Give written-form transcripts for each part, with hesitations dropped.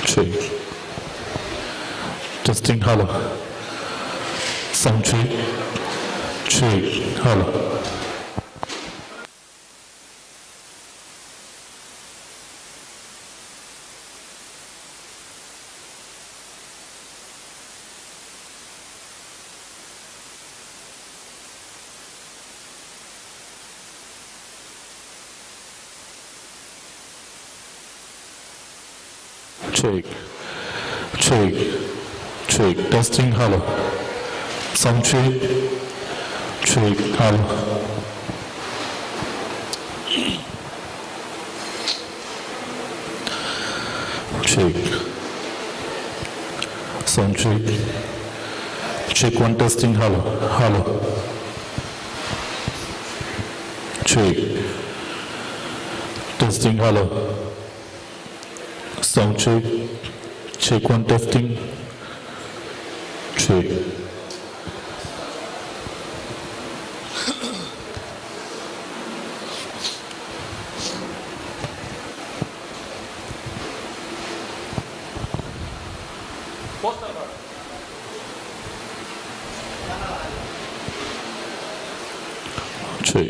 check. Testing, hello. Sound check. Check, hello. Check, check, check, testing, hello. Sound check, check, hello. Check, sound check, check one, testing, hello, hello. Check, testing, hello. Sound check, check one, testing, check. Check.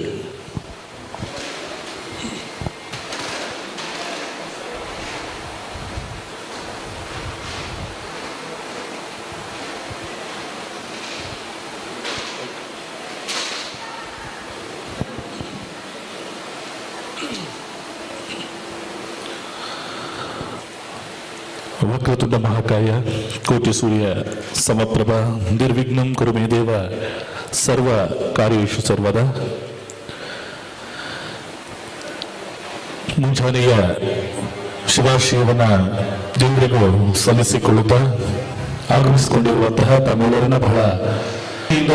Vakratunda ಮಹಾಕಾಯ ಕೋಟಿ ಸೂರ್ಯ ಸಮಪ್ರಭ ನಿರ್ವಿಘ್ನಂ ಕುರು ಮೇ ದೇವ ಸರ್ವ ಕಾರ್ಯೇಷು ಸರ್ವದ. ಮುಂಜಾನೆಯ ಶುಭಾಶಯವನ್ನ ದೇವರಿಗೂ ಸಲ್ಲಿಸಿಕೊಳ್ಳುತ್ತಾ ಆಗಮಿಸಿಕೊಂಡಿರುವಂತಹ ತಮ್ಮೆಲ್ಲರನ್ನ ಬಹಳ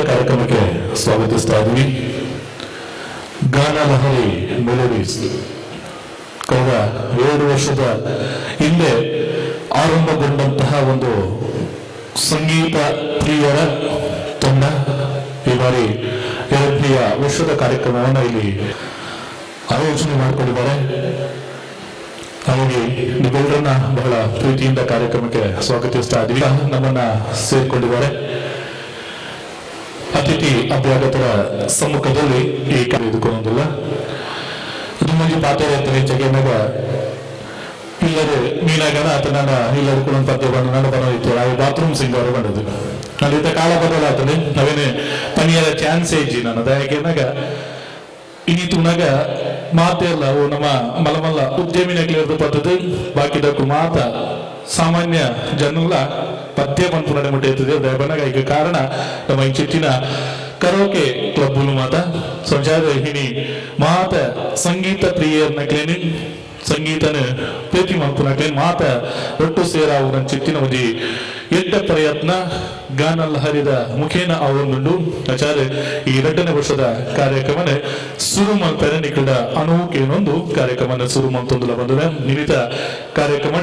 ಕಾರ್ಯಕ್ರಮಕ್ಕೆ ಸ್ವಾಗತಿಸ್ತಾ ಇದ್ದೀವಿ. ಗಾನ Lahari melodies ಕಳೆದ 2 ವರ್ಷದ ಹಿಂದೆ ಆರಂಭಗೊಂಡಂತಹ ಒಂದು ಸಂಗೀತ ಪ್ರಿಯರ ತಂಡ ಈ ಬಾರಿ 2ನೇ ವರ್ಷದ ಕಾರ್ಯಕ್ರಮವನ್ನು ಇಲ್ಲಿ ಆಯೋಜನೆ ಮಾಡಿಕೊಂಡಿದ್ದಾರೆ. ಹಾಗಾಗಿ ನೀವೆಲ್ಲರನ್ನ ಬಹಳ ಪ್ರೀತಿಯಿಂದ ಕಾರ್ಯಕ್ರಮಕ್ಕೆ ಸ್ವಾಗತಿಸ್ತಾ ಇದ್ದೀವಿ. ನಮ್ಮನ್ನ ಸೇರಿಕೊಂಡಿದ್ದಾರೆ. ಅತಿಥಿ ಅಭ್ಯಾಗತರ ಸಮ್ಮುಖದಲ್ಲಿ ಈ ಕಾರ್ಯ ಇದ್ದುಕೊಳ್ಳೋದಿಲ್ಲ. ಇದು ಮಂಜು ಪಾತ್ರ ಜಗನ್ನಾಗ ಇಲ್ಲದೆ ಮೀನಾಗಣ ಆತನ ಇಲ್ಲದ ಕೂಡ ಪದ್ಯ ಬಂದು ನನ್ನ ಬಂದಿತ್ತು. ಆ ಬಾತ್ರೂಮ್ ಸಿಂಗರ್ ಬಂದದ್ದು ಅಲ್ಲಿದ್ದ ಕಾಲ ಬದಲಾಗ್ತದೆ. ನಾವೇನೆ ಪನಿಯರ ಚಾನ್ಸ್ ಇಜ್ಜಿ ನನ್ನದ ಯಾಕೆನಾಗ ಇನ್ನಿತುನಾಗ ಮಾತೇ ಅಲ್ಲ ಓ ನಮ್ಮ ಮಲಮಲ್ಲ ಉದ್ಯಮಿನಾಗ್ಲಿ ಇರೋದು ಪದ್ಧತಿ ಬಾಕಿದಕ್ಕೂ ಮಾತ ಸಾಮಾನ್ಯ ಜನಗಳ ಪದ್ಯ ಬಂತು ನಡೆ ಮುಟ್ಟಿರ್ತದೆ. ದಯಬನಾಗ ಈಗ ಕಾರಣ ನಮ್ಮ ಈ ಚಿಟ್ಟಿನ ಕರೋಕೆ ಕ್ಲಬ್ ಮಾತ ಸಂಚಾರ ಹಿನಿ ಮಾತ ಸಂಗೀತ ಪ್ರಿಯರ್ನ ಕ್ಲೀನಿಂಗ್ ಸಂಗೀತನ ಪ್ರೀತಿ ಮಾಡ್ಕೊಳಕ್ಕೆ ಮಾತ ಒಟ್ಟು ಸೇರಾವು ಚಿಟ್ಟಿನ ಒಂದು ಎಡ್ಡ ಪ್ರಯತ್ನ ಗಾನ ಲಹರಿದ ಮುಖೇನ ಅವರೊಂದು ಆಚಾರ್ಯ ಈ 2ನೇ ವರ್ಷದ ಕಾರ್ಯಕ್ರಮನೆ ಶುರು ಮಾಡ್ತಾರೆ. ನಿಕಟ ಅನುಕೇನೊಂದು ಕಾರ್ಯಕ್ರಮನ ಶುರು ಮಾಡ್ತೊಂದು ಬಂದರೆ ನಿಮಿತ್ತ ಕಾರ್ಯಕ್ರಮ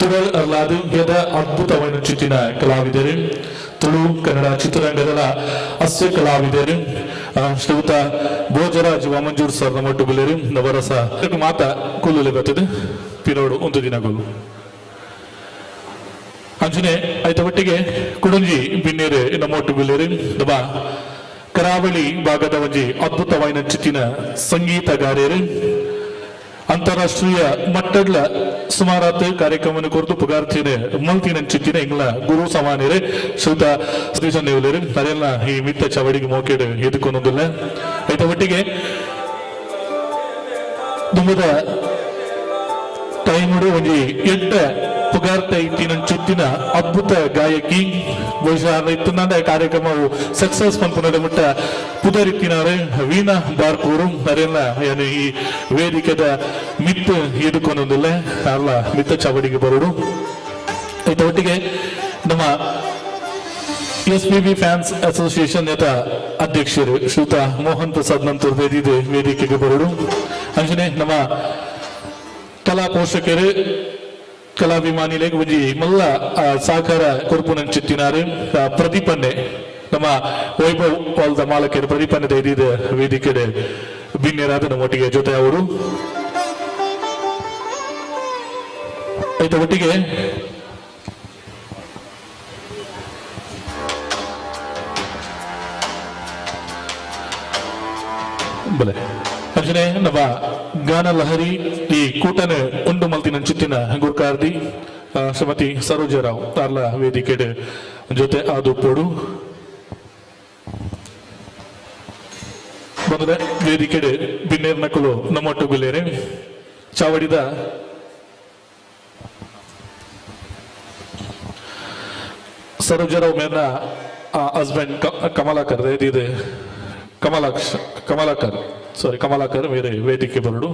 ತುಳು ಅರ್ಲಾದು ಯದ ಅದ್ಭುತವಾದ ಚಿಟ್ಟಿನ ಕಲಾವಿದರು, ತುಳು ಕನ್ನಡ ಚಿತ್ರರಂಗದ ಹಾಸ್ಯ ಕಲಾವಿದರು ಶ್ರೀಯುತ ಭೋಜರಾಜ್ ವಾಮಂಜೂರ್ ಸರ್ ನಮ್ಮೊಟ್ಟು ಬಿಲ್ಲರು ನವರಸ ಮಾತ ಕುಲ್ಲುಲೆ ಬರ್ತದೆ ಪಿರೋಡು ಒಂದು ದಿನಗಳು ಅಂಜನೆ ಆಯ್ತ ಒಟ್ಟಿಗೆ ಕುಡಂಜಿ ಬಿನ್ನೇರೆ ನಮ್ಮೊಟ್ಟು ಬಿಲ್ಲರು ದಬ ಕರಾವಳಿ ಭಾಗದ ಒಂಜಿ ಅದ್ಭುತವಾದ ಚಿತ್ತಿನ ಸಂಗೀತಗಾರರು ಅಂತಾರಾಷ್ಟ್ರೀಯ ಮಟ್ಟದ ಸುಮಾರಾತ್ ಕಾರ್ಯಕ್ರಮ ಕುರಿತು ಪುಗಾರ್ತಿನ ಮಲ್ತಿನ ಚಿತ್ತಿನ ಇಂಗ್ಲ ಗುರು ಸಮಾನರೇ ಶ್ರೀಯುತ ಶ್ರೀಸನ್ನೇವಲರು ಅದೆಲ್ಲ ಈ ಮಿತ್ತ ಚವಡಿಗೆ ಮೋಕೆಡ್ ಎದುಕೊಂದಿಲ್ಲ. ಆಯ್ತ ಒಟ್ಟಿಗೆ ದುಂಬದ ಟೈಮ್ ಒಂಜಿ ಎಡ್ಡ ಪುಗಾರ್ತ ಇತ್ತಿನ ಚಿತ್ತಿನ ಅದ್ಭುತ ಗಾಯಕಿ ಬಹುಶಃ ಇತ್ತಿನ ಕಾರ್ಯಕ್ರಮವು ಸಕ್ಸಸ್ ಪಂಪುನದ ಮುಟ್ಟ ಪುದರಿತ್ತಿನಾರೆ ವೀಣಾ ಬಾರ್ಕೂರು ಅದೆಲ್ಲ ಏನು ಈ ವೇದಿಕೆದ ಮಿತ್ತು ಎದುಕೊಂದಿಲ್ಲ ಅಲ್ಲ ಮಿತ್ತ ಚವಡಿಗೆ ಬರೋಡು. ಆಯ್ತ ಒಟ್ಟಿಗೆ ನಮ್ಮ SPB ಫ್ಯಾನ್ಸ್ ಅಸೋಸಿಯೇಷನ್ ಅಧ್ಯಕ್ಷರು ಶ್ರೀಯುತ ಮೋಹನ್ ಪ್ರಸಾದ್ ನಂತೂರ್ ವೇದಿಕೆಗೆ ಬರೋಡು. ಅಂಜನೆ ನಮ್ಮ ಕಲಾ ಪೋಷಕರು ಕಲಾಭಿಮಾನಿಗಳಿಗೆ ಒಂಜಿ ಮಲ್ಲ ಸಹಕಾರ ಕೊರ್ಪುನ ಚಿತ್ತಿನಾರು ಪ್ರದೀಪನ್ನೆ ನಮ್ಮ ವೈಭವ್ ವಾಲ್ದ ಮಾಲಕರು ಪ್ರದೀಪನ್ನೆ ಇದ್ದಿದ್ದ ವೇದಿಕೆ ಭಿನ್ನರಾದ ನಮ್ಮೊಟ್ಟಿಗೆ ಜೊತೆ ಅವರು ಐತ ಒಟ್ಟಿಗೆ ಬಲೆ ಅಂಜನೆ ನಮ್ಮ ಗಾನ ಲಹರಿ ಈ ಕೂಟನ ಉಂಡು ಮಲ್ತಿನ ಚಿತ್ತಿನ ಗುರ್ಕಾರ್ದಿ ಶ್ರೀಮತಿ ಸರೋಜರಾವ್ ತಾರ್ಲ ವೇದಿಕೆ ಜೊತೆ ಆದು ಪೋಡು ಬಂದರೆ ವೇದಿಕೆ ಬಿನ್ನೇರ್ ನಕಲು ನಮ್ಮೊಟ್ಟು ಗುಲೇರೆ ಚಾವಡಿದ ಸರೋಜರಾವ್ ಮೇರ್ನ ಹಸ್ಬೆಂಡ್ ಕಮಲಾಕರ್ ಇದು ಕಮಲಾಕರ್ ಬೇರೆ ವೇದಿಕೆ ಬರಡು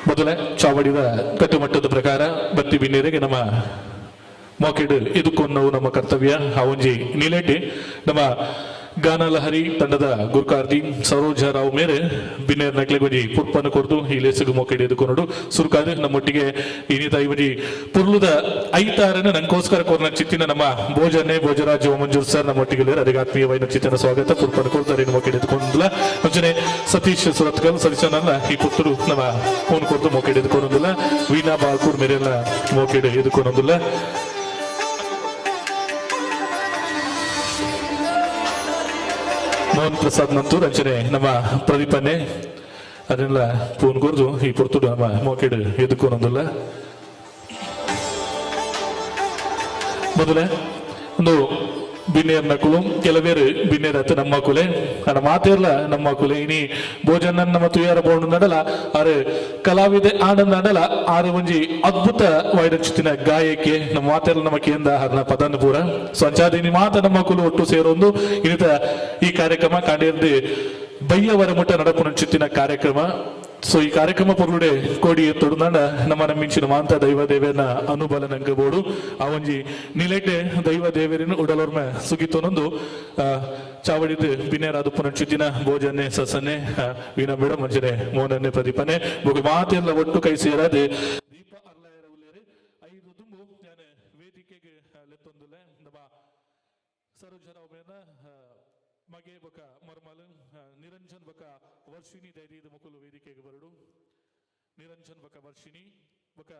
ಮೊದಲ ಚಾವಡಿದ ಕಟ್ಟುಮಟ್ಟದ ಪ್ರಕಾರ ಬತ್ತಿ ಬಿನ್ನೇರಿಗೆ ನಮ್ಮ ಮೋಕೆಡ್ ಇದಕ್ಕೊಂದು ನಮ್ಮ ಕರ್ತವ್ಯ ಹಾವಂಜಿ ನೀಲೇಟಿ ನಮ್ಮ ಗಾನ ಲಹರಿ ತಂಡದ ಗುರ್ಕಾರ್ದಿ ಸರೋಜರಾವ್ ಮೇರೆ ಬಿನ್ನೇರ್ ನಕ್ಲೆ ಬಜಿ ಪುರ್ಪನ್ನು ಕೊರ್ದು ಈ ಲೇಸಿಗೆ ಮೋಕೆಡ್ ಎದುಕೊಂಡು ಸುರುಕಾದ ನಮ್ಮೊಟ್ಟಿಗೆ ಇನ್ನಿತ ಇವಜಿ ಪುರ್ಲುದ ಐತಾರನ ನಂಗೋಸ್ಕರ ಕೋರ್ನ ಚಿತ್ತಿನ ನಮ್ಮ ಭೋಜರಾಜ್ ಮಂಜೂರ್ ಸರ್ ನಮ್ಮೊಟ್ಟಿಗೆ ಅದಕ್ಕೆ ಆತ್ಮೀಯವಾದ ಚಿತ್ತಿನ ಸ್ವಾಗತ ಪುರ್ಪನ್ನು ಕೊಡ್ತಾರೆ ಮೋಕೆಡ್ ಎದುಕೊಂಡಿಲ್ಲ ಮುಂಚೆನೆ ಸತೀಶ್ ಸುರತ್ಕಲ್ ಸರಿಸನಲ್ಲ ಈ ಪುತ್ತರು ನಮ್ಮ ಫೋನ್ ಕೊರ್ದು ಮೋಕೆಡ್ ಎದುಕೊಂಡಿಲ್ಲ ವೀಣಾ ಬಾಲ್ಕೂರ್ ಮೇರೆಲ್ಲ ಮೋಕೆಡ್ ಎದುಕೊಂಡಿಲ್ಲ ಮೋಹನ್ ಪ್ರಸಾದ್ ನಂತೂ ರಚನೆ ನಮ್ಮ ಪ್ರದೀಪನ್ನೇ ಅದನ್ನೆಲ್ಲ ಫೋನ್ ಕೊರ್ದು ಈ ಪುರ್ತುಡು ನಮ್ಮ ಮೋಕೆಡ್ ಎದುಕೊಂದಲ್ಲ ಮೊದಲೇ ಒಂದು ಬಿನ್ನೇರ್ ನಕುಲು ಕೆಲವೇರು ಬಿನ್ನೇರ್ ಆತ ನಮ್ಮ ಕುಲೆ ಅನ್ನ ಮಾತೇರ್ಲ ನಮ್ಮ ಕುಲೆ ಇನಿ ಭೋಜನ ನಮ್ಮ ತುಯಾರ ಬೋರ್ಡ್ ನಡಲ ಆರು ಕಲಾವಿದೆ ಆನಂದ ನಡಲ ಆರು ಒಂಜಿ ಅದ್ಭುತ ವೈರಚಿತ್ತಿನ ಗಾಯಕ್ಕೆ ನಮ್ಮ ಮಾತೇರ್ಲ ನಮ್ಮ ಕೇಂದ್ರ ಹರ್ನ ಪದನ ಪೂರ ಸಂಚಾದಿನಿ ಮಾತ ನಮ್ಮ ಕುಲು ಒಟ್ಟು ಸೇರೊಂದು ಇನ್ನಿತ ಈ ಕಾರ್ಯಕ್ರಮ ಕಾಂಡೇರ್ದು ಬಯ್ಯವರ ಮುಟ್ಟ ನಡಪುನ ಚಿತ್ತಿನ ಕಾರ್ಯಕ್ರಮ ಸೊ ಈ ಕಾರ್ಯಕ್ರಮ ಪೊರ್ಲುಡೆ ಕೋಡಿ ತೊಡನಾಡ ನಮ್ಮ ನಮ್ಮಿಂಚಿನ ಮಾಂತ ದೈವ ದೇವೇನ ಅನುಬಲ ನಂಗಬೋಡು ಆ ಒಂಜಿ ನಿಲೆಟೆ ದೈವ ದೇವರಿನ ಉಡಲೋರ್ಮ ಸುಗಿತೊನೊಂದು ಚಾವಡಿದು ಬಿನ್ನೇರಾದ ಪುನರ್ಚಿತ್ತಿನ ಭೋಜನೆ ಸಸನೆ ವೀಣಾ ಮೇಡಮ್ ಮಂಜನೆ ಮೋಹನನ್ನೇ ಪ್ರದೀಪನೆ ಮಾತೆಲ್ಲ ಒಟ್ಟು ಕೈ ಸೇರದೆ ದೀಪ ಅರ್ಲಾಯರ ಉಲ್ಲೇರಿ ಐದು ದುಂಬು ನಾನು ವೇದಿಕೆಗೆ ಲೆತ್ತೊಂದುಲೆ ನಮ್ಮ ಸರೋಜರಾವ್ ಮೇನ ಮಗೆ ಬೊಕ ಮರ್ಮಲ್ ನಿರಂಜನ್ ಬೊಕ ವರ್ಷಿಣಿ ಧೈರ್ಯದ ಮಕ್ಕಳು ವೇದಿಕೆಗೆ ಬರಡು ನಿರಂಜನ್ ಬೊಕ ವರ್ಷಿಣಿ ಬೊಕ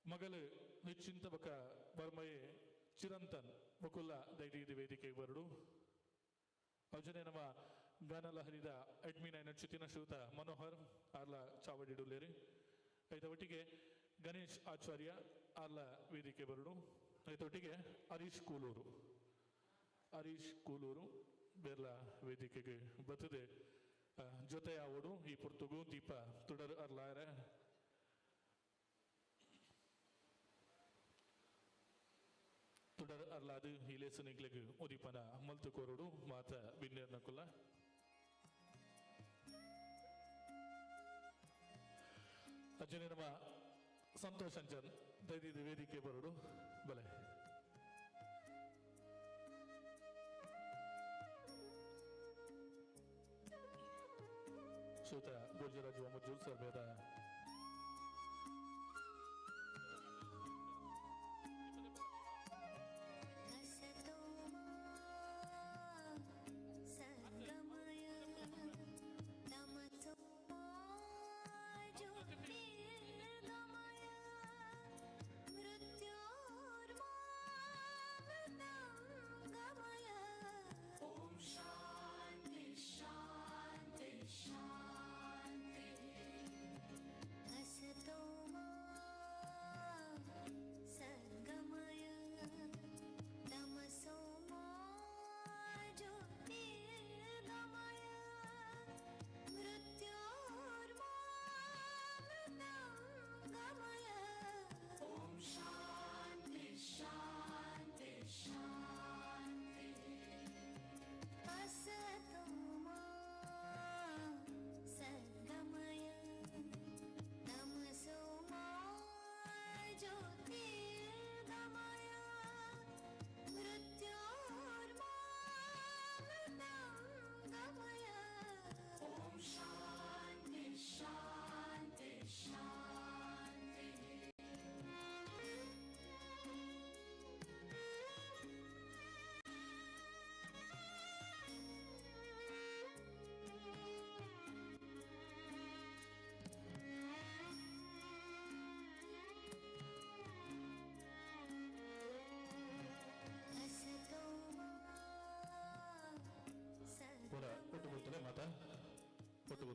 ಮಗಳು ನಿಶ್ಚಿಂತ ಬೊಕ ಬರ್ಮಯೆ ಚಿರಂತನ್ ಮಕ್ಕಳ ಧೈರ್ಯದ ವೇದಿಕೆಗೆ ಬರಡು ಅಜನೆ ನಮ್ಮ ಗಾನ ಲಹರಿದ ಅಡ್ಮಿನ್ ಐನ ಚಿತ್ತಿನ ಶ್ರೀಯುತ ಮನೋಹರ್ ಆರ್ಲ ಚಾವಡಿಡುಲೇರಿ ಐದೊಟ್ಟಿಗೆ ಗಣೇಶ್ ಆಚಾರ್ಯ ಆರ್ಲ ವೇದಿಕೆ ಬರಡು ಐದೊಟ್ಟಿಗೆ ಹರೀಶ್ ಕೂಲೂರು ಬೇರ್ಲ ವೇದಿಕೆಗೆ ಬರ್ತದೆ ಜೊತೆ ಆವಡು ಈ ಪುರ್ತುಗು ದೀಪ ತುಡರ್ ಅರ್ಲಾರ ತುಡರ್ ಅರ್ಲಾದು ಈ ಲೇಸನಿಗ್ಲೆಗೆ ಉದೀಪನ ಮಲ್ತು ಕೋರುಡು ಮಾತ ಬಿನ್ನೇರ್ ನಕುಲ ಅಜ್ಜನೆ ನಮ್ಮ ಸಂತೋಷ್ ಅಂಚನ್ ದೈದಿದ ವೇದಿಕೆ ಬರಡು ಬಲೆ ಶ್ರೀಯುತ ಭೋಜರಾಜ್ ಮಂಜೂರ್ ಸರ್ ಬೇದ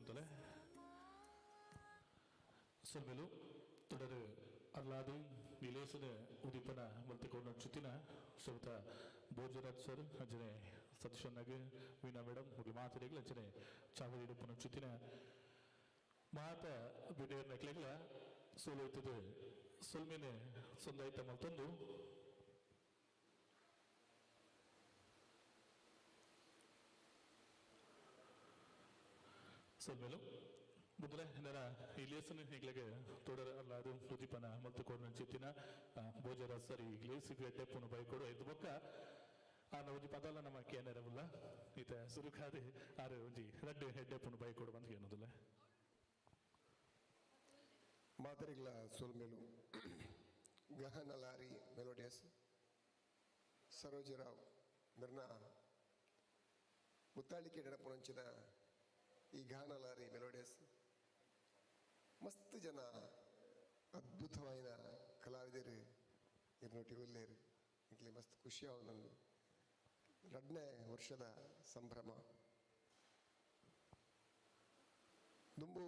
ಅಂತಲೇ ಸೊಲ್ಮೆಲು തുടര് അല്ലാതെ വിലേസിന് ഉദിപ്പന മൽത്തിക്കൊണ്ട ചുറ്റിന ಶ್ರೀಯುತ ಭೋಜರಾಜ್ ಸರ್ ಅಂಚನೆ ಸತೀಶನ್ನಾಗ ವೀಣಾ ಮೇಡಮ್ ಹೋಗಿ ಮಾತಾಡಿಗಳು ಅಂಚನೆ ಚಾವಡಿ ಇಡುಪ್ಪನ ಚುತ್ತಿನ ಮಾತ ಬಿಡೇರ್ನ ಕ್ಲೆಗ್ಲ ಸೋಲೋಯ್ತದೆ ಸೊಲ್ಮೇನೆ ಸೊಂದಾಯ್ತ ಮತ್ತೊಂದು ಸೊಲ್ಮೇಲು ಮೊದಲೇ ನೆರ ಈ ಲೇಸನ್ ಈಗಲೇ ತೊಡರ ಅಲ್ಲಾದು ಉದಿಪನ ಮತ್ತು ಕೋರ್ನ ಚಿತ್ತಿನ ಭೋಜರಾಜ್ ಸರ್ ಈ ಲೇಸಿಗೆ ಎಡ್ಡೆಪ್ಪನು ಬೈಕೊಡು ಐದು ಬೊಕ್ಕ ಆ ಒಂಜಿ ಪದಲ್ಲ ನಮ್ಮ ಕೇನರವುಲ್ಲ ಈತ ಸುರುಕಾದೆ ಆರು ಒಂಜಿ ರಡ್ಡೆ ಹೆಡ್ಡೆಪ್ಪನು ಬೈಕೊಡು ಬಂದು ಏನೋದಿಲ್ಲ ಮಾದರಿಗಳ ಸೋಲ್ಮೇಲು ಗಹನ ಲಾರಿ ಮೆಲೋಡಿಯಸ್ ಸರೋಜರಾವ್ ಮಿರ್ನ ಮುತ್ತಾಳಿಕೆ ನೆನಪುಂಚಿನ ಈ ಗಾನ ಲಾರಿ ಮೆಲೋಡಿಯಸ್ ಮಸ್ತ್ ಜನ ಅದ್ಭುತವಾದ ಕಲಾವಿದರು ಇರ್ನೊಟ್ಟಿ ಒಳ್ಳೆಯರು ಈಗಲೇ ಮಸ್ತ್ ಖುಷಿಯಾವ ನಂದು 2ನೇ ವರ್ಷದ ಸಂಭ್ರಮ ದುಂಬು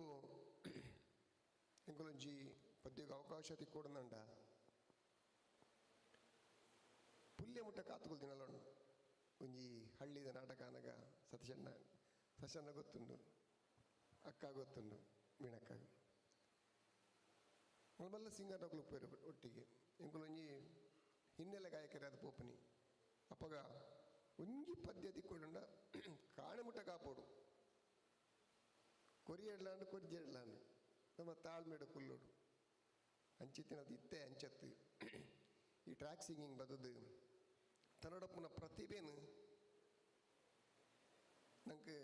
ಎಂಕೊಲೊಂಜಿ ಪದ್ಯಕ್ಕೆ ಅವಕಾಶ ತಿಕ್ಕೊಡಂಡ ಪುಲ್ಯ ಮುಟ್ಟ ಕಾತುಗಳು ದಿನಲ್ಲೊಂಡು ಒಂಜಿ ಹಳ್ಳಿದ ನಾಟಕ ಅನಗ ಸಶನ್ನ ಗೊತ್ತುಂಡು ಅಕ್ಕ ಗೊತ್ತುಂಡು ಮೀನಕ್ಕ ಮಲ್ಲ ಸಿಂಗರ್ ನಕಲು ಉಪ್ಪೇರು ಒಟ್ಟಿಗೆ ಎಂಕೊಲೊಂಜಿ ಹಿನ್ನೆಲೆ ಗಾಯಕರೇ ಅದು ಪೋಪನಿ ಅಪ್ಪಗ ಒಂಜಿ ಪದ್ಯ ತಿಕ್ಕೊಂಡ ಕಾಣೆ ಮುಟ್ಟ ಕಾಪೋಡು ಕೊರಿಯಡ್ಲಾಂಡು ಕೊರ್ಜೆಡ್ಲಾಂಡು ನಮ್ಮ ತಾಳ್ಮೆಡು ಕುಲ್ಲೋಡು ಅಂಚಿತ್ತಿನದು ಇತ್ತೆ ಅಂಚತ್ತು ಈ ಟ್ರ್ಯಾಕ್ ಸಿಂಗಿಂಗ್ ಬದದು ತನ್ನಡಪ್ಪನ ಪ್ರತಿಭೆನು ನಂಗೆ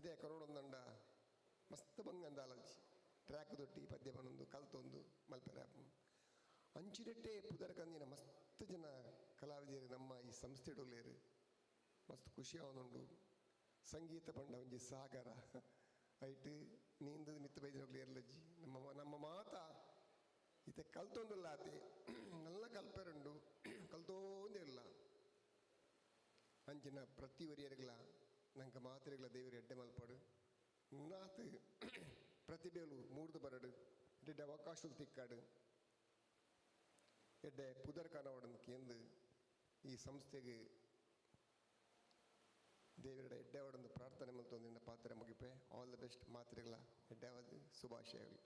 ಇದೇ ಕರೋಡೊಂದಂಡ ಮಸ್ತ್ ಬಂಗಂದ ಆಲೋಚಿ ಟ್ರ್ಯಾಕ್ ದೊಟ್ಟಿ ಪದ್ಯ ಬಂದೊಂದು ಕಲ್ತೊಂದು ಮಲ್ಪೆರ ಅಂಚಿನಟ್ಟೆ ಪುದರ ಕಂದಿನ ಮಸ್ತ್ ಜನ ಕಲಾವಿದರು ನಮ್ಮ ಈ ಸಂಸ್ಥೆ ಡೊಲ್ಲೇರು ಮಸ್ತ್ ಖುಷಿ ಅವನುಂಡು ಸಂಗೀತ ಪಂಡ ಒಂಜಿ ಸಾಗರ ಐಟ್ ನೀಂದು ಮಿತ್ತು ಬೈದಿನೋಗ್ಲಿ ಇರ್ಲಜ್ಜಿ ನಮ್ಮ ಮಾತ ಈತ ಕಲ್ತೊಂದಿಲ್ಲ ಆತೆ ಎಲ್ಲ ಕಲ್ಪೆರುಂಡು ಕಲ್ತೋಂದೇ ಇಲ್ಲ ಅಂಚಿನ ಪ್ರತಿ ಒರಿಯರ್ಗಳ ನಂಗೆ ಮಾತ್ರೆಗಳ ದೇವರು ಎಡ್ಡೆ ಮಲ್ಪಡು ನಾತು ಪ್ರತಿಭೆಗಳು ಮೂಡ್ದು ಬರಡು ಎಡ್ಡೆ ಅವಕಾಶಗಳು ತಿಕ್ಕಾಡು ಎಡ್ಡೆ ಪುದರ್ ಕಾಣವಡನ್ನು ಕೇಂದು ಈ ಸಂಸ್ಥೆಗೆ ದೇವರ ಎಡ್ಡೆ ಅವಡೊಂದು ಪ್ರಾರ್ಥನೆ ಮಲ್ತೊಂದಿನ ಪಾತ್ರೆ ಮುಗಿಪೆ ಆಲ್ ದ ಬೆಸ್ಟ್ ಮಾತ್ರೆಗಳ ಎಡ್ಡೆವಾದ ಶುಭಾಶಯಗಳು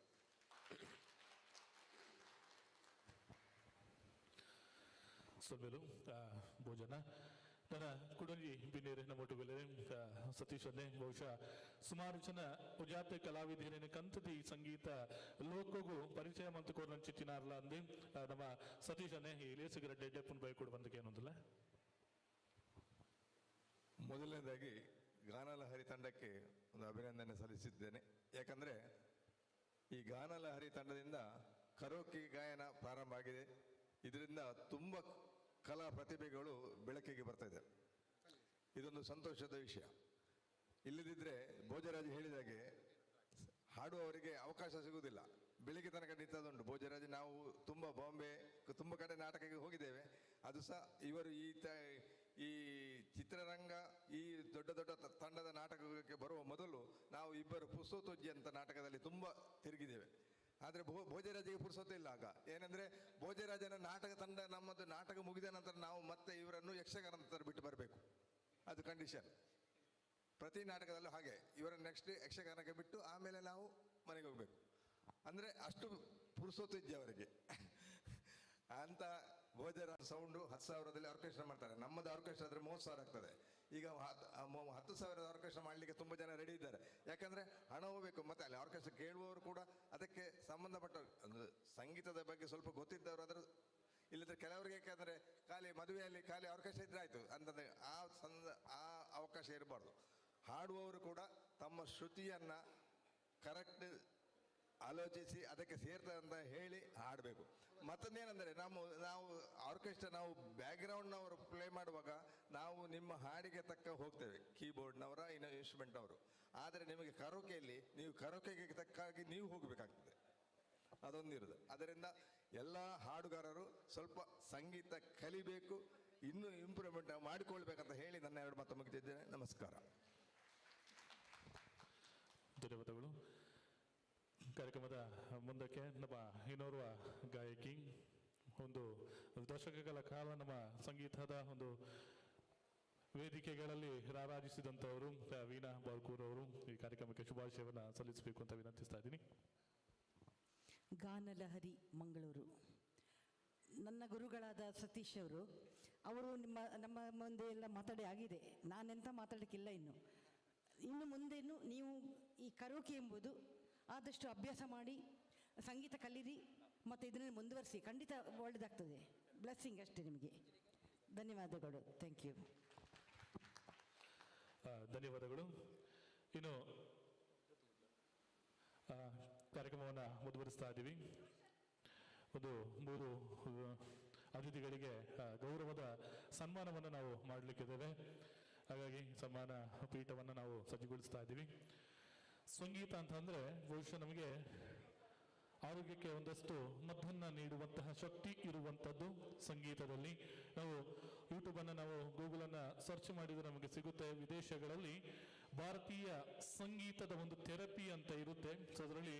ಸೊಲ್ಮೆಲು ಭೋಜನ ನನ್ನ ಕುಡಂಜಿ ಬಿನ್ನೇರೆ ನಮ್ಮೊಟ್ಟುಗಲೆ ಸತೀಶನ್ನೇ ಬಹುಶಃ ಸುಮಾರು ಜನ ಉಜಾತೆ ಕಲಾವಿದರೇನೆ ಕಂತದಿ ಸಂಗೀತ ಲೋಕಗೂ ಪರಿಚಯ ಮಂತು ಕೋರ್ನ ಚಿತ್ತಿನಾರ್ಲ ಅಂದು ನಮ್ಮ ಸತೀಶನ್ನೇ ಈ ಲೇಸಿಗರ ಡೆಡ್ಡೆಪ್ಪನ ಬೈಕೊಡು ಬಂದಕ್ಕೆ ಏನೊಂದಿಲ್ಲ ಮೊದಲನೇದಾಗಿ ಗಾನಲಹರಿ ತಂಡಕ್ಕೆ ಒಂದು ಅಭಿನಂದನೆ ಸಲ್ಲಿಸಿದ್ದೇನೆ. ಯಾಕಂದರೆ ಈ ಗಾನಲಹರಿ ತಂಡದಿಂದ ಕರೋಕೆ ಗಾಯನ ಪ್ರಾರಂಭ ಆಗಿದೆ. ಇದರಿಂದ ತುಂಬ ಕಲಾ ಪ್ರತಿಭೆಗಳು ಬೆಳಕಿಗೆ ಬರ್ತಾ ಇದೆ. ಇದೊಂದು ಸಂತೋಷದ ವಿಷಯ. ಇಲ್ಲದಿದ್ದರೆ ಭೋಜರಾಜ್ ಹೇಳಿದಾಗೆ ಹಾಡುವವರಿಗೆ ಅವಕಾಶ ಸಿಗುವುದಿಲ್ಲ. ಬೆಳಿಗ್ಗೆ ತನಕ ನಿಂತದುಂಟು ಭೋಜರಾಜ್. ನಾವು ತುಂಬ ಬಾಂಬೆ ತುಂಬ ಕಡೆ ನಾಟಕಕ್ಕೆ ಹೋಗಿದ್ದೇವೆ. ಅದು ಸಹ ಇವರು ಈ ಚಿತ್ರರಂಗ ಈ ದೊಡ್ಡ ದೊಡ್ಡ ತಂಡದ ನಾಟಕಕ್ಕೆ ಬರುವ ಮೊದಲು ನಾವು ಇಬ್ಬರು ಪುಸ್ತೋಜ್ಜಿ ಅಂತ ನಾಟಕದಲ್ಲಿ ತುಂಬ ತಿರುಗಿದ್ದೇವೆ. ಆದರೆ ಭೋಜರಾಜಿಗೆ ಪುರ್ಸೊತ್ತೇ ಇಲ್ಲ. ಆಗ ಏನಂದರೆ ಭೋಜರಾಜನ ನಾಟಕ ತಂಡ ನಮ್ಮದು ನಾಟಕ ಮುಗಿದ ನಂತರ ನಾವು ಮತ್ತೆ ಇವರನ್ನು ಯಕ್ಷಗಾನ ನಂತರ ಬಿಟ್ಟು ಬರಬೇಕು. ಅದು ಕಂಡೀಷನ್. ಪ್ರತಿ ನಾಟಕದಲ್ಲೂ ಹಾಗೆ ಇವರನ್ನು ನೆಕ್ಸ್ಟ್ ಯಕ್ಷಗಾನಕ್ಕೆ ಬಿಟ್ಟು ಆಮೇಲೆ ನಾವು ಮನೆಗೆ ಹೋಗಬೇಕು. ಅಂದರೆ ಅಷ್ಟು ಪುರ್ಸೊತ್ತಿದ್ದೆ ಅವರಿಗೆ ಅಂತ. ಭೋಜರಾಜ್ ಸೌಂಡು 10,000ದಲ್ಲಿ ಆರ್ಕೆಸ್ಟ್ರಾ ಮಾಡ್ತಾರೆ. ನಮ್ಮದು ಆರ್ಕೆಸ್ಟ್ರಾ ಆದರೆ 30,000 ಆಗ್ತದೆ. ಈಗ 10,000 ಆರ್ಕೆಸ್ಟ್ರಾ ಮಾಡಲಿಕ್ಕೆ ತುಂಬ ಜನ ರೆಡಿ ಇದ್ದಾರೆ. ಯಾಕಂದರೆ ಹಣ ಹೋಗಬೇಕು. ಮತ್ತು ಅಲ್ಲಿ ಆರ್ಕೆಸ್ಟ್ರಾ ಕೇಳುವವರು ಕೂಡ ಅದಕ್ಕೆ ಸಂಬಂಧಪಟ್ಟ ಅಂದರೆ ಸಂಗೀತದ ಬಗ್ಗೆ ಸ್ವಲ್ಪ ಗೊತ್ತಿದ್ದವರು ಅದರ ಇಲ್ಲದ್ರೆ ಕೆಲವರಿಗೆ. ಯಾಕೆಂದರೆ ಖಾಲಿ ಮದುವೆಯಲ್ಲಿ ಖಾಲಿ ಆರ್ಕೆಸ್ಟ್ರಾ ಇದ್ರೆ ಆಯಿತು ಅಂತಂದರೆ ಆ ಅವಕಾಶ ಇರಬಾರ್ದು. ಹಾಡುವವರು ಕೂಡ ತಮ್ಮ ಶ್ರುತಿಯನ್ನು ಕರೆಕ್ಟ್ ಆಲೋಚಿಸಿ ಅದಕ್ಕೆ ಸೇರ್ತದೆ ಅಂತ ಹೇಳಿ ಹಾಡಬೇಕು. ಮತ್ತೊಂದೇನೆಂದರೆ ನಾವು ಆರ್ಕೆಸ್ಟ್ರಾ ನಾವು ಬ್ಯಾಕ್ಗ್ರೌಂಡ್ನವರು ಪ್ಲೇ ಮಾಡುವಾಗ ನಾವು ನಿಮ್ಮ ಹಾಡಿಗೆ ತಕ್ಕ ಹೋಗ್ತೇವೆ, ಕೀಬೋರ್ಡ್ನವರ ಇನ್ಸ್ಟ್ರೂಮೆಂಟ್ನವರು. ಆದರೆ ನಿಮಗೆ ಕರೋಕೆಯಲ್ಲಿ ನೀವು ಕರೋಕೆಗೆ ತಕ್ಕಾಗಿ ನೀವು ಹೋಗಬೇಕಾಗ್ತದೆ. ಅದೊಂದಿರೋದು. ಅದರಿಂದ ಎಲ್ಲ ಹಾಡುಗಾರರು ಸ್ವಲ್ಪ ಸಂಗೀತ ಕಲಿಬೇಕು, ಇನ್ನೂ ಇಂಪ್ರೂವ್ಮೆಂಟ್ ಮಾಡಿಕೊಳ್ಬೇಕಂತ ಹೇಳಿ ನನ್ನ 2 ಮಾತು ಮುಗಿದಿದ್ದೇನೆ. ನಮಸ್ಕಾರ. ಧನ್ಯವಾದಗಳು. ಕಾರ್ಯಕ್ರಮದ ಮುಂದಕ್ಕೆ ನಮ್ಮ ಇನ್ನೋರ್ವ ಗಾಯಕಿ, ಒಂದು ದಶಕಗಳ ಕಾಲ ನಮ್ಮ ಸಂಗೀತದ ಒಂದು ವೇದಿಕೆಗಳಲ್ಲಿ ರಾರಾಜಿಸಿದಂಥವರು ವೀಣಾ ಬಾರ್ಕೂರ್ ಅವರು ಈ ಕಾರ್ಯಕ್ರಮಕ್ಕೆ ಶುಭಾಶಯವನ್ನು ಸಲ್ಲಿಸಬೇಕು ಅಂತ ವಿನಂತಿಸ್ತಾ ಇದ್ದೀನಿ. ಗಾನಲಹರಿ ಮಂಗಳೂರು. ನನ್ನ ಗುರುಗಳಾದ ಸತೀಶ್ ಅವರು ನಮ್ಮ ಮುಂದೆ ಎಲ್ಲ ಮಾತಾಡಿ ಆಗಿದೆ. ನಾನೆಂತ ಮಾತಾಡೋಕ್ಕಿಲ್ಲ. ಇನ್ನು ಮುಂದೇನು ನೀವು ಈ ಕರೋಕೆ ಎಂಬುದು ಆದಷ್ಟು ಅಭ್ಯಾಸ ಮಾಡಿ ಸಂಗೀತ ಕಲೀರಿ ಮತ್ತು ಇದನ್ನು ಮುಂದುವರಿಸಿ. ಖಂಡಿತ ಒಳ್ಳೆಯದಾಗ್ತದೆ. ಬ್ಲೆಸ್ಸಿಂಗ್ ಅಷ್ಟೇ ನಿಮಗೆ. ಧನ್ಯವಾದಗಳು. Thank you. ಧನ್ಯವಾದಗಳು. ಇನ್ನು ಕಾರ್ಯಕ್ರಮವನ್ನು ಮುಂದುವರಿಸ್ತಾ ಇದ್ದೀವಿ. ಒಂದು 3 ಅತಿಥಿಗಳಿಗೆ ಗೌರವದ ಸನ್ಮಾನವನ್ನು ನಾವು ಮಾಡಲಿಕ್ಕಿದ್ದೇವೆ. ಹಾಗಾಗಿ ಸನ್ಮಾನ ಪೀಠವನ್ನು ನಾವು ಸಜ್ಜುಗೊಳಿಸ್ತಾ ಇದ್ದೀವಿ. ಸಂಗೀತ ಅಂತಂದರೆ ಬಹುಶಃ ನಮಗೆ ಆರೋಗ್ಯಕ್ಕೆ ಒಂದಷ್ಟು ಮದ್ದನ್ನು ನೀಡುವಂತಹ ಶಕ್ತಿ ಇರುವಂಥದ್ದು ಸಂಗೀತದಲ್ಲಿ. ನಾವು ಯೂಟ್ಯೂಬನ್ನು ನಾವು ಗೂಗಲನ್ನು ಸರ್ಚ್ ಮಾಡಿದರೆ ನಮಗೆ ಸಿಗುತ್ತೆ. ವಿದೇಶಗಳಲ್ಲಿ ಭಾರತೀಯ ಸಂಗೀತದ ಒಂದು ಥೆರಪಿ ಅಂತ ಇರುತ್ತೆ. ಸೊ ಅದರಲ್ಲಿ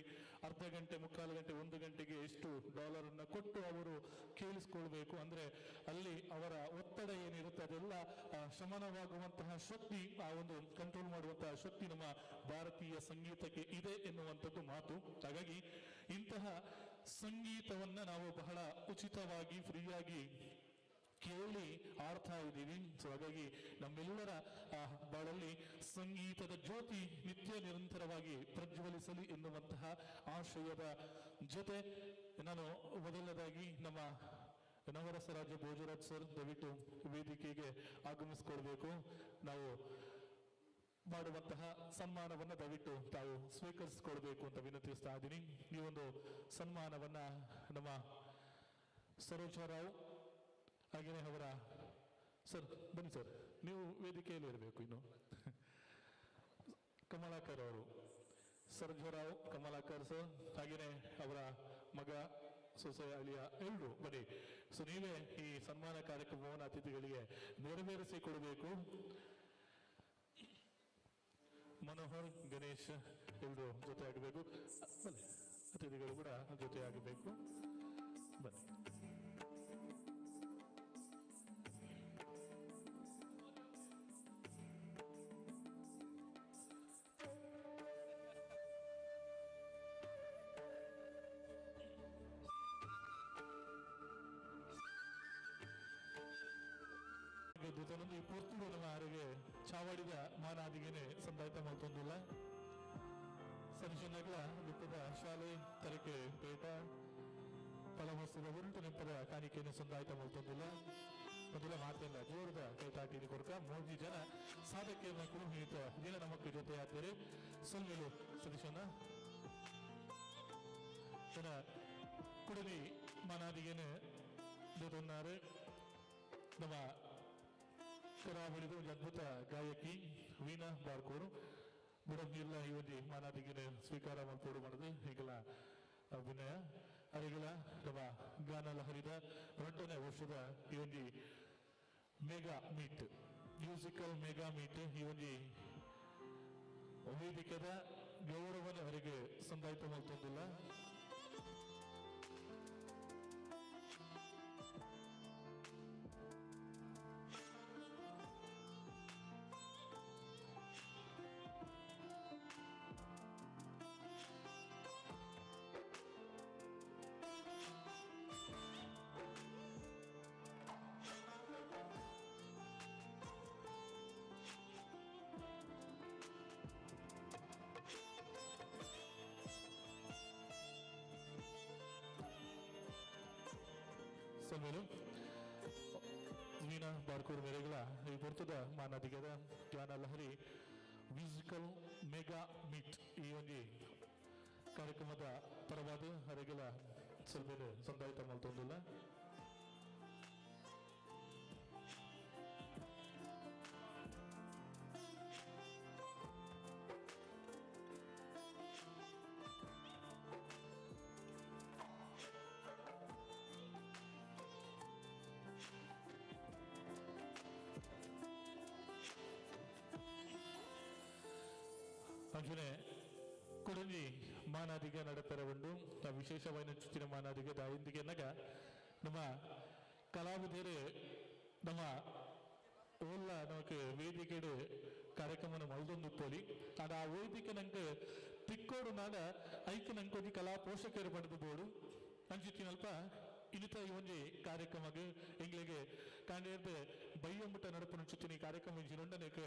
ಅರ್ಧ ಗಂಟೆ, ಮುಕ್ಕಾಲು ಗಂಟೆ, 1 ಗಂಟೆಗೆ ಎಷ್ಟು $ಅನ್ನು ಕೊಟ್ಟು ಅವರು ಕೇಳಿಸ್ಕೊಳ್ಬೇಕು. ಅಂದರೆ ಅಲ್ಲಿ ಅವರ ಒತ್ತಡ ಏನಿರುತ್ತೆ ಅದೆಲ್ಲ ಶಮನವಾಗುವಂತಹ ಶಕ್ತಿ, ಆ ಒಂದು ಕಂಟ್ರೋಲ್ ಮಾಡುವಂತಹ ಶಕ್ತಿ ನಮ್ಮ ಭಾರತೀಯ ಸಂಗೀತಕ್ಕೆ ಇದೆ ಎನ್ನುವಂಥದ್ದು ಮಾತು. ಹಾಗಾಗಿ ಇಂತಹ ಸಂಗೀತವನ್ನ ನಾವು ಬಹಳ ಉಚಿತವಾಗಿ ಫ್ರೀಯಾಗಿ ಕೇಳಿ ಆಡ್ತಾ ಇದ್ದೀವಿ. ಸೊ ಹಾಗಾಗಿ ನಮ್ಮೆಲ್ಲರ ಬಾಳಲ್ಲಿ ಸಂಗೀತದ ಜ್ಯೋತಿ ನಿತ್ಯ ನಿರಂತರವಾಗಿ ಪ್ರಜ್ವಲಿಸಲಿ ಎನ್ನುವಂತಹ ಆಶಯದ ಜೊತೆ ನಾನು ಮೊದಲನೇದಾಗಿ ನಮ್ಮ ನವರಸರಾಜ ಭೋಜರಾಜ್ ಸರ್ ದಯವಿಟ್ಟು ವೇದಿಕೆಗೆ ಆಗಮಿಸಿಕೊಳ್ಬೇಕು. ನಾವು ಮಾಡುವಂತಹ ಸನ್ಮಾನವನ್ನ ದಯವಿಟ್ಟು ತಾವು ಸ್ವೀಕರಿಸಿಕೊಳ್ಬೇಕು ಅಂತ ವಿನಂತಿಸ್ತಾ ಇದ್ದೀನಿ. ಈ ಒಂದು ಸನ್ಮಾನವನ್ನ ನಮ್ಮ ಸರೋಜರಾವ್ ಹಾಗೇನೆ ಅವರ ಸರ್ ಬನ್ನಿ ಸರ್, ನೀವು ವೇದಿಕೆಯಲ್ಲಿ ಇರಬೇಕು. ಇನ್ನು ಕಮಲಾಕರ್ ಅವರು, ಸರೋಜರಾವ್ ಕಮಲಾಕರ್ ಸರ್, ಹಾಗೇನೆ ಅವರ ಮಗ, ಸೊಸೆ, ಅಳಿಯ ಎಲ್ಲರೂ ಬನ್ನಿ. ಸೊ ನೀವೇ ಈ ಸನ್ಮಾನ ಕಾರ್ಯಕ್ರಮವನ್ನು ಅತಿಥಿಗಳಿಗೆ ನೆರವೇರಿಸಿಕೊಡಬೇಕು. ಮನೋಹರ್, ಗಣೇಶ್ ಎಲ್ಲರೂ ಜೊತೆ ಆಗಬೇಕು. ಬನ್ನಿ, ಅತಿಥಿಗಳು ಕೂಡ ಜೊತೆ ಆಗಬೇಕು. ಬನ್ನಿ. ಈ ಪೂರ್ತಿಗಳು ಆರಿಗೆ ಚಾವಡಿದ ಮಾನಾದಿಗೆನೆ ಸಂದಾಯಿತ ಮಾಡ್ತೊಂದಿಲ್ಲ. ಸರಿಶನಗಳ ಬಿಟ್ಟದ ಶಾಲೆ ತರಕೆ ಪೇಟ ಫಲವಸ್ತುದ ಉಂಟು ನೆಪ್ಪದ ಕಾಣಿಕೆಯನ್ನು ಸಂದಾಯಿತ ಮಾಡ್ತೊಂದಿಲ್ಲ. ಮೊದಲ ಮಾತೆಲ್ಲ ಜೋರದ ಕೈತಾಟಿನ ಕೊರಕ 3 ಜನ ಸಾಧಕ್ಕೆ ಮಕ್ಕಳು ಹಿಡಿತ ದಿನ ನಮ್ಮಕ್ಕೆ ಜೊತೆ ಆಗ್ತಾರೆ. ಸೊಲ್ಮೆಲು ಸರಿಶನ ಜನ ಕುಡಲಿ ಮಾನಾದಿಗೆನೆ ಜೊತೆన్నారు. ನಮ್ಮ ಕರಾವಳಿದ ಒಂದು ಅದ್ಭುತ ಗಾಯಕಿ ವೀಣಾ ಬಾರ್ಕೂರು ಬುಡಂಗಿಲ್ಲ ಈ ಒಂದು ಮಾನಾದಿಗೆ ಸ್ವೀಕಾರ ಮಾಡ್ಕೊಡು ಮಾಡಿದೆ. ಈಗಲ ಅಭಿನಯ ಅರಿಗಳ ನಮ್ಮ ಗಾನಲಹರಿದ 2ನೇ ವರ್ಷದ ಈ ಒಂದು mega meet, musical mega meet, ಈ ಒಂದು ವೇದಿಕೆದ ಗೌರವನ ಅವರಿಗೆ ಸಂದಾಯಿತ ಮಾಡ್ತೊಂದಿಲ್ಲ. ವೀಣಾ ಬಾರ್ಕೂರ್ ಮೇರೆಗಳ ಈ ವರ್ತದ ಮಾನದಿಗೆದ ಗಾನಲಹರಿ ಮ್ಯೂಸಿಕಲ್ ಮೆಗಾ ಮೀಟ್ ಈ ಒಂದು ಕಾರ್ಯಕ್ರಮದ ಪರವಾದ ಹರಿಗಳ ಸ್ವಲ್ಪ ಸಂದಾಯಿತ ಮಾಡ್ತೊಂದಿಲ್ಲ. ಹಾಗೆಯೇ ಕೊಡಂಜಿ ಮಾನಾದಿಗೆ ನಡಪೆರ ಉಂಡು ವಿಶೇಷವಾದ ಚುಚ್ಚಿನ ಮಾನಾದಿಗೆ ದಾಯಿಂದಿಗೆ ನಗ ನಮ್ಮ ಕಲಾವಿದರು ನಮ್ಮ ಓಲ್ಲ ನಮಗೆ ವೇದಿಕೆಡು ಕಾರ್ಯಕ್ರಮ ಮಲ್ದೊಂದು ಪೋಲಿ ಆಡ ಆ ವೇದಿಕೆ ನಂಗೆ ತಿಕ್ಕೋಡು ನಾಡ ಐಕ್ಯ ನಂಗೆ ಕೊದ್ದಿ ಕಲಾ ಪೋಷಕರು ಪಡೆದು ಬೋಡು ಅಂಚಿತ್ತಿನಲ್ಪ ಇನ್ನಿತ ಈ ಒಂಜಿ ಕಾರ್ಯಕ್ರಮಕ್ಕೆ ಎಂಗ್ಲಿಗೆ ಕಾಂಡೇರ್ದು ಬೈಯಂಬಿಟ್ಟ ನಡಪನ ಚುಚ್ಚಿನ ಕಾರ್ಯಕ್ರಮ ಇಂಚಿನೊಂಡನಕ್ಕೆ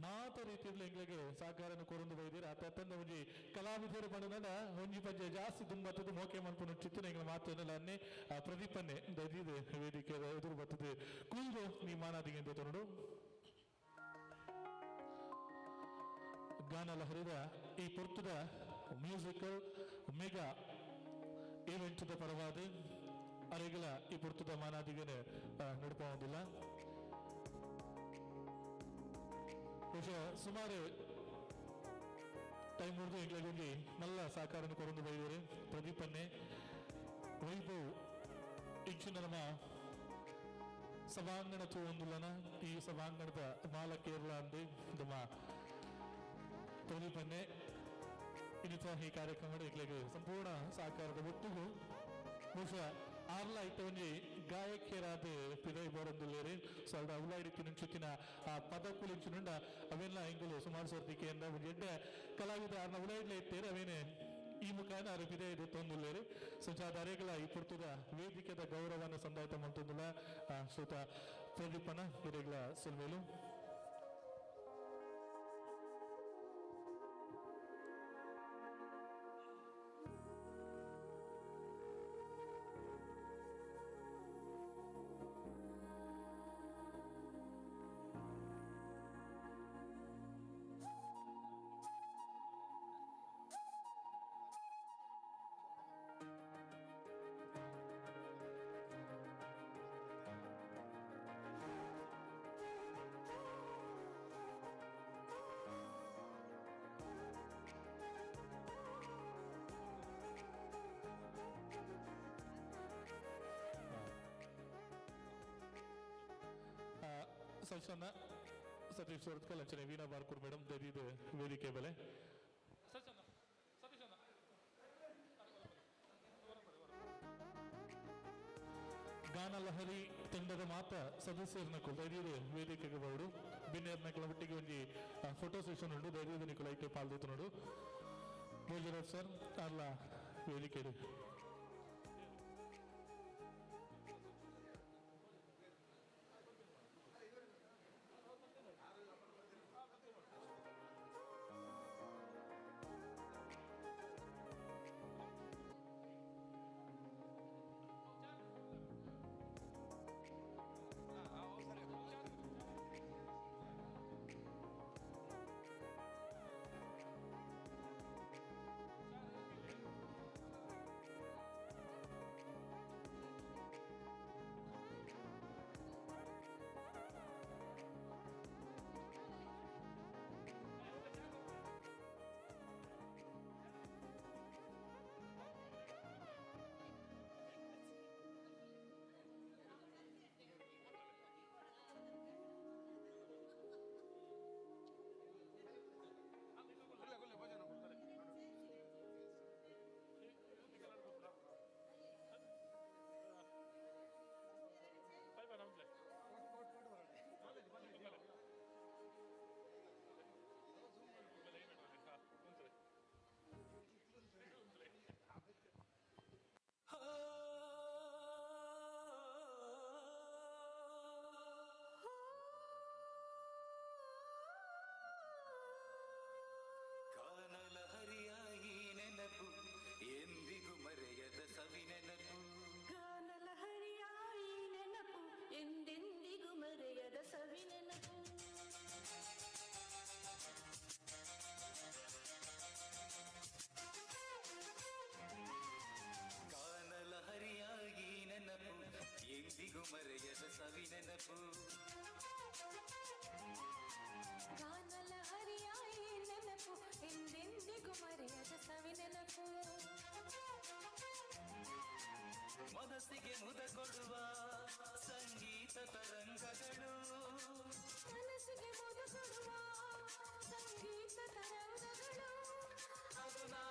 ನಾತ ರೀತಿಯಲ್ಲಿ ಎಂಗ್ಲಿಗೆ ಸಹಕಾರನ ಕೊರೊಂದು ಬೈದಿರ ಅತ್ತಂದ ಒಂಜಿ ಕಲಾವಿದರು ಬಂದ ಒಂಜಿ ಪಂಜೆ ಜಾಸ್ತಿ ತುಂಬತ್ತದು ಮೋಕೆ ಮನ್ಪನ ಚಿತ್ತಿನ ಎಂಗ್ಲ ಮಾತನ್ನೆಲ್ಲ ಅನ್ನೆ ಪ್ರದೀಪನ್ನೇ ದೈದಿದೆ ವೇದಿಕೆ ಎದುರು ಬರ್ತದೆ ಕೂಲ್ದು ನೀ ಮಾನಾದಿಗೆ ಅಂತ ತೊಂಡು ಗಾನ ಲಹರಿದ ಈ ಪೊರ್ತದ ಮ್ಯೂಸಿಕಲ್ ಮೆಗಾ ಈವೆಂಟ್ದ ಪರವಾದ ಅರೆಗಳ ಈ ಪುರ್ತದ ಮಾನಾದಿಗೆ ನಡ್ಪೋದಿಲ್ಲ ಸುಮಾರು ಟೈಮ್ ಮುರಿದು ಎಂಗ್ಲಿಗೆ ನಲ್ಲ ಸಹಕಾರನ ಕೊರೊಂದು ಬೈದರೆ ಪ್ರದೀಪನ್ನೇ ವೈಭವ್ ಇಂಚಿನ ನಮ್ಮ ಸಭಾಂಗಣ ತೋಂದುಲನ ಈ ಸಭಾಂಗಣದ ಮಾಲ ಕೇರಳ ಅಂದು ನಮ್ಮ ಪ್ರದೀಪನ್ನೇ ಇನ್ನಿತ ಈ ಕಾರ್ಯಕ್ರಮದ ಎಂಗ್ಲಿಗೆ ಸಂಪೂರ್ಣ ಸಹಕಾರದ ಒಟ್ಟಿಗೂ ಬಹುಶಃ ಆರ್ಲ ಐತ ಒಂಜಿ ಗಾಯಕಿಯರಾದ ಪಿದೈ ಬೋರಂದುಲ್ಲೇರಿ ಸೊ ಅದ ಉಲಾಯಿಡಿತಿ ನುಂಚುತ್ತಿನ ಆ ಪದ ಕುಲಿಂಚುನುಂಡ ಅವೆಲ್ಲ ಎಂಗಲು ಸುಮಾರು ಸರ್ತಿಕೆಯಿಂದ ಒಂದು ಎಡ್ಡ ಕಲಾವಿದ ಆರ್ನ ಉಲಾಯಿಡ್ಲ ಇತ್ತೇರಿ ಅವೇನೆ ಈ ಮುಖಾನ ಅರೆ ಪಿದೈ ತೊಂದುಲ್ಲೇರಿ ಸೊ ಅರೆಗಳ ಈ ಪುರ್ತದ ವೇದಿಕೆದ ಗೌರವನ ಸಂದಾಯಿತ ಮಂತೊಂದುಲ ಶ್ರುತ ಪ್ರದೀಪನ ಗಿರೆಗಳ ಸೆಲ್ಮೇಲು ಸಲ್ಸನ್ನ ಸತೀಶ್ ಸೋರ್ತ್ಕಲ್ ಅಂಚನೆ ವೀಣಾ ಬಾರ್ಕೂರ್ ಮೇಡಮ್ ದೈದಿದ ವೇದಿಕೆ ಬೆಲೆ ಗಾನ ಲಹರಿ ತಂಡದ ಮಾತ ಸದಸ್ಯರನ್ನ ದೈರ್ಯದ ವೇದಿಕೆಗೆ ಬರುಡು ಬಿನ್ನೇರ್ನ ಒಟ್ಟಿಗೆ ಒಂಜಿ ಫೋಟೋ ಸೆಷನ್ ಉಂಟು ದೈರ್ಯದ ನಿಕಲೈತೆ ಪಾಲ್ದೋತು ನೋಡು ಭೋಜರಾಜ್ ಸರ್ ಅಲ್ಲ ವೇದಿಕೆ ಗಾನಲಹರಿಯಾಗಿ ನೆನಪು ಎಂದಿಗೂ ಮರೆಯದ ಸವಿ ನೆನಪು ಗಾನಲಹರಿಯಾಗಿ ನೆನಪು ಎಂದೆಂದಿಗೂ ಮರೆಯದ ಸವಿ ನೆನಪು ಗಾನಲಹರಿಯಾಗಿ ನೆನಪು ಎಂದಿಗೂ ಮರೆಯದ ಸವಿ ನೆನಪು ಗಾನಲಹರಿಯಾಗಿ ನೆನಪು ಎಂದೆಂದಿಗೂ ಮರೆಯದ ಸವಿ ನೆನಪು ಮನಸ್ಸಿಗೆ ಮುದ ಕೊಡುವ ಸಂಗೀತ ತರಂಗಗಳು ಮನಸ್ಸಿಗೆ ಮುದ ಕೊಡುವ ಸಂಗೀತ ತರಂಗಗಳು ಅದು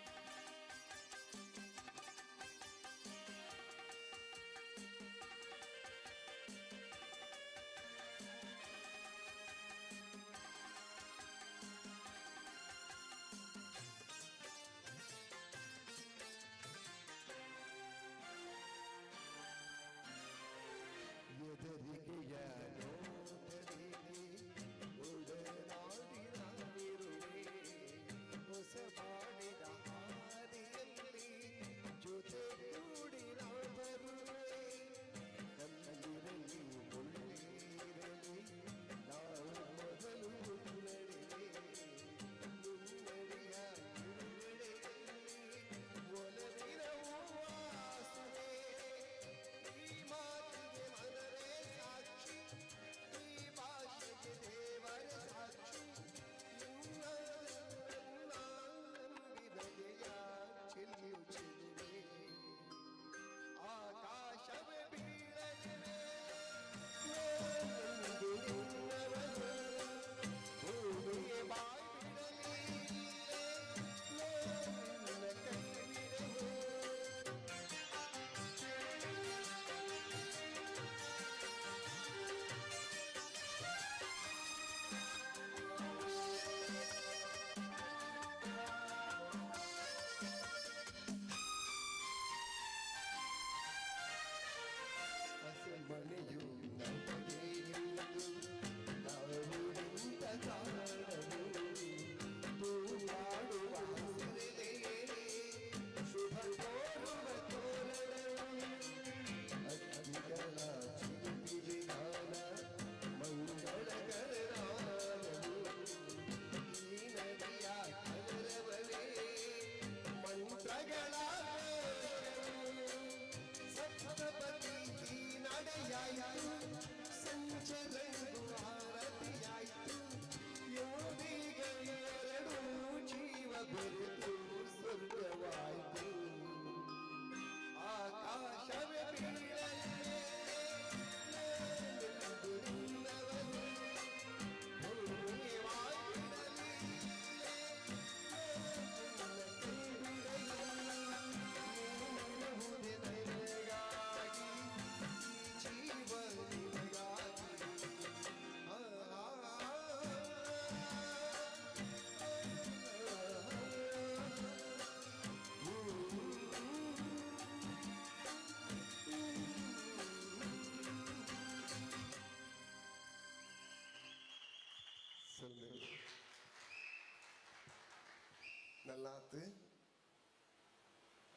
ಎಲ್ಲಾತ್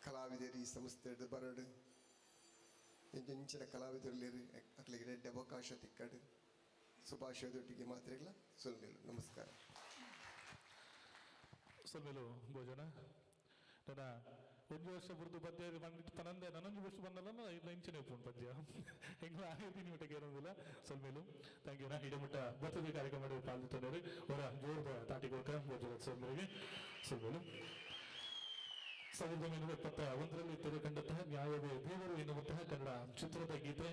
ಕಲಾವಿದರು ಈ ಸಂಸ್ಥೆ ಬರಡು ಎಂಚಿನ ಕಲಾವಿದರಲ್ಲಿ ಅಕ್ಲಿಗೆ ರೆಡ್ಡಿ ಅವಕಾಶ ತಿಕ್ಕಡು ಶುಭಾಶಯದೊಟ್ಟಿಗೆ ಮಾತ್ರೆಗಳ ಸೊಲ್ಮೇಲು ನಮಸ್ಕಾರ ಸೊಲ್ಮೇಲು ಭೋಜನ ನನ್ನ ಒಂದು ವರ್ಷ ಬುರ್ದು ಪದ್ಯ ಬಂದಿಟ್ಟು ತನಂದೆ ನನೊಂದು ವರ್ಷ ಬಂದಲ್ಲ ಇಲ್ಲ ಇಂಚಿನ ಉಪ್ಪು ಪದ್ಯ ಹೆಂಗ ಆಗಿದ್ದೀನಿ ಮಟ್ಟಿಗೆ ಇರೋದಿಲ್ಲ ಸೊಲ್ಮೇಲು ಥ್ಯಾಂಕ್ ಯು ನಾ ಇಡಮಟ್ಟ ಬರ್ತದೆ ಕಾರ್ಯಕ್ರಮ ಪಾಲ್ಗೊಂಡಿದ್ದಾರೆ ಅವರ ಜೋರದ ತಾಟಿಗೋಕ ಭೋಜನ ಸೊಲ್ಮೇಲಿಗೆ ಸೊಲ್ಮೇಲು 1971ರಲ್ಲಿ ತೆರೆ ಕಂಡಂತಹ ನ್ಯಾಯವೇ ದೇವರು ಎನ್ನುವಂತಹ ಕನ್ನಡ ಚಿತ್ರದ ಗೀತೆ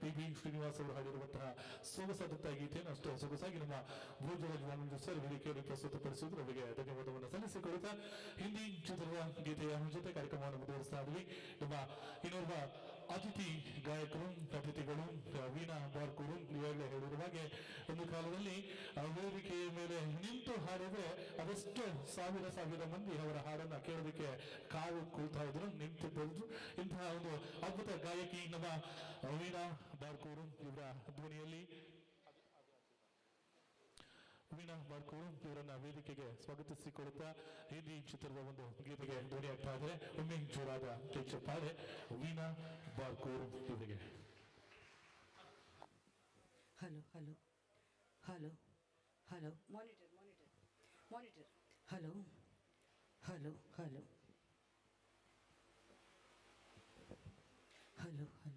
ಪಿ.ಬಿ. ಶ್ರೀನಿವಾಸ್ ಅವರು ಹಾಡಿರುವಂತಹ ಸೊಗಸಾದಂತಹ ಗೀತೆಯನ್ನು ಅಷ್ಟೇ ಸೊಗಸಾಗಿ ನಮ್ಮ ಭೋಜರಾಜ್ ಸರ್ ವೇದಿಕೆಯಲ್ಲಿ ಪ್ರಸ್ತುತಪಡಿಸಿದ್ರು ಅವರಿಗೆ ಧನ್ಯವಾದವನ್ನು ಸಲ್ಲಿಸಿಕೊಳ್ಳುತ್ತಾ ಹಿಂದಿ ಚಿತ್ರದ ಗೀತೆಯ ಜೊತೆ ಕಾರ್ಯಕ್ರಮವನ್ನು ಮುಂದುವರಿಸ್ತಾ ಇದ್ವಿ ನಮ್ಮ ಇನ್ನೋರ್ವ ಅತಿಥಿ ಗಾಯಕರು ಅತಿಥಿಗಳು ವೀಣಾ ಬಾರ್ಕೂರು ಈಗಾಗಲೇ ಹೇಳಿರುವ ಹಾಗೆ ಒಂದು ಕಾಲದಲ್ಲಿ ವೇದಿಕೆಯ ಮೇಲೆ ನಿಂತು ಹಾಡಿದ್ರೆ ಅದೆಷ್ಟು ಸಾವಿರ ಮಂದಿ ಅವರ ಹಾಡನ್ನ ಕೇಳೋದಕ್ಕೆ ಕಾವು ಕೂಳ್ತಾ ಇದ್ರು ನಿಂತಿದ್ದರು ಇಂತಹ ಒಂದು ಅದ್ಭುತ ಗಾಯಕಿ ನಮ್ಮ ವೀಣಾ ಬಾರ್ಕೂರು ಇವರ ಧ್ವನಿಯಲ್ಲಿ ವೀಣಾ ಬಾರ್ಕೂರು ಇವರನ್ನ ವೇದಿಕೆಗೆ ಸ್ವಾಗತಿಸಿಕೊಳ್ಳುತ್ತಾ ಹಿಂದಿ ಚಿತ್ರದ ಒಂದು ಗೀತೆಗೆ ಧ್ವನಿ ಆಗ್ತಾ ಇದ್ದಾರೆ ಒಮ್ಮೆ ಜೋರಾದ ಚಪ್ಪಾಳೆ ವೀಣಾ ಬಾರ್ಕೂರು ಇವರಿಗೆ hello hello hello hello monitor monitor monitor hello hello hello hello hello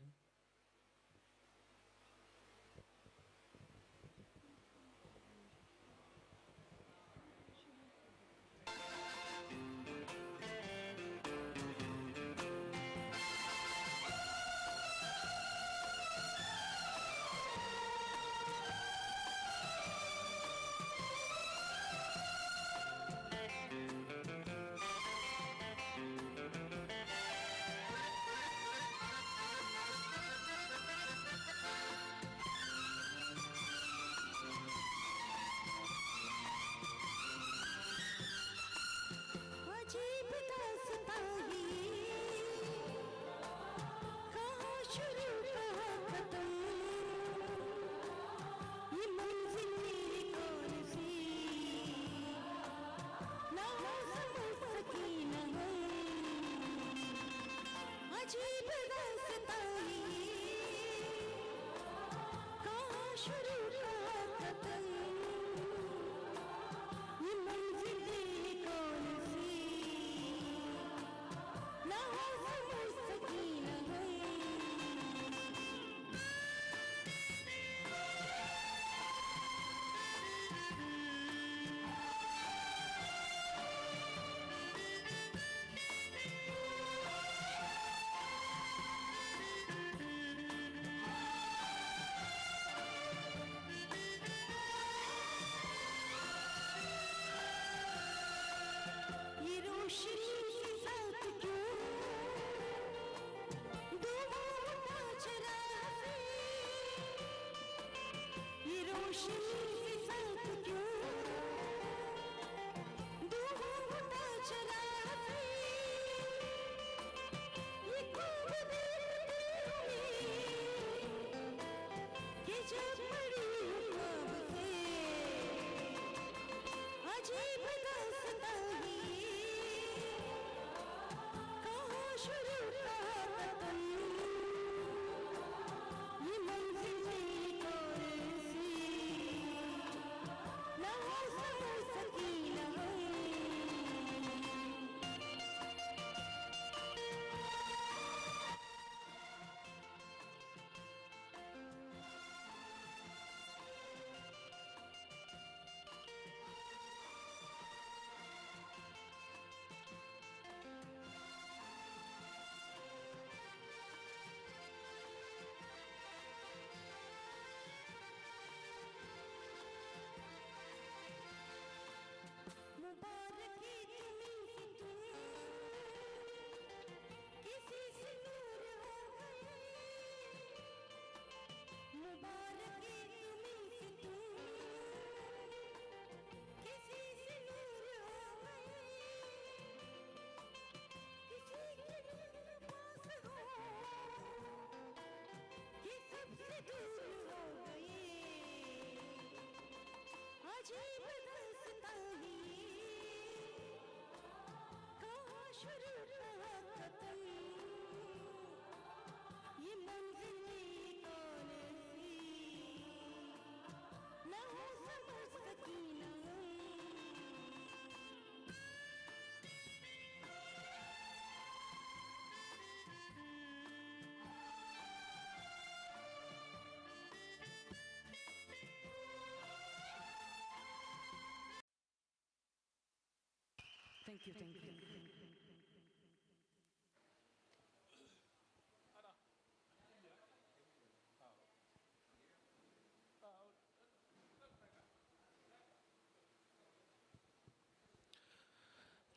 thank you thank you.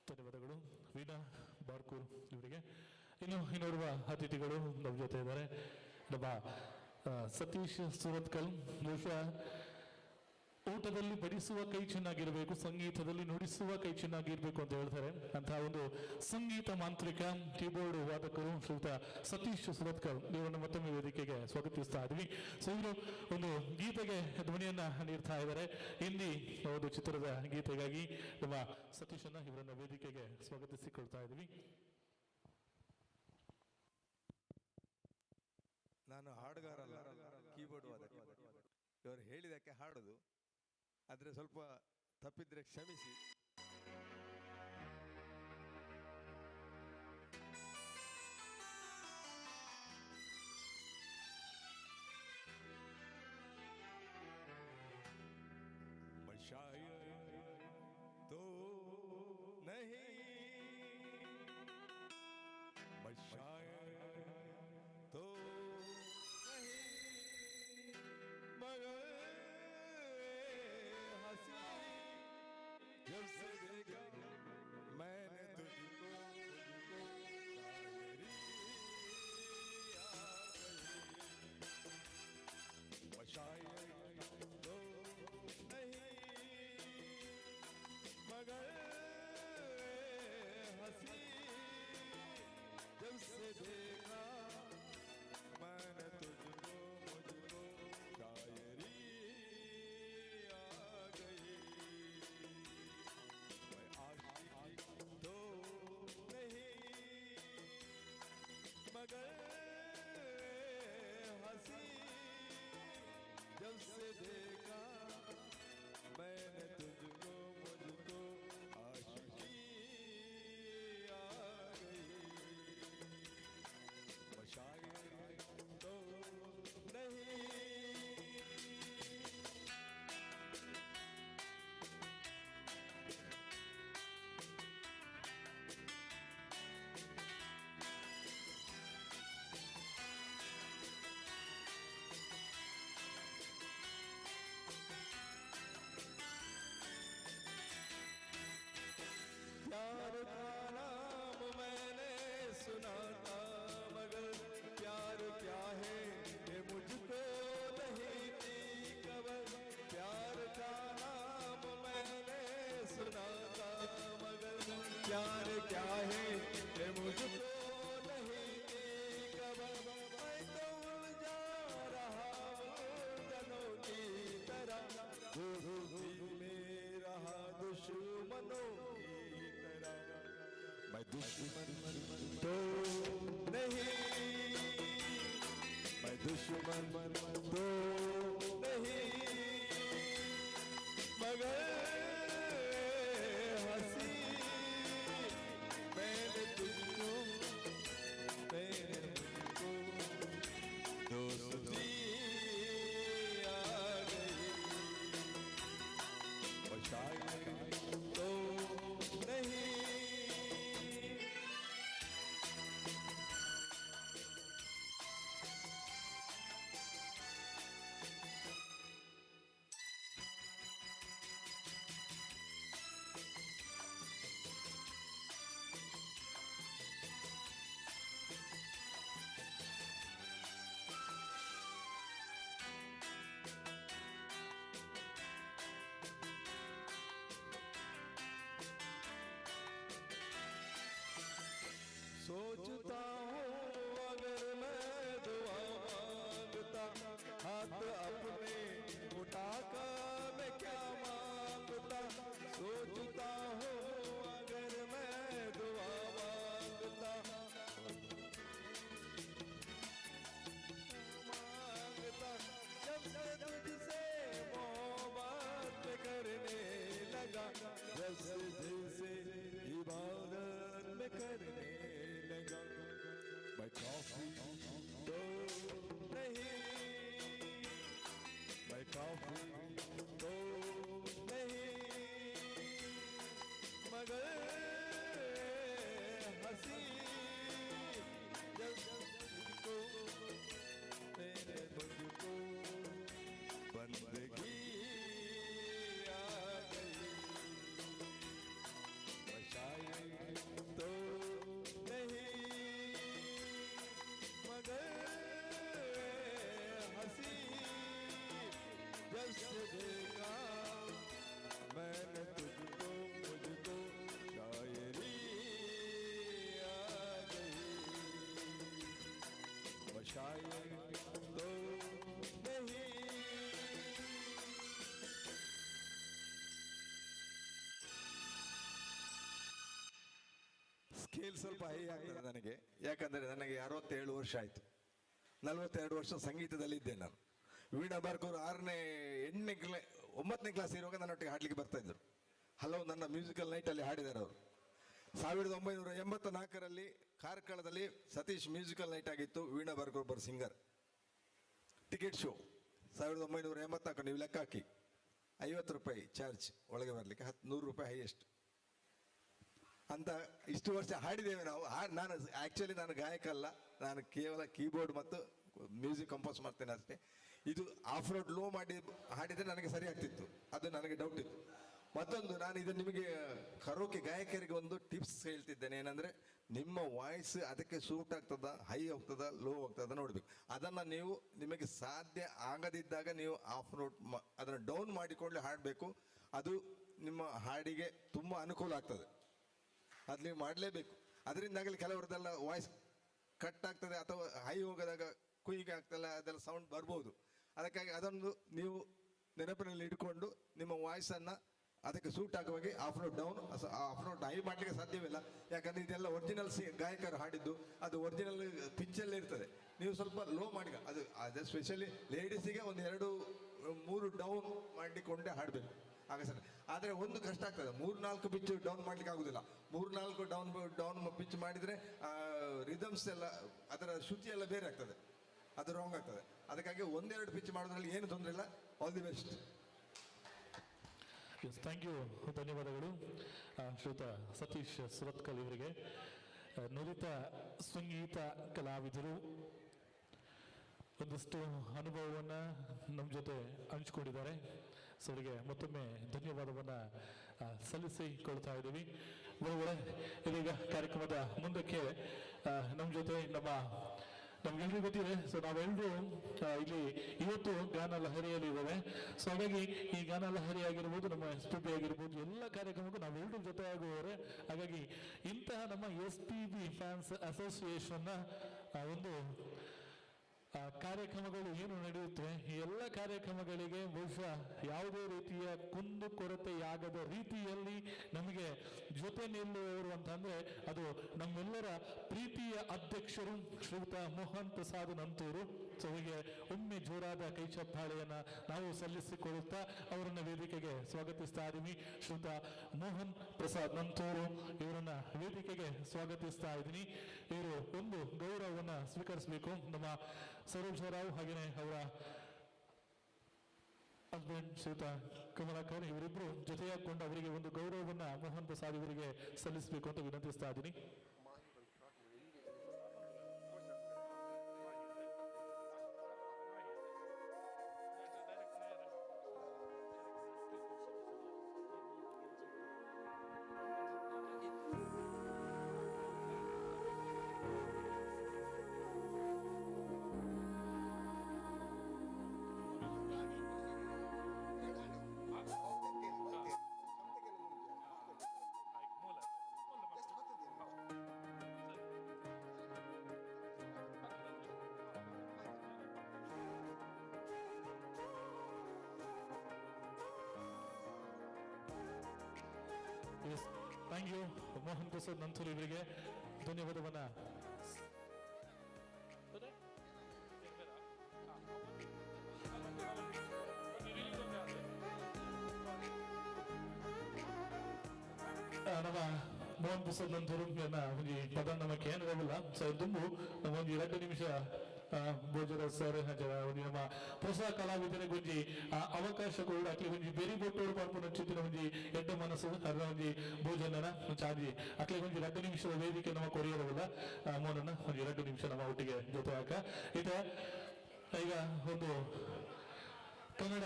ಧನ್ಯವಾದಗಳು ವೀಣಾ ಬಾರ್ಕೂರ್ ಇವರಿಗೆ. ಇನ್ನು ಇನ್ನೋರ್ವ ಅತಿಥಿಗಳು ನಮ್ಮ ಜೊತೆ ಇದ್ದಾರೆ. ನಮ್ಮ ಸತೀಶ್ ಸುರತ್ಕಲ್. ಬಹುಶಃ ಊಟದಲ್ಲಿ ಬಡಿಸುವ ಕೈ ಚೆನ್ನಾಗಿರಬೇಕು, ಸಂಗೀತದಲ್ಲಿ ನುಡಿಸುವ ಕೈ ಚೆನ್ನಾಗಿರ್ಬೇಕು ಅಂತ ಹೇಳ್ತಾರೆ. ಅಂತಹ ಒಂದು ಸಂಗೀತ ಮಾಂತ್ರಿಕ ಕೀಬೋರ್ಡ್ ವಾದಕರು ಶ್ರೀಯುತ ಸತೀಶ್ ಸುರತ್ಕಲ್ ಇವರನ್ನು ಮತ್ತೊಮ್ಮೆ ವೇದಿಕೆಗೆ ಸ್ವಾಗತಿಸ್ತಾ ಇದ್ವಿ. ಸೊ ಇವರು ಒಂದು ಗೀತೆಗೆ ಧ್ವನಿಯನ್ನ ನೀಡ್ತಾ ಇದ್ದಾರೆ. ಹಿಂದಿ ಒಂದು ಚಿತ್ರದ ಗೀತೆಗಾಗಿ ನಮ್ಮ ಸತೀಶನ್ನ ಇವರನ್ನ ವೇದಿಕೆಗೆ ಸ್ವಾಗತಿಸಿಕೊಳ್ತಾ ಇದ್ವಿ. ನಾನು ಹಾಡುಗಾರಲ್ಲ, ಕೀಬೋರ್ಡ್ ವಾದಕ. ಇವರು ಹೇಳಿದಕ್ಕೆ ಹಾಡೋದು, ಆದರೆ ಸ್ವಲ್ಪ ತಪ್ಪಿದ್ರೆ ಕ್ಷಮಿಸಿ. तो नहीं तो मगर हंसी जब से देखा मैंने तुझको शायद तो नहीं मगर हंसी जब से देखा मैंने तुझको मुझको शायरी आ गई। मैं आशिक तो नहीं मगर हंसी जब से देखा मैंने तुझको मुझको आशिकी आ गई। शायद तो नहीं प्यार का नाम मैंने सुना था मगर प्यार क्या है ये मुझको नहीं थी खबर। प्यार का नाम मैंने सुना था मगर प्यार क्या है ये मुझको नहीं थी खबर। मैं तो उलझा रहा उलझनों की तरह दिल में रहा दुश्मनों की तरह। मैं दुश्मन तो नहीं मैं दुश्मन तो नहीं मगर हंसी मैंने तुझको दोस्ती आ गई। और शायद तो नहीं सोचता हूँ अगर मैं दुआ मांगता हाथ अपने उठाकर मैं क्या मांगता। सोचता हूँ अगर मैं दुआ मांगता जब से तुझसे मोहब्बत करने लगा जब से दिल से इबादत में करने लगा। मैं कॉफी तो नहीं मैं कॉफी तो नहीं मगर से देखा मैंने तुझको मुझको शायरी आ गई वो शायर तो नहीं ಸ್ಕೇಲ್ ಸ್ವಲ್ಪ ಹೈ ಆಗ್ತದೆ ನನಗೆ, ಯಾಕಂದರೆ ನನಗೆ 67 ವರ್ಷ ಆಯಿತು. 42 ವರ್ಷ ಸಂಗೀತದಲ್ಲಿ ಇದ್ದೆ ನಾನು. ವೀಣಾ ಬಾರ್ಕೂರ್ 9ನೇ ಕ್ಲಾಸ್ ಇರುವಾಗ ನನ್ನೊಟ್ಟಿಗೆ ಹಾಡಲಿಕ್ಕೆ ಬರ್ತಾ ಇದ್ರು. ಹಲವು ನನ್ನ ಮ್ಯೂಸಿಕಲ್ ನೈಟಲ್ಲಿ ಹಾಡಿದ್ದಾರೆ ಅವರು. 1984ರಲ್ಲಿ ಕಾರ್ಕಳದಲ್ಲಿ ಸತೀಶ್ ಮ್ಯೂಸಿಕಲ್ ನೈಟ್ ಆಗಿತ್ತು. ವೀಣಾ ಬಾರ್ಕೂರ್ ಒಬ್ಬರು ಸಿಂಗರ್. ಟಿಕೆಟ್ ಶೋ 1984, ನೀವು ಲೆಕ್ಕ ಹಾಕಿ. 50 ರೂಪಾಯಿ ಚಾರ್ಜ್ ಒಳಗೆ ಬರಲಿಕ್ಕೆ, 100 ರೂಪಾಯಿ ಹೈಯೆಸ್ಟ್ ಅಂತ. ಇಷ್ಟು ವರ್ಷ ಹಾಡಿದ್ದೇವೆ ನಾವು. ನಾನು ಆ್ಯಕ್ಚುಲಿ ನಾನು ಗಾಯಕ ಅಲ್ಲ, ನಾನು ಕೇವಲ ಕೀಬೋರ್ಡ್ ಮತ್ತು ಮ್ಯೂಸಿಕ್ ಕಂಪೋಸ್ ಮಾಡ್ತೇನೆ ಅಷ್ಟೇ. ಇದು ಆಫ್ ರೋಡ್ ಲೋ ಮಾಡಿ ಹಾಡಿದರೆ ನನಗೆ ಸರಿ ಆಗ್ತಿತ್ತು, ಅದು ನನಗೆ ಡೌಟ್ ಇತ್ತು. ಮತ್ತೊಂದು, ನಾನು ಇದು ನಿಮಗೆ ಕರೋಕೆ ಗಾಯಕರಿಗೆ ಒಂದು ಟಿಪ್ಸ್ ಹೇಳ್ತಿದ್ದೇನೆ. ಏನಂದರೆ, ನಿಮ್ಮ ವಾಯ್ಸ್ ಅದಕ್ಕೆ ಸೂಟ್ ಆಗ್ತದ, ಹೈ ಹೋಗ್ತದ, ಲೋ ಹೋಗ್ತದ ನೋಡಬೇಕು. ಅದನ್ನು ನೀವು ನಿಮಗೆ ಸಾಧ್ಯ ಆಗದಿದ್ದಾಗ ನೀವು ಆಫ್ ರೋಡ್ ಅದನ್ನು ಡೌನ್ ಮಾಡಿಕೊಂಡು ಹಾಡಬೇಕು. ಅದು ನಿಮ್ಮ ಹಾಡಿಗೆ ತುಂಬ ಅನುಕೂಲ ಆಗ್ತದೆ. ಅದು ನೀವು ಮಾಡಲೇಬೇಕು. ಅದರಿಂದಾಗಲಿ ಕೆಲವರದೆಲ್ಲ ವಾಯ್ಸ್ ಕಟ್ ಆಗ್ತದೆ, ಅಥವಾ ಹೈ ಹೋಗೋದಾಗ ಕುಯ್ಯಿಗೆ ಆಗ್ತಲ್ಲ, ಅದೆಲ್ಲ ಸೌಂಡ್ ಬರ್ಬೋದು. ಅದಕ್ಕಾಗಿ ಅದನ್ನು ನೀವು ನೆನಪಿನಲ್ಲಿ ಇಟ್ಕೊಂಡು ನಿಮ್ಮ ವಾಯ್ಸನ್ನು ಅದಕ್ಕೆ ಸೂಟ್ ಆಗುವಾಗೆ off road down, off road high ಮಾಡಲಿಕ್ಕೆ ಸಾಧ್ಯವಿಲ್ಲ. ಯಾಕಂದರೆ ಇದೆಲ್ಲ ಒರಿಜಿನಲ್ ಗಾಯಕರು ಹಾಡಿದ್ದು, ಅದು ಒರಿಜಿನಲ್ ಪಿಚ್ಚಲ್ಲೇ ಇರ್ತದೆ. ನೀವು ಸ್ವಲ್ಪ ಲೋ ಮಾಡಿ, ಅದು ಸ್ಪೆಷಲಿ ಲೇಡೀಸಿಗೆ ಒಂದು 2-3 ಡೌನ್ ಮಾಡಿಕೊಂಡೇ ಹಾಡಬೇಕು, ಆಗ ಸರ್. ಆದರೆ ಒಂದು ಕಷ್ಟ ಆಗ್ತದೆ, 3-4 ಪಿಚ್ ಡೌನ್ ಮಾಡ್ಲಿಕ್ಕೆ ಆಗುದಿಲ್ಲ. 3-4 ಡೌನ್ ಪಿಚ್ ಮಾಡಿದರೆ ರಿದಮ್ಸ್ ಎಲ್ಲ, ಅದರ ಶ್ರುತಿ ಎಲ್ಲ ಬೇರೆ ಆಗ್ತದೆ, ಅದು ರಾಂಗ್ ಆಗ್ತದೆ. ಅದಕ್ಕಾಗಿ 1-2 ಪಿಚ್ ಮಾಡೋದ್ರಲ್ಲಿ ಏನು ತೊಂದರೆ ಇಲ್ಲ. All the best. Yes, thank you, ಧನ್ಯವಾದಗಳು ಶ್ರೀಯುತ ಸತೀಶ್ ಸುರತ್ಕಲ್ ಇವರಿಗೆ. ನುರಿತ ಸಂಗೀತ ಕಲಾವಿದರು ಒಂದಷ್ಟು ಅನುಭವವನ್ನು ನಮ್ಮ ಜೊತೆ ಹಂಚಿಕೊಂಡಿದ್ದಾರೆ. ಸೊ ಅವರಿಗೆ ಮತ್ತೊಮ್ಮೆ ಧನ್ಯವಾದವನ್ನು ಸಲ್ಲಿಸಿಕೊಳ್ತಾ ಇದ್ದೀವಿ. ಇದೀಗ ಕಾರ್ಯಕ್ರಮದ ಮುಂದಕ್ಕೆ ನಮ್ಮ ಜೊತೆ ನಮ್ಗೆಲ್ರಿಗೂ ಗೊತ್ತಿದೆ. ಸೊ ನಾವೆಲ್ಲರೂ ಇಲ್ಲಿ ಇವತ್ತು ಗಾನ ಲಹರಿಯಲ್ಲಿ ಇದ್ದೇವೆ. ಸೊ ಹಾಗಾಗಿ ಈ ಗಾನ ಲಹರಿ ಆಗಿರ್ಬೋದು, ನಮ್ಮ SPB ಆಗಿರ್ಬೋದು, ಎಲ್ಲ ಕಾರ್ಯಕ್ರಮಕ್ಕೂ ನಾವೆಲ್ಲರೂ ಜೊತೆ ಆಗುವವರೆ. ಹಾಗಾಗಿ ಇಂತಹ ನಮ್ಮ SPB ಫ್ಯಾನ್ಸ್ ಅಸೋಸಿಯೇಷನ್ನ ಒಂದು ಕಾರ್ಯಕ್ರಮಗಳು ಏನು ನಡೆಯುತ್ತವೆ, ಈ ಎಲ್ಲ ಕಾರ್ಯಕ್ರಮಗಳಿಗೆ ಬಹುಶಃ ಯಾವುದೇ ರೀತಿಯ ಕುಂದು ಕೊರತೆಯಾಗದ ರೀತಿಯಲ್ಲಿ ನಮಗೆ ಜೊತೆ ನಿಲ್ಲುವವರು ಅಂತಂದ್ರೆ ಅದು ನಮ್ಮೆಲ್ಲರ ಪ್ರೀತಿಯ ಅಧ್ಯಕ್ಷರು ಶ್ರೀಯುತ ಮೋಹನ್ ಪ್ರಸಾದ್ ನಂತೂರು. ಸೊ ಅವರಿಗೆ ಒಮ್ಮೆ ಜೋರಾದ ಕೈ ಚಪ್ಪಾಳೆಯನ್ನ ನಾವು ಸಲ್ಲಿಸಿಕೊಳ್ಳುತ್ತಾ ಅವರನ್ನ ವೇದಿಕೆಗೆ ಸ್ವಾಗತಿಸ್ತಾ ಇದ್ದೀವಿ. ಶ್ರೀಯುತ ಮೋಹನ್ ಪ್ರಸಾದ್ ನಂತೂರು ಇವರನ್ನ ವೇದಿಕೆಗೆ ಸ್ವಾಗತಿಸ್ತಾ ಇದ್ದೀನಿ. ಇವರು ಒಂದು ಗೌರವವನ್ನು ಸ್ವೀಕರಿಸಬೇಕು. ನಮ್ಮ ಸರೋಜರಾವ್ ಹಾಗೆಯೇ ಅವರ ಹಸ್ಬೆಂಡ್ ಶ್ರೀಯುತ ಕಮಲಾಕರ್ ಇವರಿಬ್ಬರು ಜೊತೆಯಾಗಿಕೊಂಡು ಅವರಿಗೆ ಒಂದು ಗೌರವವನ್ನು ಮೋಹನ್ ಪ್ರಸಾದ್ ಇವರಿಗೆ ಸಲ್ಲಿಸಬೇಕು ಅಂತ ವಿನಂತಿಸ್ತಾ ಇದ್ದೀನಿ. Yes, thank you Mohan Prasad Nanthur ಇವರಿಗೆ ಧನ್ಯವಾದವನ್ನ. ನಮ್ಮ ಮೋಹನ್ ಪ್ರಸಾದ್ ನಂತೂರು ಒಂದು ಪದ ನಮಗೆ ಏನಿರಲಿಲ್ಲ. ಸೊ ದುಂಬು ಒಂದು 2 ನಿಮಿಷ ಭೋಜರ ಸರ್ ಒಂಜಿ ನಮ್ಮ ಹೊಸ ಕಲಾವಿದರಿಗೆ ಒಂಜಿ ಅವಕಾಶ ಕೂಡ ಅಕ್ಲಿ ಒಂಜಿ ಬೆರಿ ಬೊಟ್ಟೋಡು ಪರ್ಪುನ ಚಿತ್ತಿನ ಒಂಜಿ ಎಡ್ಡ ಮನಸ್ಸು ಅದರ ಒಂಜಿ ಭೋಜನನ ಚಾದಿ ಅಕ್ಲಿ ಒಂಜಿ 2 ನಿಮಿಷದ ವೇದಿಕೆ ನಮ್ಮ ಕೊರಿಯರವಲ್ಲ ಮೋನನ ಒಂಜಿ 2 ನಿಮಿಷ ನಮ್ಮ ಒಟ್ಟಿಗೆ ಜೊತೆ ಹಾಕ ಈಗ ಒಂದು ಕನ್ನಡ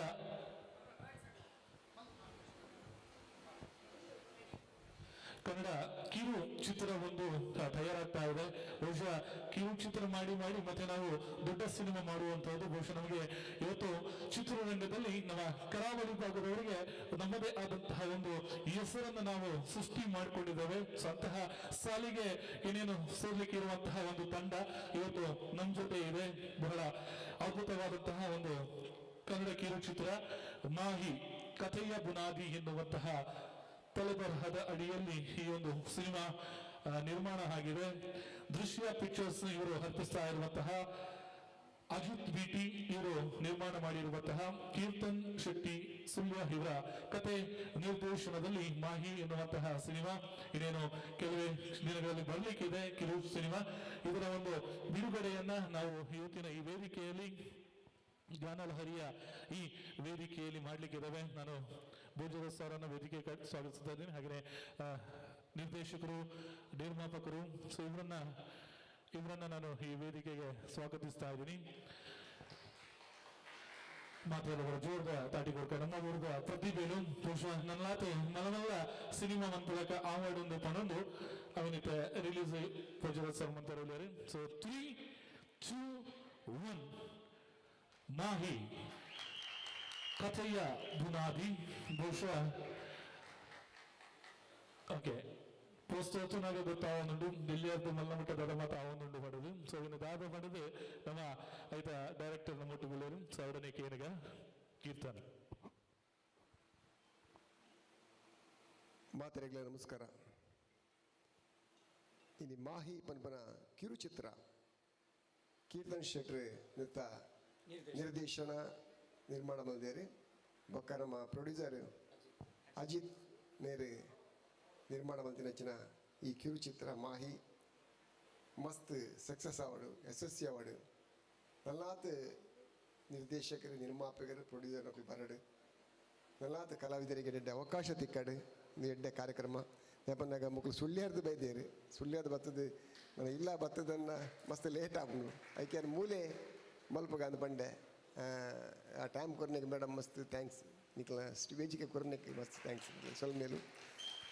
ಕನ್ನಡ ಕಿರು ಚಿತ್ರ ಒಂದು ತಯಾರಾಗ್ತಾ ಇದೆ. ಬಹುಶಃ ಕಿರು ಚಿತ್ರ ಮಾಡಿ ಮಾಡಿ ಮತ್ತೆ ನಾವು ದೊಡ್ಡ ಸಿನಿಮಾ ಮಾಡುವಂತಹದ್ದು ಬಹುಶಃ ನಮಗೆ ಇವತ್ತು ಚಿತ್ರರಂಗದಲ್ಲಿ ನಮ್ಮ ಕರಾವಳಿ ಭಾಗದವರಿಗೆ ನಮ್ಮದೇ ಆದಂತಹ ಒಂದು ಹೆಸರನ್ನು ನಾವು ಸೃಷ್ಟಿ ಮಾಡಿಕೊಂಡಿದ್ದೇವೆ. ಸೊ ಅಂತಹ ಸಾಲಿಗೆ ಏನೇನು ಸೇರ್ಲಿಕ್ಕೆ ಇರುವಂತಹ ಒಂದು ತಂಡ ಇವತ್ತು ನಮ್ಮ ಜೊತೆ ಇದೆ. ಬಹಳ ಅದ್ಭುತವಾದಂತಹ ಒಂದು ಕನ್ನಡ ಕಿರುಚಿತ್ರ ಮಾಹಿ ಕಥೆಯ ಬುನಾದಿ ಎನ್ನುವಂತಹ ತಲೆಬರಹದ ಅಡಿಯಲ್ಲಿ ಈ ಒಂದು ಸಿನಿಮಾ ನಿರ್ಮಾಣ ಆಗಿದೆ. ದೃಶ್ಯ ಪಿಕ್ಚರ್ಸ್ ಇವರು ಅರ್ಪಿಸ್ತಾ ಇರುವಂತಹ ಅಜಿತ್ ಬಿಟಿ ಇವರು ನಿರ್ಮಾಣ ಮಾಡಿರುವಂತಹ ಕೀರ್ತನ್ ಶೆಟ್ಟಿ ಸುಳ್ಯ ಇವರ ಕತೆ ನಿರ್ದೇಶನದಲ್ಲಿ ಮಾಹಿ ಎನ್ನುವಂತಹ ಸಿನಿಮಾ ಇನ್ನೇನು ಕೆಲವೇ ದಿನಗಳಲ್ಲಿ ಬರಲಿಕ್ಕಿದೆ. ಕಿರು ಸಿನಿಮಾ ಇದರ ಒಂದು ಬಿಡುಗಡೆಯನ್ನ ನಾವು ಇವತ್ತಿನ ಈ ವೇದಿಕೆಯಲ್ಲಿ ಗಾನಲಹರಿಯ ಈ ವೇದಿಕೆಯಲ್ಲಿ ಮಾಡ್ಲಿಕ್ಕಿದ್ದಾವೆ. ನಾನು ಭೋಜರಾಜ್ ಅವರನ್ನು ವೇದಿಕೆ ಸ್ವಾಗತಿಸ್ತಾ ಇದ್ದೀನಿ. ಹಾಗೆಯೇ ನಿರ್ದೇಶಕರು, ನಿರ್ಮಾಪಕರು, ಸೊ ಇವರನ್ನ ನಾನು ಈ ವೇದಿಕೆಗೆ ಸ್ವಾಗತಿಸ್ತಾ ಇದ್ದೀನಿ. ಮಾತ್ರವರ ಜೋರದ ತಾಟಿ ಕೊಡ್ಕ ನಮ್ಮ ಊರದ ಪ್ರತಿಭೆನು ಬಹುಶಃ ನನ್ನಲ್ಲ ಸಿನಿಮಾ ಮಂತಲಕ ಅವಾರ್ಡ್ ಒಂದು ಪನೊಂದು ಅವನಿತ ರಿಲೀಸ್ ಭೋಜರಾಜ್ ಸರ್ ಮಂತರೊಳ್ಳೆರು. ಸೊ 3, 2, 1 ಮಾಹಿ ಕಥೆಯ ಬುನಾದಿ. ಬಹುಶಃ ಓಕೆ ಪೋಸ್ಟರ್ ನಾಗ ಗೊತ್ತಾവുന്നുണ്ട് ಡೆಲ್ಲಿಯದ್ದು ಮಲ್ಲಮಟ್ಟ ದಡಮತ ಆവുന്നുണ്ട് ಪಡದು. ಸೊ ಇನ್ನು ದಾದ ಪಡದು ನಮ್ಮ ಐತ ಡೈರೆಕ್ಟರ್ ಮುಟ್ಟುಗುಳ್ಳರು. ಸೊ ಅವರನ್ನೇ ಕೇನಗ ಕೀರ್ತನ ಮಾತರೆಗಳ ನಮಸ್ಕಾರ. ini ಮಾಹಿ ಪನ್ಪನ ಕಿರುಚಿತ್ರ ಕೀರ್ತನ್ ಶೆಟ್ಟಿ ನಿರ್ದೇಶನ ನಿರ್ಮಾಣ ಮಾಡಿದ್ದಾರೆ. ಬೊಕ್ಕ ನಮ್ಮ ಪ್ರೊಡ್ಯೂಸರ್ ಅಜಿತ್ ನೇರು ನಿರ್ಮಾಣ ಮಾಡಿನ ಈ ಕಿರುಚಿತ್ರ ಮಾಹಿ ಮಸ್ತ್ ಸಕ್ಸಸ್ ಆವಡು, ಯಶಸ್ವಿ ಆವಡು. ನಲ್ಲಾತ್ ನಿರ್ದೇಶಕರು, ನಿರ್ಮಾಪಕರು, ಪ್ರೊಡ್ಯೂಸರ್ ನಮಗೆ ಬರಡು, ನಲ್ಲಾತ್ ಕಲಾವಿದರಿಗೆ ಎಡ್ಡೆ ಅವಕಾಶ ತಿಕ್ಕಡು. ಎಡ್ಡೆ ಕಾರ್ಯಕ್ರಮ ಯಾಪಂದಾಗ ಮಕ್ಕಳು ಸುಳ್ಳ್ಯಾರ್ದು ಬೈದೇರು, ಸುಳ್ಳ್ಯಾರ್ದು ಬರ್ತದೆ ನಾನು ಇಲ್ಲ ಬರ್ತದನ್ನ ಮಸ್ತ್ ಲೇಟ್ ಆಗ್ನು ಐಕೆ ಮೂಲೆ ಮಲ್ಪಗ ಅಂದು ಬಂಡೆ ಆ ಟೈಮ್ ಕೊರ್ನೆಗೆ ಮೇಡಮ್ ಮಸ್ತ್ ಥ್ಯಾಂಕ್ಸ್ ನಿಕ್ಲ ಸ್ಟೇಜಿಗೆ ಕೊರ್ನೆಕ್ಕೆ ಮಸ್ತ್ ಥ್ಯಾಂಕ್ಸ್. ಸ್ವಲ್ಪ ಮೇಲೂ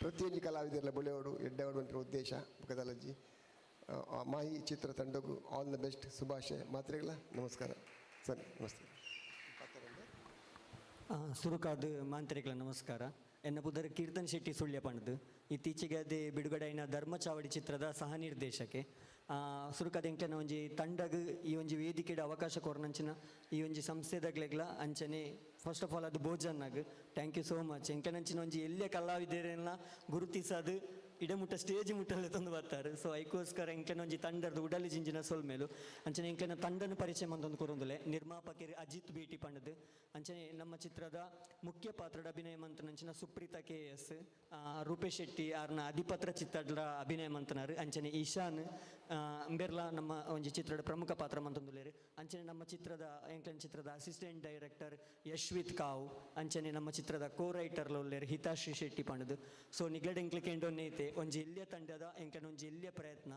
ಪ್ರತಿಯೊಂದು ಕಲಾವಿದರೆಲ್ಲ ಬೊಳೆಯೋಡು ಎಡ್ಡೆವಾಡು ಅಂತ ಉದ್ದೇಶ ಮುಖದಲ್ಲಜ್ಜಿ ಮಾಹಿ ಚಿತ್ರ ತಂಡಕ್ಕೂ ಆಲ್ ದ ಬೆಸ್ಟ್, ಶುಭಾಶಯ. ಮಾತ್ರೆಗಳ ನಮಸ್ಕಾರ ಸರ್. ನಮಸ್ತೆ ಸುರುಕಾದ ಮಾಂತ್ರಿಗಳ ನಮಸ್ಕಾರ. ಎನ್ನ ಪುದರ್ ಕೀರ್ತನ್ ಶೆಟ್ಟಿ ಸುಳ್ಯ ಪಣದು ಇತ್ತೀಚೆಗೆ ಅದೇ ಬಿಡುಗಡೆಯಿನ ಧರ್ಮಚಾವಡಿ ಚಿತ್ರದ ಸಹ ನಿರ್ದೇಶಕೆ ಸುರುಕಾದ ಎಂಕ್ಲೆನ ಒಂಜಿ ತಂಡಗ್ ಈ ಒಂಜಿ ವೇದಿಕೆಡ ಅವಕಾಶ ಕೊರ್ನಂಚಿನ ಈ ಒಂಜಿ ಸಂಸ್ಥೆದಾಗ್ಲೆಗ್ಲ ಅಂಚನೆ ಫಸ್ಟ್ ಆಫ್ ಆಲ್ ಅದು ಭೋಜನ್ನಾಗ್ ಥ್ಯಾಂಕ್ ಯು ಸೋ ಮಚ್. ಎಂಕ್ಲೆನಂಚಿನ ಒಂಜಿ ಎಲ್ಲೇ ಕಲಾವಿದರೆಲ್ಲ ಗುರುತಿಸದು ಇಡಮುಟ್ಟ ಸ್ಟೇಜ್ ಮುಟ್ಟಲ್ಲಿ ತಂದು ಬರ್ತಾರೆ. ಸೊ ಐಕೋಸ್ಕರ ಎಂಕ್ಲೆನ ಒಂಜಿ ತಂಡದ ಉಡಲಿ ಜಿಂಜಿನ ಸೋಲ್ಮೇಲು ಅಂಚನೆ ಎಂಕ್ಲೆನ ತಂಡನ ಪರಿಚಯ ಮಂತೊಂದು ಕೊರೊಂದುಲೆ ನಿರ್ಮಾಪಕರು ಅಜಿತ್ ಬೇಟಿ ಪಂಡದು. ಅಂಚನೆ ನಮ್ಮ ಚಿತ್ರದ ಮುಖ್ಯ ಪಾತ್ರದ ಅಭಿನಯ ಮಂತನಂಚಿನ ಸುಪ್ರೀತಾ KS, ರೂಪೇಶ್ ಶೆಟ್ಟಿ ಆರ್ನ ಅಧಿಪತ್ರ ಚಿತ್ರಡ್ಲ ಅಭಿನಯ ಮಂತನಾರು. ಅಂಚನೆ ಈಶಾನ್ ಬೆರ್ಲ ನಮ್ಮ ಒಂಜಿ ಚಿತ್ರದ ಪ್ರಮುಖ ಪಾತ್ರ ಮಂತೊಂದುಲ್ಲೇರು. ಅಂಚನೆ ನಮ್ಮ ಚಿತ್ರದ ಎಂಕ್ಲೆನ ಚಿತ್ರದ ಅಸಿಸ್ಟೆಂಟ್ ಡೈರೆಕ್ಟರ್ ಯಶ್ವಿತ್ ಕಾವ್. ಅಂಚನೆ ನಮ್ಮ ಚಿತ್ರದ ಕೋ ರೈಟರ್ಲ ಉಲ್ಲೇರು ಹಿತಾಶ್ರೀ ಶೆಟ್ಟಿ ಪಂಡದು. ಸೊ ನಿಗ್ಲೆಡ್ ಎಂಕ್ಲೆಗೆ ಎಂಡೊನ್ನೈತೆ ಒಂಜಿ ಎಲ್ಲಿಯ ತಂಡದ ಎಂಕ್ಲೆನ ಒಂಜಿ ಎಲ್ಲಿಯ ಪ್ರಯತ್ನ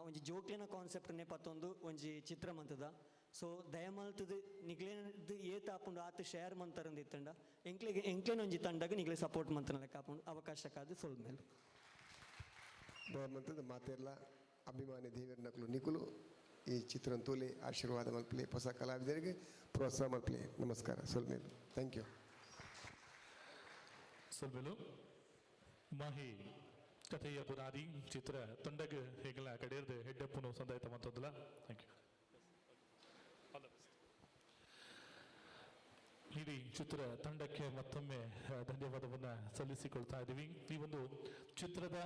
ಒಂಜಿ ಜೋಕ್ಲೆನ ಕಾನ್ಸೆಪ್ಟ್ನೇ ಪತ್ತೊಂದು ಒಂಜಿ ಚಿತ್ರ ಮಂತದ. ಸೊ ದಯಮಾಲ್ತದ ನಿಗ್ಲೇನದು ಏತ ಆಪುಂಡು ಆತ ಶೇರ್ ಮಂತಾರಂದು ಇತ್ತಂಡ ಎಂಕ್ಲೆನ ಒಂಜಿ ತಂಡಗ ನಿಗ್ಲೆ ಸಪೋರ್ಟ್ ಮಂತನ ಲೆಕ್ಕ ಆಪುಂಡು ಅವಕಾಶಕ್ಕಾದ ಸೊಲ್ ಮೇಲೆ ಮಂತದ ಮಾತೆಲ್ಲ ಅಭಿಮಾನಿ ದೇವರನಕಲು ನಿಕುಲು ಈ ಚಿತ್ರ ತೋಲೆ ಆಶೀರ್ವಾದ ಮಲ್ಪಲೆ ಹೊಸ ಕಲಾವಿದರಿಗೆ ಪ್ರೋತ್ಸಾಹ ಮಲ್ಪಲೆ. ನಮಸ್ಕಾರ ಸೊಲ್ಮೇಲು. Thank you. ಸೊಲ್ಮೇಲು ಮಾಹಿ ಕಥೆಯ ಬುನಾದಿ ಚಿತ್ರ ತಂಡಗೆ ಹೇಗೆಲ್ಲ ಕಡೆಯರ್ದು ಹೆಡ್ಡಪ್ಪನು ಸಂದಾಯಿತ ಮಂತಂದಿಲ್ಲ. Thank you. ಇಡೀ ಚಿತ್ರ ತಂಡಕ್ಕೆ ಮತ್ತೊಮ್ಮೆ ಧನ್ಯವಾದವನ್ನು ಸಲ್ಲಿಸಿಕೊಳ್ತಾ ಇದ್ದೀವಿ. ಈ ಒಂದು ಚಿತ್ರದ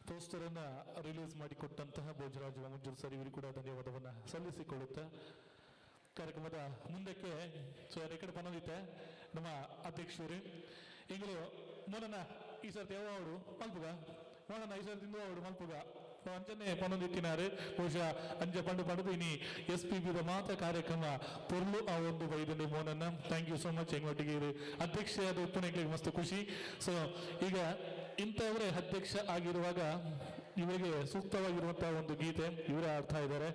ಪೋಸ್ಟರ್ ಅನ್ನ ರಿಲೀಸ್ ಮಾಡಿಕೊಟ್ಟಂತಹ ಭೋಜರಾಜ್ ಮಂಜೂರ್ ಸರ್ ಇವರಿಗೆ ಕೂಡ ಧನ್ಯವಾದವನ್ನು ಸಲ್ಲಿಸಿಕೊಳ್ಳುತ್ತಾ ಕಾರ್ಯಕ್ರಮದ ಮುಂದಕ್ಕೆ ಕಡೆ ಪನೋದಿತ್ತೆ ನಮ್ಮ ಅಧ್ಯಕ್ಷರು ಈಗಲೂ ಮೊನ್ನ ಈ ಸರ್ತಿ ಯಾವಾಡು ಮಲ್ಪುಗ ಮೊನ್ನ ಈ ಸರ್ತಿ ಆವಡು ಮಲ್ಪುಗ ಅಂಚನೆ ಪನೊಂದಿತ್ತಿನಾರು ಬಹುಶಃ ಅಂಜ ಪಂಡು ಪಡೆದು ಇನಿ SPB ಮಾತ್ರ ಕಾರ್ಯಕ್ರಮ ಪೊರ್ಲು ಆ ಒಂದು ವೈದ್ಯನೆ ಮೋನನ್ನ ಥ್ಯಾಂಕ್ ಯು ಸೋ ಮಚ್. ಎಂಗೊಟ್ಟಿಗೆ ಅಧ್ಯಕ್ಷೆಯಾದ ಉಪ್ಪುನೆಗೆ ಮಸ್ತ್ ಖುಷಿ. ಸೊ ಈಗ ಇಂಥವರೇ ಅಧ್ಯಕ್ಷ ಆಗಿರುವಾಗ ಇವರಿಗೆ ಸೂಕ್ತವಾಗಿರುವಂತಹ ಒಂದು ಗೀತೆ ಇವರೇ ಆಡ್ತಾ ಇದ್ದಾರೆ.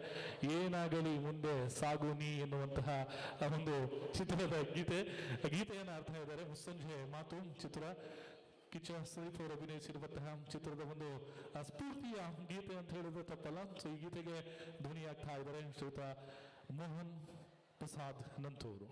ಏನಾಗಲಿ ಮುಂದೆ ಸಾಗು ನೀ ಎನ್ನುವಂತಹ ಒಂದು ಚಿತ್ರದ ಗೀತೆಯನ್ನು ಆಡ್ತಾ ಇದ್ದಾರೆ. ಮುಸ್ಸಂಜೆ ಮಾತು ಚಿತ್ರ ಕಿಚ್ಚ ಸುದೀಪ್ ಅವರು ಅಭಿನಯಿಸಿರುವಂತಹ ಚಿತ್ರದ ಒಂದು ಸ್ಫೂರ್ತಿಯ ಗೀತೆ ಅಂತ ಹೇಳಿದ್ರೆ ತಪ್ಪಲ್ಲ. ಸೊ ಈ ಗೀತೆಗೆ ಧ್ವನಿಯಾಗ್ತಾ ಇದ್ದಾರೆ ಶ್ರೀಯುತ ಮೋಹನ್ ಪ್ರಸಾದ್ ನಂತೂರು.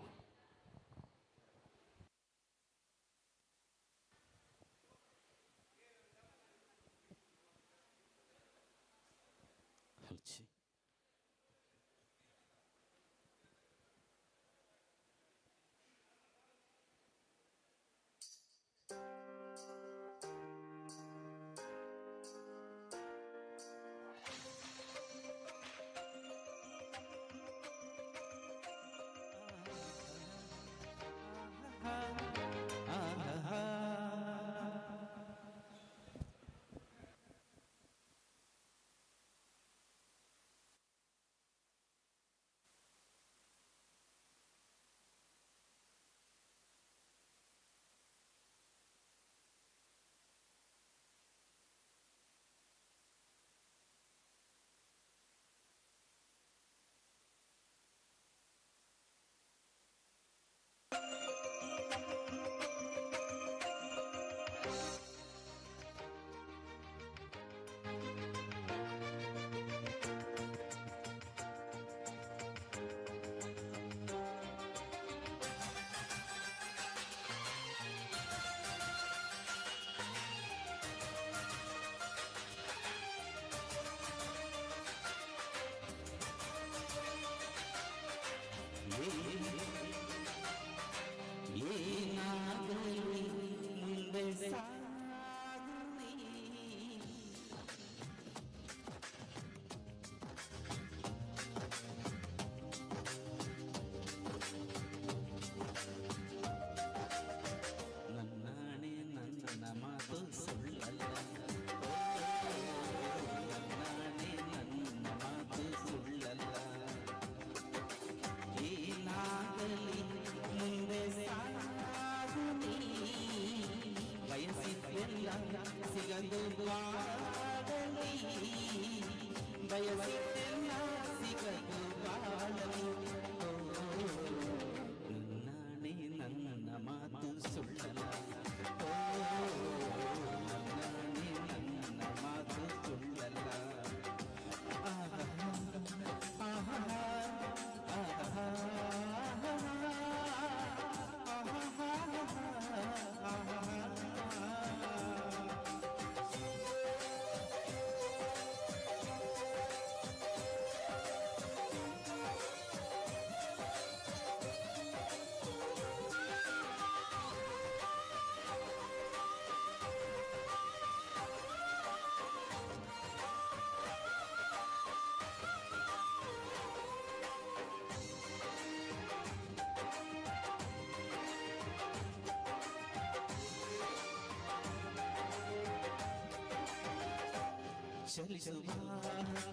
ಚಲಿಸುವ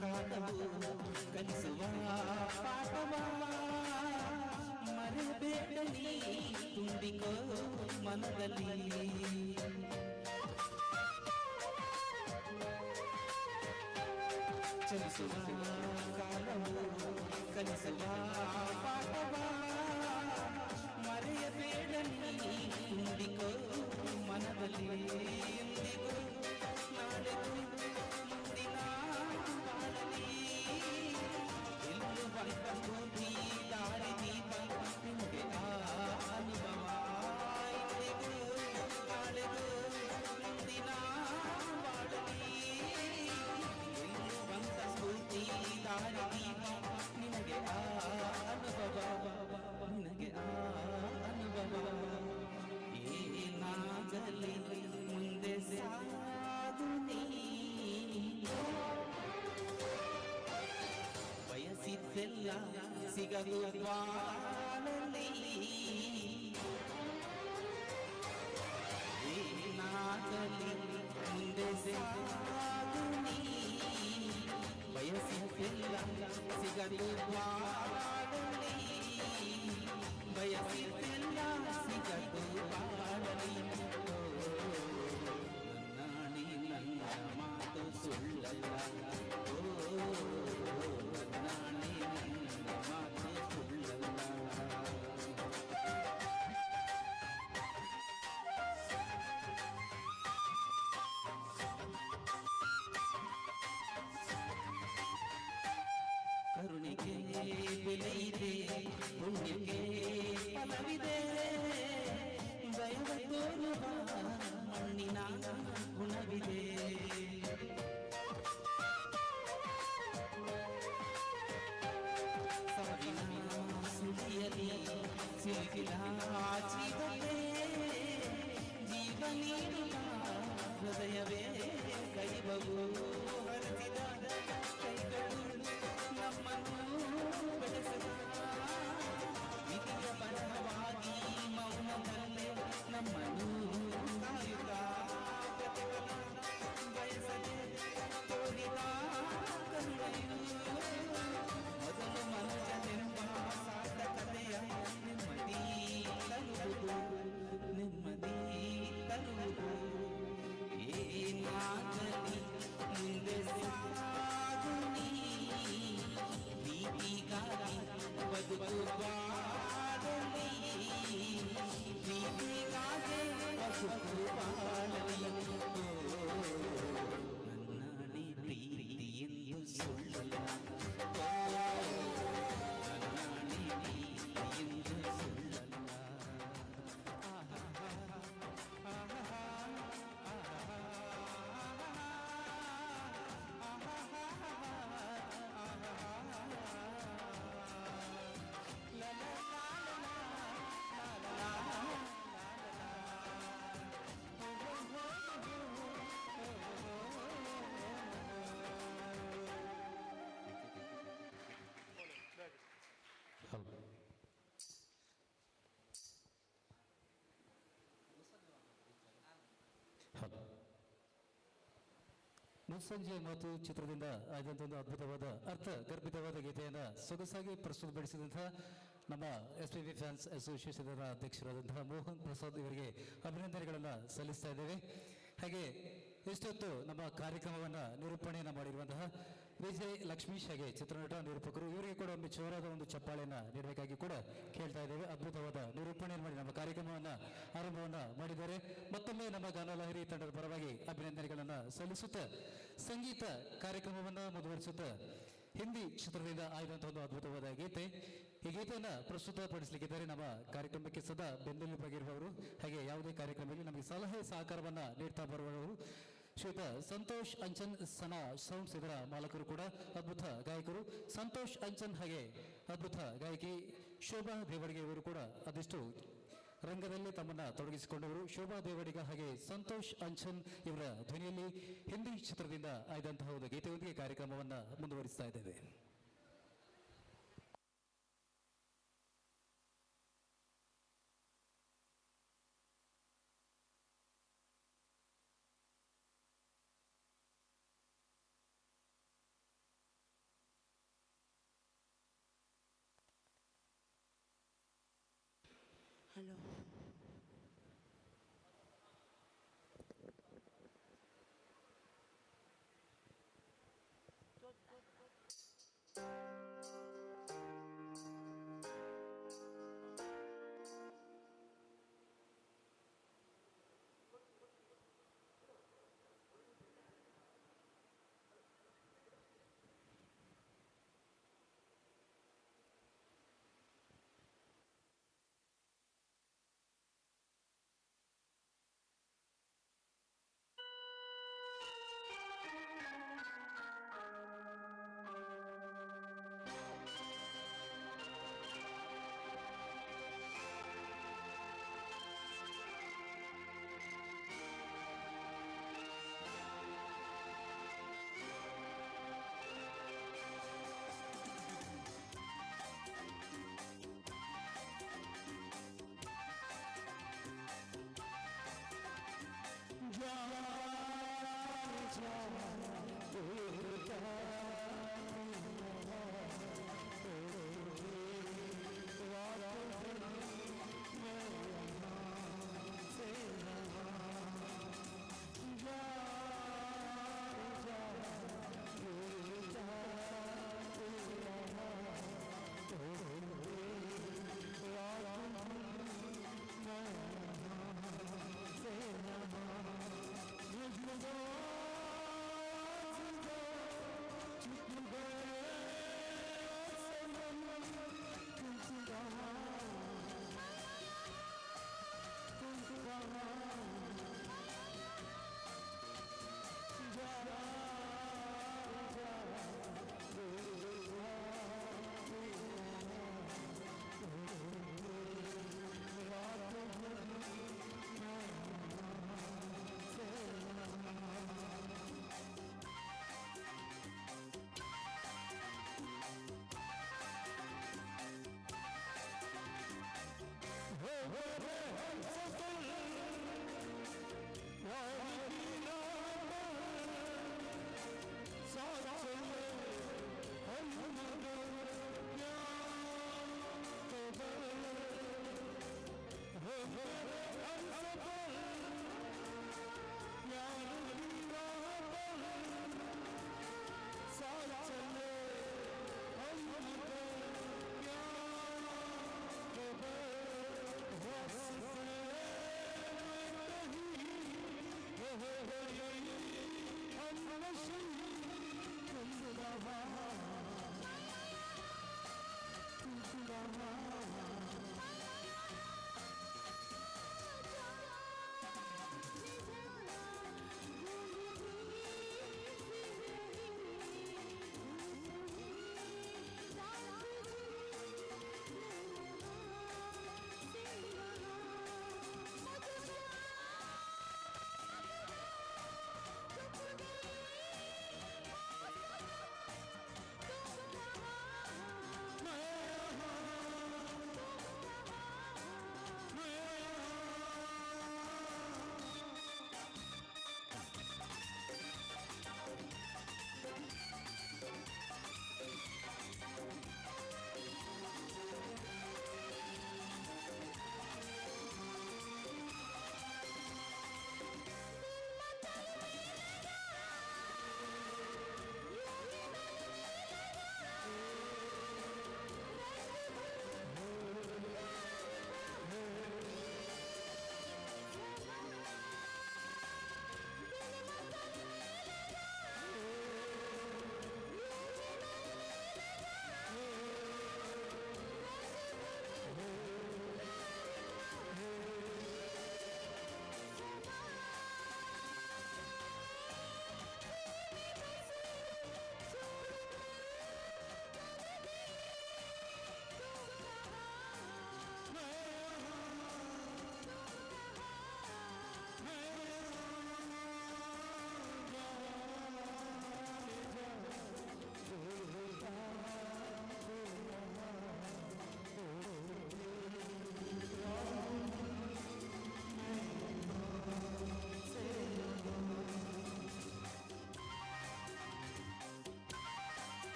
ಕಾಲವು ಕಲಿಸುವ ಪಾಠವ ಮರೆಬೇಡಲಿ ತುಂಬಿಕೋ ಮನದಲ್ಲಿ. ಚಲಿಸುವ ಕಾಲವು ಕಲಿಸುವ ಪಾಠವ ಮರೆಯಬೇಡಲಿ ತುಂಬಿಕೋ ಮನದಲ್ಲಿ. ಎಂದಿಗೂ ನಾಳೆಗೂ ಸ್ಫೂರ್ತಿ ದಾರಿ ದೀಪ ನಿಮಗೆ ಅನುಭವ. ಇಂದಿಗೂ ನಾಳೆಗೂ ಮುಂದಿನ ಬಾಳಲಿ ಎನ್ನುವಂತ ಸ್ಫೂರ್ತಿ ದಾರಿ ದೀಪ ನಿನಗೆ ಅನುಭವ, ನಿನಗೆ ಅನುಭವ. ಏನಾಗಲಿ ಮುಂದೆ ಸಾಗು ನೀ ಬಯಸಿದ್ದೆಲ್ಲ ಸಿಗಲು ಬಾಳಲಿ. ಏನಾಗಲಿ ಮುಂದೆ ಸಾಗು ನೀ ಬಯಸಿದ್ದೆಲ್ಲ ಸಿಗಲು ಬಾಳಲಿ. ಬಯಸಿದ್ದೆಲ್ಲ ಸಿಗಲು ಬಾಳಲಿ. ನನ್ನಾಣಿ ನನ್ನ ಮಾತು ಸುಳ್ಳಲ್ಲ. ಕರುಣಿಗೆ ಬೆಲೆ ಇದೆ, ಪುಣ್ಯಕ್ಕೆ ಫಲವಿದೆ. ದಯವ ತೋರುವ ಮಣ್ಣಿನ ಗುಣವಿದೆ. ಸಾವಿನ ಸುಳಿಯಲಿ ಸಿಲುಕಿದ ಜೀವವೇ, ಜೀವ ನೀಡುವ ಹೃದಯವೇ ಕೈಬವು ಹರಿಸಿದ ಕೈಗಳು ನಮ್ಮನ್ನು ಬೆಳೆಸಿದ. ವಿಧಿಯ ಬರಹವಾಗಿ ಮೌನದಲ್ಲೇ ನಮ್ಮನ್ನು ಕಾಯುತ್ತ ಪ್ರತಿಫಲ ಬಯಸದೆ ತೋರಿದ ಕರುಣೆಯು ಮೊದಲು ಮನುಜನೆಂಬ ಸಾರ್ಥಕತೆಯ ನೆಮ್ಮದಿ ತರುವುದು, ನೆಮ್ಮದಿ ತರುವುದು. ಏನಾಗಲಿ ಮುಂದೆ ಸಾಗುನಿ, ಪ್ರೀತಿಗಾಗಿ ಬದುಕು ಬಾಳಲಿ, ಪ್ರೀತಿಗಾಗಿ ಬದುಕು ಬಾಳಲಿ. ನನ್ನಡಿ ಪ್ರೀತಿ ಎಂದು ಸುಳ್ಳಲ್ಲ, ನನ್ನಡಿ ಪ್ರೀತಿ ಎಂದು ಸುಳ್ಳಲ್ಲ. ಮುಸ್ಸಂಜೆ ಮಾತು ಚಿತ್ರದಿಂದ ಆದಂಥ ಒಂದು ಅದ್ಭುತವಾದ ಅರ್ಥ ಗರ್ಭಿತವಾದ ಗೀತೆಯನ್ನು ಸೊಗಸಾಗಿ ಪ್ರಸ್ತುತಪಡಿಸಿದಂತಹ ನಮ್ಮ SPB ಫ್ಯಾನ್ಸ್ ಅಸೋಸಿಯೇಷನ್ ಅಧ್ಯಕ್ಷರಾದಂತಹ ಮೋಹನ್ ಪ್ರಸಾದ್ ಇವರಿಗೆ ಅಭಿನಂದನೆಗಳನ್ನು ಸಲ್ಲಿಸ್ತಾ ಇದ್ದೇವೆ. ಹಾಗೆ ಇಷ್ಟೊತ್ತು ನಮ್ಮ ಕಾರ್ಯಕ್ರಮವನ್ನು ನಿರೂಪಣೆಯನ್ನು ಮಾಡಿರುವಂತಹ ವಿಜಯ್ ಲಕ್ಷ್ಮೀಶ್ ಹಾಗೆ ಚಿತ್ರನಟ ನಿರೂಪಕರು ಇವರಿಗೆ ಕೂಡ ಒಂದು ಜೋರಾದ ಒಂದು ಚಪ್ಪಾಳೆಯನ್ನು ನೀಡಬೇಕಾಗಿ ಕೂಡ ಕೇಳ್ತಾ ಇದ್ದೇವೆ. ಅದ್ಭುತವಾದ ನಿರೂಪಣೆಯನ್ನು ಮಾಡಿ ನಮ್ಮ ಕಾರ್ಯಕ್ರಮವನ್ನು ಆರಂಭವನ್ನು ಮಾಡಿದ್ದಾರೆ. ಮತ್ತೊಮ್ಮೆ ನಮ್ಮ ಗಾನಲಹರಿ ತಂಡದ ಪರವಾಗಿ ಅಭಿನಂದನೆಗಳನ್ನು ಸಲ್ಲಿಸುತ್ತಾ ಸಂಗೀತ ಕಾರ್ಯಕ್ರಮವನ್ನು ಮುಂದುವರಿಸುತ್ತಾ ಹಿಂದಿ ಚಿತ್ರದಿಂದ ಆಯ್ದಂತಹ ಒಂದು ಅದ್ಭುತವಾದ ಗೀತೆ, ಈ ಗೀತೆಯನ್ನು ಪ್ರಸ್ತುತಪಡಿಸಲಿಕ್ಕಿದ್ದಾರೆ ನಮ್ಮ ಕಾರ್ಯಕ್ರಮಕ್ಕೆ ಸದಾ ಬೆನ್ನೆಲುಬಾಗಿರುವವರು ಹಾಗೆ ಯಾವುದೇ ಕಾರ್ಯಕ್ರಮದಲ್ಲಿ ನಮಗೆ ಸಲಹೆ ಸಹಕಾರವನ್ನು ನೀಡ್ತಾ ಬರುವವರು ಶ್ರೀಯುತ ಸಂತೋಷ್ ಅಂಚನ್ ಸನಾ ಸೌಂಡ್ಸ್ ಇದರ ಮಾಲಕರು ಕೂಡ ಅದ್ಭುತ ಗಾಯಕರು. ಸಂತೋಷ್ ಅಂಚನ್ ಹಾಗೆ ಅದ್ಭುತ ಗಾಯಕಿ ಶೋಭಾ ದೇವಡಿಗೆ ಇವರು ಕೂಡ ಅದೆಷ್ಟು ರಂಗದಲ್ಲಿ ತಮ್ಮನ್ನ ತೊಡಗಿಸಿಕೊಂಡವರು. ಶೋಭಾ ದೇವಡಿಗ ಹಾಗೆ ಸಂತೋಷ್ ಅಂಚನ್ ಇವರ ಧ್ವನಿಯಲ್ಲಿ ಹಿಂದಿ ಚಿತ್ರದಿಂದ ಆಯ್ದಂತಹ ಒಂದು ಗೀತೆಯೊಂದಿಗೆ ಕಾರ್ಯಕ್ರಮವನ್ನು ಮುಂದುವರಿಸ್ತಾ ಇದ್ದೇವೆ. ಹಲೋ,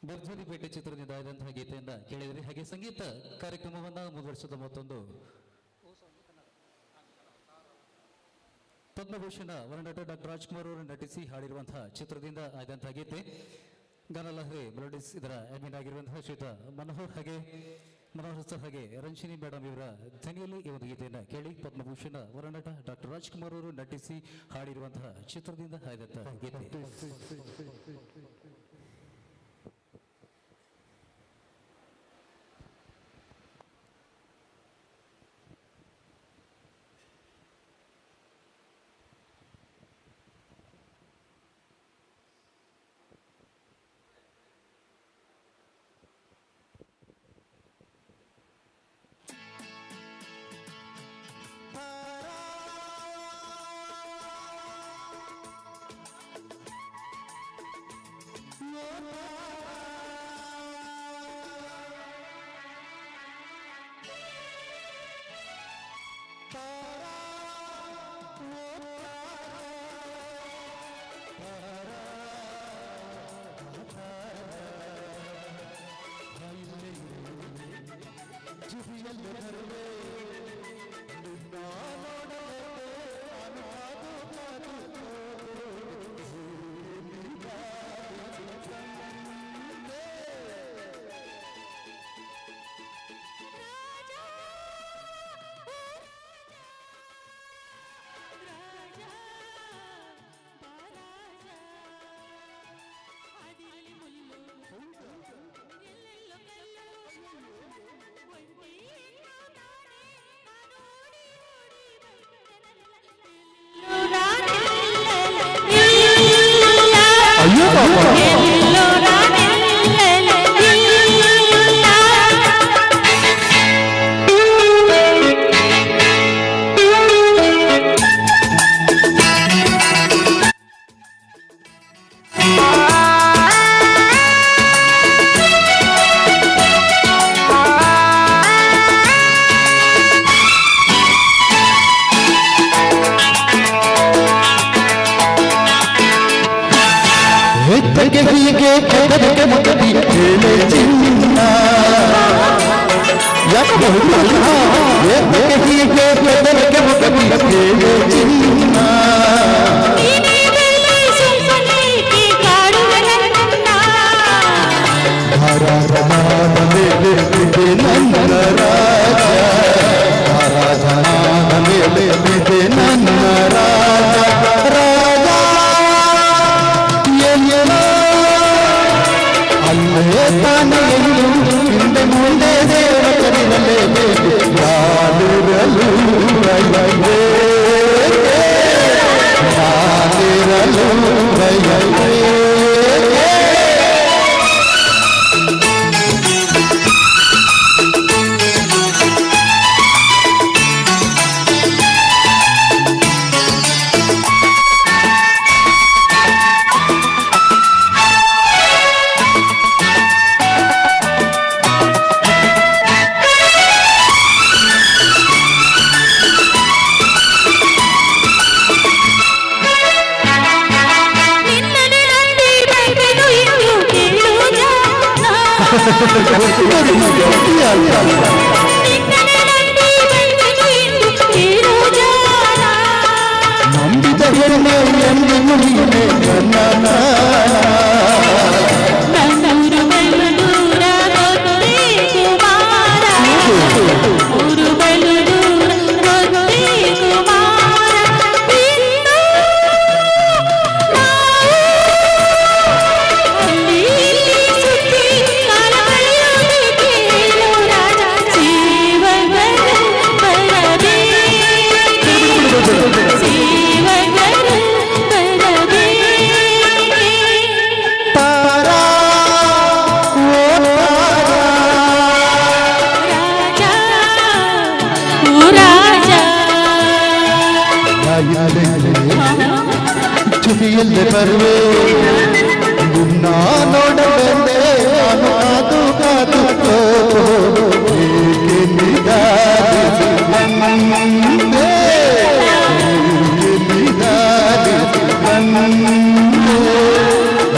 ಭರ್ಜರಿಪೇಟೆ ಚಿತ್ರದಿಂದ ಆದಂತಹ ಗೀತೆಯನ್ನ ಕೇಳಿದ್ರಿ. ಹಾಗೆ ಸಂಗೀತ ಕಾರ್ಯಕ್ರಮವನ್ನ ಮುಂದುವರಿಸಿದ ಮತ್ತೊಂದು ಪದ್ಮಭೂಷಣ ವರನಟ ಡಾಕ್ಟರ್ ರಾಜ್ಕುಮಾರ್ ಅವರು ನಟಿಸಿ ಹಾಡಿರುವಂತಹ ಚಿತ್ರದಿಂದ ಆದಂತಹ ಗೀತೆ ಗಾನಲಹರಿ ಮೆಲೋಡಿಸ್ ಇದರ ಅಡ್ಮಿನ್ ಆಗಿರುವಂತಹ ಶ್ರೀಯುತ ಮನೋಹರ್ ಸರ್ ಹಾಗೆ ರಂಜಿನಿ ಮೇಡಮ್ ಇವರ ಧ್ವನಿಯಲ್ಲಿ ಈ ಒಂದು ಗೀತೆಯನ್ನು ಕೇಳಿ. ಪದ್ಮಭೂಷಣ ವರನಟ ಡಾಕ್ಟರ್ ರಾಜ್ಕುಮಾರ್ ಅವರು ನಟಿಸಿ ಹಾಡಿರುವಂತಹ ಚಿತ್ರದಿಂದ ಆದಂತಹ ಗೀತೆ.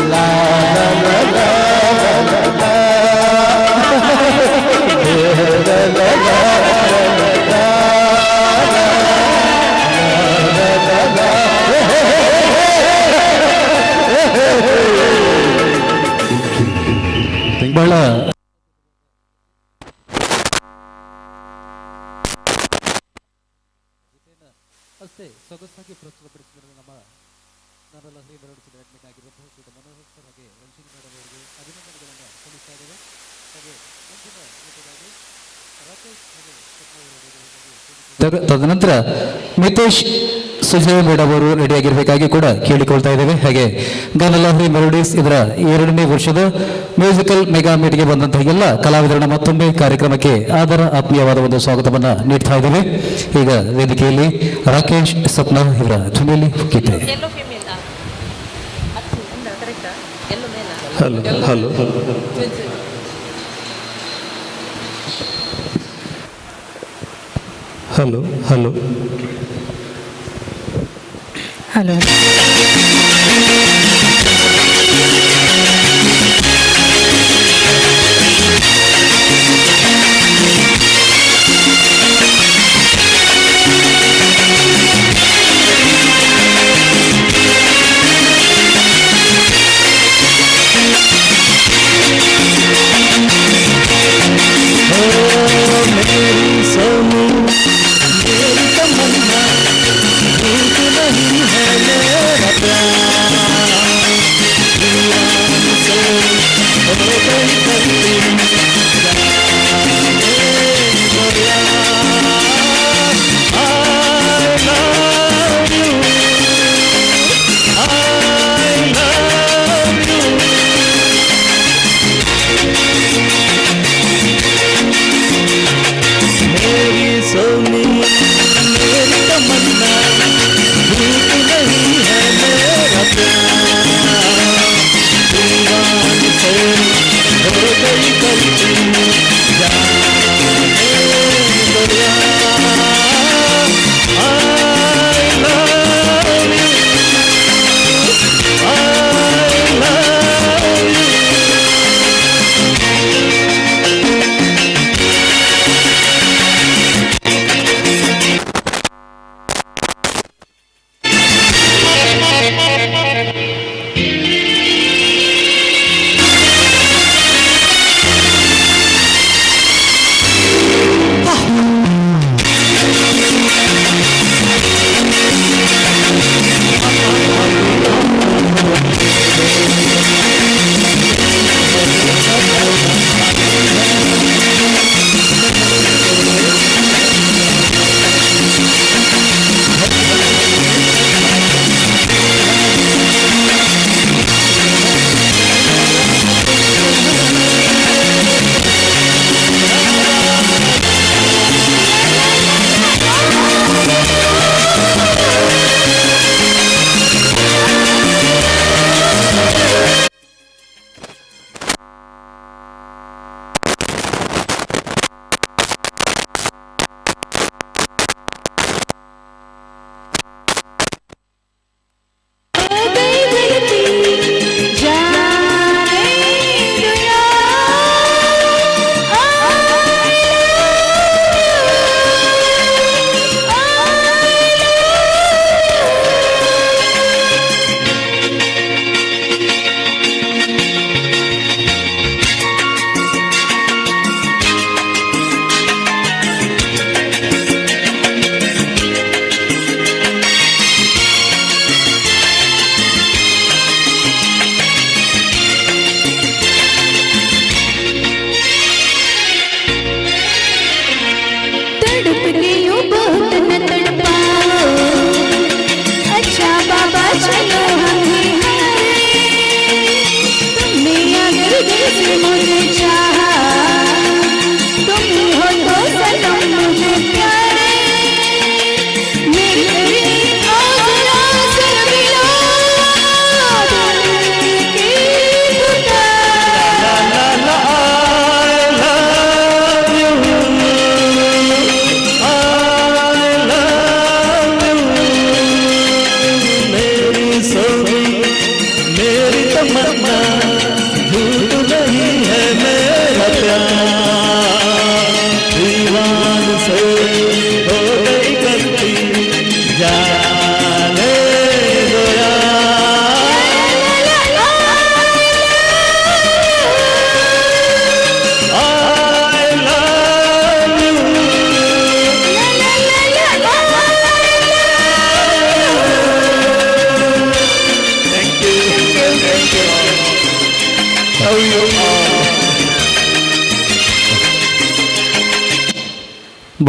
La la ಅಷ್ಟೇ ಸೊಗಸಾಗಿ ಪ್ರಸ್ತುತಪಡಿಸಿದರೆ ನಮ್ಮ ನಾವೆಲ್ಲ ಮೆರವಣಿಗೆ ಅಡ್ಮಿಟ್ ಆಗಿರುವಂತಹ ಶ್ರೀ ಮನೋಹರ್ ಸರ್ ಹಾಗೆ ರಂಜಿನಿ ಮೇಡಮ್ ಅವರಿಗೆ ಅಭಿನಂದನೆಗಳನ್ನು ಸಲ್ಲಿಸ್ತಾ ಇದ್ದೇವೆ. ಹಾಗೆ ಮುಂದಿನ ಊಟವಾಗಿ ರಾಕೇಶ್ ಹಾಗೆ ತದನಂತರ ಮಿತೇಶ್ ಸುಜಯ್ ಮೇಡಮ್ ಅವರು ರೆಡಿಯಾಗಿರಬೇಕಾಗಿ ಕೂಡ ಕೇಳಿಕೊಳ್ತಾ ಇದ್ದೇವೆ. ಹಾಗೆ ಗಾನಲಹರಿ ಮೆಲೋಡೀಸ್ ಇದರ 2ನೇ ವರ್ಷದ ಮ್ಯೂಸಿಕಲ್ ಮೆಗಾ ಮೀಟ್ಗೆ ಬಂದಂತಹ ಎಲ್ಲ ಕಲಾವಿದರನ್ನ ಮತ್ತೊಮ್ಮೆ ಕಾರ್ಯಕ್ರಮಕ್ಕೆ ಆದರ ಆತ್ಮೀಯವಾದ ಒಂದು ಸ್ವಾಗತವನ್ನ ನೀಡ್ತಾ ಇದ್ದೇವೆ. ಈಗ ವೇದಿಕೆಯಲ್ಲಿ ರಾಕೇಶ್ ಸಪ್ನಾ ಇವರ ಧ್ವನಿಯಲ್ಲಿ ಗೀತೆ. Hello hello hello hello hello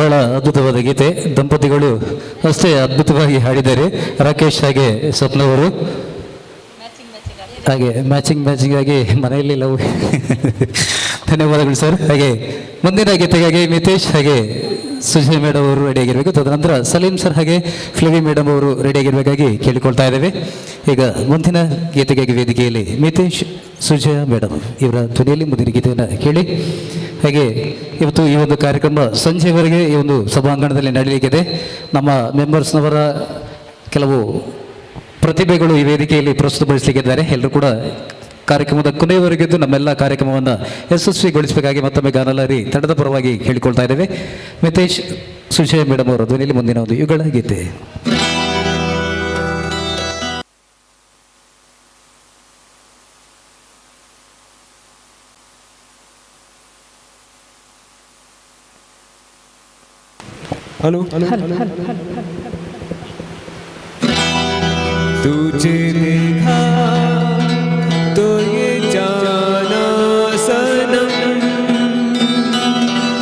ಬಹಳ ಅದ್ಭುತವಾದ ಗೀತೆ. ದಂಪತಿಗಳು ಅಷ್ಟೇ ಅದ್ಭುತವಾಗಿ ಹಾಡಿದ್ದಾರೆ. ರಾಕೇಶ್ ಹಾಗೆ ಸ್ವಪ್ನ ಅವರು ಹಾಗೆ ಮ್ಯಾಚಿಂಗ್ ಆಗಿ ಮನೆಯಲ್ಲಿ ಲವ್. ಧನ್ಯವಾದಗಳು ಸರ್. ಹಾಗೆ ಮುಂದಿನ ಗೀತೆಗಾಗಿ ಮಿತೇಶ್ ಹಾಗೆ ಸುಜಯ್ ಮೇಡಮ್ ಅವರು ರೆಡಿಯಾಗಿರಬೇಕು. ತದನಂತರ ಸಲೀಂ ಸರ್ ಹಾಗೆ ಫ್ಲವಿ ಮೇಡಮ್ ಅವರು ರೆಡಿಯಾಗಿರಬೇಕಾಗಿ ಕೇಳಿಕೊಳ್ತಾ ಇದ್ದೇವೆ. ಈಗ ಮುಂದಿನ ಗೀತೆಗಾಗಿ ವೇದಿಕೆಯಲ್ಲಿ ಮಿತೇಶ್ ಸುಜಯ ಮೇಡಮ್ ಇವರ ಧ್ವನಿಯಲ್ಲಿ ಮುಂದಿನ ಗೀತೆಯನ್ನು ಕೇಳಿ. ಹಾಗೆ ಇವತ್ತು ಈ ಒಂದು ಕಾರ್ಯಕ್ರಮ ಸಂಜೆವರೆಗೆ ಈ ಒಂದು ಸಭಾಂಗಣದಲ್ಲಿ ನಡೆಯಲಿಕ್ಕಿದೆ. ನಮ್ಮ ಮೆಂಬರ್ಸ್ನವರ ಕೆಲವು ಪ್ರತಿಭೆಗಳು ಈ ವೇದಿಕೆಯಲ್ಲಿ ಪ್ರಸ್ತುತಪಡಿಸಲಿಕ್ಕಿದ್ದಾರೆ. ಎಲ್ಲರೂ ಕೂಡ ಕಾರ್ಯಕ್ರಮದ ಕೊನೆಯವರೆಗಿದ್ದು ನಮ್ಮೆಲ್ಲ ಕಾರ್ಯಕ್ರಮವನ್ನು ಯಶಸ್ವಿಗೊಳಿಸಬೇಕಾಗಿ ಮತ್ತೊಮ್ಮೆ ಗಾನಲಹರಿ ತಂಡದ ಪರವಾಗಿ ಕೇಳಿಕೊಳ್ತಾ ಇದ್ದೇವೆ. ಮಿತೇಶ್ ಸುಜಯ್ ಮೇಡಮ್ ಅವರ ಧ್ವನಿಯಲ್ಲಿ ಮುಂದಿನ ಒಂದು ಯುಗಳ ಗೀತೆ. हेलो तुझे देखा तो ये जाना सनम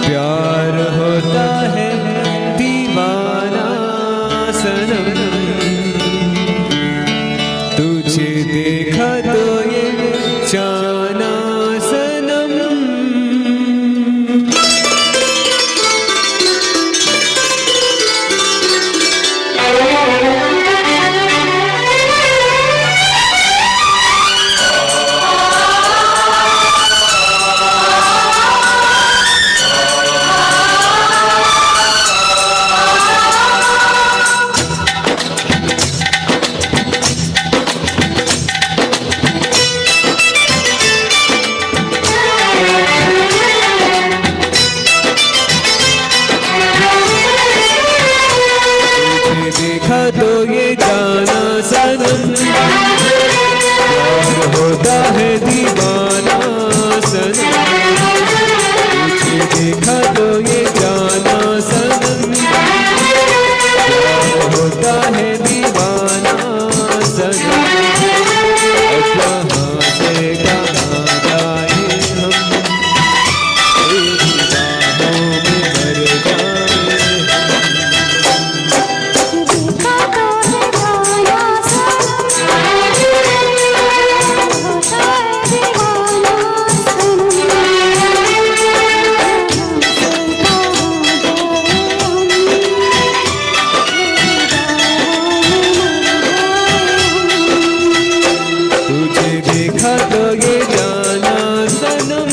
प्यार होता है दीवाना सनम तुझे देखा तो ये जाना सनम देखा तो ये जाना सनम प्यार होता है दीवाना सनम तुझे देखा तो ये जाना सनम प्यार होता है दीवाना सनम कहाँ से कहाँ जाए हम तेरी बाहों में मर जाए तुझे देखा तो ये जाना सनम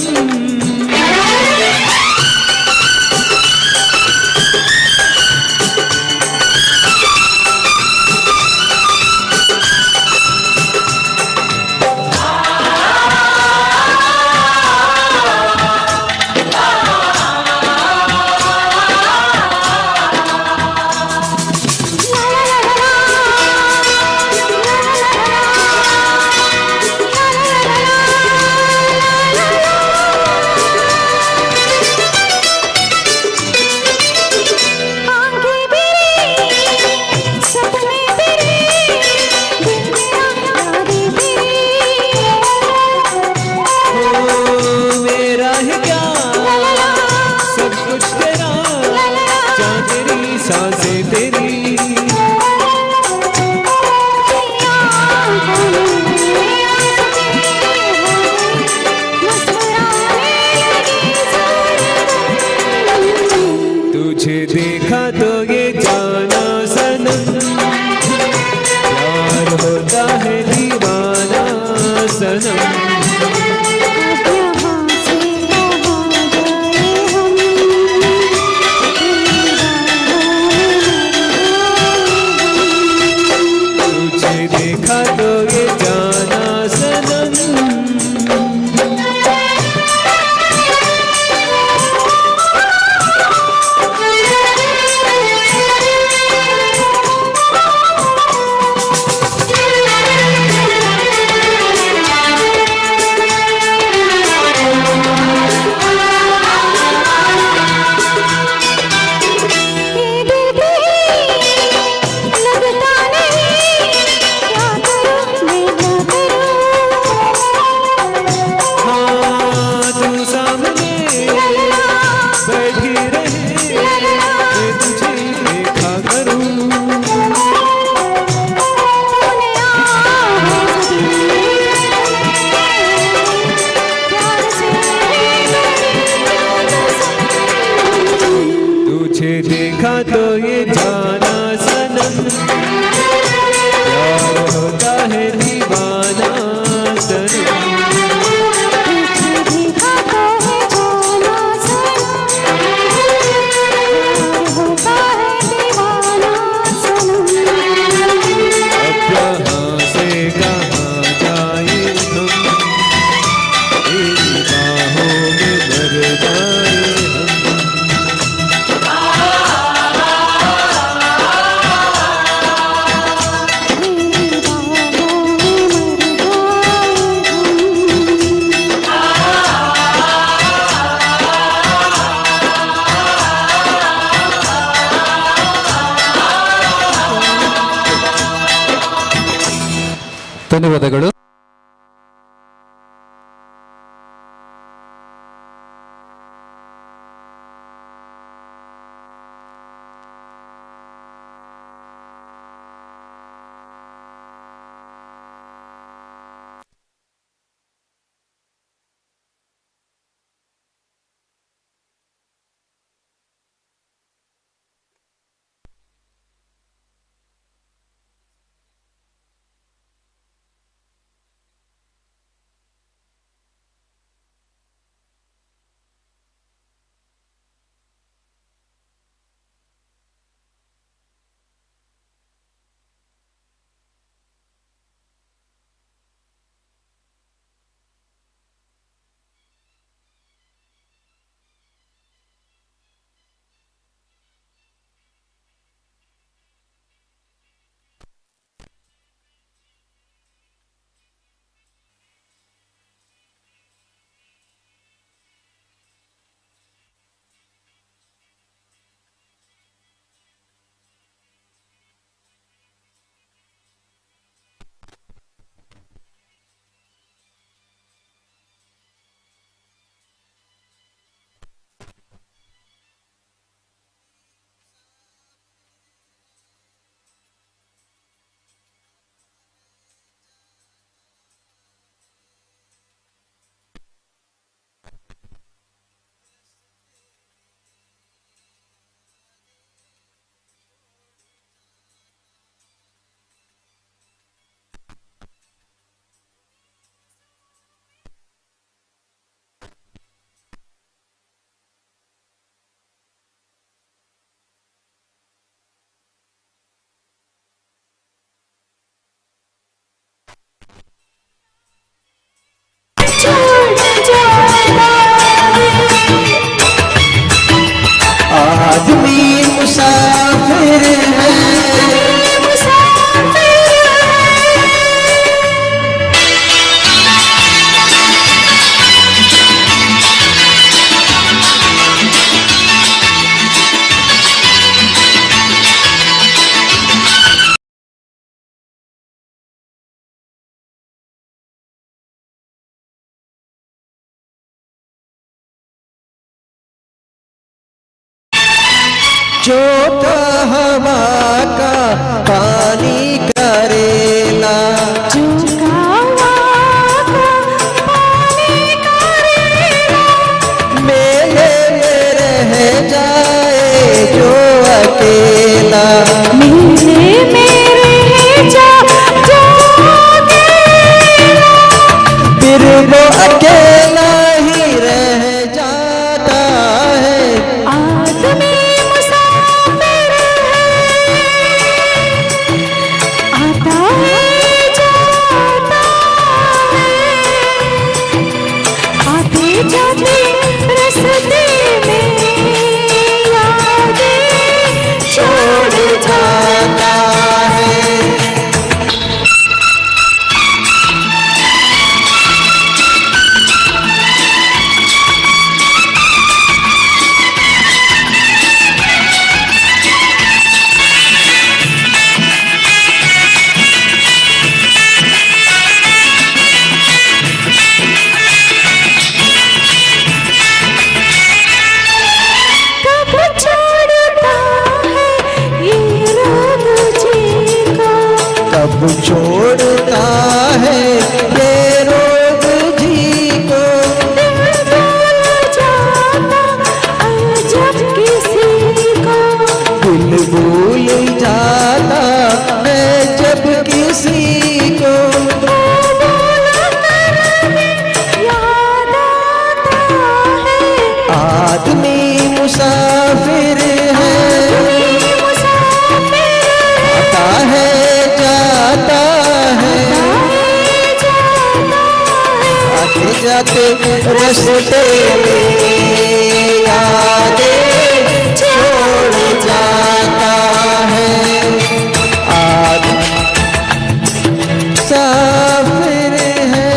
मेरा है क्या सब कुछ तेरा जान तेरी सांसें तेरी तुझे देखा तो ये जाना सनम प्यार होता है दीवाना सनम प्यार होता है दीवाना सनम। अब यहाँ से कहाँ जाए हम, तेरी बाहों में मर जाए ಧನ್ಯವಾದಗಳು. आदमी मुसाफिर है, जो हवा का पानी करेला, मेले में रह जाए जो अकेला, मेले में रह जाए फिर वो अकेला ही रह जाता है। आदमी छोड़ता है ये रोग जी को, जब किसी को दिल भूल जाता है जाता है, आते जाते रास्ते में यादें छोड़ जाता है। मुसाफिर है,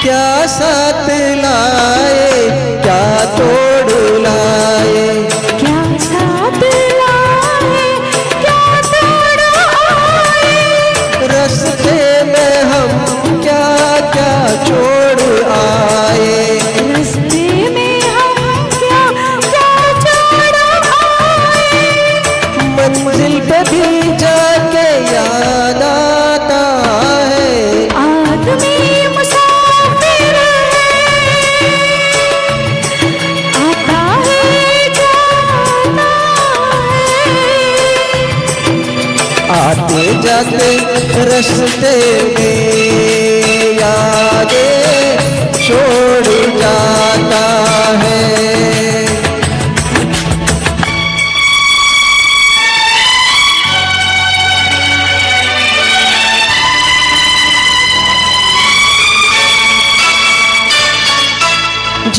क्या साथ लाए क्या तोड़ लाए, क्या साथ लाए क्या तोड़ आए, रास्ते में हम क्या क्या छोड़ आए, रास्ते में हम क्या क्या छोड़ आए, मंजिल पे भी जाके याद आता है। आदमी मुसाफिर है, आता है जाता है, आते जाते रास्ते में यादें छोड़ जाता है।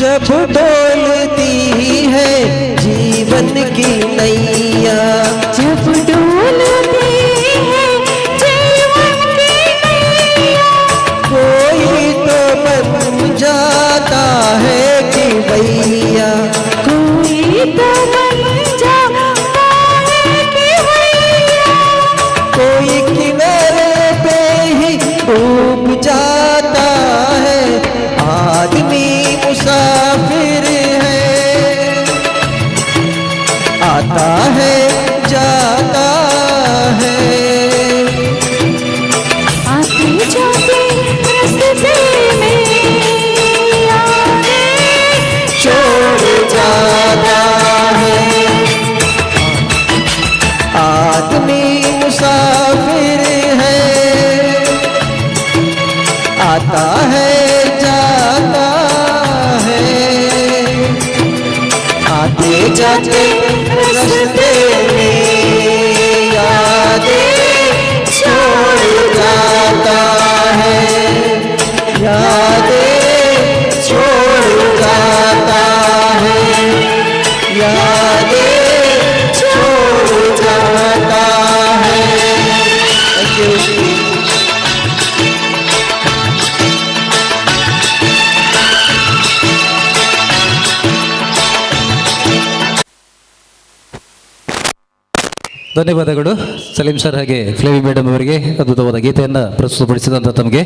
जब डोलती है जीवन की नैया, जब डोलती है जीवन की नैया, कोई तो बन जाता है कि भैया, कोई तो बन जाता है कि भैया, कोई किनारे पे ही डूब जाता है। आदमी मुसाफिर है, आता है जाता है, आते जाते रास्ते में यादें छोड़ जाता है। आदमी मुसाफिर है, आता है जाता है, आते जाते रास्ते में यादें छोड़ जाता है, यादें छोड़ जाता है, यादें छोड़ जाता है। Thank you. ಧನ್ಯವಾದಗಳು ಸಲೀಂ ಸರ್ ಹಾಗೆ ಫ್ಲೇವಿ ಮೇಡಮ್ ಅವರಿಗೆ ಅದ್ಭುತವಾದ ಗೀತೆಯನ್ನು ಪ್ರಸ್ತುತಪಡಿಸಿದಂಥ ತಮಗೆ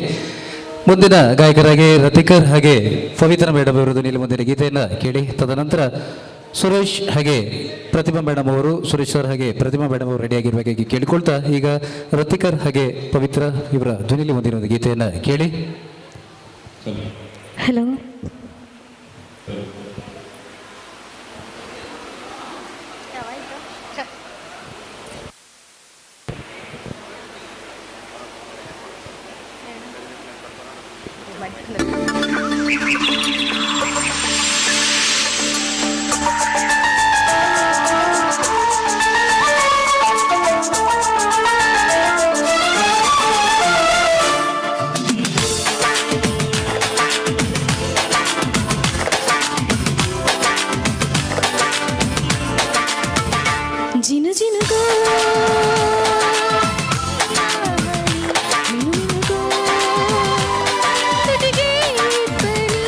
ಮುಂದಿನ ಗಾಯಕರಾಗಿ ರತಿಕರ್ ಹಾಗೆ ಪವಿತ್ರ ಮೇಡಮ್ ಅವರು ಧ್ವನಿಯಲ್ಲಿ ಮುಂದಿನ ಗೀತೆಯನ್ನು ಕೇಳಿ ತದನಂತರ ಸುರೇಶ್ ಹಾಗೆ ಪ್ರತಿಮಾ ಮೇಡಮ್ ಅವರು ಸುರೇಶ್ ಸರ್ ಹಾಗೆ ಪ್ರತಿಮಾ ಮೇಡಮ್ ಅವರು ರೆಡಿಯಾಗಿರಬೇಕಾಗಿ ಕೇಳಿಕೊಳ್ತಾ ಈಗ ರತಿಕರ್ ಹಾಗೆ ಪವಿತ್ರ ಇವರ ಧ್ವನಿಯಲ್ಲಿ ಮುಂದಿನ ಒಂದು ಗೀತೆಯನ್ನು ಕೇಳಿ. ಹಲೋ जिन जिन को मिनु मिनु को टूट गई परी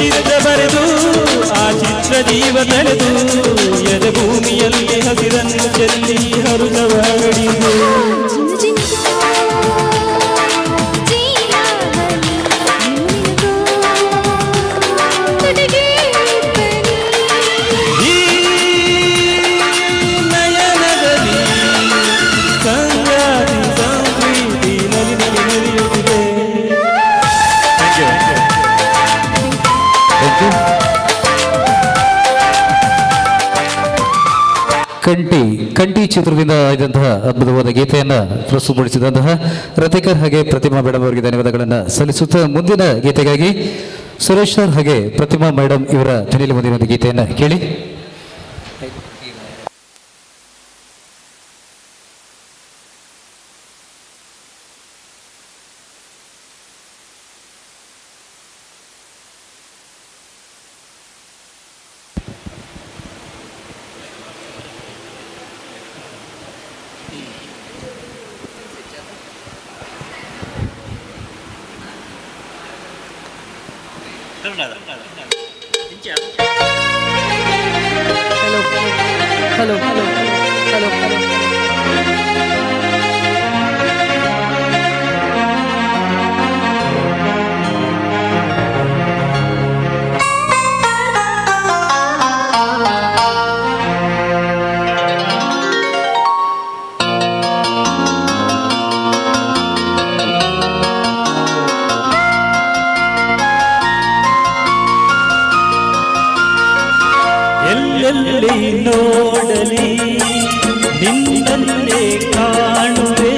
ಚಿರದ ಬರೆದು ಆ ಚಿತ್ರ ಜೀವ ತಳೆದು ಎದೆ ಭೂಮಿಯಲ್ಲಿ ಹಸಿರನ್ನು ಚೆಲ್ಲಿ ಹರುಷವ ಹರಡಿದು ಈ ನಯನದಲ್ಲಿ ಸಂಗಾತಿ ಸಂಪ್ರೀತಿ ನಲಿ ನಲಿ ನಲಿಯುತ್ತಿದೆ. ಕಂಠಿ ಚಿತ್ರದಿಂದ ಆಯ್ದಂತಹ ಅದ್ಭುತವಾದ ಗೀತೆಯನ್ನ ಪ್ರಸ್ತುತಪಡಿಸಿದಂತಹ ರತಿಕರ್ ಹಾಗೆ ಪ್ರತಿಮಾ ಮೇಡಮ್ ಅವರಿಗೆ ಧನ್ಯವಾದಗಳನ್ನು ಸಲ್ಲಿಸುತ್ತಾ ಮುಂದಿನ ಗೀತೆಗಾಗಿ ಸುರೇಶ್ ಸರ್ ಹಾಗೆ ಪ್ರತಿಮಾ ಮೇಡಮ್ ಇವರ ಧ್ವನಿಯಲ್ಲಿ ಮುಂದಿನ ಒಂದು ಗೀತೆಯನ್ನ ಕೇಳಿ. ಎಲ್ಲೆಲ್ಲಿ ನೋಡಲಿ ನಿನ್ನನ್ನೇ ಕಾಣುವೆ,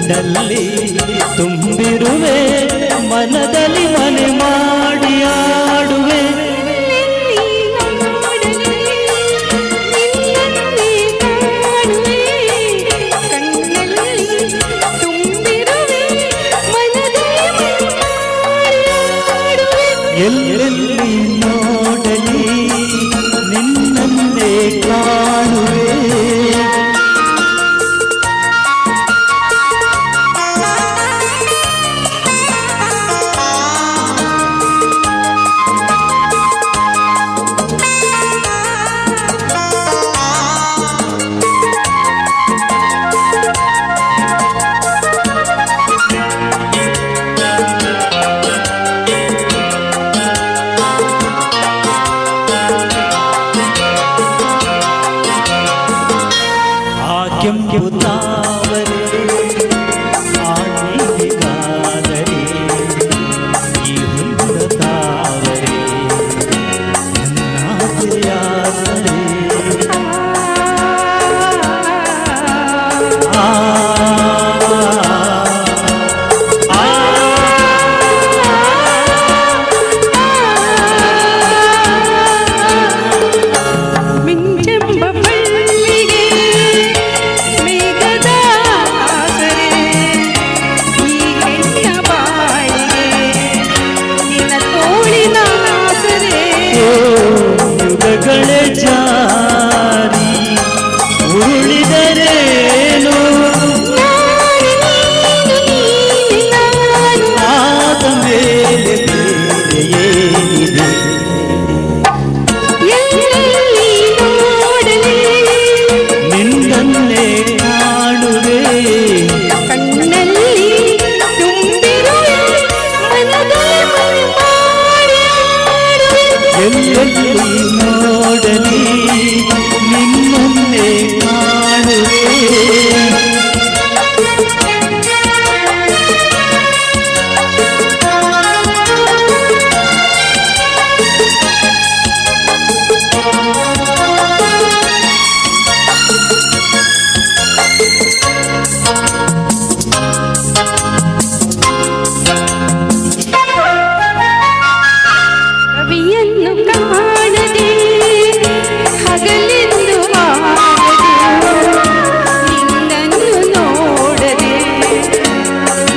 ಕಣ್ಣಲ್ಲಿ ತುಂಬಿರುವೆ, ಮನದಲ್ಲಿ ಮನೆ ಮಾಡಿ ಆಡುವೆ. ಎಲ್ಲೆಲ್ಲಿ ನೋಡಲಿ ನಿನ್ನನ್ನೇ ಕಾಣುವೆ. ಕೆಂಪು ತಾವರೆ ಆನೆಗಾದರೆ ಈ ಹುಲ್ಲ ತಾವರೆ ನಾಸೆಯಾದರೆ ಯುಗಗಳೇ ಜಾರಿ ಉರುಳಿದರೇನು ಆದ ಮೇಲೆ ಬೇರೆ ಏನಿದೆ. ನಿನ್ನನ್ನೇ ಕಾಣುವೆ, ಎಲ್ಲೆಲ್ಲಿ ನೋಡಲಿ ನಿನ್ನನ್ನೇ ಕಾಣುವೆ. ಕವಿಯನ್ನು ಕಾಣದೆ ಹಗಲೆಂದು ಆಗದು, ನಿನ್ನನ್ನು ನೋಡದೆ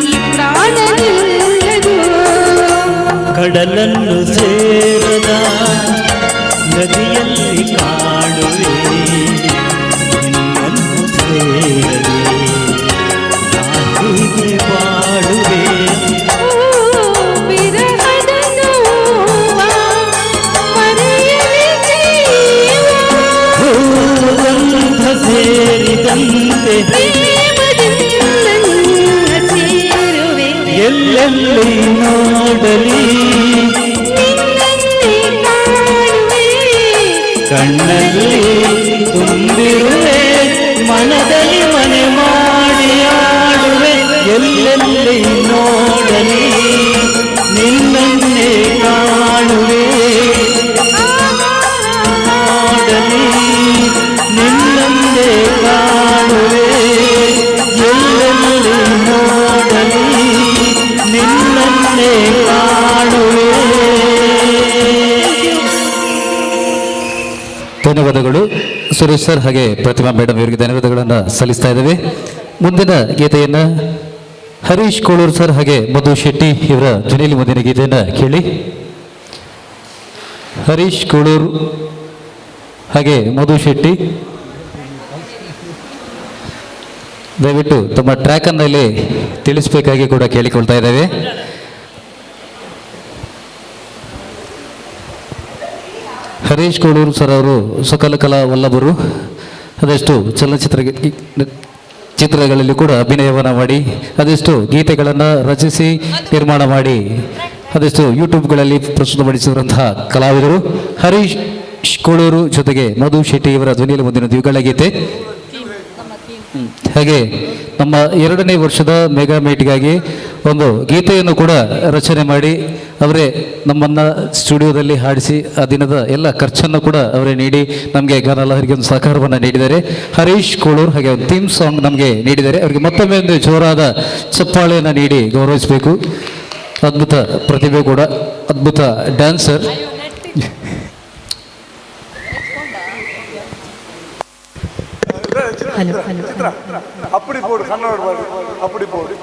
ಈ ಪ್ರಾಣ ನಿಲ್ಲದು. ಕಡಲನ್ನು ಸೇರದ ನದಿಯಲ್ಲಿ ಕಾಣುವೆ, ನಿನ್ನನ್ನು ಸೇರದೆ ನಾಹೀಗೆ ಬಾಳುವೆ. ವಿರಹದ ನೋವು ಎಲ್ಲೆಲ್ಲಿ ನೋಡಲಿ ಕಣ್ಣಲ್ಲಿ ತುಂಬಿರುವೆ ಮನದಲ್ಲಿ ಮನೆ ಮಾಡಿ ಆಡುವೆ ಎಲ್ಲೆಲ್ಲಿ ನೋಡಲಿ ನಿನ್ನನ್ನೇ ಕಾಣುವೆ ನೋಡಲಿ ನಿನ್ನನ್ನೇ ಕಾಣುವೆ ಎಲ್ಲೆಲ್ಲಿ ನೋಡಲಿ ನಿನ್ನನ್ನೇ ಕಾಣುವೆ. ಧನ್ಯವಾದಗಳು ಸುರೇಶ್ ಸರ್ ಹಾಗೆ ಪ್ರತಿಮಾ ಮೇಡಮ್ ಇವರಿಗೆ ಧನ್ಯವಾದಗಳನ್ನು ಸಲ್ಲಿಸ್ತಾ ಇದ್ದೇವೆ. ಮುಂದಿನ ಗೀತೆಯನ್ನು ಹರೀಶ್ ಕೋಳೂರು ಸರ್ ಹಾಗೆ ಮಧು ಶೆಟ್ಟಿ ಇವರ ಧ್ವನಿಯಲ್ಲಿ ಮುಂದಿನ ಗೀತೆಯನ್ನು ಕೇಳಿ. ಹರೀಶ್ ಕೋಳೂರು ಹಾಗೆ ಮಧು ಶೆಟ್ಟಿ ದಯವಿಟ್ಟು ತಮ್ಮ ಟ್ರ್ಯಾಕನ್ನಲ್ಲಿ ತಿಳಿಸಬೇಕಾಗಿ ಕೂಡ ಕೇಳಿಕೊಳ್ತಾ ಇದ್ದೇವೆ. ಹರೀಶ್ ಕೋಳೂರು ಸರ್ ಅವರು ಸಕಲ ಕಲಾ ವಲ್ಲಭರು. ಅದೆಷ್ಟು ಚಿತ್ರಗಳಲ್ಲಿ ಕೂಡ ಅಭಿನಯವನ್ನು ಮಾಡಿ ಅದೆಷ್ಟು ಗೀತೆಗಳನ್ನು ರಚಿಸಿ ನಿರ್ಮಾಣ ಮಾಡಿ ಅದೆಷ್ಟು ಯೂಟ್ಯೂಬ್ಗಳಲ್ಲಿ ಪ್ರಸ್ತುತಪಡಿಸಿರುವಂತಹ ಕಲಾವಿದರು ಹರೀಶ್ ಕೋಳೂರು ಜೊತೆಗೆ ಮಧು ಶೆಟ್ಟಿ ಇವರ ಧ್ವನಿಯಲ್ಲಿ ಮುಂದಿನ ದ್ವಿಗಳ ಗೀತೆ. ಹಾಗೆ ನಮ್ಮ 2ನೇ ವರ್ಷದ ಮೆಗಾ ಮೀಟ್ಗಾಗಿ ಒಂದು ಗೀತೆಯನ್ನು ಕೂಡ ರಚನೆ ಮಾಡಿ ಅವರೇ ನಮ್ಮನ್ನು ಸ್ಟುಡಿಯೋದಲ್ಲಿ ಹಾಡಿಸಿ ಆ ದಿನದ ಎಲ್ಲ ಖರ್ಚನ್ನು ಕೂಡ ಅವರೇ ನೀಡಿ ನಮಗೆ ಗಾನಲಹರಿಗೆ ಒಂದು ಸಹಕಾರವನ್ನು ನೀಡಿದ್ದಾರೆ. ಹರೀಶ್ ಕೋಳೂರು ಹಾಗೆ ಒಂದು ಥೀಮ್ ಸಾಂಗ್ ನಮಗೆ ನೀಡಿದ್ದಾರೆ. ಅವರಿಗೆ ಮತ್ತೊಮ್ಮೆ ಒಂದು ಜೋರಾದ ಚಪ್ಪಾಳೆಯನ್ನು ನೀಡಿ ಗೌರವಿಸಬೇಕು. ಅದ್ಭುತ ಪ್ರತಿಭೆ ಕೂಡ, ಅದ್ಭುತ ಡ್ಯಾನ್ಸರ್. அப்படி போடு கண்ணோட அப்படி போடு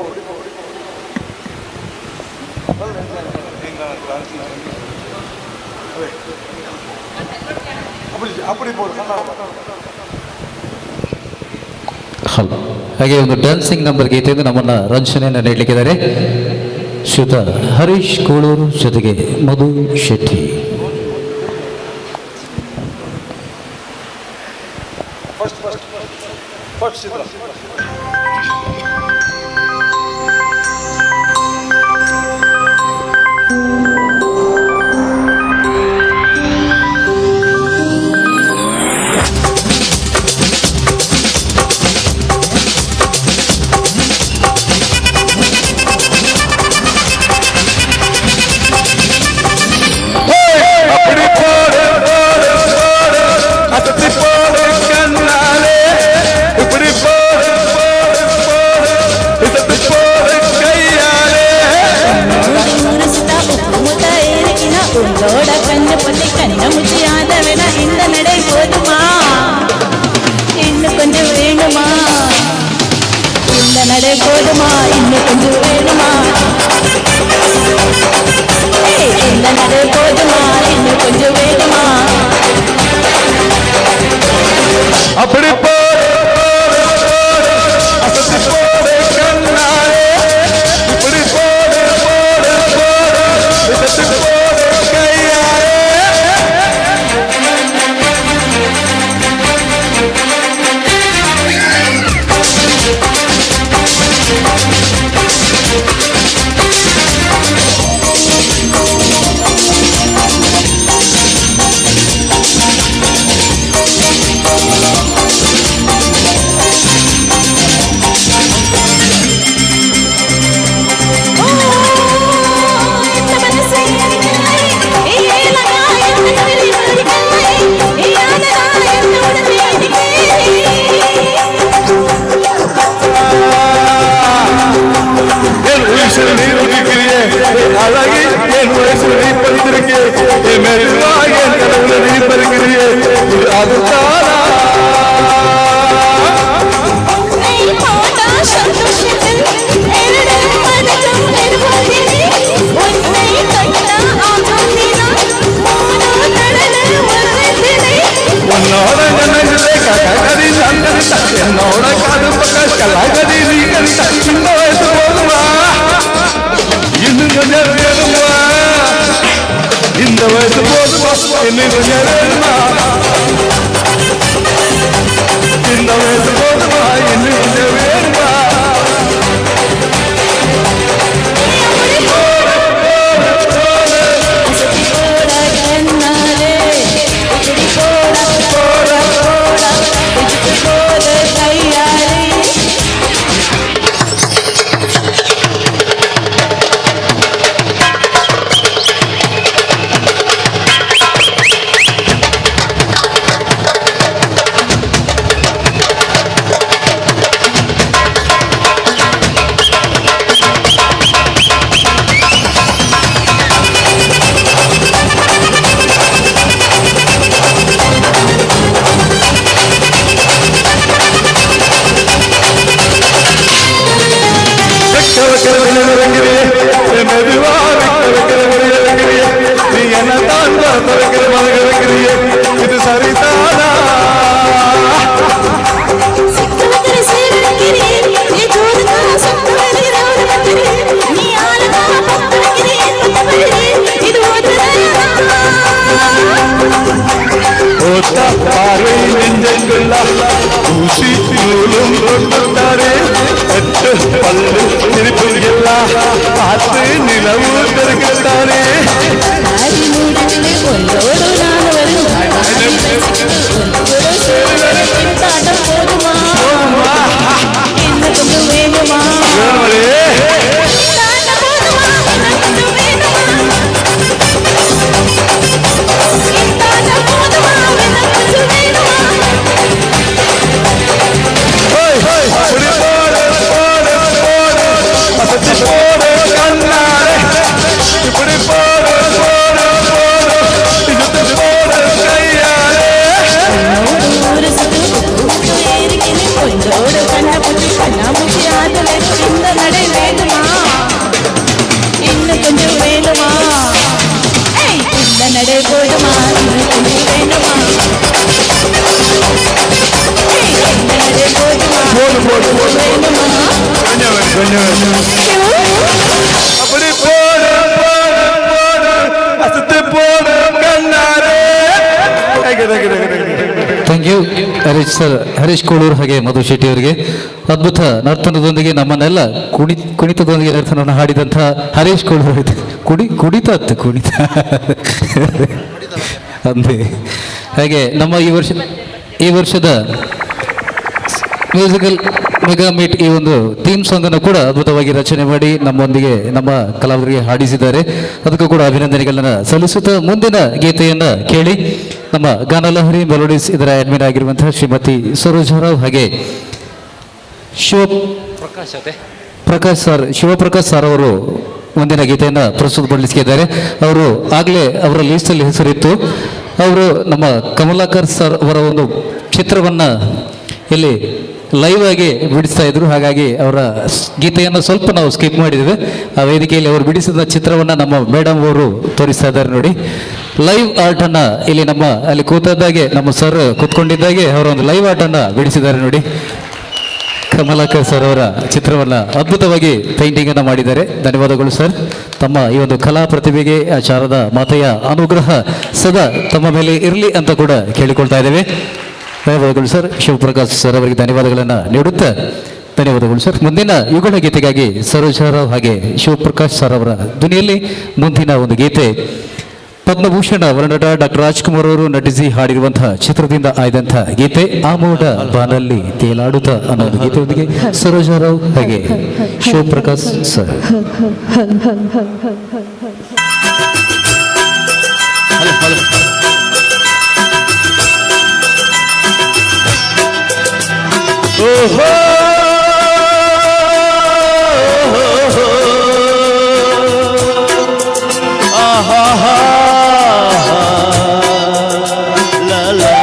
அப்படி போடு ಹಾಗೆ ಒಂದು ಡ್ಯಾನ್ಸಿಂಗ್ ನಂಬರ್ ಗೀತೆಯಿಂದ ನಮ್ಮನ್ನು ರಂಜನೆಯನ್ನು ನೀಡಲಿಕ್ಕಿದ್ದಾರೆ ಶ್ರೀಯುತ ಹರೀಶ್ ಕೋಳೂರು ಜೊತೆಗೆ ಮಧು ಶೆಟ್ಟಿ. இந்த வயசு போதுமா இன்னும் நூலும் கொண்டுத்தாரே எட்டு பல்லு திருப்பு எல்லாம் பார்த்து நிலவு தருகின்றாரே thank you Harish sir, Harish Koluru ಹಾಗೆ ಮಧು ಶೆಟ್ಟಿ ಅವರಿಗೆ ಅದ್ಭುತ ನರ್ತನದೊಂದಿಗೆ ನಮ್ಮನ್ನೆಲ್ಲ ಕುಣಿತದೊಂದಿಗೆ ನರ್ತನವನ್ನು ಹಾಡಿದಂಥ ಹರೀಶ್ ಕೋಳೂರು ಕುಣಿತ ಅಂದೆ. ಹಾಗೆ ನಮ್ಮ ಈ ವರ್ಷದ ಮ್ಯೂಸಿಕಲ್ ಮೆಗಾ ಮೀಟ್ ಈ ಒಂದು ಥೀಮ್ ಸಾಂಗ್ ಅನ್ನು ಕೂಡ ಅದ್ಭುತವಾಗಿ ರಚನೆ ಮಾಡಿ ನಮ್ಮೊಂದಿಗೆ ನಮ್ಮ ಕಲಾವಿದರಿಗೆ ಹಾಡಿಸಿದ್ದಾರೆ. ಅದಕ್ಕೂ ಕೂಡ ಅಭಿನಂದನೆಗಳನ್ನ ಸಲ್ಲಿಸುತ್ತಾ ಮುಂದಿನ ಗೀತೆಯನ್ನ ಕೇಳಿ ನಮ್ಮ ಗಾನಲಹರಿ ಮೆಲೋಡಿಸ್ ಇದರ ಅಡ್ಮಿನ್ ಆಗಿರುವಂತಹ ಶ್ರೀಮತಿ ಸರೋಜರಾವ್ ಹಾಗೆ ಶಿವಪ್ರಕಾಶ್ ಸರ್ ಅವರು ಮುಂದಿನ ಗೀತೆಯನ್ನು ಪ್ರಸ್ತುತಪಡಿಸಿದ್ದಾರೆ. ಅವರು ಆಗಲೇ ಅವರ ಲೀಸ್ಟಲ್ಲಿ ಹೆಸರಿತ್ತು. ಅವರು ನಮ್ಮ ಕಮಲಾಕರ್ ಸರ್ ಅವರ ಒಂದು ಚಿತ್ರವನ್ನು ಇಲ್ಲಿ ಲೈವ್ ಆಗಿ ಬಿಡಿಸ್ತಾ ಇದ್ರು. ಹಾಗಾಗಿ ಅವರ ಗೀತೆಯನ್ನು ಸ್ವಲ್ಪ ನಾವು ಸ್ಕಿಪ್ ಮಾಡಿದ್ದೇವೆ. ಆ ವೇದಿಕೆಯಲ್ಲಿ ಅವರು ಬಿಡಿಸಿದ ಚಿತ್ರವನ್ನು ನಮ್ಮ ಮೇಡಮ್ ಅವರು ತೋರಿಸ್ತಾ ಇದ್ದಾರೆ ನೋಡಿ. ಲೈವ್ ಆರ್ಟನ್ನು ಇಲ್ಲಿ ಅಲ್ಲಿ ಕೂತದ್ದಾಗೆ ನಮ್ಮ ಸರ್ ಕೂತ್ಕೊಂಡಿದ್ದಾಗೆ ಅವರ ಒಂದು ಲೈವ್ ಆರ್ಟನ್ನು ಬಿಡಿಸಿದ್ದಾರೆ ನೋಡಿ. ಕಮಲಾಕರ್ ಸರ್ ಅವರ ಚಿತ್ರವನ್ನು ಅದ್ಭುತವಾಗಿ ಪೇಂಟಿಂಗ್ ಅನ್ನು ಮಾಡಿದ್ದಾರೆ. ಧನ್ಯವಾದಗಳು ಸರ್. ತಮ್ಮ ಈ ಒಂದು ಕಲಾ ಪ್ರತಿಭೆಗೆ ಆ ಶಾರದಾ ಮಾತೆಯ ಅನುಗ್ರಹ ಸದಾ ತಮ್ಮ ಮೇಲೆ ಇರಲಿ ಅಂತ ಕೂಡ ಕೇಳಿಕೊಳ್ತಾ ಇದ್ದೇವೆ. ಧನ್ಯವಾದಗಳು ಸರ್. ಶಿವಪ್ರಕಾಶ್ ಸರ್ ಅವರಿಗೆ ಧನ್ಯವಾದಗಳನ್ನು ನೀಡುತ್ತಾ ಧನ್ಯವಾದಗಳು ಸರ್. ಮುಂದಿನ ಯುಗಳ ಗೀತೆಗಾಗಿ ಸರೋಜರಾವ್ ಹಾಗೆ ಶಿವಪ್ರಕಾಶ್ ಸರ್ ಅವರ ಧ್ವನಿಯಲ್ಲಿ ಮುಂದಿನ ಒಂದು ಗೀತೆ ಪದ್ಮಭೂಷಣ ವರ್ಣಟ ಡಾಕ್ಟರ್ ರಾಜ್ಕುಮಾರ್ ಅವರು ನಟಿಸಿ ಹಾಡಿರುವಂತಹ ಚಿತ್ರದಿಂದ ಆಯ್ದಂತಹ ಗೀತೆ ಆ ಮೋಡ ಬಾನಲ್ಲಿ ತೇಲಾಡುತ್ತ ಅನ್ನೋ ಒಂದು ಗೀತೆಯೊಂದಿಗೆ ಸರೋಜರಾವ್ ಹಾಗೆ ಶಿವಪ್ರಕಾಶ್ ಸರ್. ಓಹೋ ಆಹಾ ಲಾ ಲಾ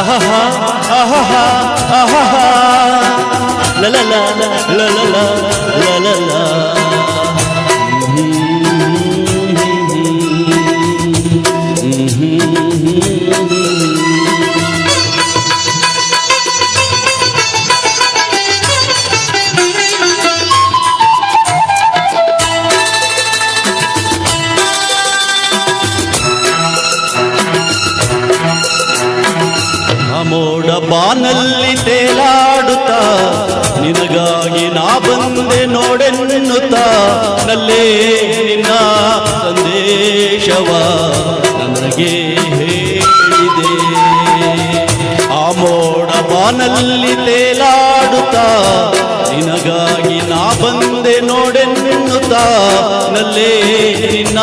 ಆಹಾ ಆಹಾ ಆಹಾ ಲ ಲ ಲ ಲ ಲ ಲ ಲ ಲ ಲ. ಮೋಡ ಬಾನಲ್ಲಿ ತೇಲಾಡುತ್ತಾ ನಿನಗಾಗಿ ನಾ ಬಂದೆ ನೋಡೆನ್ನುತ್ತಾ ನಲ್ಲೇ ನಿನ್ನ ಸಂದೇಶವ ನನಗೆ ಹೇಳಿದೆ. ಆ ಮೋಡ ಬಾನಲ್ಲಿ ತೇಲಾಡುತ್ತಾ ನಿನಗಾಗಿ ನಾ ಬಂದೆ ನೋಡೆನ್ನುತ್ತಾ ನಲ್ಲೇ ನಿನ್ನ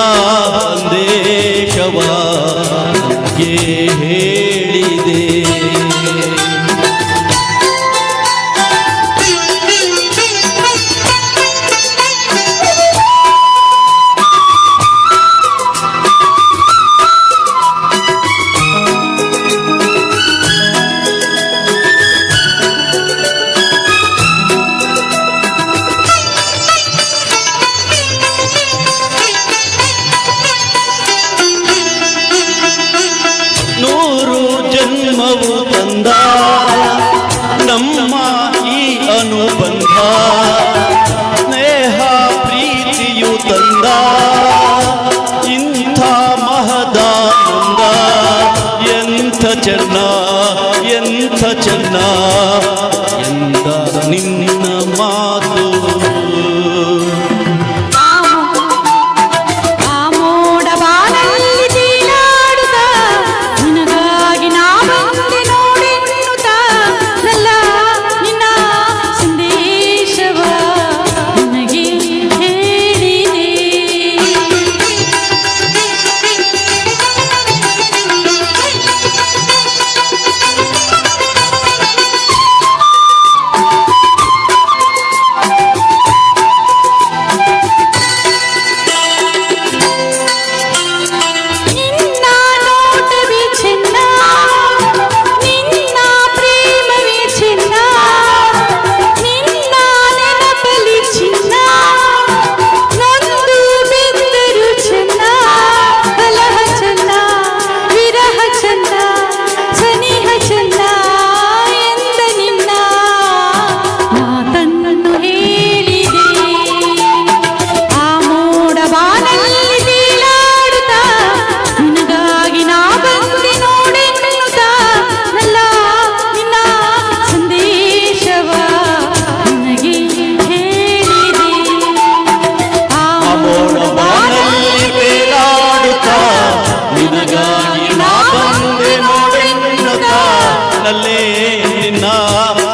ಸಂದೇಶವ ನನಗೆ ಹೇಳಿದೆ. ಜನ್ಮವು ಬಂದ ನಮ್ಮ ಈ ಅನುಬಂಧ ಸ್ನೇಹ ಪ್ರೀತಿಯು ತಂದ ಇಂಥ ಮಹದಾನಂದ. ಎಂಥ ಚೆನ್ನ ಎಂಥ ಚೆನ್ನ ಎಂದ ನಿನ್ನ ಮಾತು.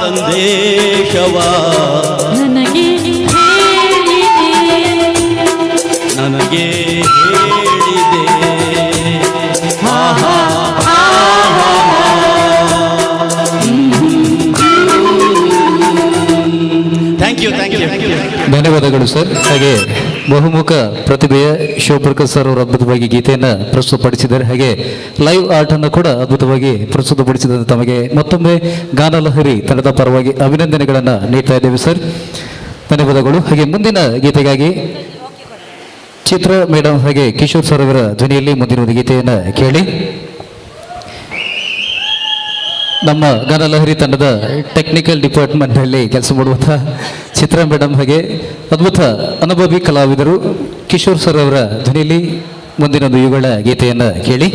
ಸಂದೇಶವ ನನಗೆ ಹೇಳಿದೆ. Thank you thank you. ಧನ್ಯವಾದಗಳು ಸರ್. ಹಾಗೆ ಬಹುಮುಖ ಪ್ರತಿಭೆಯ ಶಿವಪ್ರಕಾಶ್ ಸರ್ ಅವರು ಅದ್ಭುತವಾಗಿ ಗೀತೆಯನ್ನು ಪ್ರಸ್ತುತಪಡಿಸಿದ್ದಾರೆ. ಹಾಗೆ ಲೈವ್ ಆರ್ಟ್ ಅನ್ನು ಕೂಡ ಅದ್ಭುತವಾಗಿ ಪ್ರಸ್ತುತಪಡಿಸಿದ ತಮಗೆ ಮತ್ತೊಮ್ಮೆ ಗಾನಲಹರಿ ತಂಡದ ಪರವಾಗಿ ಅಭಿನಂದನೆಗಳನ್ನು ನೀಡ್ತಾ ಇದ್ದೇವೆ ಸರ್. ಧನ್ಯವಾದಗಳು. ಹಾಗೆ ಮುಂದಿನ ಗೀತೆಗಾಗಿ ಚಿತ್ರ ಮೇಡಮ್ ಹಾಗೆ ಕಿಶೋರ್ ಸರ್ ಅವರ ಧ್ವನಿಯಲ್ಲಿ ಮುಂದಿನ ಒಂದು ಗೀತೆಯನ್ನು ಕೇಳಿ. ನಮ್ಮ ಗಾನಲಹರಿ ತಂಡದ ಟೆಕ್ನಿಕಲ್ ಡಿಪಾರ್ಟ್ಮೆಂಟ್ನಲ್ಲಿ ಕೆಲಸ ಮಾಡುವಂಥ ಚಿತ್ರ ಮೇಡಮ್ ಹಾಗೆ ಅದ್ಭುತ ಅನುಭವಿ ಕಲಾವಿದರು ಕಿಶೋರ್ ಸರ್ ಅವರ ಧ್ವನಿಯಲ್ಲಿ ಮುಂದಿನೊಂದು ಯುಗಳ ಗೀತೆಯನ್ನು ಕೇಳಿ.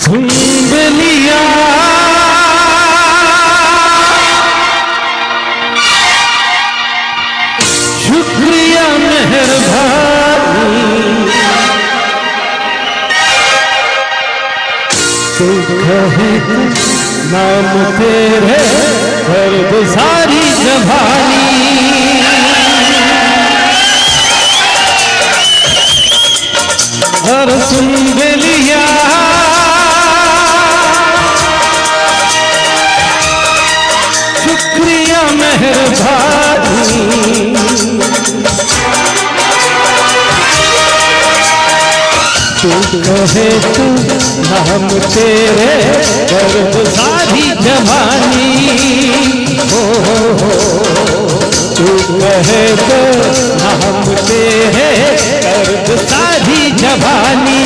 सुंदलिया शुक्रिया मेहरबानी तू कहे नाम तेरे दर्द सारी जवानी हर सुंदलिया तू कहे तो नाम तेरे दर्द सारी जवानी हो तू कहे तो नाम तेरे दर्द सारी जवानी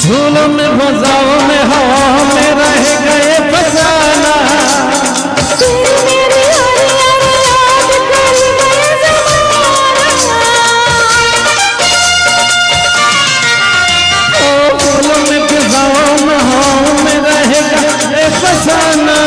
धूलों में फसाओं में हवा में रह गए फसाना धूलों में फसाओं में हवा में रह गए फसाना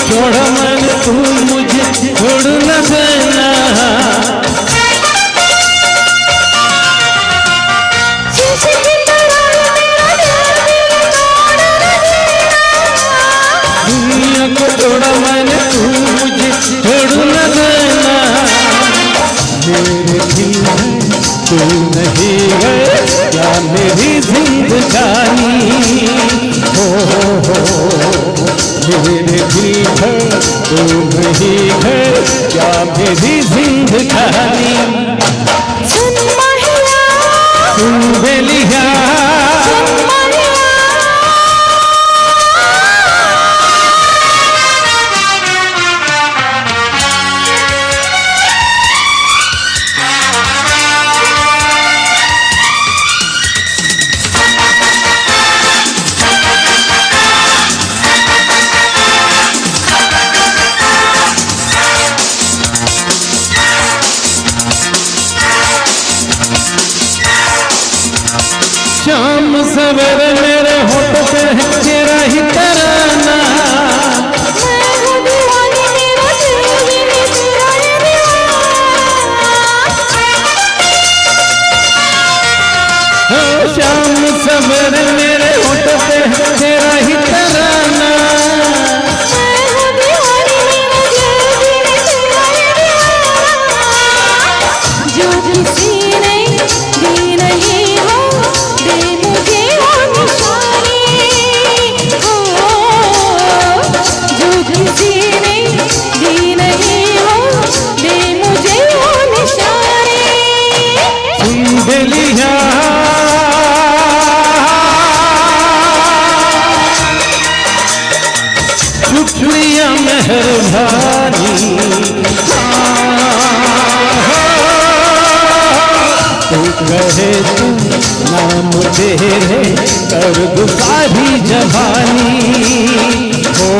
छोड़ मन तू मुझे छोड़ न देना दुनिया को छोड़ मन तू मुझे छोड़ न देना मेरे दिल में तू नहीं है क्या मेरी जिंदगानी हो मेरे दिल है तू नहीं है क्या मेरी जिंदगानी सुन बेलिया शाम सवेरे मेरे होठ पे है तेरा ही तराना शाम सवेरे मेरे होठ पे है तेरा ही तराना जो किसी ने दी नहीं हो दे मुझे वो निशानी हो जो किसी ने दी नहीं हो दे मुझे वो निशानी सुंदलिया शुक्रिया मेहरबानी तू कहे तू नाम तेरे कर दो सारी जवानी हो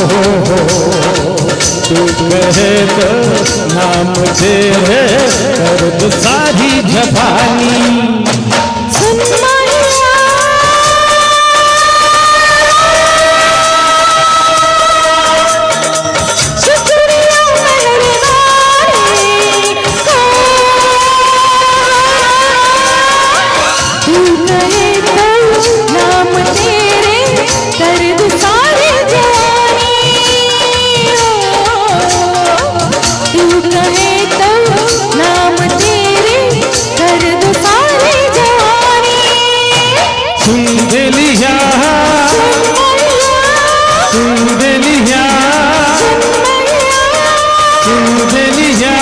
तू कहे तो नाम तेरे कर दो सारी जवानी सुन माहिया शुक्रिया मेहरबानी तू कहे तो नाम तेरे कर दूं सारी जवानी तू कहे तो नाम तेरे कर दूं सारी जवानी सुन दिलिया सुन दिलिया सुन दिलिया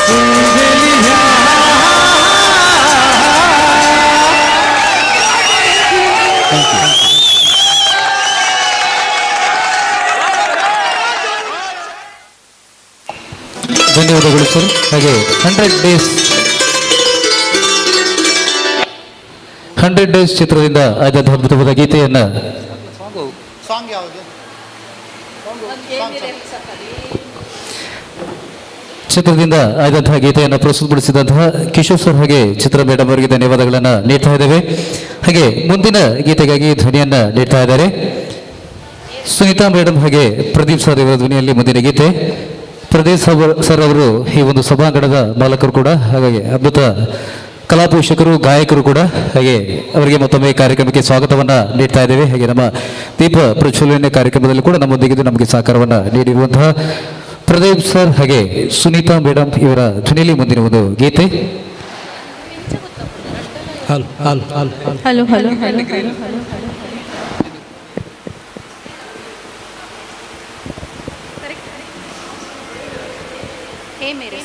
सुन दिलिया ಧನ್ಯವಾದಗಳು ಸರ್. ಹಾಗೆ 100 ಡೇಸ್ ಚಿತ್ರದಿಂದ ಆದ ಅದ್ಭುತವಾದ ಗೀತೆಯನ್ನ ಚಿತ್ರದಿಂದ ಆದಂತಹ ಗೀತೆಯನ್ನು ಪ್ರಸ್ತುತಪಡಿಸಿದಂತಹ ಕಿಶೋರ್ ಸರ್ ಹಾಗೆ ಚಿತ್ರ ಮೇಡಮ್ ಅವರಿಗೆ ಧನ್ಯವಾದಗಳನ್ನು ನೀಡ್ತಾ ಇದ್ದೇವೆ. ಹಾಗೆ ಮುಂದಿನ ಗೀತೆಗಾಗಿ ಧ್ವನಿಯನ್ನ ನೀಡ್ತಾ ಇದ್ದಾರೆ ಸುನೀತಾ ಮೇಡಮ್ ಹಾಗೆ ಪ್ರದೀಪ್ ಸರ್ ಇವರ ಧ್ವನಿಯಲ್ಲಿ ಮುಂದಿನ ಗೀತೆ. ಪ್ರದೀಪ್ ಸರ್ ಅವರು ಈ ಒಂದು ಸಭಾಂಗಣದ ಮಾಲಕರು ಕೂಡ, ಹಾಗಾಗಿ ಅದ್ಭುತ ಕಲಾ ಪೋಷಕರು, ಗಾಯಕರು ಕೂಡ. ಹಾಗೆ ಅವರಿಗೆ ಮತ್ತೊಮ್ಮೆ ಕಾರ್ಯಕ್ರಮಕ್ಕೆ ಸ್ವಾಗತವನ್ನು ನೀಡ್ತಾ ಇದ್ದೇವೆ. ಹಾಗೆ ನಮ್ಮ ದೀಪ ಪ್ರಜ್ವಲನೆ ಕಾರ್ಯಕ್ರಮದಲ್ಲಿ ಕೂಡ ನಮ್ಮೊಂದಿಗಿದ್ದು ನಮಗೆ ಸಹಕಾರವನ್ನು ನೀಡಿರುವಂತಹ ಪ್ರದೀಪ್ ಸರ್ ಹಾಗೆ ಸುನೀತಾ ಮೇಡಮ್ ಇವರ ಧ್ವನಿಯಲ್ಲಿ ಮುಂದಿನ ಒಂದು ಗೀತೆ. ಹಲೋ ಹಲೋ हे मेरे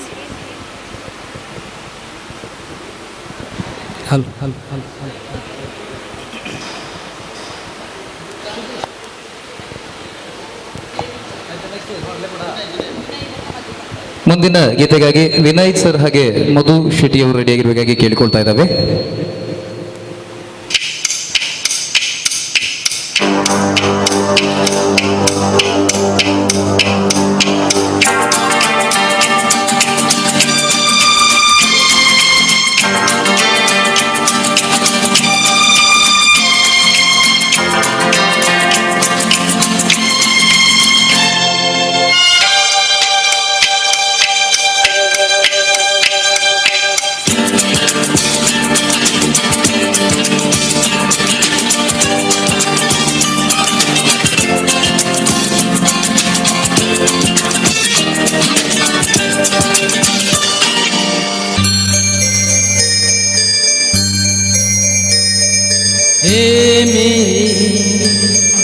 ಮುಂದಿನ ಗೀತೆಗಾಗಿ ವಿನಯ್ ಸರ್ ಹಾಗೆ ಮಧು ಶೆಟ್ಟಿ ಅವರು ರೆಡಿಯಾಗಿರಬೇಕಾಗಿ ಕೇಳಿಕೊಳ್ತಾ ಇದ್ದಾವೆ.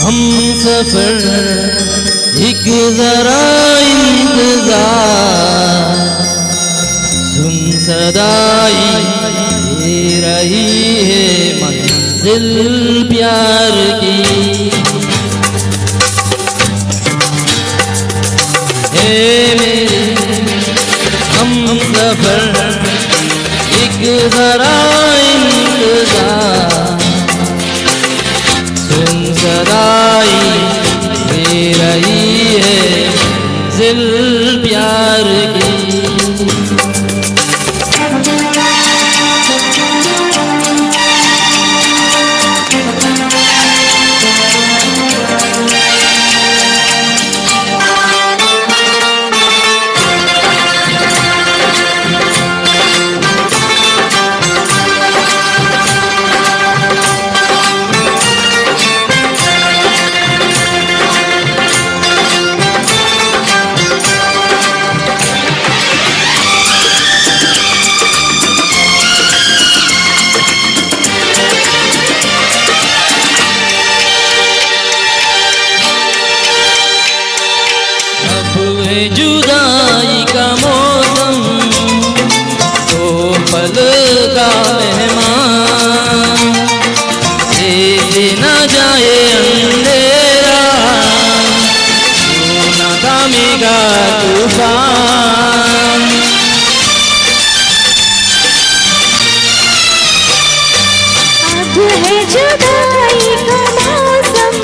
हम सफर एक जरा इंतजार सुन सदाई दे रही है मंजिल प्यार की हे मेरे हम सफर एक जरा इंतजार सुन सदाई दे रही है दिल प्यार की जुदाई का मौसम तो पल का मेहमान ऐसे न जाए अंधेरा तो न थमेगा तूफान अब है जुदाई का मौसम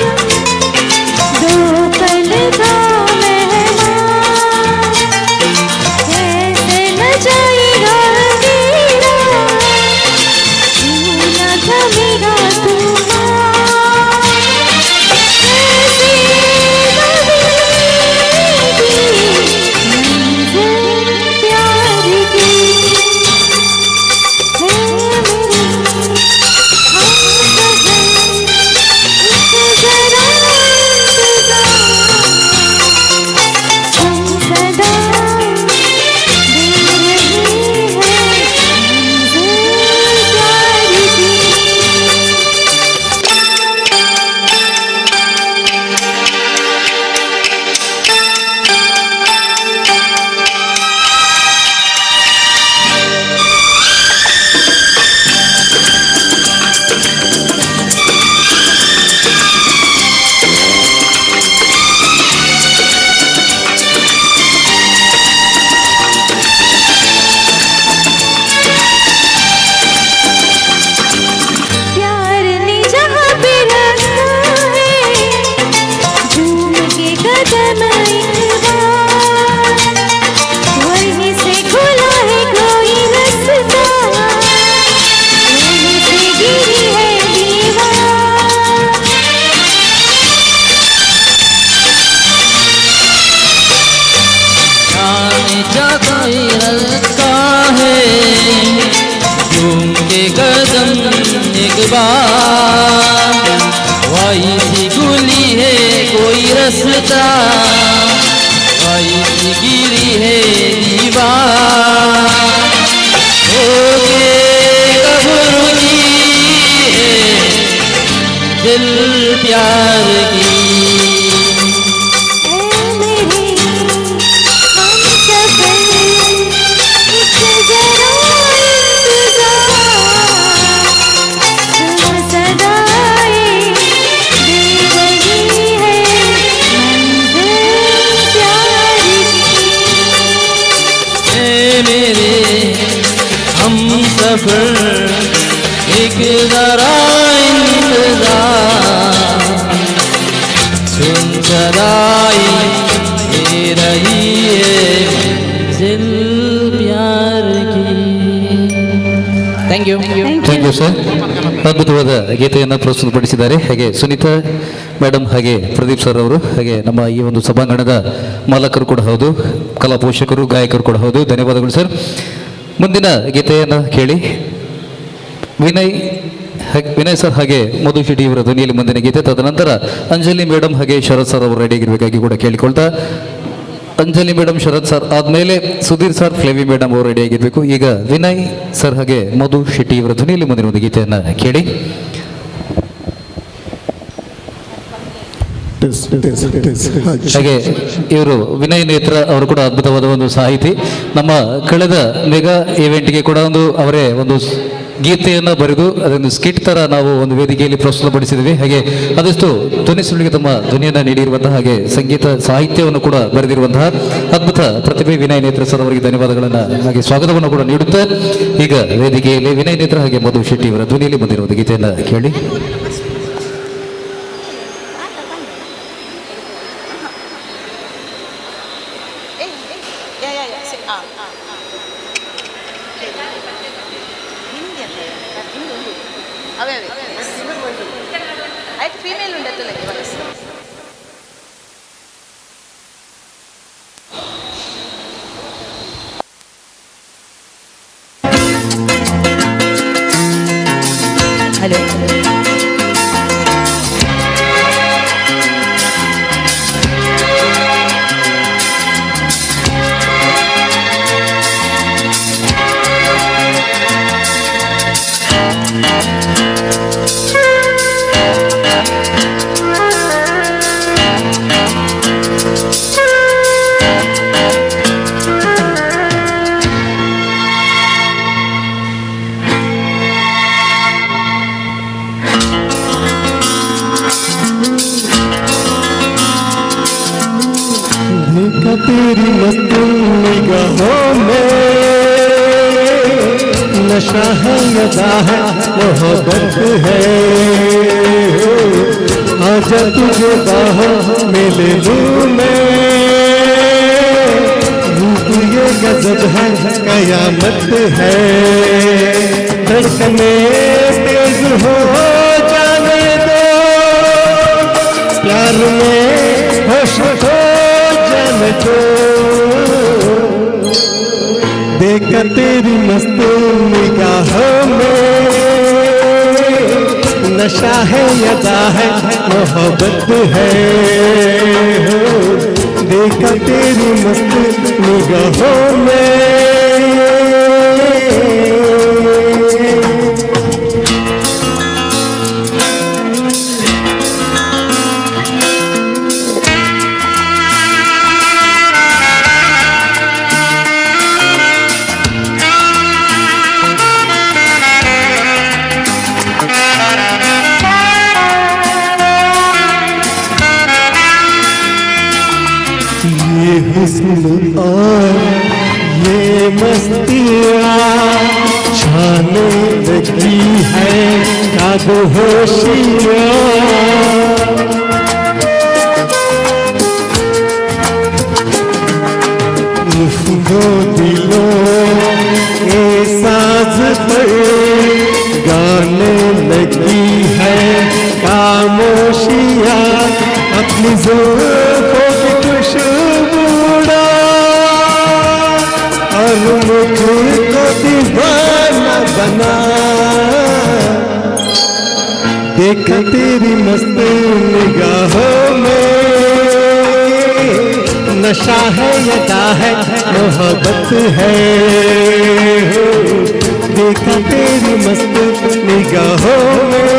बात वही सी गुली है कोई रसता वही सी गिरी है दीवार होके कब्र की है दिल प्यार की सफर एक जरा इंतजार सुन सदाई ये रही है मंजिल प्यार की thank you thank you sir. ಅದ್ಭುತವಾದ ಗೀತೆಯನ್ನು ಪ್ರಸ್ತುತಪಡಿಸಿದ್ದಾರೆ. ಹಾಗೆ ಸುನೀತಾ ಮೇಡಮ್ ಹಾಗೆ ಪ್ರದೀಪ್ ಸರ್ ಅವರು ಹಾಗೆ ನಮ್ಮ ಈ ಒಂದು ಸಭಾಂಗಣದ ಮಾಲಕರು ಕೂಡ ಹೌದು, ಕಲಾ ಪೋಷಕರು, ಗಾಯಕರು ಕೂಡ ಹೌದು. ಧನ್ಯವಾದಗಳು ಸರ್. ಮುಂದಿನ ಗೀತೆಯನ್ನು ಕೇಳಿ ವಿನಯ್ ಸರ್ ಹಾಗೆ ಮಧು ಶಿಟಿ ಇವರ ಧ್ವನಿಯಲ್ಲಿ ಮುಂದಿನ ಗೀತೆ. ತದನಂತರ ಅಂಜಲಿ ಮೇಡಮ್ ಹಾಗೆ ಶರತ್ ಸರ್ ಅವರು ರೆಡಿಯಾಗಿರಬೇಕಾಗಿ ಕೂಡ ಕೇಳಿಕೊಳ್ತಾ, ಅಂಜಲಿ ಮೇಡಮ್ ಶರತ್ ಸರ್ ಆದಮೇಲೆ ಸುಧೀರ್ ಸರ್, ಫ್ಲೇವಿ ಮೇಡಮ್ ಅವರು ರೆಡಿಯಾಗಿರಬೇಕು. ಈಗ ವಿನಯ್ ಸರ್ ಹಾಗೆ ಮಧು ಶಿಟಿ ಇವರ ಧ್ವನಿಯಲ್ಲಿ ಮುಂದಿನ ಒಂದು ಗೀತೆಯನ್ನು ಕೇಳಿ. ಹಾಗೆ ಇವರು ವಿನಯ್ ನೇತ್ರ ಅವರು ಕೂಡ ಅದ್ಭುತವಾದ ಒಂದು ಸಾಹಿತಿ. ನಮ್ಮ ಕಳೆದ ಮೆಗಾ ಇವೆಂಟ್ಗೆ ಕೂಡ ಅವರೇ ಒಂದು ಗೀತೆಯನ್ನು ಬರೆದು ಅದನ್ನು ಸ್ಕಿಟ್ ತರ ನಾವು ಒಂದು ವೇದಿಕೆಯಲ್ಲಿ ಪ್ರಸ್ತುತಪಡಿಸಿದ್ವಿ. ಹಾಗೆ ಅದಷ್ಟು ಧ್ವನಿ ಸುಳ್ಳಿಗೆ ತಮ್ಮ ಧ್ವನಿಯನ್ನು ನೀಡಿರುವಂತಹ ಹಾಗೆ ಸಂಗೀತ ಸಾಹಿತ್ಯವನ್ನು ಕೂಡ ಬರೆದಿರುವಂತಹ ಅದ್ಭುತ ಪ್ರತಿಭೆ ವಿನಯ್ ನೇತ್ರ ಸರ್ ಅವರಿಗೆ ಧನ್ಯವಾದಗಳನ್ನು ಹಾಗೆ ಸ್ವಾಗತವನ್ನು ಕೂಡ ನೀಡುತ್ತೆ. ಈಗ ವೇದಿಕೆಯಲ್ಲಿ ವಿನಯ್ ನೇತ್ರ ಹಾಗೆ ಮಧು ಶೆಟ್ಟಿ ಅವರ ಧ್ವನಿಯಲ್ಲಿ ಬಂದಿರುವ ಒಂದು ಗೀತೆಯನ್ನು ಕೇಳಿ. ಫೀಮೇಲ್ ఉండదు ಹಲೋ तेरी मस्त निगाहों में नशा है, अदा है, मोहब्बत है। आजा तुझे बाहों में ले लूं मैं, रूप ये गजब है, कयामत है। धड़कने तेज हो जाने दो, प्यार में होश हो तो देखा तेरी मस्त निगाहों में नशा है, अदा है, मोहब्बत है। देखा तेरी मस्त निगाहों में हुस्न और ये मस्तियाँ छाने लगी है काबू होशियाँ। दो दिलों के साज पर गाने लगी है खामोशियाँ। अपनी ज़ुल्फ़ों की खुशबू और मुझको दीवाना बना। देखा तेरी मस्त निगाहों में नशा है यदा है मोहब्बत है देखा तेरी मस्त निगाहों में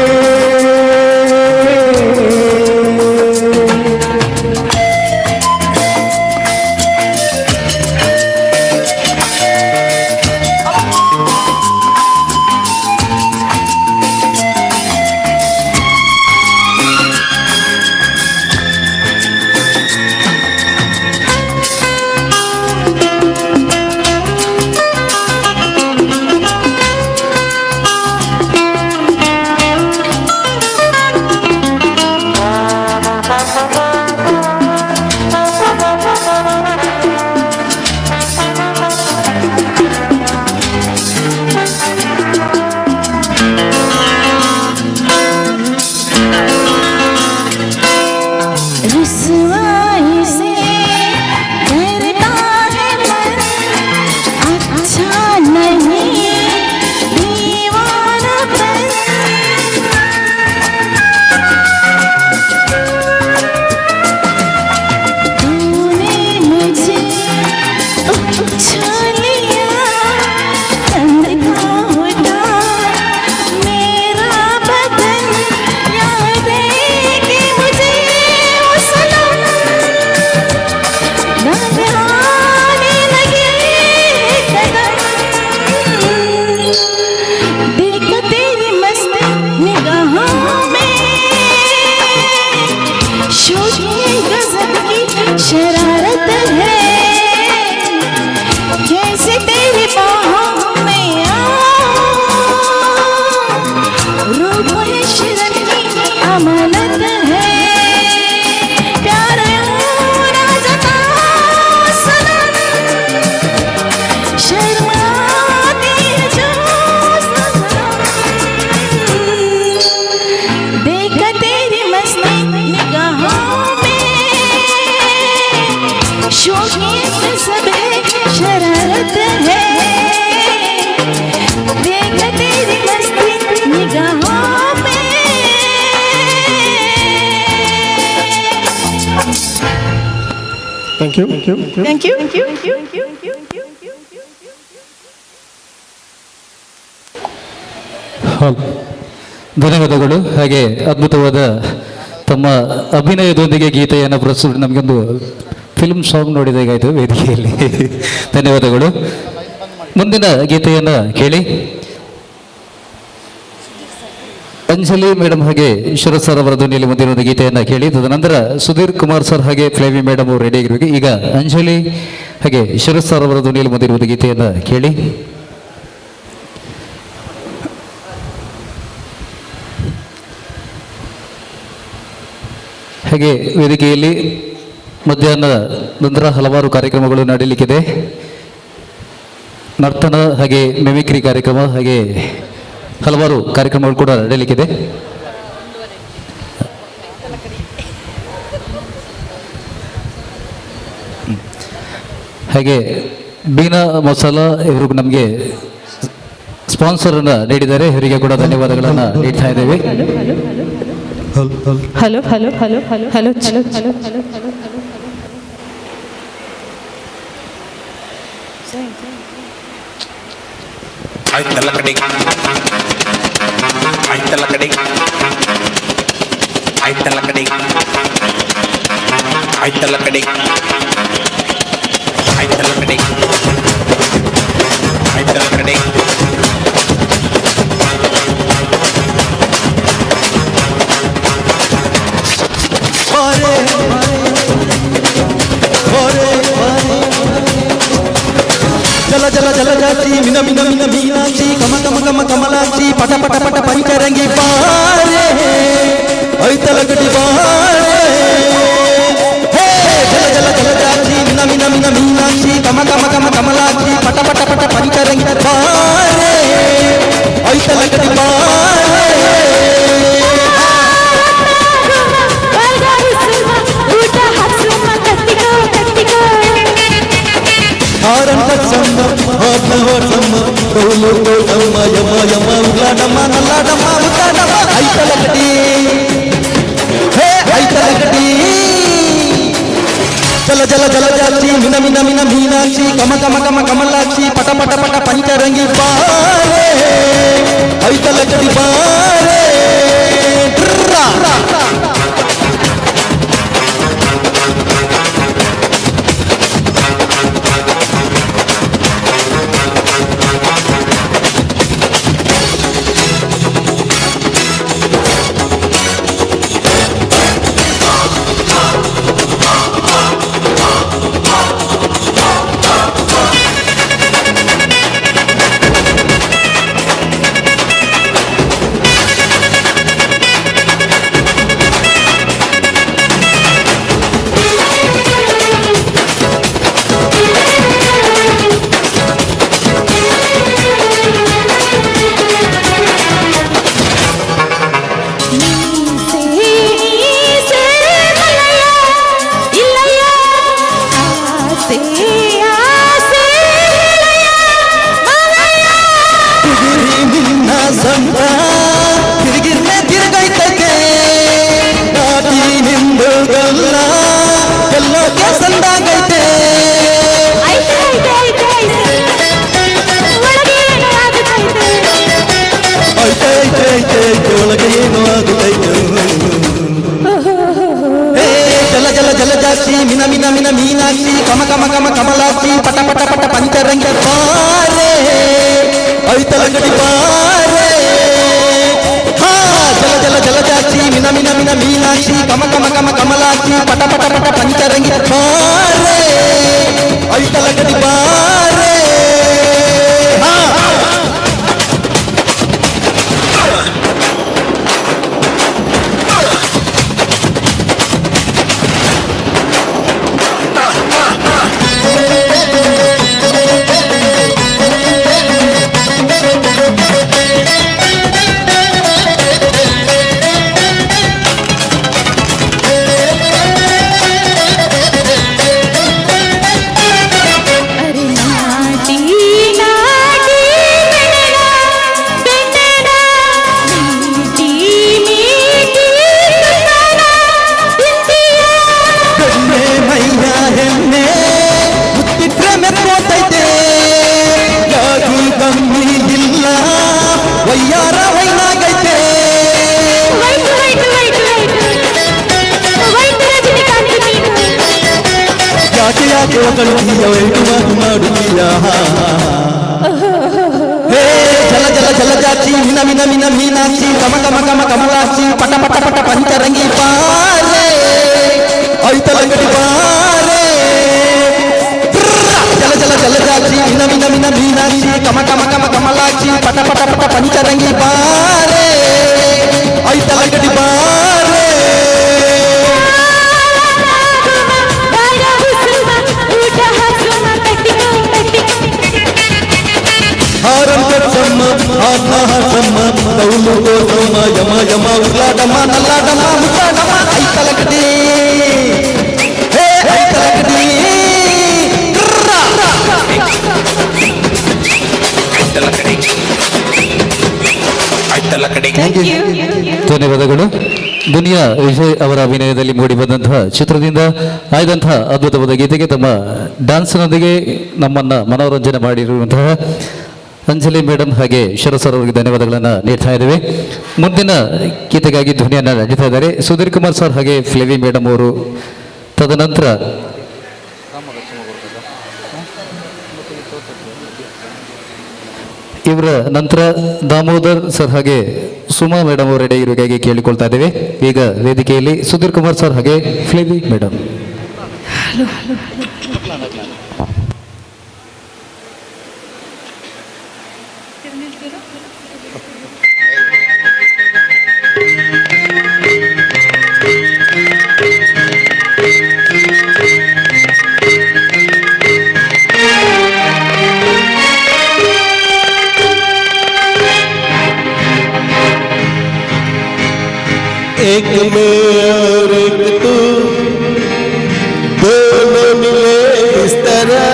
Thank you. Thank you. Thank you. Thank you. Thank you. ಧನ್ಯವಾದಗಳು. ಹಾಗೆ ಅದ್ಭುತವಾದ ತಮ್ಮ ಅಭಿನಯದೊಂದಿಗೆ ಗೀತೆಯನ್ನು ಪ್ರಸ್ತುತ ನಮಗೊಂದು ಫಿಲ್ಮ್ ಸಾಂಗ್ ನೋಡಿದಾಗಾಯಿತು ವೇದಿಕೆಯಲ್ಲಿ. ಧನ್ಯವಾದಗಳು. ಮುಂದಿನ ಗೀತೆಯನ್ನು ಕೇಳಿ. ಅಂಜಲಿ ಮೇಡಮ್ ಹಾಗೆ ಶರತ್ ಸರ್ ಅವರ ಧ್ವನಿಯಲ್ಲಿ ಮುಂದಿನ ಗೀತೆಯನ್ನು ಕೇಳಿ. ತದನಂತರ ಸುಧೀರ್ ಕುಮಾರ್ ಸರ್ ಹಾಗೆ ಫ್ಲೇವಿ ಮೇಡಮ್ ಅವರು ರೆಡಿ ಆಗಿರುವಾಗ ಈಗ ಅಂಜಲಿ ಹಾಗೆ ಶರತ್ ಸರ್ ಅವರ ಧ್ವನಿಯಲ್ಲಿ ಮುಂದಿರುವ ಗೀತೆಯನ್ನು ಕೇಳಿ. ಹಾಗೆ ವೇದಿಕೆಯಲ್ಲಿ ಮಧ್ಯಾಹ್ನ ನಂತರ ಹಲವಾರು ಕಾರ್ಯಕ್ರಮಗಳು ನಡೆಯಲಿಕ್ಕಿದೆ. ನರ್ತನ ಹಾಗೆ ಮಿಮಿಕ್ರಿ ಕಾರ್ಯಕ್ರಮ ಹಾಗೆ ಹಲವಾರು ಕಾರ್ಯಕ್ರಮಗಳು ಕೂಡ ನಡೆಯಲಿಕ್ಕಿದೆ. ಹಾಗೆ ಬೀನಾ ಮಸಾಲಾ ಇವರು ನಮಗೆ ಸ್ಪಾನ್ಸರನ್ನು ನೀಡಿದ್ದಾರೆ. ಇವರಿಗೆ ಕೂಡ ಧನ್ಯವಾದಗಳನ್ನು ನೀಡ್ತಾ ಇದ್ದೇವೆ. Hello, hello, hello, hello, hello, hello, hello, hello, hello. Ay talakading. Ay talakading. Ay talakading. Ay talakading. Ay talakading. Ay talakading. जला जला जला जाची मिना मिना मिना मीनाची कम कम कम कमलाची पट पट पट पंचरंगी बारे ऐ तलकटी बारे हे जला जला जला जाची मिना मिना मिना मीनाची कम कम कम कमलाची पट पट पट पंचरंगी बारे ऐ तलकटी बारे ಯಮ ಯಮ ಯಮ ಉಲಾಡಮ್ಮ ನಲ್ಲಾಡಮ್ಮ ಉಲಾಡಮ್ಮ ಐತಲಕಟಿ ಹೇ ಐತಲಕಟಿ ಜಲ ಜಲ ಜಲ ಜಾಕ್ಷಿ ಮಿನ ಮಿನ ಮಿನ ಮೀನಾಕ್ಷಿ ಕಮ ಕಮ ಕಮ ಕಮಲಾಕ್ಷಿ ಪಟ ಪಟ ಪಟ ಪಂಚರಂಗಿ ಬಾರೆ ಐತಲಕಟಿ ಬಾರೆ ಮಿನ ಮಿನ ಮಿನ ಮೀನಾಕ್ಷಿ ಕಮ ಕಮ ಕಮ ಕಮಲಾಕ್ಷಿ ಪಟ ಪಟ ಪಟ ಪಂಚರಂಗಿ ಬಾರೆ ಐತಲಕಟಿ ಬಾರೆ ಹಾ ಜಲ ಜಲ ಜಲ ಜಾಕ್ಷಿ ಮಿನ ಮಿನ ಮಿನ ಮೀನಾಕ್ಷಿ ಕಮ ಕಮ ಕಮ ಕಮಲಾಕ್ಷಿ ಪಟ ಪಟ ಪಟ ಪಂಚರಂಗಿ ಬಾರೆ ಐತಲಕಟಿ ಬಾರೆ ಹಾ ಜಲ ಜಲ ಜಲ ಜಾಕ್ಷಿ ಮಿನ ಮಿನ ಮಿನ ಮೀನಾಕ್ಷಿ ಕಮ ಕಮ ಕಮ ಕಮಲಾಕ್ಷಿ ಪಟ ಪಟ ಪಟ ಪಂಚರಂಗಿ ಬಾರೆ ಐತಲಕಟಿ ಬಾರೆ ಜಲ ಜಲ ಜಲ ಜಾಕ್ಷಿ ಮಿನ ಮಿನ ಮಿನ ಮೀನಾಕ್ಷಿ ಕಮ ಕಮ ಕಮ ಕಮಲಾಕ್ಷಿ ಪಟ ಪಟ ಪಟ ಪಂಚರಂಗಿ ಬಾರೆ ಐತಲಕಟಿ ಬಾರೆ ಹಾರಂ ಕಚ್ಚಮ್ಮ ಆತ್ಮ ಹಸಮ್ಮ ಕೌಲು ಕೋಸಮ್ಮ ಯಮ ಯಮ ಉಲ್ಲಾಟಮ್ಮ ನಲ್ಲಾಟಮ್ಮ ಮುಲ್ಲಾಟಮ್ಮ ಐತಲಕಟಿ ಹೇ ಐತಲಕಟಿ ಧನ್ಯವಾದಗಳು. ದುನಿಯಾ ವಿಜಯ್ ಅವರ ಅಭಿನಯದಲ್ಲಿ ಮೂಡಿಬಂದಂತಹ ಚಿತ್ರದಿಂದ ಆಯ್ದಂತಹ ಅದ್ಭುತವಾದ ಗೀತೆಗೆ ತಮ್ಮ ಡ್ಯಾನ್ಸ್ನೊಂದಿಗೆ ನಮ್ಮನ್ನ ಮನೋರಂಜನೆ ಮಾಡಿರುವಂತಹ ಅಂಜಲಿ ಮೇಡಮ್ ಹಾಗೆ ಶರಸರ್ ಅವರಿಗೆ ಧನ್ಯವಾದಗಳನ್ನು ನೀಡ್ತಾ ಇದ್ದೇವೆ. ಮುಂದಿನ ಗೀತೆಗಾಗಿ ಧ್ವನಿಯನ್ನು ನಡೀತಾ ಇದ್ದಾರೆ ಸುಧೀರ್ ಕುಮಾರ್ ಸರ್ ಹಾಗೆ ಫ್ಲೇವಿ ಮೇಡಮ್ ಅವರು. ತದನಂತರ ಇವರ ನಂತರ ದಾಮೋದರ್ ಸರ್ ಹಾಗೆ ಸುಮಾ ಮೇಡಮ್ ಅವರ ರೆಡಿ ಇರುವಾಗೆ ಕೇಳಿಕೊಳ್ತಾ ಇದ್ದೇವೆ. ಈಗ ವೇದಿಕೆಯಲ್ಲಿ ಸುಧೀರ್ ಕುಮಾರ್ ಸರ್ ಹಾಗೆ ಫ್ಲೇವಿ ಮೇಡಮ್. एक में और एक तू दोनों मिले इस तरह,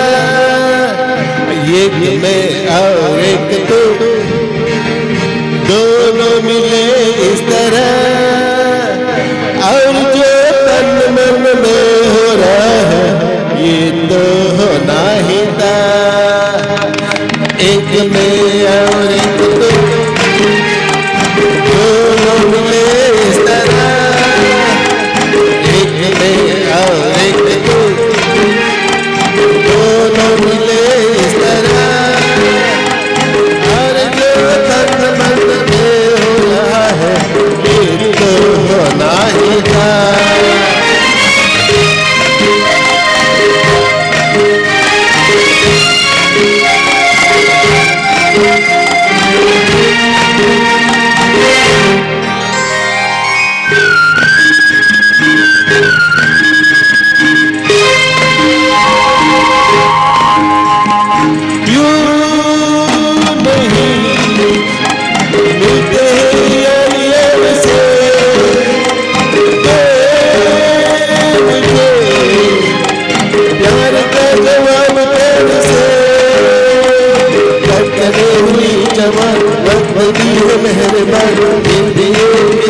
एक में और एक तू दोनों मिले इस तरह,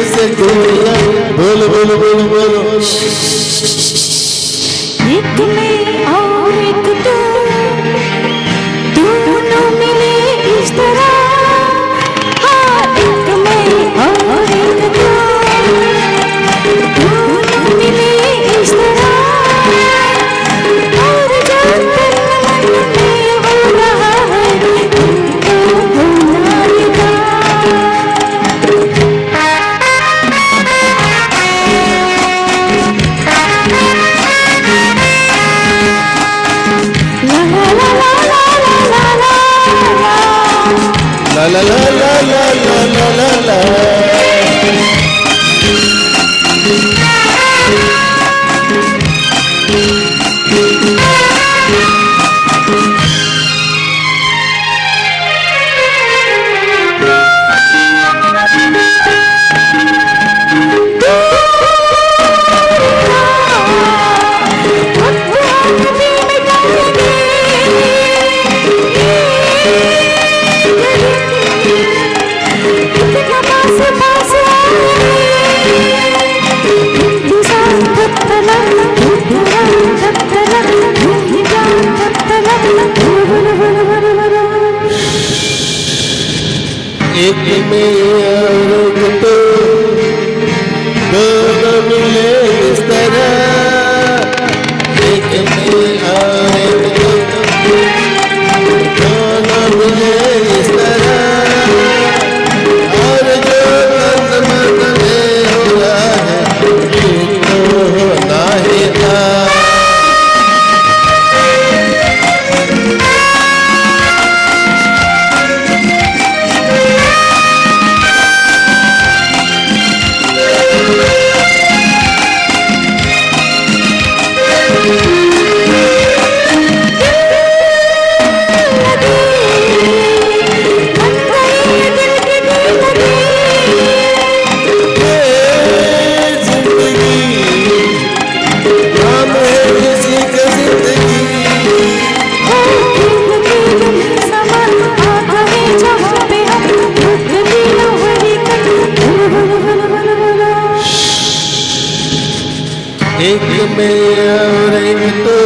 से गोरिया बोलो बोलो बोलो बोलो एक मैं और एक तू दोनों मिले इस तरह हाँ एक मैं और एक तू दोनों मिले इस तरह और जो तन मन में हो रहा है तुमको होना था la la la la la la la la la एक में और तो दोनों मिले इस तरह एक में और एक दोनों मिले इस तरह और जो तन मन में हो रहा है ये तो होना ही था एक में और एक तो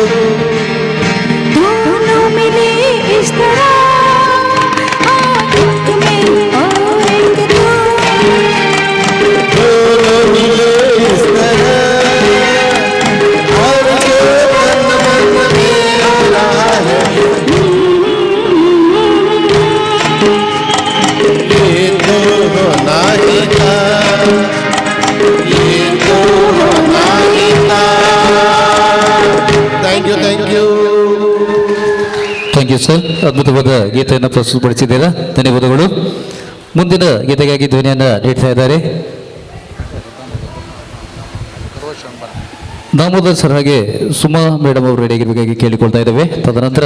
दोनों मिले इस तरह एक में और एक तू दोनों मिले इस तरह और जो तन मन में हो रहा है ये तो होना ही था ये तो होना ही था thank you thank you sir. ಅದ್ಭುತವಾದ ಗೀತೆಯನ್ನು ಪ್ರಸ್ತುತಪಡಿಸಿದ್ದೀರಾ, ಧನ್ಯವಾದಗಳು. ಮುಂದಿನ ಗೀತೆಗಾಗಿ ಧ್ವನಿಯನ್ನು ನೀಡ್ತಾ ಇದ್ದಾರೆ ದಾಮೋದರ್ ಸರ್ ಹಾಗೆ ಸುಮಾ ಮೇಡಮ್ ಅವರು ರೆಡಿ ಆಗಿರಬೇಕಾಗಿ ಕೇಳಿಕೊಳ್ತಾ ಇದ್ದೇವೆ. ತದನಂತರ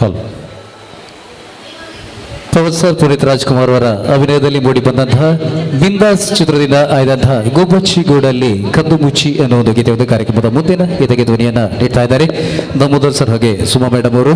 ಹಲೋ ಪವನ್ ಸರ್ ಪುನೀತ್ ರಾಜ್ಕುಮಾರ್ ಅವರ ಅಭಿನಯದಲ್ಲಿ ಮೂಡಿ ಬಂದಂತಹ ಬಿಂದಾಸ್ ಚಿತ್ರದಿಂದ ಆಯ್ದಂತಹ ಗೋಬಚ್ಚಿ ಗೂಡಲ್ಲಿ ಕದ್ದು ಮುಚ್ಚಿ ಅನ್ನೋ ಒಂದು ಗೀತೆ ಒಂದು ಕಾರ್ಯಕ್ರಮದ ಮುಂದಿನ ಗೀತೆಗೆ ಧ್ವನಿಯನ್ನ ನೀಡ್ತಾ ಇದ್ದಾರೆ ದಾಮೋದರ್ ಸರ್ ಹಾಗೆ ಸುಮಾ ಮೇಡಮ್ ಅವರು.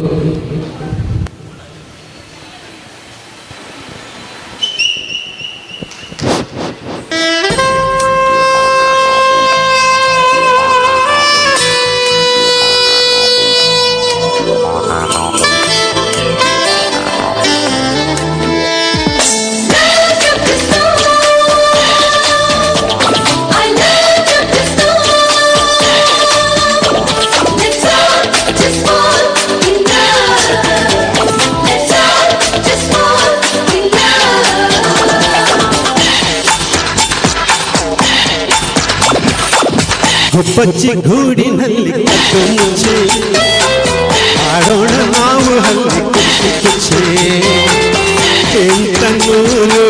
ಗುಬ್ಬಚ್ಚಿ ಗೂಡಿನಲ್ಲಿ ಕದ್ದು ಮುಚ್ಚಿ ಹಾಡೋಣ ನಾವು ಹಲ್ಲಿ ಕುಚ್ಚಿ ಕುಚ್ಚಿ ಎಂತನೂರು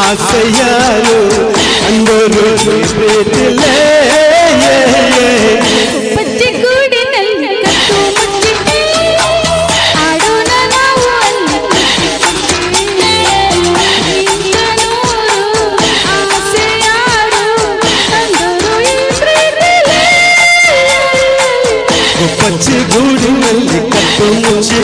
ಆಸೆಯಾರು ಅಂದರು ಪ್ರೀತಿಲೇ ಪಚ್ಚೆಗೂಡಿನಲ್ಲಿ ಕಟ್ಟು ಮುಚ್ಚಿ ಆಡೋಣ ನಾವು ಅಲ್ಲಿ ಇಂತನೂರು ಆಸೆಯಾರು ಅಂದರು ಪ್ರೀತಿಲೇ ಪಚ್ಚೆಗೂಡಿನಲ್ಲಿ ಕಟ್ಟು ಮುಚ್ಚಿ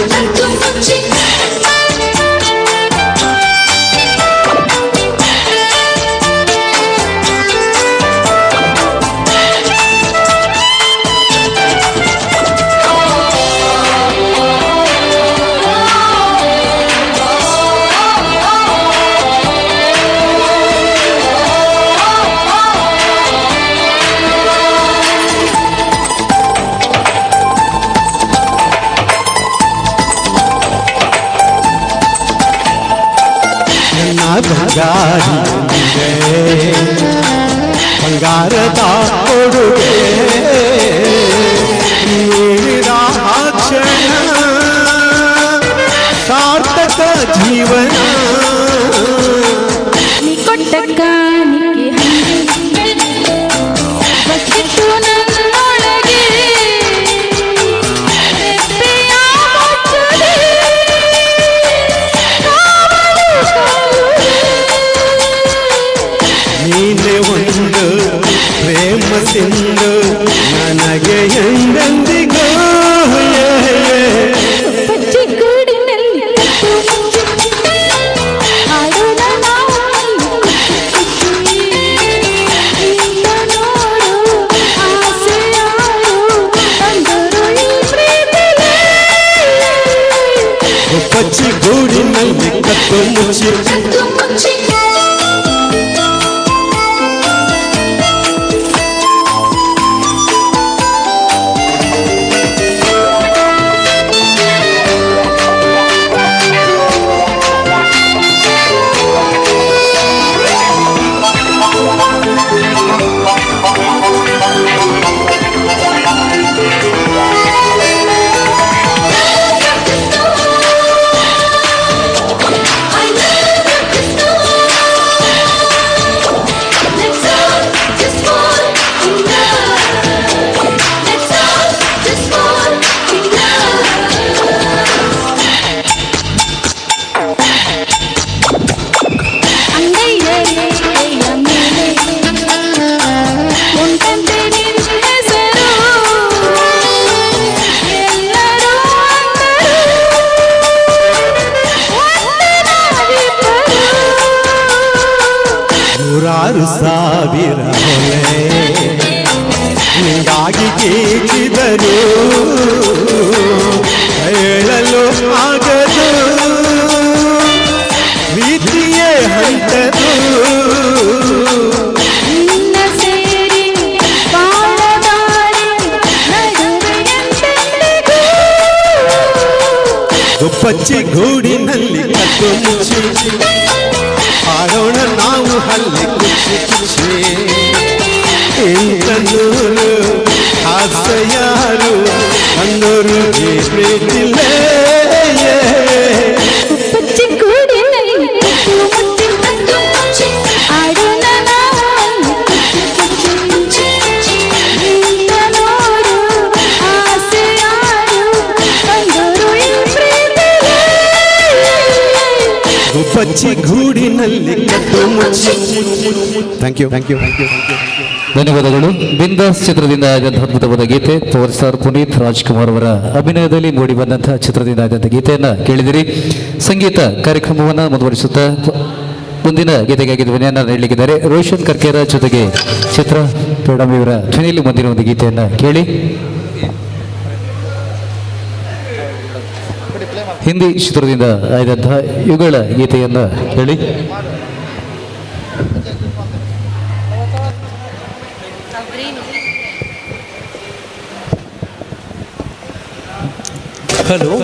ಬಂಗಾರಿ ಬಂಗಾರದ ಕೊಡುಗೆ ನೀಡಿದ ಕ್ಷಣ ಸಾರ್ಥಕ ಜೀವನ ನೀ ಕೊಟ್ಟ ಕಾಣಿಕೆ ಬಚ್ಚಿಟ್ಟು ನನ್ನೊಳಗೆ ರೆಪ್ಪೆಯ ಮುಚ್ಚದೆ ನೀನೆ ಒಂದು ಪ್ರೇಮ ಸಿಂಧು ನನಗೆ ಎಂದೆಂದಿಗೂ ಪಚ್ಚೆಗೂಡಿನಲ್ಲಿ ಕಟ್ಟು ಮುಚ್ಚಿ ಆಡೋಣ ನಾವು ಇಂತನೂರು ಆಸೆಯಾರು ಅಂದರು ಪ್ರೀತಿಲೇ ಪಚ್ಚೆಗೂಡಿನಲ್ಲಿ ಕಟ್ಟು ಮುಚ್ಚಿ ನೂರಾರು ಸಾವಿರ ಹೊಲೆ ನಿಂಗಾಗಿ ಗೀಚಿದರು ಹೇಳಲು ಆಗದು ಪ್ರೀತಿಯೇ ಹಂತದು ನಿನ್ನ ಸೇರಿ ಬಾಳದಾರಿ ನಡುವೆ ಪಚ್ಚೆಗೂಡಿನಲ್ಲಿ ಕಟ್ಟು ಮುಚ್ಚಿ ಆಡೋಣ ನಾವು ಹಲ್ಲಿ ಕುಚ್ಚಿ ಕುಚ್ಚಿ ಎಂತನೂರು ಆಸೆಯಾರು ಅಂದರು ಪ್ರೀತಿಲೇ ಪಚ್ಚೆಗೂಡಿನಲ್ಲಿ ಕಟ್ಟು ಮುಚ್ಚಿ ಆಡೋಣ ನಾವು ಇಂತನೂರು ಆಸೆಯಾರು ಅಂದರು ಪ್ರೀತಿಲೇ ಪಚ್ಚೆಗೂಡಿನಲ್ಲಿ ಕಟ್ಟು ಮುಚ್ಚಿ thank you thank you thank you ಧನ್ಯವಾದಗಳು. ಬಿಂದಾಸ್ ಚಿತ್ರದಿಂದ ಆದಂತಹ ಅದ್ಭುತವಾದ ಗೀತೆ ಪವರ್ ಸ್ಟಾರ್ ಪುನೀತ್ ರಾಜ್ಕುಮಾರ್ ಅವರ ಅಭಿನಯದಲ್ಲಿ ಮೂಡಿ ಬಂದಂತಹ ಚಿತ್ರದಿಂದ ಆದಂತಹ ಗೀತೆಯನ್ನು ಕೇಳಿದಿರಿ. ಸಂಗೀತ ಕಾರ್ಯಕ್ರಮವನ್ನು ಮುಂದುವರಿಸುತ್ತಾ ಮುಂದಿನ ಗೀತೆಗಾಗಿ ಧ್ವನಿಯನ್ನು ನೀಡಲಿಕ್ಕಿದ್ದಾರೆ ರೋಷನ್ ಕರ್ಕೇರ ಜೊತೆಗೆ ಚಿತ್ರ ಮೇಡಮ್ ಇವರ ಧ್ವನಿಯಲ್ಲಿ ಮುಂದಿನ ಒಂದು ಗೀತೆಯನ್ನು ಕೇಳಿ. ಹಿಂದಿ ಚಿತ್ರದಿಂದ ಆದಂತಹ ಯುಗಳ ಗೀತೆಯನ್ನು ಕೇಳಿ. ಹಲೋ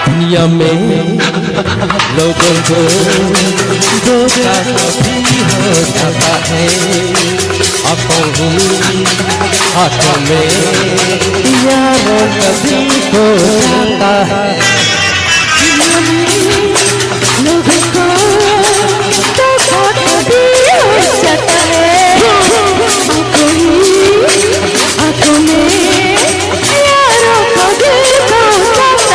दुनिया में लोगों को धोखा कभी हो जाता है, आंखों में यारों कभी हो जाता है। दुनिया में लोगों को धोखा कभी हो जाता है, आंखों में यारों कभी हो जाता है।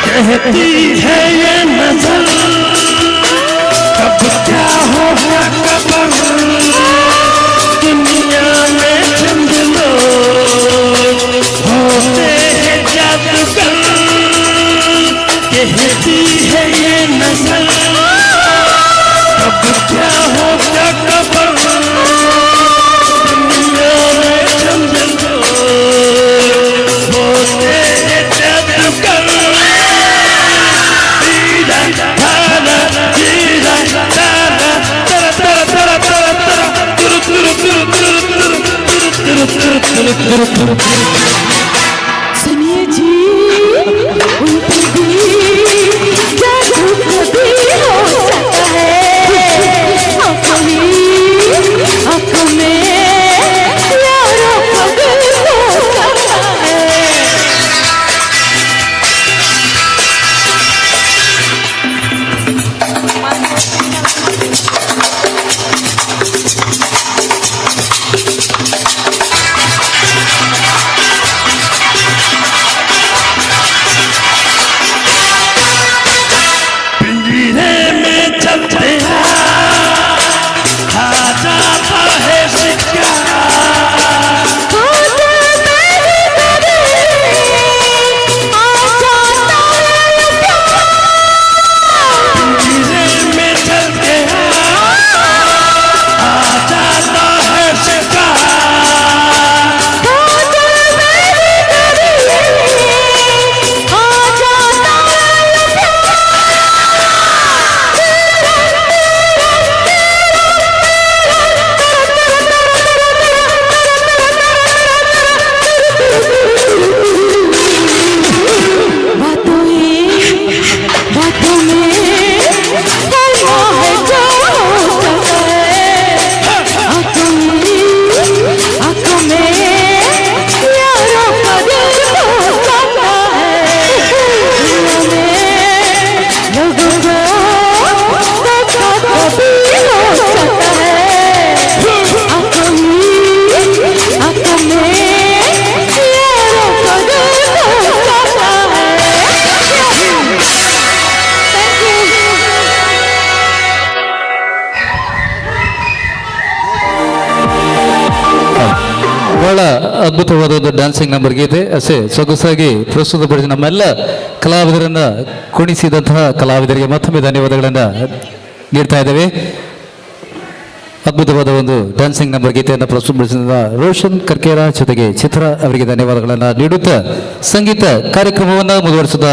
कहती है ये नजर कब क्या होगा कबर, दुनिया में चंद लोग होते हैं जादूगर। कहती है ये नजर कब क्या होगा कबर, दुनिया में चंद लोग होते हैं जादूगर। सुनिए जी, उन पर भी जादू कभी हो सकता है, आंखों में यारों कभी हो सकता है। पिंजरे में ಅದ್ಭುತವಾದ ಒಂದು ಡ್ಯಾನ್ಸಿಂಗ್ ನಂಬರ್ ಗೀತೆ ಅಷ್ಟೇ ಸೊಗಸಾಗಿ ಪ್ರಸ್ತುತಪಡಿಸಿ ನಮ್ಮೆಲ್ಲ ಕಲಾವಿದರನ್ನ ಕುಣಿಸಿದಂತಹ ಕಲಾವಿದರಿಗೆ ಮತ್ತೊಮ್ಮೆ ಧನ್ಯವಾದಗಳನ್ನು ನೀಡ್ತಾ ಇದ್ದೇವೆ. ಅದ್ಭುತವಾದ ಒಂದು ಡ್ಯಾನ್ಸಿಂಗ್ ನಂಬರ್ ಗೀತೆಯನ್ನು ಪ್ರಸ್ತುತಪಡಿಸಿದ ರೋಷನ್ ಕರ್ಕೇರ ಜೊತೆಗೆ ಚಿತ್ರ ಅವರಿಗೆ ಧನ್ಯವಾದಗಳನ್ನು ನೀಡುತ್ತಾ ಸಂಗೀತ ಕಾರ್ಯಕ್ರಮವನ್ನು ಮುಂದುವರಿಸಿದ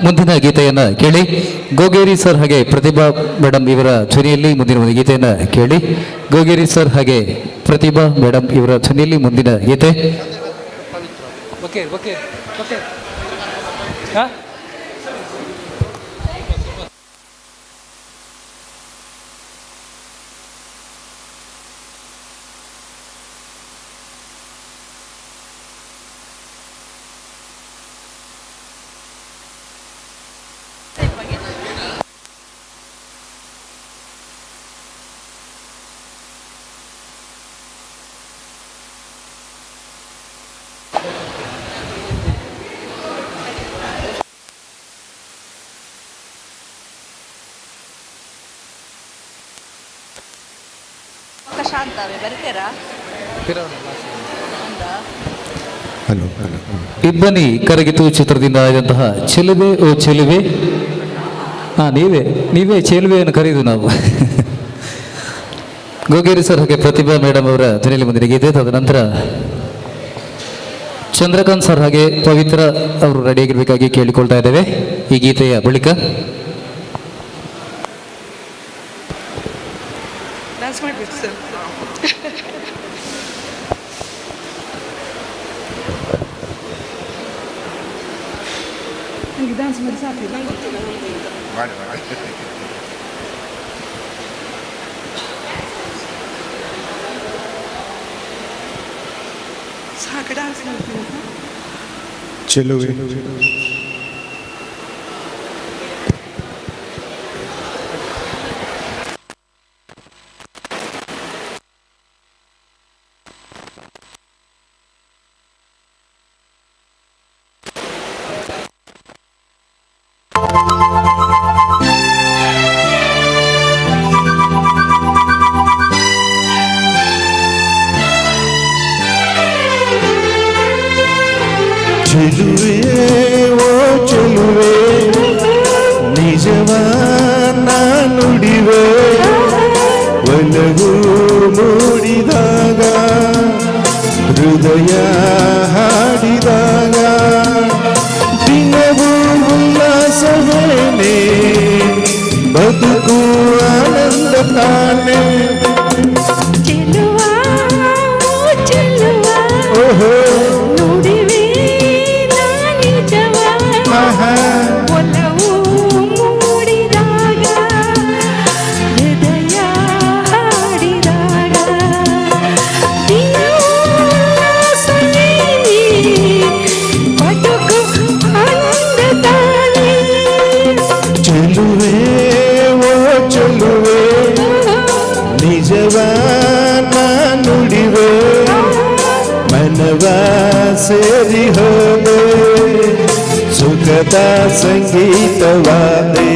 ಮುಂದಿನ ಗೀತೆಯನ್ನು ಕೇಳಿ. ಗೋಗೇರಿ ಸರ್ ಹಾಗೆ ಪ್ರತಿಭಾ ಮೇಡಮ್ ಇವರ ಧ್ವನಿಯಲ್ಲಿ ಮುಂದಿನ ಒಂದು ಗೀತೆಯನ್ನು ಕೇಳಿ. ಗೋಗೇರಿ ಸರ್ ಹಾಗೆ ಪ್ರತಿಭಾ ಮೇಡಮ್ ಇವರ ಧ್ವನಿಯಲ್ಲಿ ಮುಂದಿನ ಗೀತೆ. ಇಬ್ಬನಿ ಕರಗಿತು ಚಿತ್ರದಿಂದ ಆದಂತಹ ಚೆಲುವೆ ಓ ಚೆಲುವೆ. ನೀವೇ ಚೆಲುವೆಯನ್ನು ಕರೆಯುವುದು ನಾವು. ಗೋಗೇರಿ ಸರ್ ಹಾಗೆ ಪ್ರತಿಭಾ ಮೇಡಮ್ ಅವರ ಧ್ವನಿಯಲ್ಲಿ ಮುಂದಿನ ಗೀತೆ. ತದನಂತರ ಚಂದ್ರಕಾಂತ್ ಸರ್ ಹಾಗೆ ಪವಿತ್ರ ಅವರು ರೆಡಿಯಾಗಿರ್ಬೇಕಾಗಿ ಕೇಳಿಕೊಳ್ತಾ ಇದ್ದೇವೆ. ಈ ಗೀತೆಯ ಬಳಿಕ ಚೆಲುವೆ ಚೆಲುವೆ ಓ ಚೆಲುವೆ ನಿಜವ ನುಡಿವೆ ಒಲವು ಮೂಡಿದಾಗ ಹೃದಯ ಹಾಡಿದಾಗ ದಿನವೂ ಉಲ್ಲಾಸವೇನೆ ಬದುಕು ಆನಂದ ತಾನೆ. ಓಹೋ ನುಡಿವೆ ಮನವ ಸೇರಿ ಹೋದೆ ಸುಖದ ಸಂಗೀತವಾದೆ.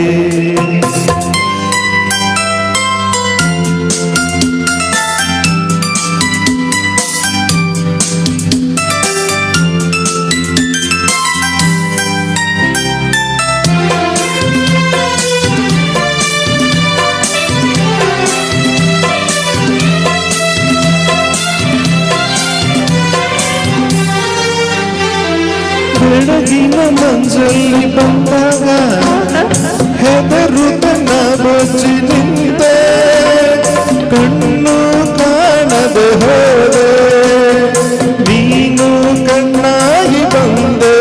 ಬೆಳಗಿನ ಮಂಜಲ್ಲಿ ಬಂದಾಗ ಹೆದರುತನ ಬಚ್ಚಿ ನಿಂತೆ ಕಣ್ಣು ಕಾಣದೆ ಹೋದೆ ನೀನು ಕಣ್ಣಾಗಿ ಬಂದೆ.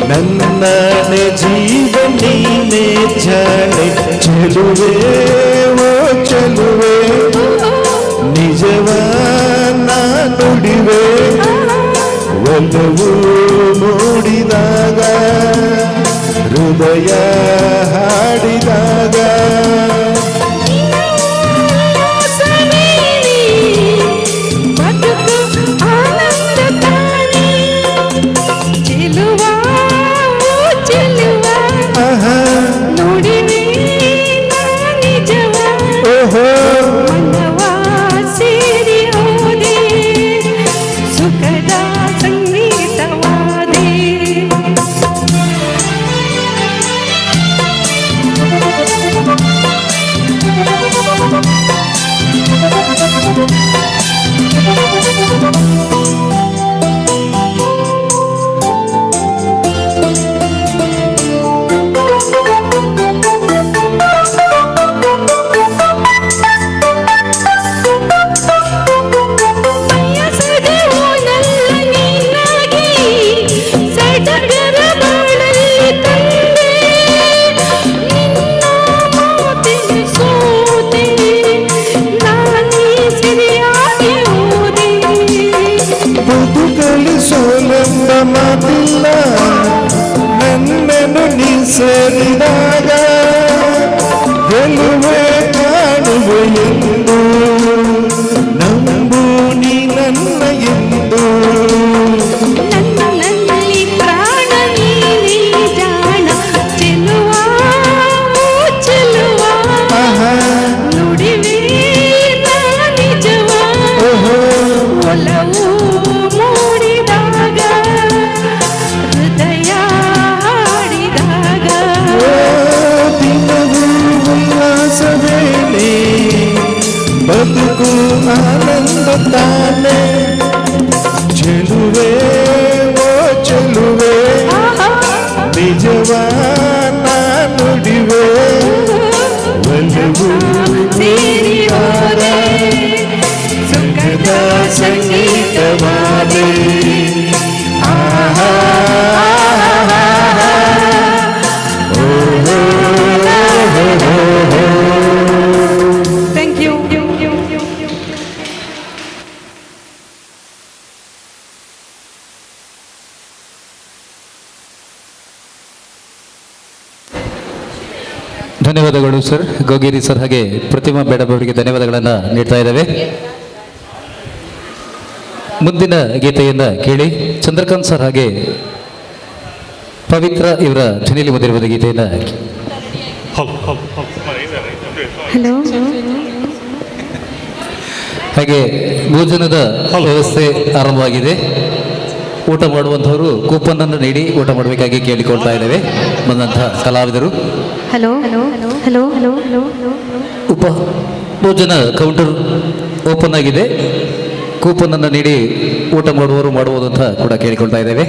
ನನ್ನನೆ ಜೀವ ನೀನೆ ಜಾಣೆ ಚೆಲುವೆ ಓ ಚೆಲುವೆ ನಿಜವ ನುಡಿವೆ ಒಲವು ಮೂಡಿದಾಗ ಹೃದಯ ಹಾಡಿದಾಗ ಬದುಕು ಮಾತಿಲ್ಲ ನನ್ನನ್ನು ನೀ ಸೇರಿದಾಗ ಗೆಲುವೆ ಕಾಣುವೆ ಎಂದು ನಂಬು ನೀ ನನ್ನ ಎಂದು ನನ್ನಲ್ಲಿ ಪ್ರಾಣ ನೀನೇ ಜಾಣ ಚೆಲುವ ಚೆಲುವ ನುಡಿವೆ ನಿಜವ ಒಲವು ಮೂಡಿದಾಗ ಹೃದಯ ಹಾಡಿದಾಗ ದಿನವೂ ಉಲ್ಲಾಸವೇನೆ ಬದುಕು ಆನಂದ ತಾನೆ ಚೆಲುವೆ ಓ ಚೆಲುವೆ ನಿಜವ ನುಡಿವೆ ಒಲವು ಸೇರಿ ಹೋದೆ ಸುಖದ ಸಂಗೀತವಾದೆ ಥ್ಯಾಂಕ್ ಯು. ಧನ್ಯವಾದಗಳು ಸರ್, ಗೋಗೇರಿ ಸರ್ ಹಾಗೆ ಪ್ರತಿಮಾ ಮೇಡಮ್ ಅವರಿಗೆ ಧನ್ಯವಾದಗಳನ್ನು ನೀಡ್ತಾ ಇದ್ದೇವೆ. ಮುಂದಿನ ಗೀತೆಯನ್ನು ಕೇಳಿ ಚಂದ್ರಕಾಂತ್ ಸರ್ ಹಾಗೆ ಪವಿತ್ರ ಇವರ ಧ್ವನಿಯಲ್ಲಿ ಬಂದಿರುವ ಗೀತೆಯನ್ನು ಹಲೋ ಹಾಗೆ ಭೋಜನದ ವ್ಯವಸ್ಥೆ ಆರಂಭವಾಗಿದೆ. ಊಟ ಮಾಡುವಂಥವರು ಕೂಪನ್ ಅನ್ನು ನೀಡಿ ಊಟ ಮಾಡಬೇಕಾಗಿ ಕೇಳಿಕೊಳ್ತಾ ಇದ್ದೇವೆ ಬಂದಂತಹ ಕಲಾವಿದರು. Hello hello hello hello hello ಉಪ ಭೋಜನ ಕೌಂಟರ್ ಓಪನ್ ಆಗಿದೆ. ಕೂಪನ್ ಅನ್ನು ನೀಡಿ ಊಟ ಮಾಡುವವರು ಮಾಡಬಹುದು ಅಂತ ಕೂಡ ಕೇಳಿಕೊಳ್ತಾ ಇದ್ದೇವೆ.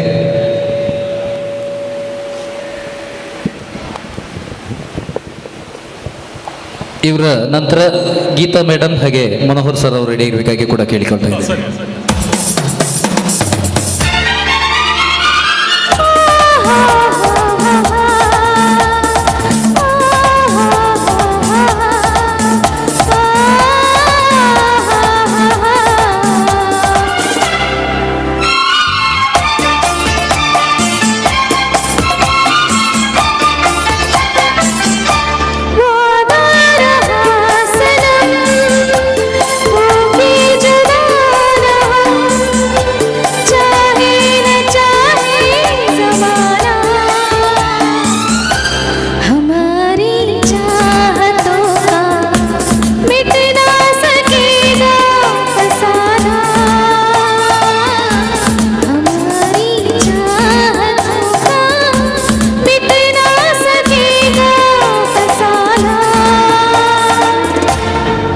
ಇವರ ನಂತರ ಗೀತಾ ಮೇಡಮ್ ಹಾಗೆ ಮನೋಹರ್ ಸರ್ ಅವರು ರೆಡಿ ಇರಬೇಕಾಗಿ ಕೂಡ ಕೇಳಿಕೊಳ್ತಾ ಇದ್ದೇವೆ.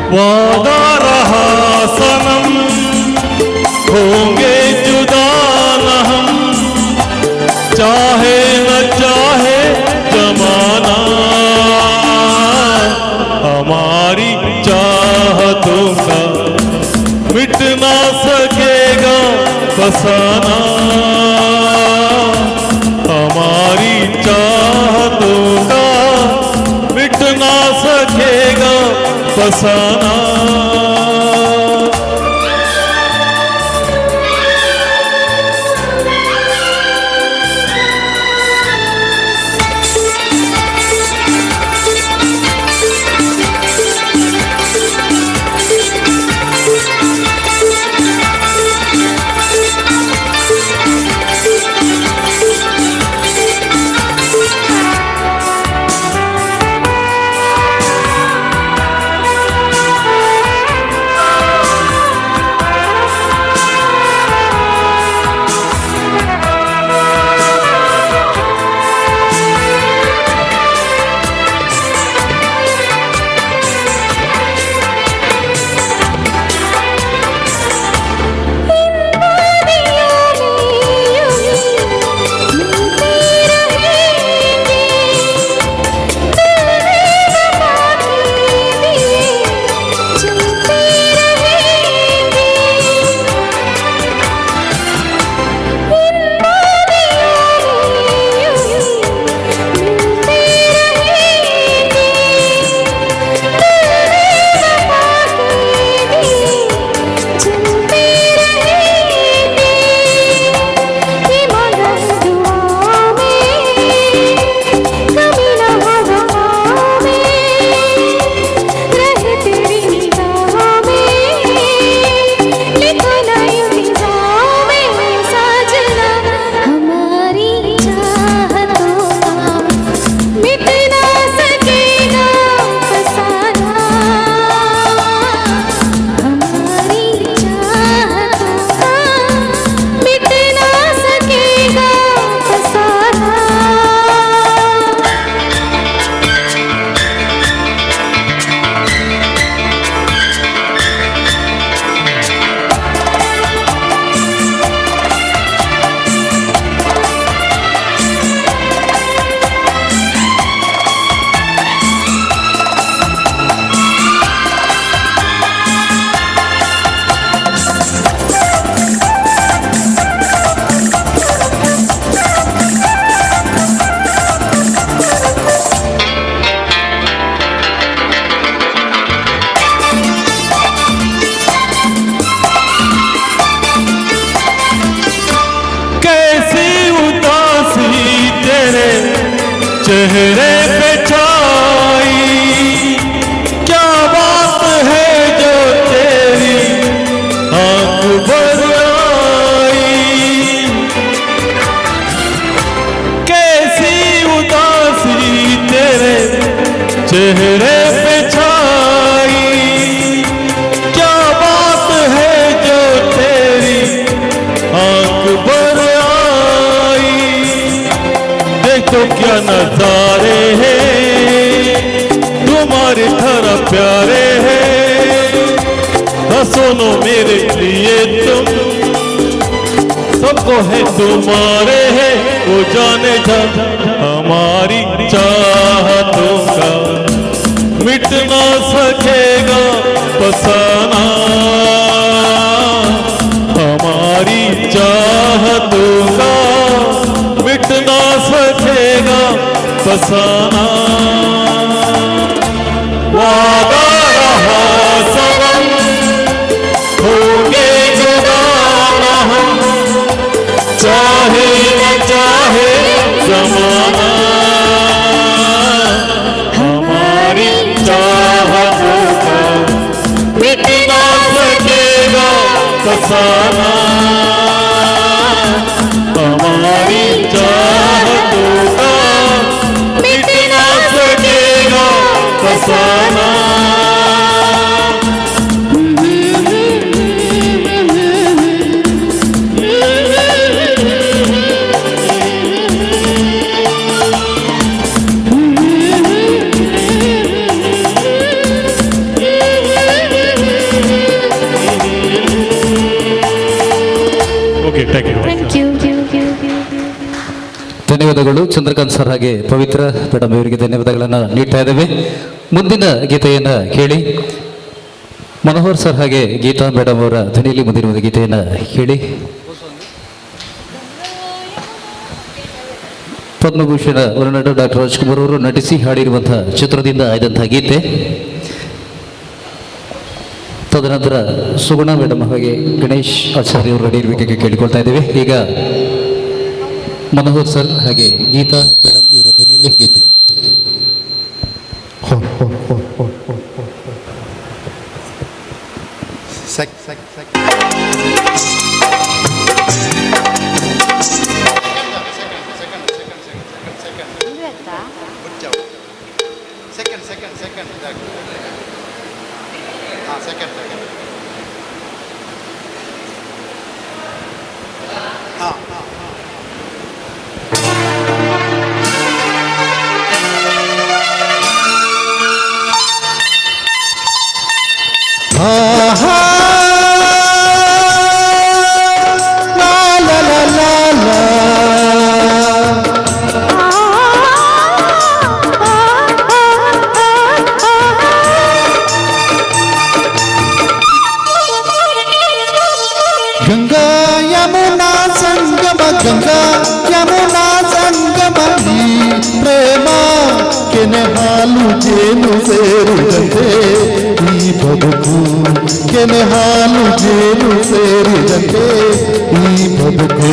वादा रहा सनम होंगे जुदा न हम चाहे न चाहे जमाना हमारी चाहतों का मिट ना सकेगा फसाना हमारी चाहतों का मिट ना सकेगा फसाना चेहरे पे छाई, क्या बात है जो तेरी आंख भर आई, कैसी उदासी तेरे चेहरे पे छाई, क्या बात है जो तेरी आंख भर आई, देख तो क्या नजारे हैं तुम्हारे तरह प्यारे हैं, सुनो मेरे लिए तुम सबको है तुम्हारे हैं, वो जाने जा हमारी चाहतों का मिट ना सकेगा फसाना, हमारी चाहतों का मिट ना सकेगा फसाना, वादा रहा सनम होंगे जुदा ना हम, चाहे न चाहे ज़माना, हमारी चाहतों का मिट ना सकेगा फसाना, हमारी चाहतों का मिट ना सकेगा फसाना। Okay thank you. ಧನ್ಯವಾದಗಳು ಚಂದ್ರಕಾಂತ್ ಸರ್ ಹಾಗೆ ಪವಿತ್ರ ಮೇಡಮ್ ಇವರಿಗೆ ಧನ್ಯವಾದಗಳನ್ನು ನೀಡ್ತಾ ಇದ್ದೇವೆ. ಮುಂದಿನ ಗೀತೆಯನ್ನು ಕೇಳಿ ಮನೋಹರ್ ಸರ್ ಹಾಗೆ ಗೀತಾ ಮೇಡಮ್ ಅವರ ಧ್ವನಿಯಲ್ಲಿ ಮುಂದಿನ ಒಂದು ಗೀತೆಯನ್ನು ಕೇಳಿ. ಪದ್ಮಭೂಷಣ ವರನಟ ಡಾಕ್ಟರ್ ರಾಜ್ಕುಮಾರ್ ಅವರು ನಟಿಸಿ ಹಾಡಿರುವಂತಹ ಚಿತ್ರದಿಂದ ಆಯ್ದಂತಹ ಗೀತೆ. ತದನಂತರ ಸುಗುಣ ಮೇಡಮ್ ಹಾಗೆ ಗಣೇಶ್ ಆಚಾರ್ಯ ಅವರು ರೆಡಿ ಇರಬೇಕೆ ಕೇಳಿಕೊಳ್ತಾ ಇದ್ದೇವೆ. ಈಗ ಮನೋಹರ್ ಸರ್ ಹಾಗೆ ಗೀತಾ ಮೇಡಮ್ ಇವರ ಧ್ವನಿಯಲ್ಲಿ ಗೀತೆ. ಗಂಗಾ ಯಮುನಾ ಸಂಗಮ, ಗಂಗಾ ಯಮುನಾ ಸಂಗಮ, ಈ ಪ್ರೇಮ ಕೆನೆ ಹಾಲು ಜೇನು ಸೇರಿದಂತೆ ಈ ಬದುಕು, ಕೆನೆ ಹಾಲು ಜೇನು ಸೇರಿದಂತೆ ಈ ಬದುಕು.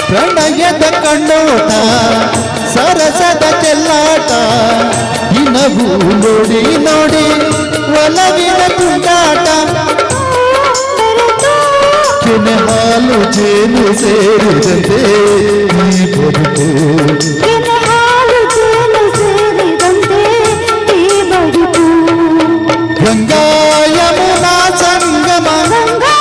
ಪ್ರಣಯದ ಕಣ್ಣೋಟ, ಸರಸದ ಚೆಲ್ಲಾಟ, ದಿನವೂ ನೋಡಿ ನೋಡಿ ಒಲವಿನ ತುಂಟಾಟ, ಕೆನೆ ಹಾಲು ಜೇನು ಸೇರಿದಂತೆ ಈ ಬದುಕು. ಗಂಗಾ ಯಮುನಾ ಸಂಗಮ, ಗಂಗಾ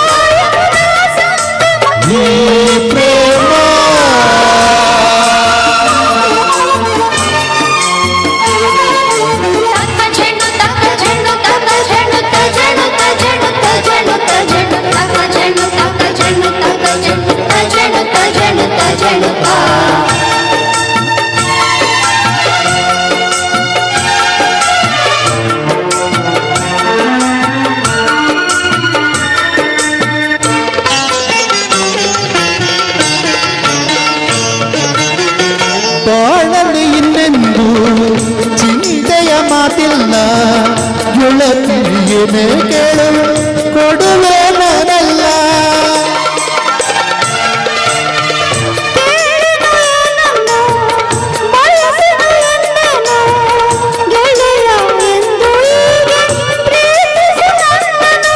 ಮಾತಿಲ್ಲ ಗೆಳತಿಯೇನೇ ಕೇಳು ಕೊಡುವೆ ನಾನಲ್ಲ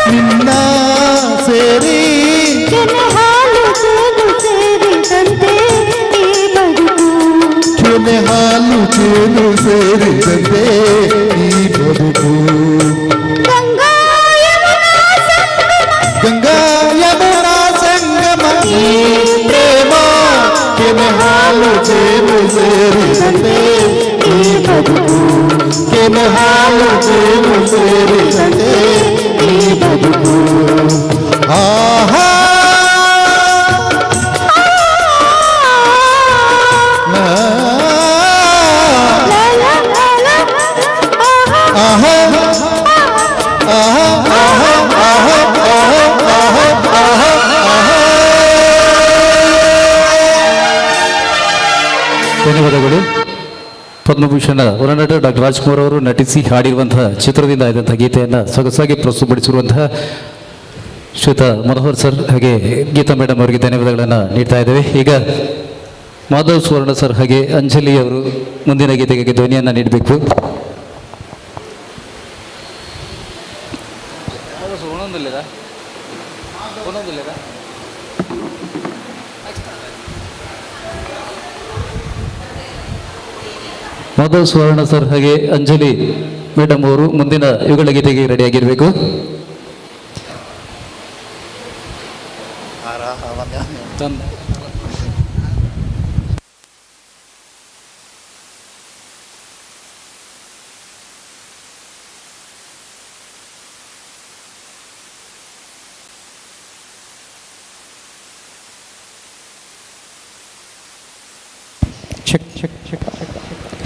ನಿನ್ನ ಸೇರಿ ಕೆನೆ ಹಾಲು ಚೇನು ಸೇರಿದಂತೆ ಈ ಬದುಕು ಗಂಗಾ ಯಮುನಾ ಸಂಗಮ ಈ ಪ್ರೇಮ ಕೆನೆ ಹಾಲು ಚೇನು ಸೇರಿದಂತೆ ಈ ಬದುಕು ಕೆನೆ ಹಾಲು ಚೇನು ಸೇರಿದಂತೆ ಈ ಬದುಕು ಆಹಾ ಧನ್ಯವಾದಗಳು. ಪದ್ಮಭೂಷಣ ಹೊರನಟ ಡಾಕ್ಟರ್ ರಾಜ್ಕುಮಾರ್ ಅವರು ನಟಿಸಿ ಹಾಡಿರುವಂತಹ ಚಿತ್ರದಿಂದ ಆದಂತಹ ಗೀತೆಯನ್ನು ಸೊಗಸಾಗಿ ಪ್ರಸ್ತುತಪಡಿಸಿರುವಂತಹ ಶ್ವೇತ ಮನೋಹರ್ ಸರ್ ಹಾಗೆ ಗೀತಾ ಮೇಡಮ್ ಅವರಿಗೆ ಧನ್ಯವಾದಗಳನ್ನು ನೀಡ್ತಾ ಇದ್ದೇವೆ. ಈಗ ಮಾಧವ್ ಸುವರ್ಣ ಸರ್ ಹಾಗೆ ಅಂಜಲಿ ಅವರು ಮುಂದಿನ ಗೀತೆಗೆ ಧ್ವನಿಯನ್ನು ನೀಡಬೇಕು. ಮಾಧವ್ ಸುವರ್ಣ ಸರ್ ಹಾಗೆ ಅಂಜಲಿ ಮೇಡಮ್ ಅವರು ಮುಂದಿನ ಯುಗಳ ಗೀತೆಗೆ ರೆಡಿಯಾಗಿರಬೇಕು.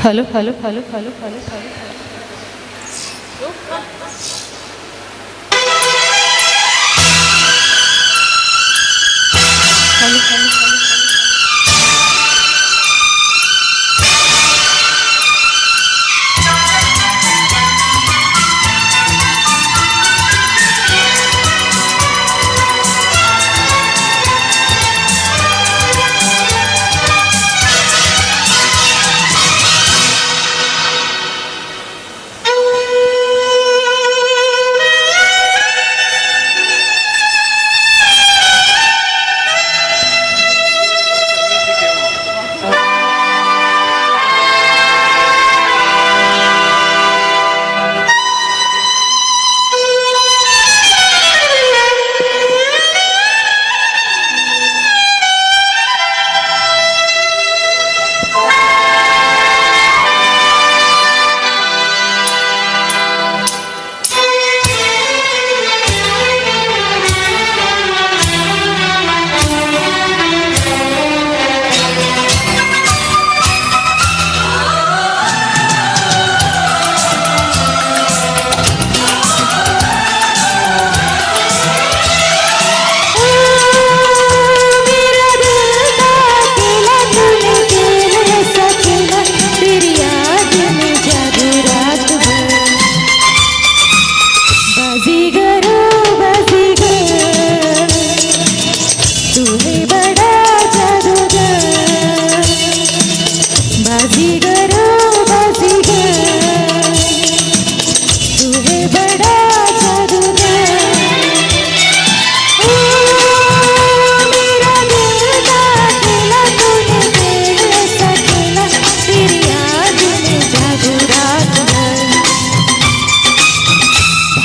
Hello hello hello hello hello hello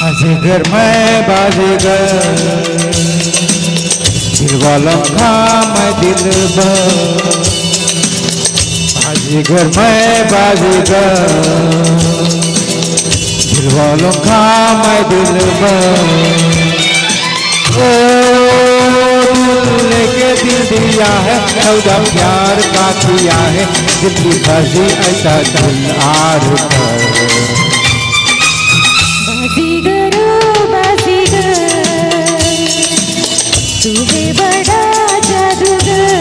बाजीगर मैं बाजीगर दिल वालों का मैं दिलबर बाजीगर मैं बाजीगर दिल वालों का मैं दिलबर ओ दिल लेके दिल दिया है सौदा प्यार का किया है दिल की बाजी ऐसा दिल आर कर तू है बड़ा जादूगर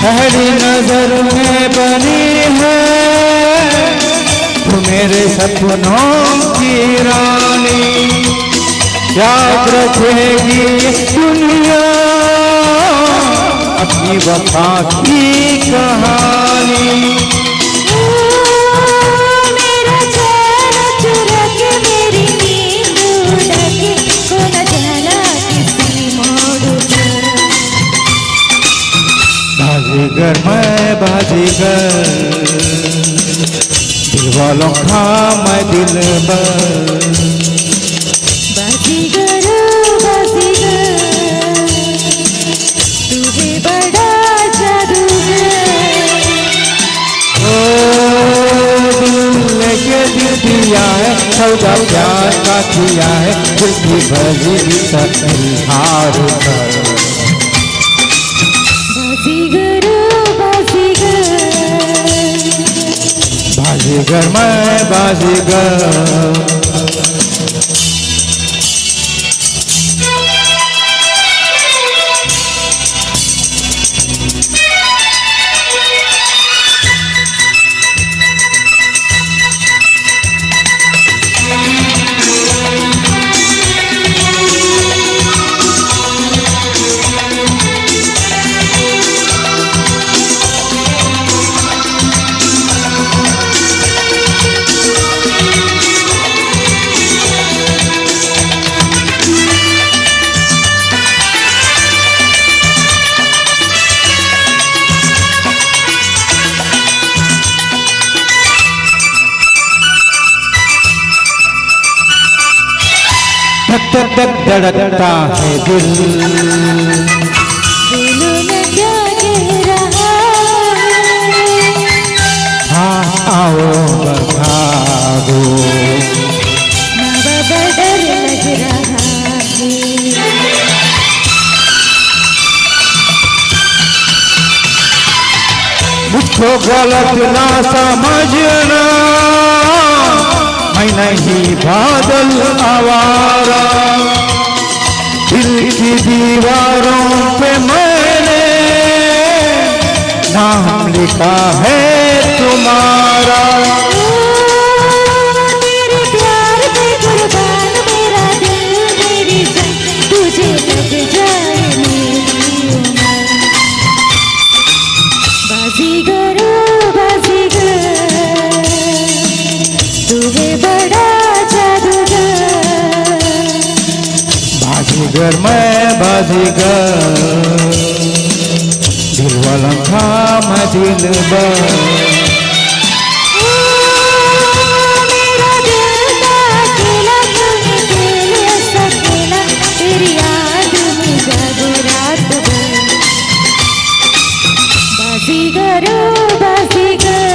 पहली नजर में बनी है तू मेरे सपनों की रानी, याद रखेगी दुनिया अपनी वफा की कहानी। मेरा चैन चुरा के मेरी नींद उड़ा के को न जाना किसी मोड़ पर। बाजीगर मैं बाजीगर, दिल वालों का मैं दिलबर। बाजीगर बाजीगर तू है बड़ा जादूगर। ओ दिल लेके दिल दिया है, सौदा प्यार का किया है, दिल की भरी हार कर। बाजीगर बाजीगर बाजीगर मैं बाजीगर। धक धक धड़कता है दिल, दिलों में क्या कह रहा है। हाँ आओ बता दो, बड़ा डर लग रहा है। मुझको गलत ना समझना, मैं नहीं बादल आवारा, दिल की दीवारों पे मैंने नाम लिखा है तुम्हारा। तेरे प्यार पे कुर्बान मेरा दिल मेरी जान, तुझे लग जाए मेरी उम्र। बाजीगर बाजीगर तू है बड़ा जादूगर। बाजीगर मैं बाजीगर, दिल वाला था मैं दिलबर। मेरा दिल था अकेला, तूने दिल ऐसा खेला, तेरी याद में जागो रात भर। बाजीगर बाजीगर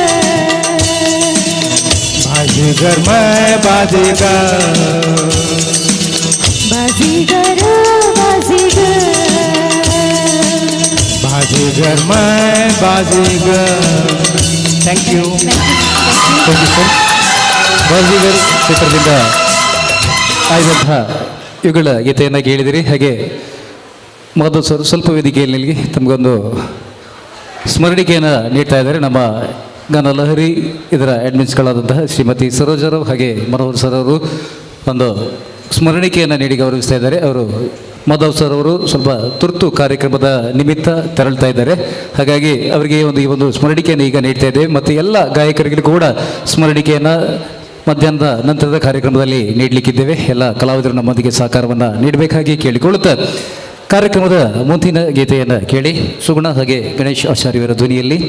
बाजीगर मैं बाजीगर। बाजीगर बाजीगर बाजीगर मैं बाजीगर। Thank you sir. ಬಾಜಿಗರ್ ಚಿತ್ರದಿಂದ ಆಯ್ದಂತಹ ಇವುಗಳ ಗೀತೆಯನ್ನು ಕೇಳಿದಿರಿ. ಹಾಗೆ ಮಾಧವ್ ಸರ್ ಸ್ವಲ್ಪ ವೇದಿಕೆಯಲ್ಲಿ ತಮಗೊಂದು ಸ್ಮರಣಿಕೆಯನ್ನು ನೀಡ್ತಾ ಇದ್ದಾರೆ. ನಮ್ಮ ಗಾನಲಹರಿ ಇದರ ಅಡ್ಮಿನ್ಸ್ಗಳಾದಂತಹ ಶ್ರೀಮತಿ ಸರೋಜರಾವ್ ಹಾಗೆ ಮನೋಹರ್ ಸರ್ ಅವರು ಒಂದು ಸ್ಮರಣಿಕೆಯನ್ನು ನೀಡಿ ಗೌರವಿಸ್ತಾ ಇದ್ದಾರೆ. ಅವರು ಮಾಧವ್ ಸರ್ ಅವರು ಸ್ವಲ್ಪ ತುರ್ತು ಕಾರ್ಯಕ್ರಮದ ನಿಮಿತ್ತ ತೆರಳ್ತಾ ಇದ್ದಾರೆ. ಹಾಗಾಗಿ ಅವರಿಗೆ ಈ ಒಂದು ಸ್ಮರಣಿಕೆಯನ್ನು ಈಗ ನೀಡ್ತಾ ಇದ್ದೇವೆ. ಮತ್ತು ಎಲ್ಲ ಗಾಯಕರಿಗೂ ಕೂಡ ಸ್ಮರಣಿಕೆಯನ್ನು ಮಧ್ಯಾಹ್ನದ ನಂತರದ ಕಾರ್ಯಕ್ರಮದಲ್ಲಿ ನೀಡಲಿಕ್ಕಿದ್ದೇವೆ. ಎಲ್ಲ ಕಲಾವಿದರು ನಮ್ಮೊಂದಿಗೆ ಸಹಕಾರವನ್ನು ನೀಡಬೇಕಾಗಿ ಕೇಳಿಕೊಳ್ಳುತ್ತಾ ಕಾರ್ಯಕ್ರಮದ ಮುಂದಿನ ಗೀತೆಯನ್ನು ಕೇಳಿ ಸುಗುಣ ಹಾಗೆ ಗಣೇಶ್ ಆಚಾರ್ಯವರ ಧ್ವನಿಯಲ್ಲಿ,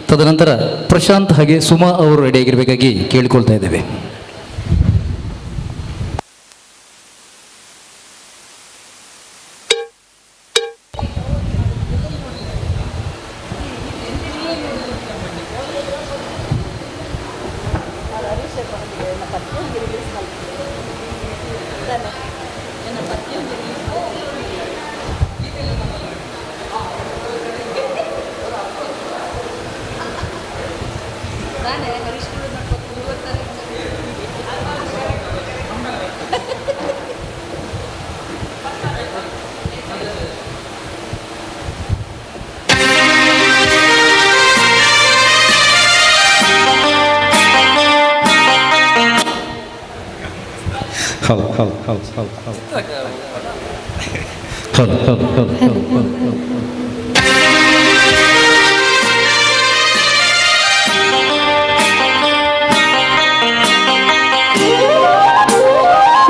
ತದನಂತರ ಪ್ರಶಾಂತ್ ಹಾಗೆ ಸುಮಾ ಅವರು ರೆಡಿಯಾಗಿರಬೇಕಾಗಿ ಕೇಳಿಕೊಳ್ತಾ ಇದ್ದೇವೆ.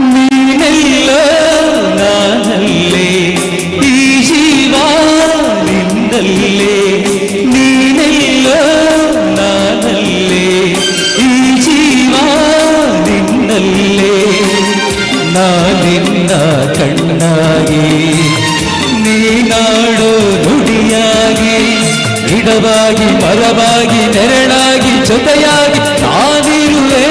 ನೀನೆಲ್ಲ ನಾನಲ್ಲೇ ಈ ಜೀವ ನಿನ್ನಲ್ಲೇ ನೀನೆಲ್ಲ ನಾನಲ್ಲೇ ಈ ಜೀವ ನಿನ್ನಲ್ಲೇ ನಾನಿನ್ನ ಕಣ್ಣಾಗಿ ನೀನಾಡೋ ನುಡಿಯಾಗಿ ಗಿಡವಾಗಿ ಮರವಾಗಿ ನೆರಳಾಗಿ ಜೊತೆಯಾಗಿ ನಾನಿರುವೆ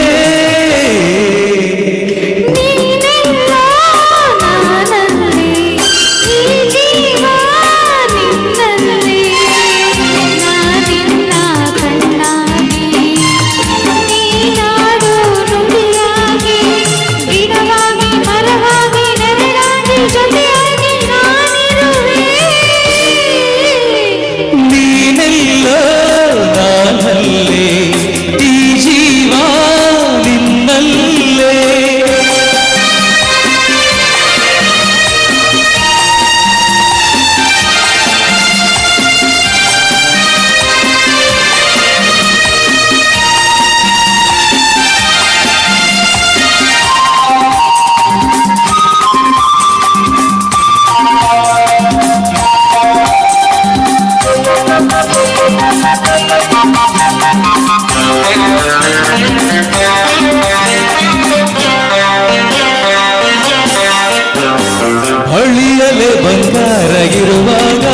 ಹೊಳಿಯಲೆ ಬಂಗಾರಗಿರುವಾಗ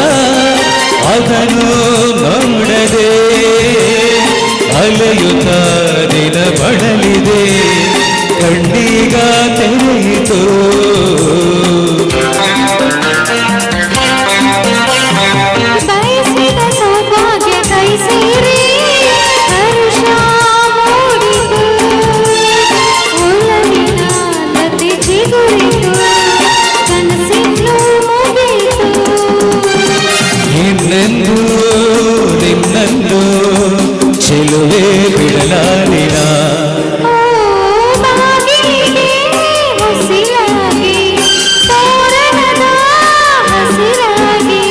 ಅದನ್ನು ನೋಡದೆ ಅಲೆಯುತ್ತ ದಿನ ಬಡಲಿದೆ ಕಣ್ಣೀಗ ತೆರೆಯಿತು ಬಯಸಿದ ಸೌಭಾಗ್ಯ ಕೈ ಸೇರಿ ಹರುಷ ಮೂಡಿತು ಒಲವಿನ ಲತೆ ಚಿಗುರಿತು ಕನಸಿನ್ನು ಮುಗಿತು ಇನ್ನೆಂದು ನಿನ್ನನ್ನು ಚೆಲುವೆ ಬಿಡಲಾರಿನ ಬಾಗಿಲಿಗೆ ಹೊಸಿಯಾಗಿ ತೋರಣದ ಹಸಿರಾಗಿ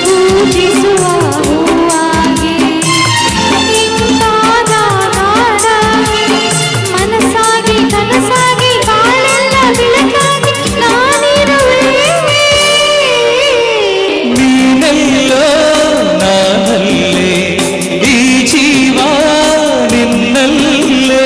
ಪೂಜಿಸುವ ಹೂವಾಗಿ ಇಂಪಾದ ನಾಡಾಗಿ ಮನಸ್ಸಾಗಿ ಕನಸಾಗಿ ಬಾಳೆಲ್ಲ ಬೆಳಕಾಗಿ ನಾನಿರುವೆ ನೀನೆಲ್ಲ ನಾನಲ್ಲೇ ಈ ಜೀವ ನಿನ್ನಲ್ಲೇ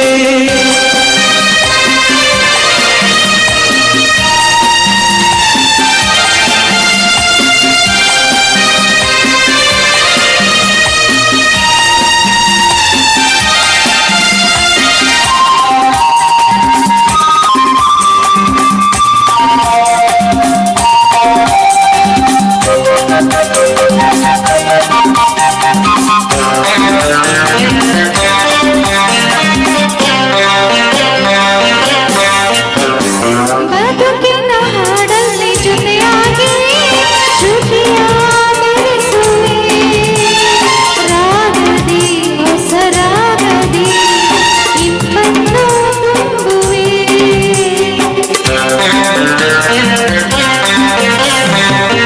ಬದುಕಿನ ಹಾಡಲ್ಲಿ ಜೊತೆಯಾಗಿ ಶ್ರುತಿಯ ಬೆರೆಸುವೆ ರಾಗದಿ ಹೊಸ ರಾಗದಿ ಇಂಪನ್ನು ತುಂಬುವೆ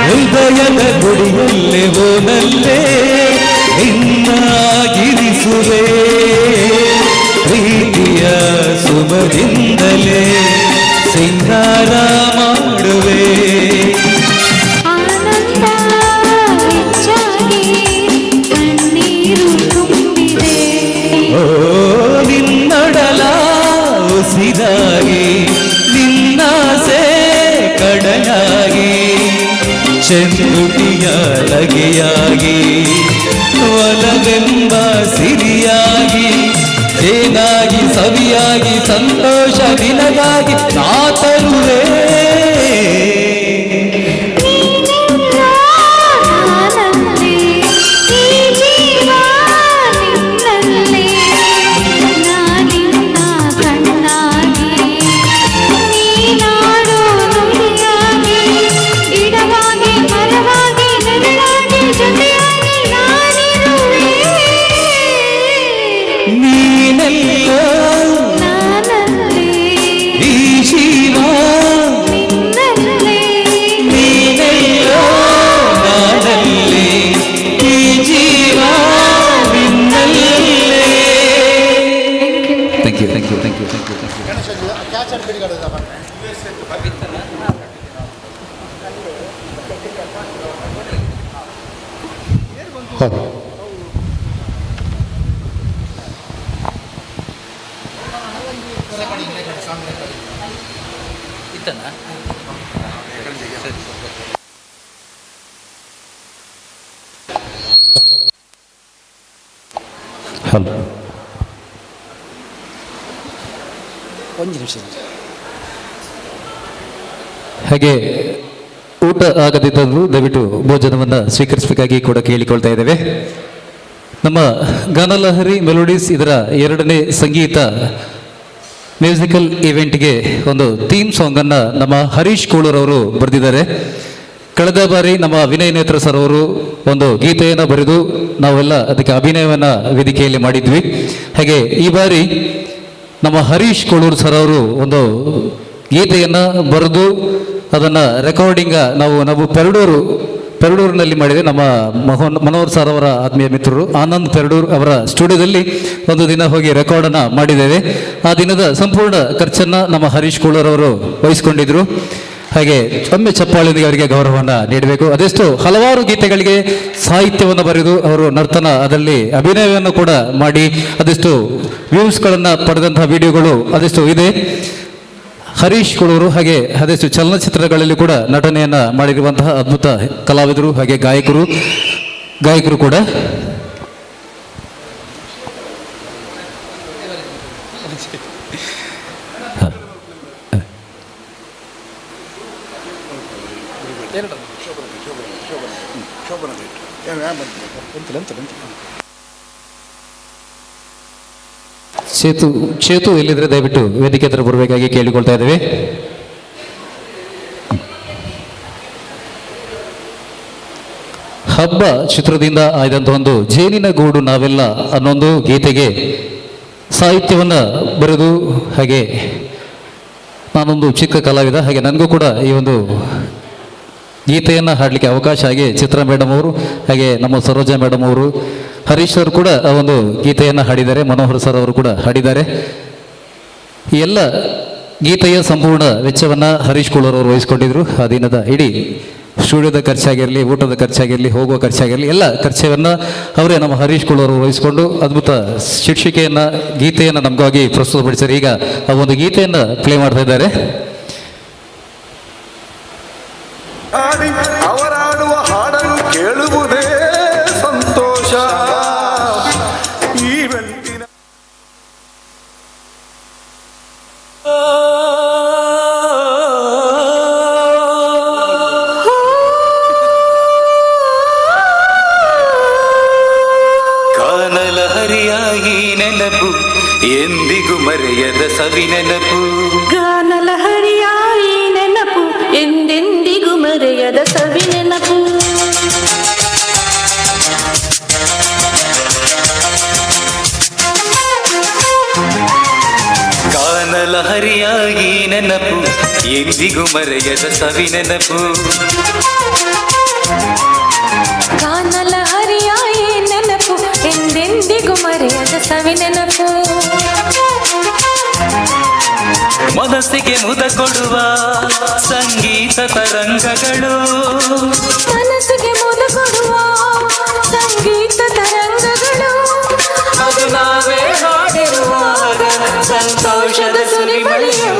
ಹೃದಯದ ಗುಡಿಯಲ್ಲೇ ಓನಲ್ಲೇ ನಿನ್ನಾಗಿರಿಸುವೆ ಪ್ರೀತಿಯ ಸುಮದಿಂದಲೇ ಸಿಂಗಾರ ಮಾಡುವೆ ಆನಂದ ಹೆಚ್ಚಾಗಿ ಕಣ್ಣೀರು ತುಂಬಿದೆ ಓ ನಿನ್ನೊಡಲ ಉಸಿರಾಗಿ ನಿನ್ನಾಸೆ ಕಡಲಾಗಿ ಚೆಂದುಟಿಯ ಲಗೆಯಾಗಿ ಒಲವೆಂಬ ಸಿರಿಯಾಗಿ ಏನಾಗಿ ಸವಿಯಾಗಿ ಸಂತೋಷ ನಿನಗಾಗಿ ನಾ ತರುವೆ ನೀನೆಲ್ಲ ನಾನಲ್ಲೇ ಈ ಜೀವ ನಿನ್ನಲ್ಲೇ ನಾನಿನ್ನ ಕಣ್ಣಾಗಿ ನೀನಾಡೋ ನುಡಿಯಾಗಿ ಗಿಡವಾಗಿ ಮರವಾಗಿ ನೆರಳಾಗಿ ಜೊತೆಯಾಗಿ ನಾನಿರುವೆ ನೀನೆಲ್ಲ ನಾನಲ್ಲೇ ಈ ಜೀವ ಹಲೋ, ಒಂದು ನಿಮಿಷ. ಹಾಗೆ ಊಟ ಆಗದಿದ್ದರೂ ದಯವಿಟ್ಟು ಭೋಜನವನ್ನು ಸ್ವೀಕರಿಸಬೇಕಾಗಿ ಕೂಡ ಕೇಳಿಕೊಳ್ತಾ ಇದ್ದೇವೆ. ನಮ್ಮ ಗಾನಲಹರಿ ಮೆಲೋಡೀಸ್ ಇದರ 2ನೇ ಸಂಗೀತ ಮ್ಯೂಸಿಕಲ್ ಇವೆಂಟ್ಗೆ ಒಂದು ಥೀಮ್ ಸಾಂಗನ್ನು ನಮ್ಮ ಹರೀಶ್ ಕೋಳೂರವರು ಬರೆದಿದ್ದಾರೆ. ಕಳೆದ ಬಾರಿ ನಮ್ಮ ವಿನಯ್ ನೇತ್ರ ಸರ್ ಅವರು ಒಂದು ಗೀತೆಯನ್ನು ಬರೆದು ನಾವೆಲ್ಲ ಅದಕ್ಕೆ ಅಭಿನಯವನ್ನು ವೇದಿಕೆಯಲ್ಲಿ ಮಾಡಿದ್ವಿ. ಹಾಗೆ ಈ ಬಾರಿ ನಮ್ಮ ಹರೀಶ್ ಕೋಳೂರು ಸರ್ ಅವರು ಒಂದು ಗೀತೆಯನ್ನು ಬರೆದು ಅದನ್ನು ರೆಕಾರ್ಡಿಂಗ್ ನಾವು ಪೆರಡೂರಿನಲ್ಲಿ ಮಾಡಿದೆ. ನಮ್ಮ ಮನೋಹರ್ ಸರ್ ಅವರ ಆತ್ಮೀಯ ಮಿತ್ರರು ಆನಂದ್ ಪೆರಡೂರ್ ಅವರ ಸ್ಟುಡಿಯೋದಲ್ಲಿ ಒಂದು ದಿನ ಹೋಗಿ ರೆಕಾರ್ಡನ್ನು ಮಾಡಿದ್ದೇವೆ. ಆ ದಿನದ ಸಂಪೂರ್ಣ ಖರ್ಚನ್ನು ನಮ್ಮ ಹರೀಶ್ ಕೋಳೂರವರು ವಹಿಸಿಕೊಂಡಿದ್ರು. ಹಾಗೆ ಒಮ್ಮೆ ಚಪ್ಪಾಳಿಗೆ ಅವರಿಗೆ ಗೌರವವನ್ನು ನೀಡಬೇಕು. ಅದೆಷ್ಟು ಹಲವಾರು ಗೀತೆಗಳಿಗೆ ಸಾಹಿತ್ಯವನ್ನು ಬರೆದು ಅವರು ನರ್ತನ ಅದರಲ್ಲಿ ಅಭಿನಯವನ್ನು ಕೂಡ ಮಾಡಿ ಅದೆಷ್ಟು ವ್ಯೂಸ್ಗಳನ್ನು ಪಡೆದಂತಹ ವಿಡಿಯೋಗಳು ಅದೆಷ್ಟು ಇದೆ. ಹರೀಶ್ ಕೋಳೂರು ಹಾಗೆ ಅದೆಷ್ಟು ಚಲನಚಿತ್ರಗಳಲ್ಲಿ ಕೂಡ ನಟನೆಯನ್ನು ಮಾಡಿರುವಂತಹ ಅದ್ಭುತ ಕಲಾವಿದರು ಹಾಗೆ ಗಾಯಕರು ಕೂಡ. ಚೇತು ಎಲ್ಲಿದ್ರೆ ದಯವಿಟ್ಟು ವೇದಿಕೆ ಹತ್ರ ಬರಬೇಕಾಗಿ ಕೇಳಿಕೊಳ್ತಾ ಇದ್ದೇವೆ. ಹಬ್ಬ ಚಿತ್ರದಿಂದ ಆಯ್ದಂಥ ಒಂದು ಜೇನಿನ ಗೂಡು ನಾವೆಲ್ಲ ಅನ್ನೊಂದು ಗೀತೆಗೆ ಸಾಹಿತ್ಯವನ್ನು ಬರೆದು ಹಾಗೆ ನಾನೊಂದು ಚಿಕ್ಕ ಕಲಾವಿದ ಹಾಗೆ ನನಗೂ ಕೂಡ ಈ ಒಂದು ಗೀತೆಯನ್ನು ಹಾಡಲಿಕ್ಕೆ ಅವಕಾಶ ಆಗಿ ಚಿತ್ರ ಮೇಡಮ್ ಅವರು ಹಾಗೆ ನಮ್ಮ ಸರೋಜಾ ಮೇಡಮ್ ಅವರು ಹರೀಶ್ ಅವರು ಕೂಡ ಆ ಒಂದು ಗೀತೆಯನ್ನು ಹಾಡಿದ್ದಾರೆ. ಮನೋಹರ್ ಸರ್ ಅವರು ಕೂಡ ಹಾಡಿದ್ದಾರೆ. ಈ ಎಲ್ಲ ಗೀತೆಯ ಸಂಪೂರ್ಣ ವೆಚ್ಚವನ್ನು ಹರೀಶ್ ಕೋಳೂರು ಅವರು ವಹಿಸಿಕೊಂಡಿದ್ರು. ಆ ದಿನದ ಇಡೀ ಸ್ಟುಡಿಯೋದ ಖರ್ಚಾಗಿರಲಿ, ಊಟದ ಖರ್ಚಾಗಿರಲಿ, ಹೋಗುವ ಖರ್ಚಾಗಿರಲಿ ಎಲ್ಲ ಖರ್ಚವನ್ನು ಅವರೇ ನಮ್ಮ ಹರೀಶ್ ಕೋಳೂರು ವಹಿಸಿಕೊಂಡು ಅದ್ಭುತ ಶೀರ್ಷಿಕೆಯನ್ನು ಗೀತೆಯನ್ನು ನಮಗಾಗಿ ಪ್ರಸ್ತುತಪಡಿಸಿದ್ದಾರೆ. ಈಗ ಆ ಒಂದು ಗೀತೆಯನ್ನು ಪ್ಲೇ ಮಾಡ್ತಾ ಇದ್ದಾರೆ. ಅವರಾಡುವ ಹಾಡನ್ನು ಕೇಳುವುದೇ ಸಂತೋಷ. ಈವೆಂಟಿನ ಗಾನಲಹರಿಯಾಗಿ ನೆನಪು ಎಂದಿಗೂ ಮರೆಯದ ಸವಿ ನೆನಪು. ಗಾನಲಹರಿಯಾಯಿ ನೆನಪು ಎಂದೆಂದಿಗೂ ಮರೆಯದ ಸವಿ ನೆನಪು. ಗಾನಲಹರಿಯಾಗಿ ನೆನಪು ಎಂದಿಗೂ ಮರೆಯದ ಸವಿ ನೆನಪು. ಗಾನಲಹರಿಯಾಯಿ ನೆನಪು ಎಂದೆಂದಿಗೂ ಮರೆಯದ ಸವಿ ನೆನಪು. ಮನಸ್ಸಿಗೆ ಮುದ ಕೊಡುವ ಸಂಗೀತ ತರಂಗಗಳು. ಮನಸ್ಸಿಗೆ ಮುದ ಕೊಡುವ ಸಂಗೀತ ತರಂಗಗಳು. ಅದು ನಾವೇ ಹಾಡಿರುವಾಗ ಸಂತೋಷದ ಸುರಿಮಳೆಯು.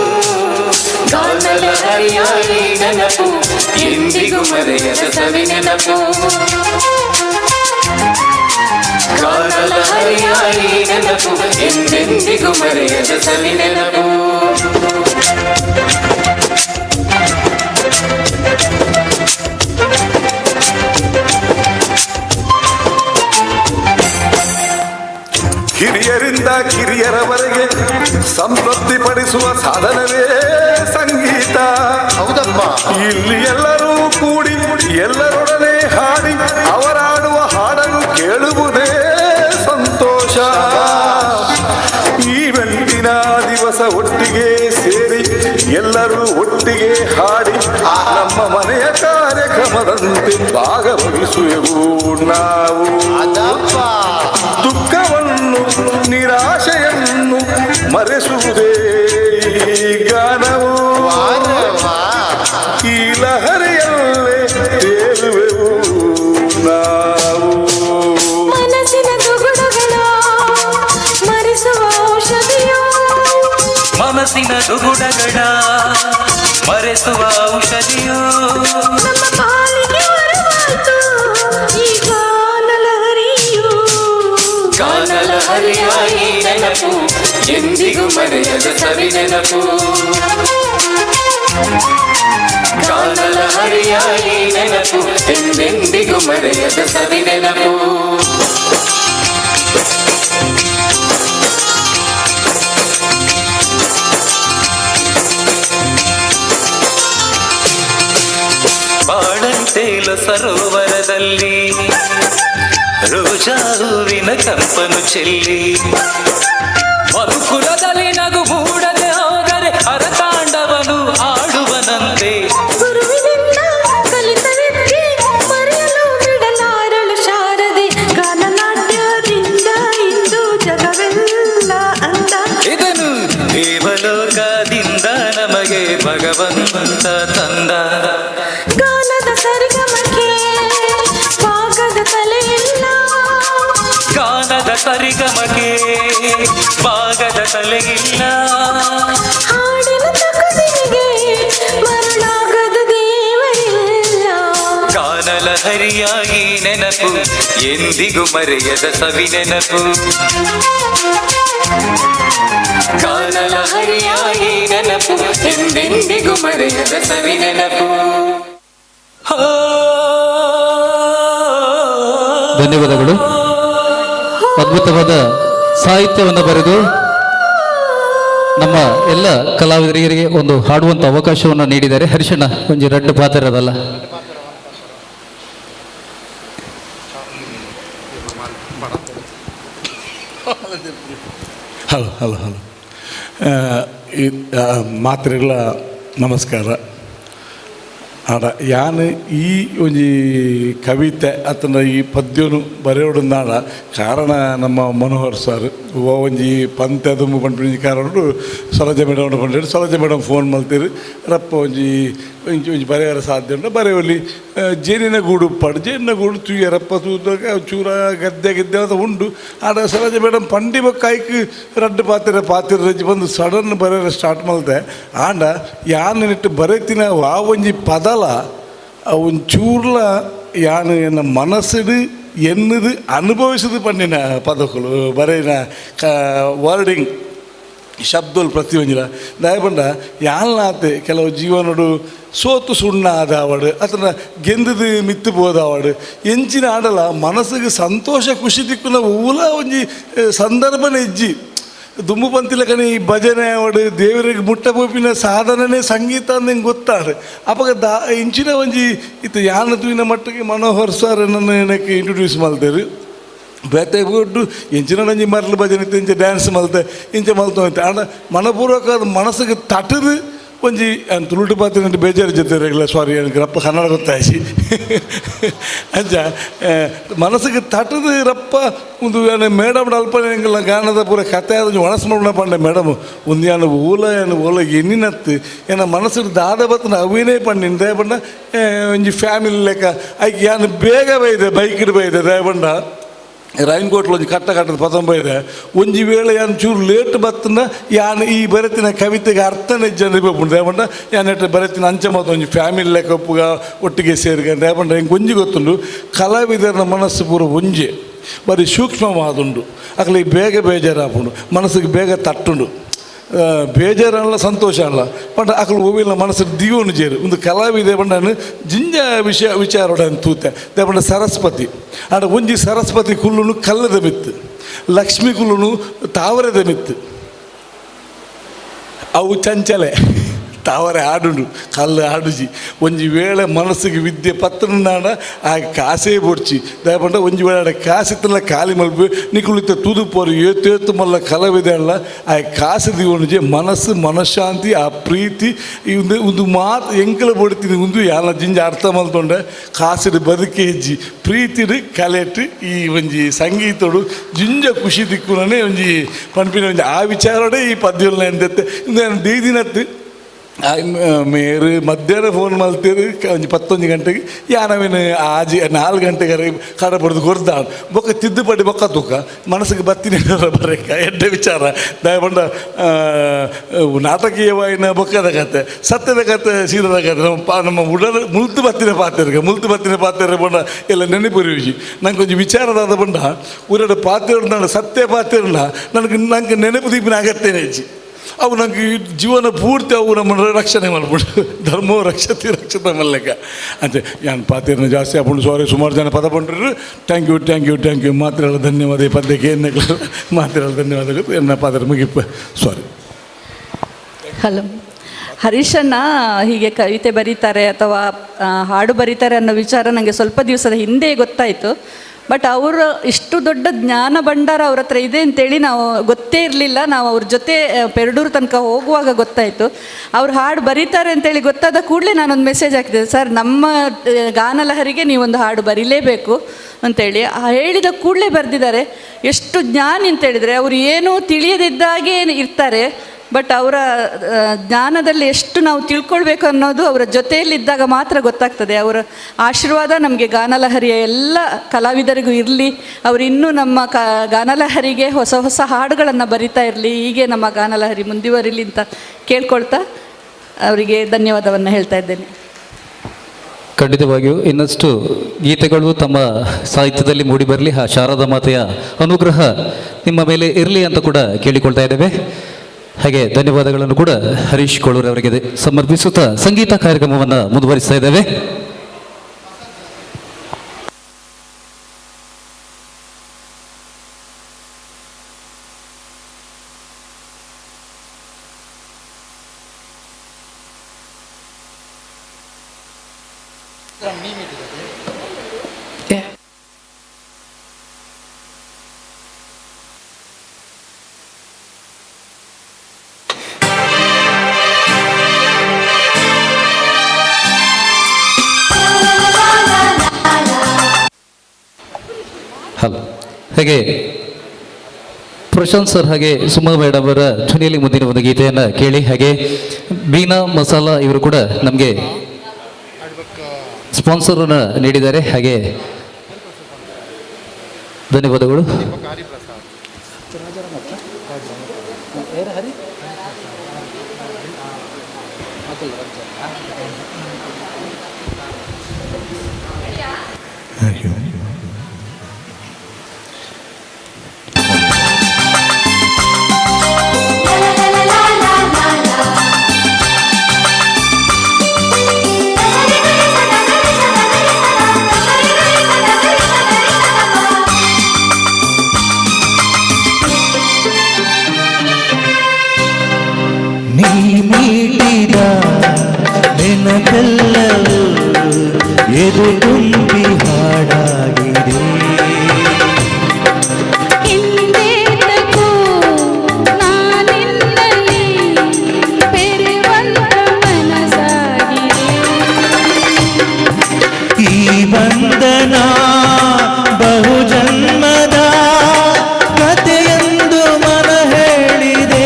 ಗಾನಲಹರಿಯಾಗಿ ನೆನಪು ಎಂದಿಗೂ ಮರೆಯದ ಸವಿ ನೆನಪು. ಗಾನಲಹರಿಯಾಗಿ ನೆನಪು ಎಂದೆಂದಿಗೂ ಮರೆಯದ ಸವಿ ನೆನಪು. ಹಿರಿಯರಿಂದ ಕಿರಿಯರವರೆಗೆ ಸಂತೃಪ್ತಿಪಡಿಸುವ ಸಾಧನವೇ ಸಂಗೀತ. ಹೌದಪ್ಪ. ಇಲ್ಲಿ ಎಲ್ಲರೂ ಕೂಡಿ ಎಲ್ಲರೊಡನೆ ಹಾಡಿ ಅವರಾಡುವ ಹಾಡನ್ನು ಕೇಳುವುದೇ ಸಂತೋಷ. ಈವೆಂಟಿನ ದಿವಸ ಒಟ್ಟಿಗೆ ಸೇರಿ ಎಲ್ಲರೂ ಒಟ್ಟಿಗೆ ಹಾಡಿ ನಮ್ಮ ಮನೆಯ ಕಾರ್ಯಕ್ರಮದಂತೆ ಭಾಗವಹಿಸುವೆವು ನಾವು. ದುಃಖವನ್ನು ನಿರಾಶೆಯನ್ನು ಮರೆಸುವುದೇ ಮನಸ್ಸಿನ ದುಗುಡಗಳ ಮರೆಸುವ ಔಷಧಿಯು ನಮ್ಮ ಪಾಲಿಗೆ ವರವಾಯ್ತು ಈ ಗಾನಲಹರಿಯು. ಗಾನಲಹರಿಯ ಈ ನೆನಪು ಎಂದಿಗೂ ಮರೆಯದ ಸವಿ ನೆನಪು. ಗಾನಲಹರಿಯ ಈ ನೆನಪು ಎಂದೆಂದಿಗೂ ಮರೆಯದ ಸವಿ ನೆನಪು. ಬಾಳಂತೇಲ ಸರೋವರದಲ್ಲಿ ರೋಜಾ ಹೂವಿನ ಕಂಪನು ಚೆಲ್ಲಿ ಮರುಕುಲದಲ್ಲಿ ನಗು ಮೂಡದೆ ಹೋದರೆ ಹರತಾಂಡವನು ಆಡುವನಂತೆ. ಗುರುವಿನಿಂದ ಕಲಿತ ವಿದ್ಯೆ ಮರೆಯಲು ಬಿಡಲಾರಳು ಶಾರದೆ. ಗಾನನಾಟ್ಯದಿಂದ ಇಂದು ಜಗವೆಲ್ಲ ಅಂದ. ಇದನು ದೇವಲೋಕದಿಂದ ನಮಗೆ ಭಗವಂತ ತಂದ. ಗಾನದ ಸರಿಗಮಕ್ಕೆ ಭಾಗದ ತಲೆಯಿಲ್ಲ. ಗಾನದ ಸರಿಗಮಕ್ಕೆ ಭಾಗದ ತಲೆಗಿಲ್ಲ. ಹಾಡಿನ ತಕಡಿಗೆ ಮರುಳಾಗದ ದೇವರಿಲ್ಲ. ಗಾನಲಹರಿಯಾಗಿ ನೆನಪು ಎಂದಿಗೂ ಮರೆಯದ ಸವಿ ನೆನಪು. ಗಾನಲಹರಿಯಾಗಿ ನೆನಪು ಎಂದೆಂದಿಗೂ ಮರೆಯದ ಸವಿ ನೆನಪು. ಧನ್ಯವಾದಗಳು. ಅದ್ಭುತವಾದ ಸಾಹಿತ್ಯವನ್ನು ಬರೆದು ನಮ್ಮ ಎಲ್ಲ ಕಲಾವಿದರಿಗೆ ಒಂದು ಹಾಡುವಂಥ ಅವಕಾಶವನ್ನು ನೀಡಿದ್ದಾರೆ. ಹರ್ಷಣ್ಣ ಒಂಜಿ ರಡ್ಡು ಪಾತ್ರ ಅದಲ್ಲ. ಹಲೋ ಹಲೋ ಹಲೋ ಮಾತ್ರೆಗಳ ನಮಸ್ಕಾರ. ಆಡ ಯಾನು ಈ ಒಂಜಿ ಕವಿತೆ ಅಥವಾ ಈ ಪದ್ಯನು ಬರೆಯೋಡುಂದಾಡ ಕಾರಣ ನಮ್ಮ ಮನೋಹರ್ ಸರ್ ಒಂಜಿ ಪಂತ್ಯದ ಪಂಪಿ ಕಾರಣ ಸರೋಜ ಮೇಡಮ್ ಪಂಡ ಸರೋಜ ಮೇಡಮ್ ಫೋನ್ ಮಲ್ತೀರಿ ರಪ್ಪ ಒಂಜಿ ಒಂಜಿ ಬರೆಯೋರ ಸಾಧ್ಯ ಉಂಟು ಬರೆಯೋಲಿ ಜೇನಿನ ಗೂಡು ಪಡ್ ಜೇನಿನ ಗೂಡು ತುಯ್ಯರಪ್ಪ ತೂದಾಗ ಚೂರ ಗದ್ದೆ ಗಿದ್ದೆ ಅಂತ ಉಂಡು ಆಡ ಸರೋಜ ಮೇಡಮ್ ಪಂಡಿ ಬಕ್ಕಾಯ್ಕೆ ರಡ್ಡು ಪಾತ್ರ ರಜಿ ಬಂದು ಸಡನ್ ಬರೆಯೋರ ಸ್ಟಾರ್ಟ್ ಮಲ್ತೆ ಆಂಡ ಯಾನು ನಿಟ್ಟು ಬರೆತಿನ ಆ ಒಂಜಿ ಪದಲ ಒಂಚೂರ್ಲ ಯಾನು ಎನ್ನ ಮನಸ್ಸಿಡು ಎನ್ನದು ಅನುಭವಿಸದು ಪಂಡಿನ ಪದಕುಲು ಬರೆಯಿನ ವರ್ಡಿಂಗ್ ಶಬ್ದಗಳು ಪ್ರತಿ ಒಂಜಿಲ ದಯಪಂಡ ಯಾಲ್ನಾತೆ ಕೆಲವು ಜೀವನಡು ಸೋತು ಸುಣ್ಣ ಆದವಡು ಅಥವಾ ಗೆಂದದು ಮಿತ್ತು ಬೋದವಡು ಎಂಚಿನ ಆಡಲ ಮನಸ್ಸಿಗೆ ಸಂತೋಷ ಖುಷಿ ತಿಕ್ಕುನ ಊಲ ಒಂಜಿ ಸಂದರ್ಭನೇ ಇಜ್ಜಿ ದುಂಬು ಪಂತಿಲ ಕಣಿ ಈ ಭಜನೆ ಅವಡು ದೇವರಿಗೆ ಮುಟ್ಟಬೋಪಿನ ಸಾಧನನೇ ಸಂಗೀತ ಅಂದಂಗೆ ಗೊತ್ತಾಡು ಅವಾಗ ಇಂಚಿನ ಒಂಜಿ ಇತ್ತು ಯಾನ ತೂವಿನ ಮಟ್ಟಿಗೆ ಮನೋಹರ್ ಸರ್ ನನ್ನ ಏನಕ್ಕೆ ಇಂಟ್ರೊಡ್ಯೂಸ್ ಮಾಡ್ತಾರೆ ಬೇತೆ ಬಿಟ್ಟು ಎಂಚಿನ ಒಂಜಿ ಮರಳು ಭಜನೆ ಇತ್ತು ಇಂಚೆ ಡ್ಯಾನ್ಸ್ ಮಲ್ತೆ ಇಂಚೆ ಮಲ್ತೋಯ್ತು ಆಡ ಮನಪೂರ್ವಕ ಮನಸ್ಸಿಗೆ ತಟದು ಒಂಜಿ ತುಳುಟು ಪಾತ್ರ ಬೇಜಾರು ಜೊತೆ ರೆಗ್ಯುಲರ್ ಸಾರಿ ನನಗೆ ರಪ್ಪ ಕನ್ನಡ ಗೊತ್ತಾಯಿಸಿ ಅಂಚ ಮನಸ್ಸಿಗೆ ತಟದು ರಪ್ಪ ಒಂದು ಮೇಡಮ್ ಅಲ್ಪ ಹೆಂಗಿಲ್ಲ ಗಾನದ ಪೂರ ಕತೆ ಆದ ಒಣಸ್ ಮಾಡೋಣ ಪಂಡೆ ಮೇಡಮ್ ಒಂದು ಏನು ಓಲ ಎನ್ನಿನತ್ತು ಏನ ಮನಸ್ಸಿಗೆ ದಾದ ಬತ್ತನ ಅವಿನೇ ಪಂಡಿನ ದಯಪಂಡ ಒಂಜಿ ಫ್ಯಾಮಿಲಿ ಲೆಕ್ಕ ಆಯ್ಕೆ ಏನು ಬೇಗ ಬೈದೆ ಬೈಕಿಡ್ ಬೈದೆ ದಯಪಂಡ ರೈನ್ ಕೋಟ್ಲು ಒಂಜಿ ಕಟ್ಟದ ಪದಂಬ ಇದೆ ಒಂಜಿ ವೇಳೆ ಯಾನು ಚೂರು ಲೇಟ್ ಬತ್ತನ ಯಾನು ಈ ಬರೆತಿನ ಕವಿತೆಗೆ ಅರ್ಥ ನೆಜ್ಜನ ಇಪ್ಪುಂಡು ದೇಪಂಡ ಯಾನು ಬರೆತಿನ ಅಂಚೆ ಮತ್ತು ಒಂಜಿ ಫ್ಯಾಮಿಲಿ ಲೆಕ್ಕ ಒಪ್ಪುಗ ಒಟ್ಟಿಗೆ ಸೇರಿಗ ದೇಪಂಡ ಹೆಂಗೆ ಒಂಜಿ ಗೊತ್ತುಂಡು ಕಲಾವಿದರ ಮನಸ್ಸು ಪೂರ ಒಂಜೆ ಬರೀ ಸೂಕ್ಷ್ಮವಾದುಂಡು ಅಕ್ಲಿಗೆ ಬೇಗ ಬೇಜಾರಾಪುಂಡು ಮನಸ್ಸಿಗೆ ಬೇಗ ತಟ್ಟುಂಡು ಬೇಜಾರಲ್ಲ ಸಂತೋಷ ಅಲ್ಲ ಪಂಡ ಅಕಲು ಓವಿನ ಮನಸ್ಸು ದಿಯೋನು ಜೇರು ಒಂದು ಕಲಾವಿದೆ ಪಂಡನು ಜಿಂಜ ವಿಚಾರ ತೂತೆ ದೇಪಂಡ ಸರಸ್ವತಿ ಆಡ ಒಂಜಿ ಸರಸ್ವತಿ ಕುಲ್ಲುನು ಕಲ್ಲದ ಮಿತ್ತು ಲಕ್ಷ್ಮಿ ಕುಲ್ಲುನು ತಾವರದ ಮಿತ್ತು ಅವು ಚಂಚಲೆ ತಾವರೆ ಆಡುಂಡು ಕಲ್ಲು ಆಡುಜಿ ಒಂಜಿ ವೇಳೆ ಮನಸ್ಸಿಗೆ ವಿದ್ಯೆ ಪತ್ರನಾಡ ಆ ಕಾಸೇ ಬೊಡ್ಚಿ ದಯಪಂಡ ಒಂಜಿ ವೇಳೆ ಕಾಸಿತ್ತಲ್ಲ ಖಾಲಿ ಮಲ್ಪು ನಿಕುಳಿತ ತುದು ಪೋರು ಏತು ಮಲ್ಲ ಕಲಾವಿದೆ ಅಲ್ಲ ಆ ಕಾಸು ದಿವಣಜೆ ಮನಸ್ಸು ಮನಃಶಾಂತಿ ಆ ಪ್ರೀತಿ ಒಂದು ಮಾತು ಎಂಕಲ ಬಡ್ತೀನಿ ಒಂದು ಯಾನ ಜಿಂಜ ಅರ್ಥ ಮಲ್ತೊಂಡೆ ಕಾಸಿಡು ಬದುಕೆ ಹೆಜ್ಜಿ ಪ್ರೀತಿಡು ಕಲೆಟ್ಟು ಈ ಒಂಜಿ ಸಂಗೀತಡು ಜಿಂಜ ಖುಷಿ ದಿಕ್ಕುನೇ ಒಂಜಿ ಪಂಪಿನ ಒಂಜಿ ಆ ವಿಚಾರಡೆ ಈ ಪದ್ಯಗಳನ್ನ ಎಂದತ್ತೆ ಇಂದು ದೀದಿನತ್ತು ಮೇರು ಮಧ್ಯಾಹ್ನ ಫೋನ್ ಮಲ್ತೀರಿ ಒಂದು 11 ಗಂಟೆಗೆ ಯಾನವೇನು ಆಜಿ 4 ಗಂಟೆಗೆ ಕಡ ಬಡ್ದು ಕೊರ್ದಾಳು ಬೊಕ್ಕ ತಿದ್ದುಪಡಿ ಬೊಕ್ಕ ತೂಕ ಮನಸ್ಸಿಗೆ ಬತ್ತೀನಿ ಬರಕ ಎಡ್ಡೆ ವಿಚಾರ ದಯಪಂಡ ನಾಟಕೀಯವಾಯಿನ ಬೊಕ್ಕದ ಕತೆ ಸತ್ಯದ ಕತೆ ಸೀರದ ಕತೆ ನಮ್ಮ ಉಡದ ಮುಲ್ತು ಬತ್ತಿನ ಪಾತ್ರೆ ಬಂಡ ಎಲ್ಲ ನೆನಪುರಿ ವಿಷಯ ನಂಗೆ ಕೊಂಚ ವಿಚಾರದ ಬಂಡ ಊರಡ ಪಾತ್ರೆ ಸತ್ಯ ಪಾತ್ರೆ ನನಗೆ ನೆನಪು ದೀಪಿನ ಅಗತ್ಯನೇ ಹೆಚ್ಚಿ ಅವು ನನಗೆ ಜೀವನ ಪೂರ್ತಿ ಅವು ನಮ್ಮನ್ನು ರಕ್ಷಣೆ ಮಾಡ್ಬಿಡು ಧರ್ಮೋ ರಕ್ಷತ ಮಲ್ಲಕ ಅಂತೆ ಯಾನು ಪಾತ್ರೆನ ಜಾಸ್ತಿ ಹಾಕೊಂಡು ಸಾರಿ ಸುಮಾರು ಜನ ಪದ ಬಂಡ್ರು ಥ್ಯಾಂಕ್ ಯು ಮಾತ್ರ ಧನ್ಯವಾದ ಈ ಪದ್ಯಕ್ಕೆ ಏನೇ ಮಾತ್ರ ಧನ್ಯವಾದಗಳು ಎನ್ನ ಪಾತ್ರ ಮುಗಿಪ್ಪ ಸಾರಿ. ಹಲೋ, ಹರೀಶಣ್ಣ ಹೀಗೆ ಕವಿತೆ ಬರೀತಾರೆ ಅಥವಾ ಹಾಡು ಬರೀತಾರೆ ಅನ್ನೋ ವಿಚಾರ ನನಗೆ ಸ್ವಲ್ಪ ದಿವಸದ ಹಿಂದೆ ಗೊತ್ತಾಯಿತು. ಬಟ್ ಅವರು ಇಷ್ಟು ದೊಡ್ಡ ಜ್ಞಾನ ಭಂಡಾರ ಅವ್ರ ಹತ್ರ ಇದೆ ಅಂತೇಳಿ ನಾವು ಗೊತ್ತೇ ಇರಲಿಲ್ಲ. ನಾವು ಅವ್ರ ಜೊತೆ ಪೆರಡೂರು ತನಕ ಹೋಗುವಾಗ ಗೊತ್ತಾಯಿತು. ಅವ್ರು ಹಾಡು ಬರೀತಾರೆ ಅಂತೇಳಿ ಗೊತ್ತಾದ ಕೂಡಲೇ ನಾನೊಂದು ಮೆಸೇಜ್ ಹಾಕಿದೆ, ಸರ್ ನಮ್ಮ ಗಾನಲಹರಿಗೆ ನೀವೊಂದು ಹಾಡು ಬರೀಲೇಬೇಕು ಅಂತೇಳಿ. ಹೇಳಿದ ಕೂಡಲೇ ಬರೆದಿದ್ದಾರೆ. ಎಷ್ಟು ಜ್ಞಾನಿ ಅಂತೇಳಿದರೆ ಅವರು ಏನೂ ತಿಳಿಯದಿದ್ದಾಗೆ ಇರ್ತಾರೆ, ಬಟ್ ಅವರ ಜ್ಞಾನದಲ್ಲಿ ಎಷ್ಟು ನಾವು ತಿಳ್ಕೊಳ್ಬೇಕು ಅನ್ನೋದು ಅವರ ಜೊತೆಯಲ್ಲಿದ್ದಾಗ ಮಾತ್ರ ಗೊತ್ತಾಗ್ತದೆ. ಅವರ ಆಶೀರ್ವಾದ ನಮಗೆ ಗಾನಲಹರಿಯ ಎಲ್ಲ ಕಲಾವಿದರಿಗೂ ಇರಲಿ. ಅವರು ಇನ್ನೂ ನಮ್ಮ ಗಾನಲಹರಿಗೆ ಹೊಸ ಹೊಸ ಹಾಡುಗಳನ್ನು ಬರಿತಾ ಇರಲಿ. ಹೀಗೆ ನಮ್ಮ ಗಾನಲಹರಿ ಮುಂದುವರಿಲಿ ಅಂತ ಕೇಳ್ಕೊಳ್ತಾ ಅವರಿಗೆ ಧನ್ಯವಾದವನ್ನು ಹೇಳ್ತಾ ಇದ್ದೇನೆ. ಖಂಡಿತವಾಗಿಯೂ ಇನ್ನಷ್ಟು ಗೀತೆಗಳು ತಮ್ಮ ಸಾಹಿತ್ಯದಲ್ಲಿ ಮೂಡಿಬರಲಿ. ಆ ಶಾರದಾ ಮಾತೆಯ ಅನುಗ್ರಹ ನಿಮ್ಮ ಮೇಲೆ ಇರಲಿ ಅಂತ ಕೂಡ ಕೇಳಿಕೊಳ್ತಾ ಇದ್ದೇವೆ. ಹಾಗೆ ಧನ್ಯವಾದಗಳನ್ನು ಕೂಡ ಹರೀಶ್ ಕೊಳ್ಳೂರ್ ಅವರಿಗೆ ಸಮರ್ಪಿಸುತ್ತಾ ಸಂಗೀತ ಕಾರ್ಯಕ್ರಮವನ್ನು ಮುಂದುವರಿಸ್ತಾ ಇದ್ದೇವೆ. ಹಲೋ, ಹಾಗೆ ಪ್ರಶಾಂತ್ ಸರ್ ಹಾಗೆ ಸುಮಾ ಮೇಡಮ್ ಅವರ ಧ್ವನಿಯಲ್ಲಿ ಮುಂದಿನ ಒಂದು ಗೀತೆಯನ್ನು ಕೇಳಿ. ಹಾಗೆ ಬೀನಾ ಮಸಾಲಾ ಇವರು ಕೂಡ ನಮಗೆ ಸ್ಪಾನ್ಸರನ್ನು ನೀಡಿದ್ದಾರೆ. ಹಾಗೆ ಧನ್ಯವಾದಗಳು. ಮೀಟಿದ ನೆನಪೆಲ್ಲವೂ ಎದೆ ತುಂಬಿ ಹಾಡಾಗಿದೆ. ಹಿಂದೇಟಕ್ಕೂ ನಾನಿನ್ನಲಿ ಬೆರೆವಂತ ಮನಸಾಗಿದೆ. ಈ ಬಂಧನ ಬಹುಜನ್ಮದ ಕಥೆಯೆಂದು ಮನ ಹೇಳಿದೆ.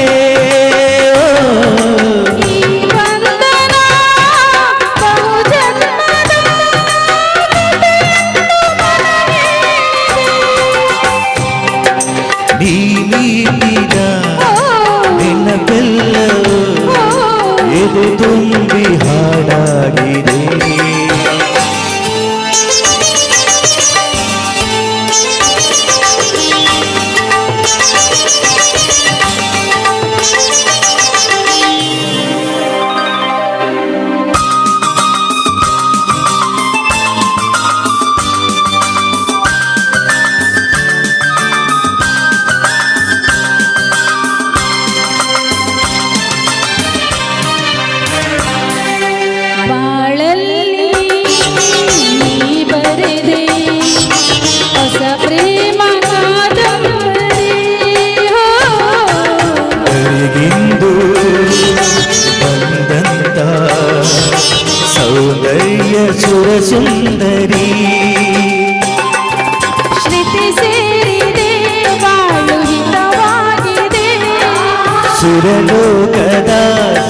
ನೆನಪೆಲ್ಲವೂ ಎದೆ ತುಂಬಿ ಹಾಡಾಗಿದೆ. ಬಾಳಲ್ಲಿ ನೀ ಬರೆದೆ ಹೊಸ ಪ್ರೇಮ ಕಾದಂಬರಿ. ಬೆಳಗಿಂದು ಬಂದಂತ ಸೌಂದರ್ಯ ಸುರಸುಂದರಿ. ಶ್ರುತಿ ಸೇರಿದೆ ಬಾಳು ಹಿತವಾಗಿದೆ. ಸುರಲೋಕದ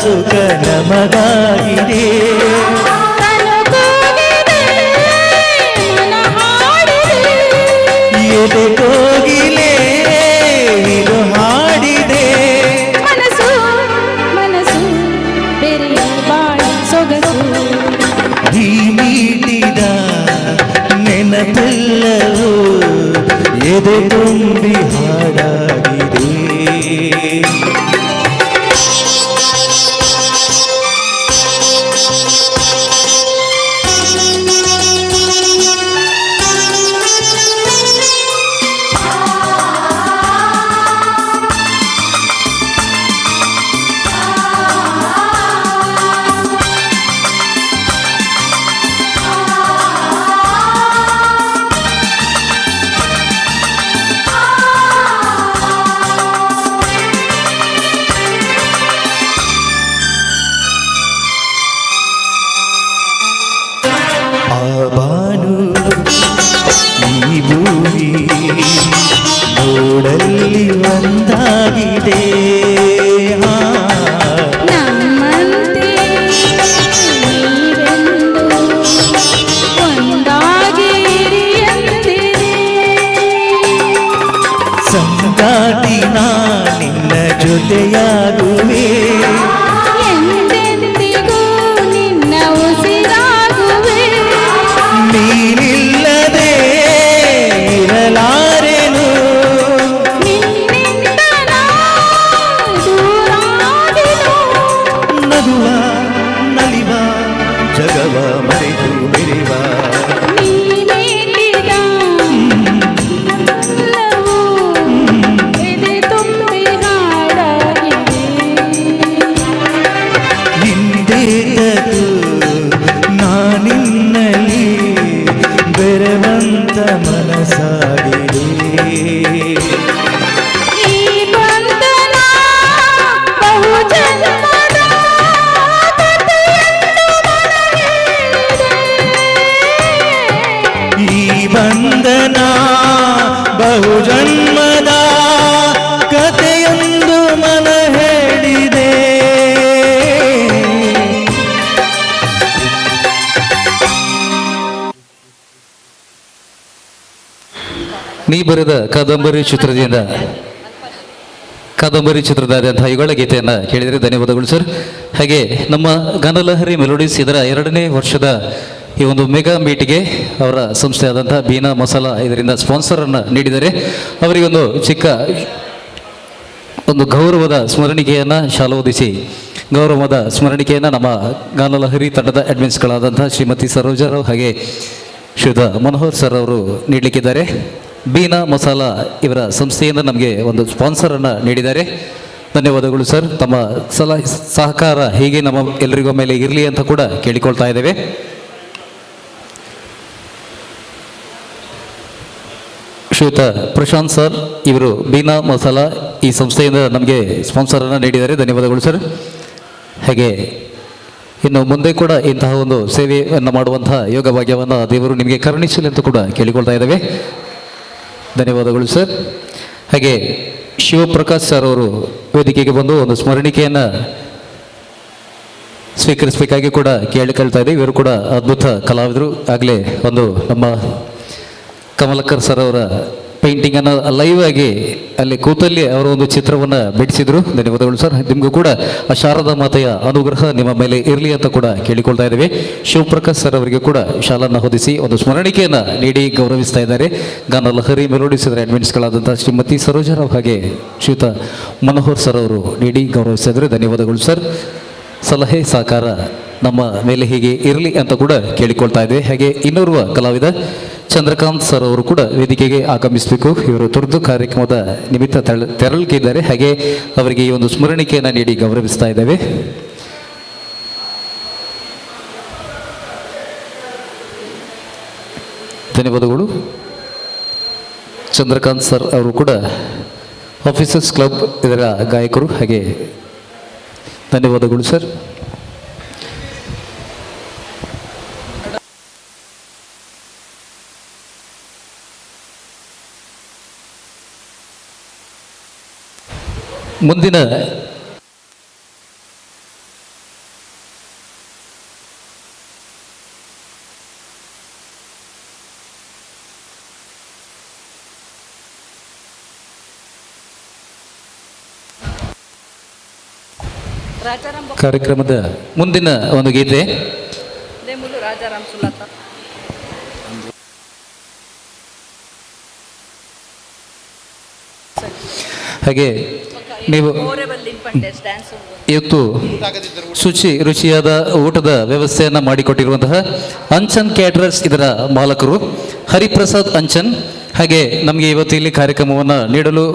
ಸುಖ ನಮಗಾಗಿದೆ. ಎದೆ ಕೋಗಿಲೆ ಇದು ಹಾಡಿದೆ. ಮನಸ್ಸು ಮನಸ್ಸು ಬೇರೆ ಬಾಳಿ ಸೊಗಸು ಈ ಮೀಟಿದ ನೆನಪೆಲ್ಲವೂ ಎದೆ ತುಂಬಿ ಹಾಡಾಗಿದೆ. ಬಾನು ಈ ಭೂಮಿ ನೋಡಲ್ಲಿ ಒಂದಾಗಿದೆ. ನಮ್ಮಂತೆ ನೀವೆಂದು ಒಂದಾಗಿರಿ ಎಂದಿದೆ. ಸಂಗಾತಿ ನಾ ನಿನ್ನ ಜೊತೆಯಾಗುವೆ. ಎಂದೆಂದಿಗೂ ನಿನ್ನ ಉಸಿರಾಗುವೆ. ನೀನಿಲ್ಲದೆ ಇರಲಾರೆನು. ನಿನ್ನಿಂದ ನಾ ದೂರಾದೆನು. ನಗುವ ನಲಿವ ಜಗವ ಮರೆತು ಮೆರೆವ. ನೀನೇಟಿದ ಎಲ್ಲವೂ ಎದೆ ತುಂಬಿ ಹಾಡಾಗಿದೆ. ಹಿಂದೇಟದು ನಾನಿನ್ನಲ್ಲಿ ಬೆರವಂತ ಮನಸ್ಸಾಗಿದೆ. ಈ ಬಂಧನ ಬಹು ಜನ್ಮದ ಕಥೆಯನ್ನು ಮನಗೇಳಿದೆ. ಈ ಬಂಧನ ಬಹು ಜನ್ಮದ ಕಥೆಯೊಂದು ಮನ ಹೇಳಿದೆ. ನೀ ಬರೆದ ಕಾದಂಬರಿ ಚಿತ್ರದಾದಂತಹ ಯುಗಳ ಗೀತೆಯನ್ನು ಕೇಳಿದರೆ ಧನ್ಯವಾದಗಳು ಸರ್. ಹಾಗೆ ನಮ್ಮ ಗಾನಲಹರಿ ಮೆಲೋಡಿಸ್ ಇದರ 2ನೇ ವರ್ಷದ ಈ ಒಂದು ಮೆಗಾ ಮೀಟ್ಗೆ ಅವರ ಸಂಸ್ಥೆ ಆದಂತಹ ಬೀನಾ ಮಸಾಲ ಇದರಿಂದ ಸ್ಪಾನ್ಸರನ್ನು ನೀಡಿದ್ದಾರೆ. ಅವರಿಗೊಂದು ಚಿಕ್ಕ ಒಂದು ಗೌರವದ ಸ್ಮರಣಿಕೆಯನ್ನು ಶಾಲೋದಿಸಿ ಗೌರವದ ಸ್ಮರಣಿಕೆಯನ್ನು ನಮ್ಮ ಗಾನಲಹರಿ ತಂಡದ ಅಡ್ಮಿನ್ಸ್ಗಳಾದಂತಹ ಶ್ರೀಮತಿ ಸರೋಜರಾವ್ ಹಾಗೆ ಶ್ರೀಯುತ ಮನೋಹರ್ ಸರ್ ಅವರು ನೀಡಲಿಕ್ಕಿದ್ದಾರೆ. ಬೀನಾ ಮಸಾಲ ಇವರ ಸಂಸ್ಥೆಯಿಂದ ನಮಗೆ ಒಂದು ಸ್ಪಾನ್ಸರನ್ನು ನೀಡಿದ್ದಾರೆ. ಧನ್ಯವಾದಗಳು ಸರ್. ತಮ್ಮ ಸಹಕಾರ ಹೀಗೆ ನಮ್ಮ ಎಲ್ಲರಿಗೂ ಮೇಲೆ ಇರಲಿ ಅಂತ ಕೂಡ ಕೇಳಿಕೊಳ್ತಾ ಇದ್ದೇವೆ. ಶ್ರೀಯುತ ಪ್ರಶಾಂತ್ ಸರ್ ಇವರು ಬೀನಾ ಮಸಾಲ ಈ ಸಂಸ್ಥೆಯಿಂದ ನಮಗೆ ಸ್ಪಾನ್ಸರನ್ನು ನೀಡಿದ್ದಾರೆ. ಧನ್ಯವಾದಗಳು ಸರ್. ಹಾಗೆ ಇನ್ನು ಮುಂದೆ ಕೂಡ ಇಂತಹ ಒಂದು ಸೇವೆಯನ್ನು ಮಾಡುವಂತಹ ಯೋಗ ಭಾಗ್ಯವನ್ನು ದೇವರು ನಿಮಗೆ ಕರುಣಿಸಲಿ ಅಂತ ಕೂಡ ಕೇಳಿಕೊಳ್ತಾ ಇದ್ದೇವೆ. ಧನ್ಯವಾದಗಳು ಸರ್. ಹಾಗೆ ಶಿವಪ್ರಕಾಶ್ ಸರ್ ಅವರು ವೇದಿಕೆಗೆ ಬಂದು ಒಂದು ಸ್ಮರಣಿಕೆಯನ್ನು ಸ್ವೀಕರಿಸಬೇಕಾಗಿ ಕೂಡ ಕೇಳ್ತಾ ಇದ್ದೀವಿ. ಇವರು ಕೂಡ ಅದ್ಭುತ ಕಲಾವಿದರು. ಆಗಲೇ ಒಂದು ನಮ್ಮ ಕಮಲಕರ್ ಸರ್ ಅವರ ಪೇಂಟಿಂಗನ್ನು ಲೈವ್ ಆಗಿ ಅಲ್ಲಿ ಕೂತಲ್ಲಿ ಅವರ ಒಂದು ಚಿತ್ರವನ್ನು ಬಿಡಿಸಿದ್ರು. ಧನ್ಯವಾದಗಳು ಸರ್. ನಿಮಗೂ ಕೂಡ ಆ ಶಾರದಾ ಮಾತೆಯ ಅನುಗ್ರಹ ನಿಮ್ಮ ಮೇಲೆ ಇರಲಿ ಅಂತ ಕೂಡ ಕೇಳಿಕೊಳ್ತಾ ಇದ್ದೇವೆ. ಶಿವಪ್ರಕಾಶ್ ಸರ್ ಅವರಿಗೆ ಕೂಡ ಶಾಲನ್ನು ಹೊದಿಸಿ ಒಂದು ಸ್ಮರಣಿಕೆಯನ್ನು ನೀಡಿ ಗೌರವಿಸ್ತಾ ಇದ್ದಾರೆ. ಗಾನಲಹರಿ ಮೆಲೋಡಿಸಿದ ಅಡ್ಮಿನ್ಸ್ಗಳಾದಂಥ ಶ್ರೀಮತಿ ಸರೋಜರಾವ್ ಹಾಗೆ ಶ್ರೀಯುತ ಮನೋಹರ್ ಸರ್ ಅವರು ನೀಡಿ ಗೌರವಿಸ್ತಾ ಇದ್ದಾರೆ. ಧನ್ಯವಾದಗಳು ಸರ್. ಸಲಹೆ ಸಹಕಾರ ನಮ್ಮ ಮೇಲೆ ಹೀಗೆ ಇರಲಿ ಅಂತ ಕೂಡ ಕೇಳಿಕೊಳ್ತಾ ಇದ್ದೇವೆ. ಹಾಗೆ ಇನ್ನೋರ್ವ ಕಲಾವಿದ ಚಂದ್ರಕಾಂತ್ ಸರ್ ಅವರು ಕೂಡ ವೇದಿಕೆಗೆ ಆಗಮಿಸಬೇಕು. ಇವರು ತುರ್ತು ಕಾರ್ಯಕ್ರಮದ ನಿಮಿತ್ತ ತೆರಳಿದ್ದಾರೆ. ಹಾಗೆ ಅವರಿಗೆ ಈ ಒಂದು ಸ್ಮರಣಿಕೆಯನ್ನು ನೀಡಿ ಗೌರವಿಸ್ತಾ ಇದ್ದೇವೆ. ಧನ್ಯವಾದಗಳು. ಚಂದ್ರಕಾಂತ್ ಸರ್ ಅವರು ಕೂಡ ಆಫೀಸರ್ಸ್ ಕ್ಲಬ್ ಇದರ ಗಾಯಕರು. ಹಾಗೆ ಧನ್ಯವಾದಗಳು ಸರ್. ಮುಂದಿನ ಕಾರ್ಯಕ್ರಮದ ಮುಂದಿನ ಒಂದು ಗೀತೆ ರಾಜಾರಾಮ್ ಸುಲತ. ಹಾಗೆ ನೀವು ಇವತ್ತು ರುಚಿಯಾದ ಊಟದ ವ್ಯವಸ್ಥೆಯನ್ನು ಮಾಡಿಕೊಟ್ಟಿರುವಂತಹ ಅಂಚನ್ ಕ್ಯಾಟರರ್ಸ್ ಇದರ ಮಾಲಕರು ಹರಿಪ್ರಸಾದ್ ಅಂಚನ್. ಹಾಗೆ ನಮಗೆ ಇವತ್ತು ಇಲ್ಲಿ ಕಾರ್ಯಕ್ರಮವನ್ನು ನೀಡಲು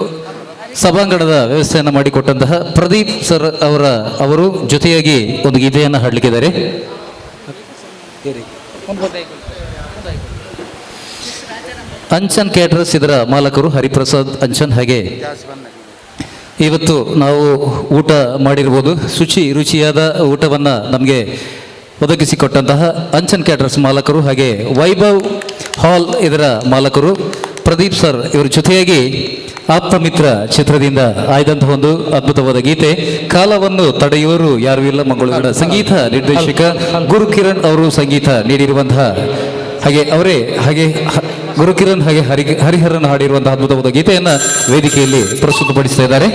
ಸಭಾಂಗಣದ ವ್ಯವಸ್ಥೆಯನ್ನು ಮಾಡಿಕೊಟ್ಟಂತಹ ಪ್ರದೀಪ್ ಸರ್ ಅವರು ಜೊತೆಯಾಗಿ ಒಂದು ಗೀತೆಯನ್ನು ಹಾಡಲಿಕ್ಕಿದ್ದಾರೆ. ಅಂಚನ್ ಕ್ಯಾಟರರ್ಸ್ ಇದರ ಮಾಲಕರು ಹರಿಪ್ರಸಾದ್ ಅಂಚನ್. ಹಾಗೆ ಇವತ್ತು ನಾವು ಊಟ ಮಾಡಿರ್ಬೋದು, ರುಚಿಯಾದ ಊಟವನ್ನು ನಮಗೆ ಒದಗಿಸಿಕೊಟ್ಟಂತಹ ಅಂಚನ್ ಕ್ಯಾಟರರ್ಸ್ ಮಾಲಕರು, ಹಾಗೆ ವೈಭವ್ ಹಾಲ್ ಇದರ ಮಾಲಕರು ಪ್ರದೀಪ್ ಸರ್ ಇವರ ಜೊತೆಯಾಗಿ ಆಪ್ತಮಿತ್ರ ಚಿತ್ರದಿಂದ ಆಯ್ದಂತಹ ಒಂದು ಅದ್ಭುತವಾದ ಗೀತೆ ಕಾಲವನ್ನು ತಡೆಯುವರು ಯಾರು ಇಲ್ಲ ಮಂಗಳೂರಿನ ಸಂಗೀತ ನಿರ್ದೇಶಕ ಗುರುಕಿರಣ್ ಅವರು ಸಂಗೀತ ನೀಡಿರುವಂತಹ ಹಾಗೆ ಗುರುಕಿರಣ್ ಹಾಗೆ ಹರಿಹರನ್ ಹಾಡಿರುವಂತಹ ಅದ್ಭುತವಾದ ಗೀತೆಯನ್ನು ವೇದಿಕೆಯಲ್ಲಿ ಪ್ರಸ್ತುತಪಡಿಸ್ತಾ ಇದ್ದಾರೆ.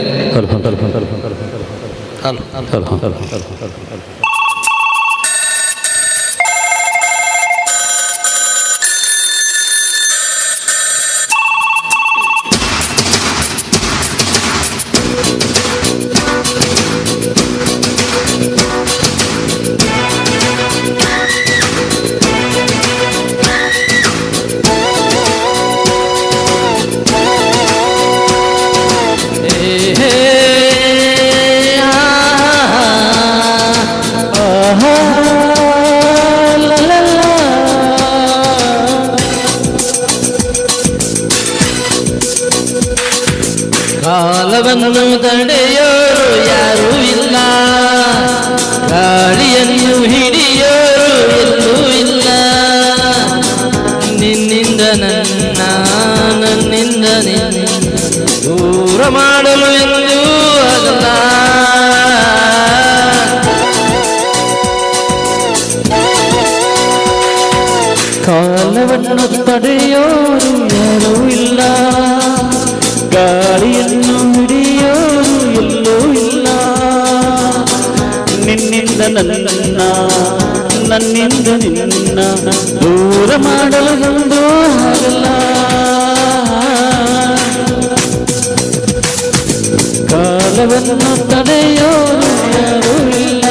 ಕಾಲವನ್ನು ತಡೆಯೋರು ಯಾರೂ ಇಲ್ಲ, ಗಾಳಿಯನ್ನು ಹಿಡಿಯೋರು ಎಲ್ಲೂ ಇಲ್ಲ. ನಿನ್ನಿಂದ ನನ್ನ, ನನ್ನಿಂದ ನಿನ್ನ ದೂರ ಮಾಡಲು ಎಂದೂ ಆಗಲ್ಲ. ಕಾಲವನ್ನು ತಡೆಯೋರು ಯಾರೂ ಇಲ್ಲ, ಗಾಳಿಯನ್ನು ಹಿಡಿಯೋರು ಎಲ್ಲೂ ಇಲ್ಲ. ನಿನ್ನಿಂದ ನನ್ನ, ನನ್ನಿಂದ ನಿನ್ನ ದೂರ ಮಾಡಲು ಎಂದು ಆಗಲ್ಲ. ಕಾಲವನ್ನು ತಡೆಯೋರು ಯಾರೂ ಇಲ್ಲ.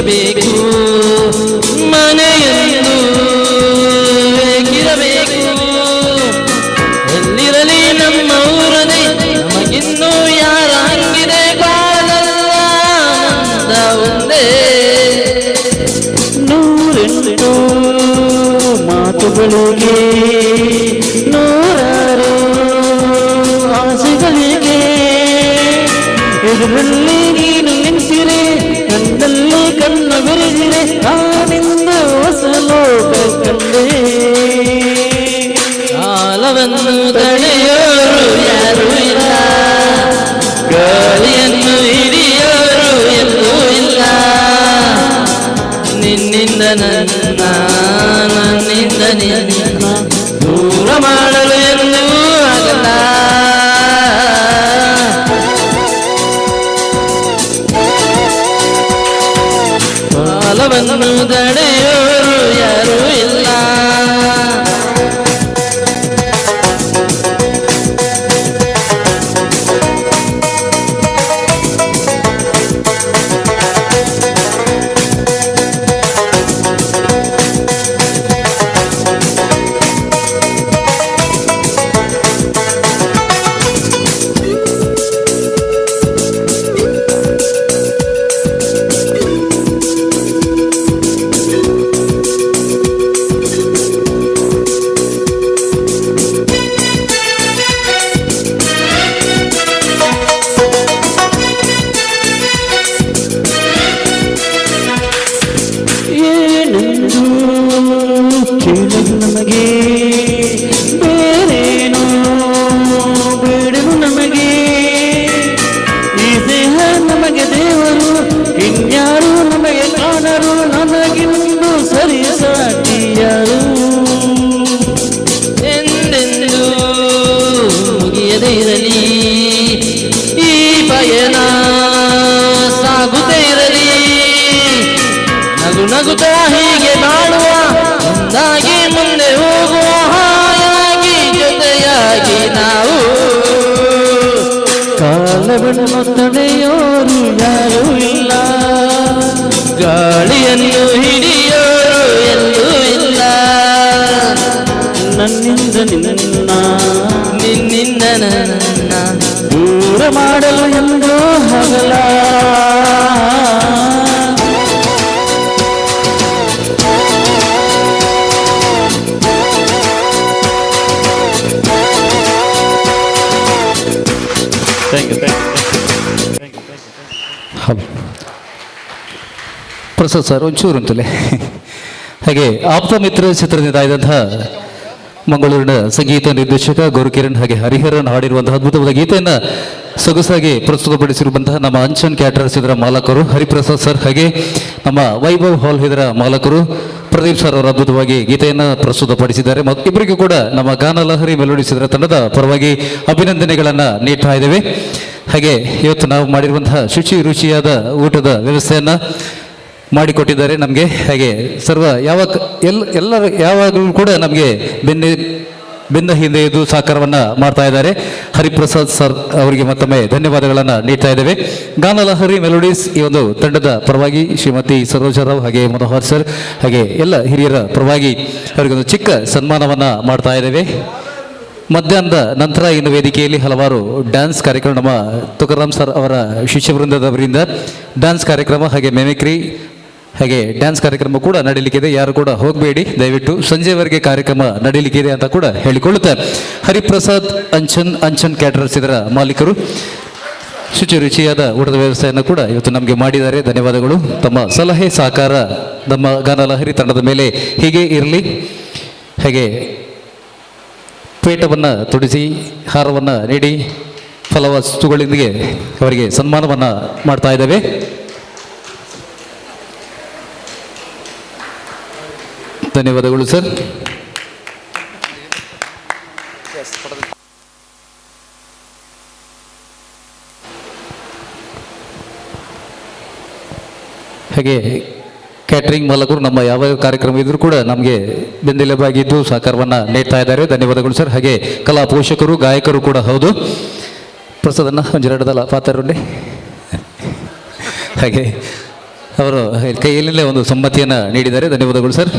ಬೇಕು ಮನೆಯೆಂದು ಬೇಕಿರಬೇಕು. ಎಲ್ಲಿರಲಿ ನಮ್ಮ ಊರನೇ ನಮಗಿನ್ನೂ ಯಾರ ಹಂಗಿದೆ ಬಾಳಲ್ಲ ನಂದ ಒಂದೇ. ನೂರೆಂಟು ಮಾತುಗಳಿಗೆ ನೂರಾರು ಆಸೆಗಳಿಗೆ ಎದುರಲ್ಲಿ ನೀನು ನಿಂತಿರೆ ಕಣ್ಣಲ್ಲಿ ಕಣ್ಣು ಬಿರಿದಿರೆ ನಾನಿಂದ ಹೊಸ ಲೋಕ ಕಂಡೆ. ಕಾಲವನ್ನು ತಡೆಯೋರು ಯಾರೂ ಇಲ್ಲ, ಗಾಳಿಯನ್ನು ಹಿಡಿಯೋರು ಎಲ್ಲೂ ಇಲ್ಲ. ನಿನ್ನಿಂದ ನನ್ನ, ನನ್ನಿಂದ ನಿನ್ನ ದೂರ ಮಾಡಲು ಎಂದೂ ಆಗಲ್ಲ. ಕಾಲವನ್ನು ತಡೆಯೋರು ಯಾರೂ ಇಲ್ಲ. ಮಳೆಗಳನ್ನು ತಡೆಯೋರು ಯಾರೂ ಇಲ್ಲ, ಗಾಳಿಯನ್ನು ಹಿಡಿಯೋರು ಎಲ್ಲೂ ಇಲ್ಲ. ನನ್ನಿಂದ ನಿನ್ನ ನಿನ್ನಿಂದ ನನ್ನ ದೂರ ಮಾಡಲು ಎಂದೂ ಹಗಲ. ಪ್ರಸಾದ್ ಸರ್ ಒಂಚೂರು ಅಂತಲೇ. ಹಾಗೆ ಆಪ್ತ ಮಿತ್ರ ಚಿತ್ರದಿಂದ ಆಯ್ದಂತಹ ಮಂಗಳೂರಿನ ಸಂಗೀತ ನಿರ್ದೇಶಕ ಗೌರಕಿರಣ್ ಹಾಗೆ ಹರಿಹರನ್ ಹಾಡಿರುವಂತಹ ಅದ್ಭುತವಾದ ಗೀತೆಯನ್ನು ಸೊಗಸಾಗಿ ಪ್ರಸ್ತುತಪಡಿಸಿರುವಂತಹ ನಮ್ಮ ಅಂಚನ್ ಕ್ಯಾಟರರ್ಸ್ ಇದರ ಮಾಲಕರು ಹರಿಪ್ರಸಾದ್ ಸರ್, ಹಾಗೆ ನಮ್ಮ ವೈಭವ್ ಹಾಲ್ ಇದರ ಮಾಲಕರು ಪ್ರದೀಪ್ ಸರ್ ಅವರು ಅದ್ಭುತವಾಗಿ ಗೀತೆಯನ್ನು ಪ್ರಸ್ತುತಪಡಿಸಿದ್ದಾರೆ. ಮತ್ತು ಇಬ್ಬರಿಗೂ ಕೂಡ ನಮ್ಮ ಗಾನಲಹರಿ ಮೆಲೋಡಿಸ್ ಇದರ ತಂಡದ ಪರವಾಗಿ ಅಭಿನಂದನೆಗಳನ್ನು ನೀಡ್ತಾ ಇದ್ದೇವೆ. ಹಾಗೆ ಇವತ್ತು ನಾವು ಮಾಡಿರುವಂತಹ ಶುಚಿ ರುಚಿಯಾದ ಊಟದ ವ್ಯವಸ್ಥೆಯನ್ನು ಮಾಡಿಕೊಟ್ಟಿದ್ದಾರೆ ನಮಗೆ. ಹಾಗೆ ಸರ್ವ ಎಲ್ಲರೂ ಯಾವಾಗಲೂ ಕೂಡ ನಮಗೆ ಬೆನ್ನ ಹಿಂದೆ ಇದು ಸಹಕಾರವನ್ನು ಮಾಡ್ತಾ ಇದ್ದಾರೆ. ಹರಿಪ್ರಸಾದ್ ಸರ್ ಅವರಿಗೆ ಮತ್ತೊಮ್ಮೆ ಧನ್ಯವಾದಗಳನ್ನು ನೀಡ್ತಾ ಇದ್ದೇವೆ. ಗಾನಲಹರಿ ಮೆಲೋಡಿಸ್ ಈ ಒಂದು ತಂಡದ ಪರವಾಗಿ ಶ್ರೀಮತಿ ಸರೋಜರಾವ್ ಹಾಗೆ ಮನೋಹರ್ ಸರ್ ಹಾಗೆ ಎಲ್ಲ ಹಿರಿಯರ ಪರವಾಗಿ ಅವರಿಗೊಂದು ಚಿಕ್ಕ ಸನ್ಮಾನವನ್ನು ಮಾಡ್ತಾ ಇದ್ದೇವೆ. ಮಧ್ಯಾಹ್ನದ ನಂತರ ಇನ್ನು ವೇದಿಕೆಯಲ್ಲಿ ಹಲವಾರು ಡ್ಯಾನ್ಸ್ ಕಾರ್ಯಕ್ರಮ ನಮ್ಮ ತುಕಾರಾಮ್ ಸರ್ ಅವರ ಶಿಷ್ಯವೃಂದದವರಿಂದ ಡ್ಯಾನ್ಸ್ ಕಾರ್ಯಕ್ರಮ ಹಾಗೆ ಮೆಮಿಕ್ರಿ ಹಾಗೆ ಡ್ಯಾನ್ಸ್ ಕಾರ್ಯಕ್ರಮ ಕೂಡ ನಡೀಲಿಕ್ಕಿದೆ. ಯಾರು ಕೂಡ ಹೋಗಬೇಡಿ, ದಯವಿಟ್ಟು ಸಂಜೆವರೆಗೆ ಕಾರ್ಯಕ್ರಮ ನಡೀಲಿಕ್ಕಿದೆ ಅಂತ ಕೂಡ ಹೇಳಿಕೊಳ್ಳುತ್ತಾರೆ. ಹರಿಪ್ರಸಾದ್ ಅಂಚನ್ ಕ್ಯಾಟರರ್ಸ್ ಇದರ ಮಾಲೀಕರು ಶುಚಿ ರುಚಿಯಾದ ಊಟದ ವ್ಯವಸ್ಥೆಯನ್ನು ಕೂಡ ಇವತ್ತು ನಮಗೆ ಮಾಡಿದ್ದಾರೆ. ಧನ್ಯವಾದಗಳು. ತಮ್ಮ ಸಲಹೆ ಸಹಕಾರ ನಮ್ಮ ಗಾನಲಹರಿ ತಂಡದ ಮೇಲೆ ಹೀಗೆ ಇರಲಿ. ಹಾಗೆ ಪೇಟವನ್ನು ತೊಡಿಸಿ ಹಾರವನ್ನು ನೀಡಿ ಫಲವಸ್ತುಗಳೊಂದಿಗೆ ಅವರಿಗೆ ಸನ್ಮಾನವನ್ನು ಮಾಡ್ತಾ ಇದ್ದೇವೆ. ಧನ್ಯವಾದಗಳು ಸರ್. ಹಾಗೆ ಕ್ಯಾಟ್ರಿಂಗ್ ಮಾಲಕರು ನಮ್ಮ ಯಾವ ಕಾರ್ಯಕ್ರಮ ಇದ್ರೂ ಕೂಡ ನಮಗೆ ಬೆನ್ನೆಲುಬಾಗಿದ್ದು ಸಹಕಾರವನ್ನು ನೀಡ್ತಾ ಇದ್ದಾರೆ. ಧನ್ಯವಾದಗಳು ಸರ್. ಹಾಗೆ ಕಲಾ ಪೋಷಕರು ಗಾಯಕರು ಕೂಡ ಹೌದು. ಪ್ರಸಾದನ್ನು ಒಂಜೆರಡದಲ್ಲ ಪಾತ್ರರುಂಡೆ ಹಾಗೆ ಅವರು ಕೈಯಲ್ಲೇ ಒಂದು ಸಮ್ಮತಿಯನ್ನು ನೀಡಿದ್ದಾರೆ. ಧನ್ಯವಾದಗಳು ಸರ್.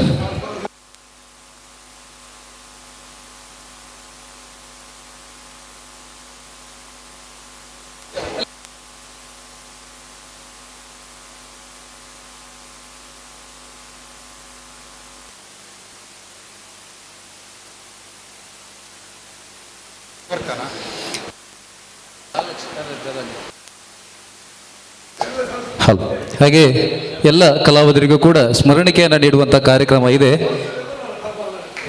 ಹಾಗೆ ಎಲ್ಲ ಕಲಾವಿದರಿಗೂ ಕೂಡ ಸ್ಮರಣಿಕೆಯನ್ನು ನೀಡುವಂಥ ಕಾರ್ಯಕ್ರಮ ಇದೆ.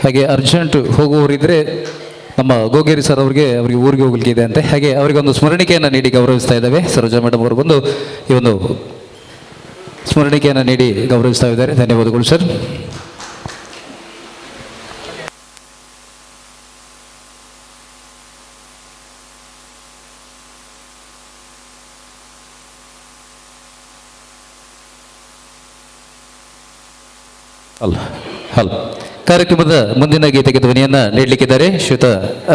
ಹಾಗೆ ಅರ್ಜೆಂಟ್ ಹೋಗುವವರಿದ್ದರೆ ನಮ್ಮ ಗೋಗೇರಿ ಸರ್ ಅವರಿಗೆ ಊರಿಗೆ ಹೋಗ್ಲಿಕ್ಕೆ ಇದೆ ಅಂತೆ. ಹಾಗೆ ಅವರಿಗೊಂದು ಸ್ಮರಣಿಕೆಯನ್ನು ನೀಡಿ ಗೌರವಿಸ್ತಾ ಇದ್ದಾವೆ. ಸರೋಜಾ ಮೇಡಮ್ ಅವರು ಬಂದು ಈ ಒಂದು ಸ್ಮರಣಿಕೆಯನ್ನು ನೀಡಿ ಗೌರವಿಸ್ತಾ ಇದ್ದಾರೆ. ಧನ್ಯವಾದಗಳು ಸರ್. ಹಲೋ ಕಾರ್ಯಕ್ರಮದ ಮುಂದಿನ ಗೀತೆಗೆ ಧ್ವನಿಯನ್ನು ನೀಡಲಿಕ್ಕಿದ್ದಾರೆ ಶ್ರೀಯುತ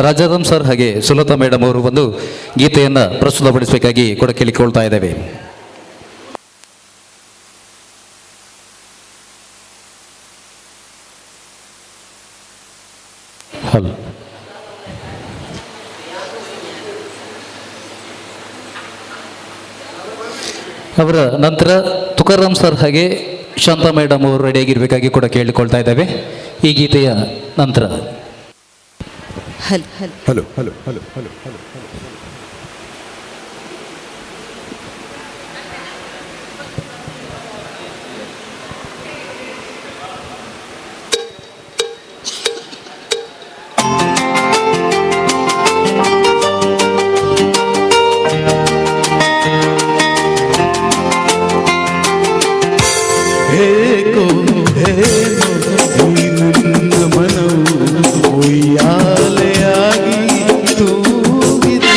ರಾಜಾರಾಮ್ ಸರ್ ಹಾಗೆ ಸುಲತಾ ಮೇಡಮ್ ಅವರು ಒಂದು ಗೀತೆಯನ್ನು ಪ್ರಸ್ತುತಪಡಿಸಬೇಕಾಗಿ ಕೂಡ ಕೇಳಿಕೊಳ್ತಾ ಇದ್ದೇವೆ. ಹಲೋ ಅವರ ನಂತರ ತುಕಾರಾಮ್ ಸರ್ ಹಾಗೆ ಶಾಂತಾ ಮೇಡಮ್ ಅವರು ರೆಡಿಯಾಗಿರಬೇಕಾಗಿ ಕೂಡ ಕೇಳಿಕೊಳ್ತಾ ಇದ್ದೇವೆ. ಈ ಗೀತೆಯ ನಂತರ hello hello hello hello hello hello ಉಯ್ಯಾಲೆಯಾಗಿ ತೂಗಿದೆ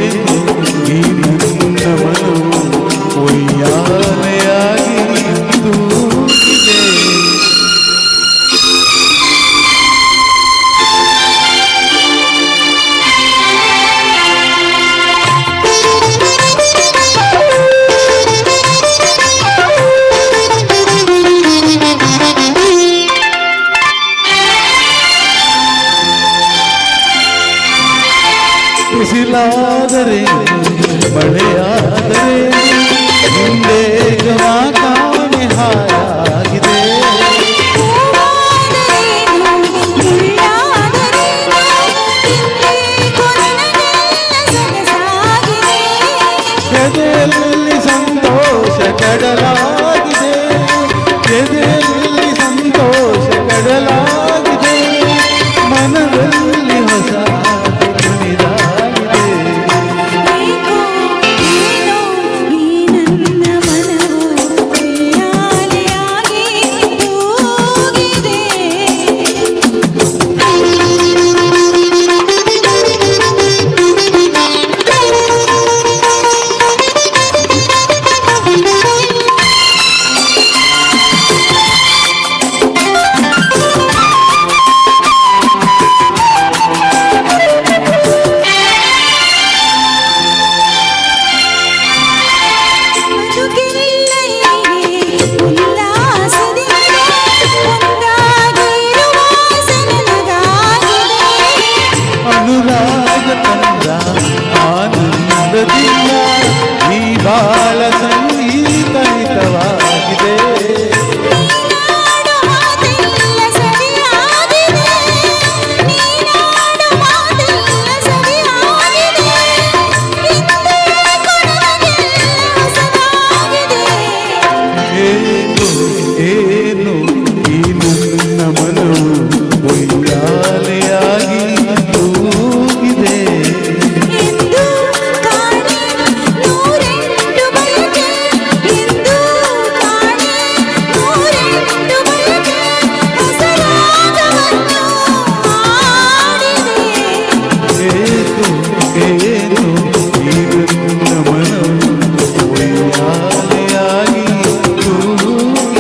ಏನು ಈ ನನ್ನ ಮನವು ಒಯ್ಯಾಲೆಯಾಗಿ ತೂಗಿದೆ. ಬಿಸಿಲಾದರೆ ಮಳೆಯಾದರೆ ಹಿಂದೆ ಕಾಣೆ ಹಾಯಾಗಿದೆ. ಎದೆಯಲ್ಲಿ ಸಂತೋಷ ಕಡಲಾಗಿದೆ, ಎದೆಯಲ್ಲಿ ಸಂತೋಷ ಕಡಲಾಗಿದೆ, ಮನದಲ್ಲಿ ಹೊಸ ಅನುರಾಗ ತಂದ ಆನಂದದಿಂದ ಈ ಬಾಳ ಸಂಗೀತವಾಗಿದೆ. ಏನು ಏನು ಈ ನನ್ನ ಮನವು ಒಯ್ಯಾಲೆಯಾಗಿ ತೂಗಿದೆ. ಏನು ಈ ನನ್ನ ಮನವು ಒಯ್ಯಾಲೆಯಾಗಿ ತೂಗಿದೆ.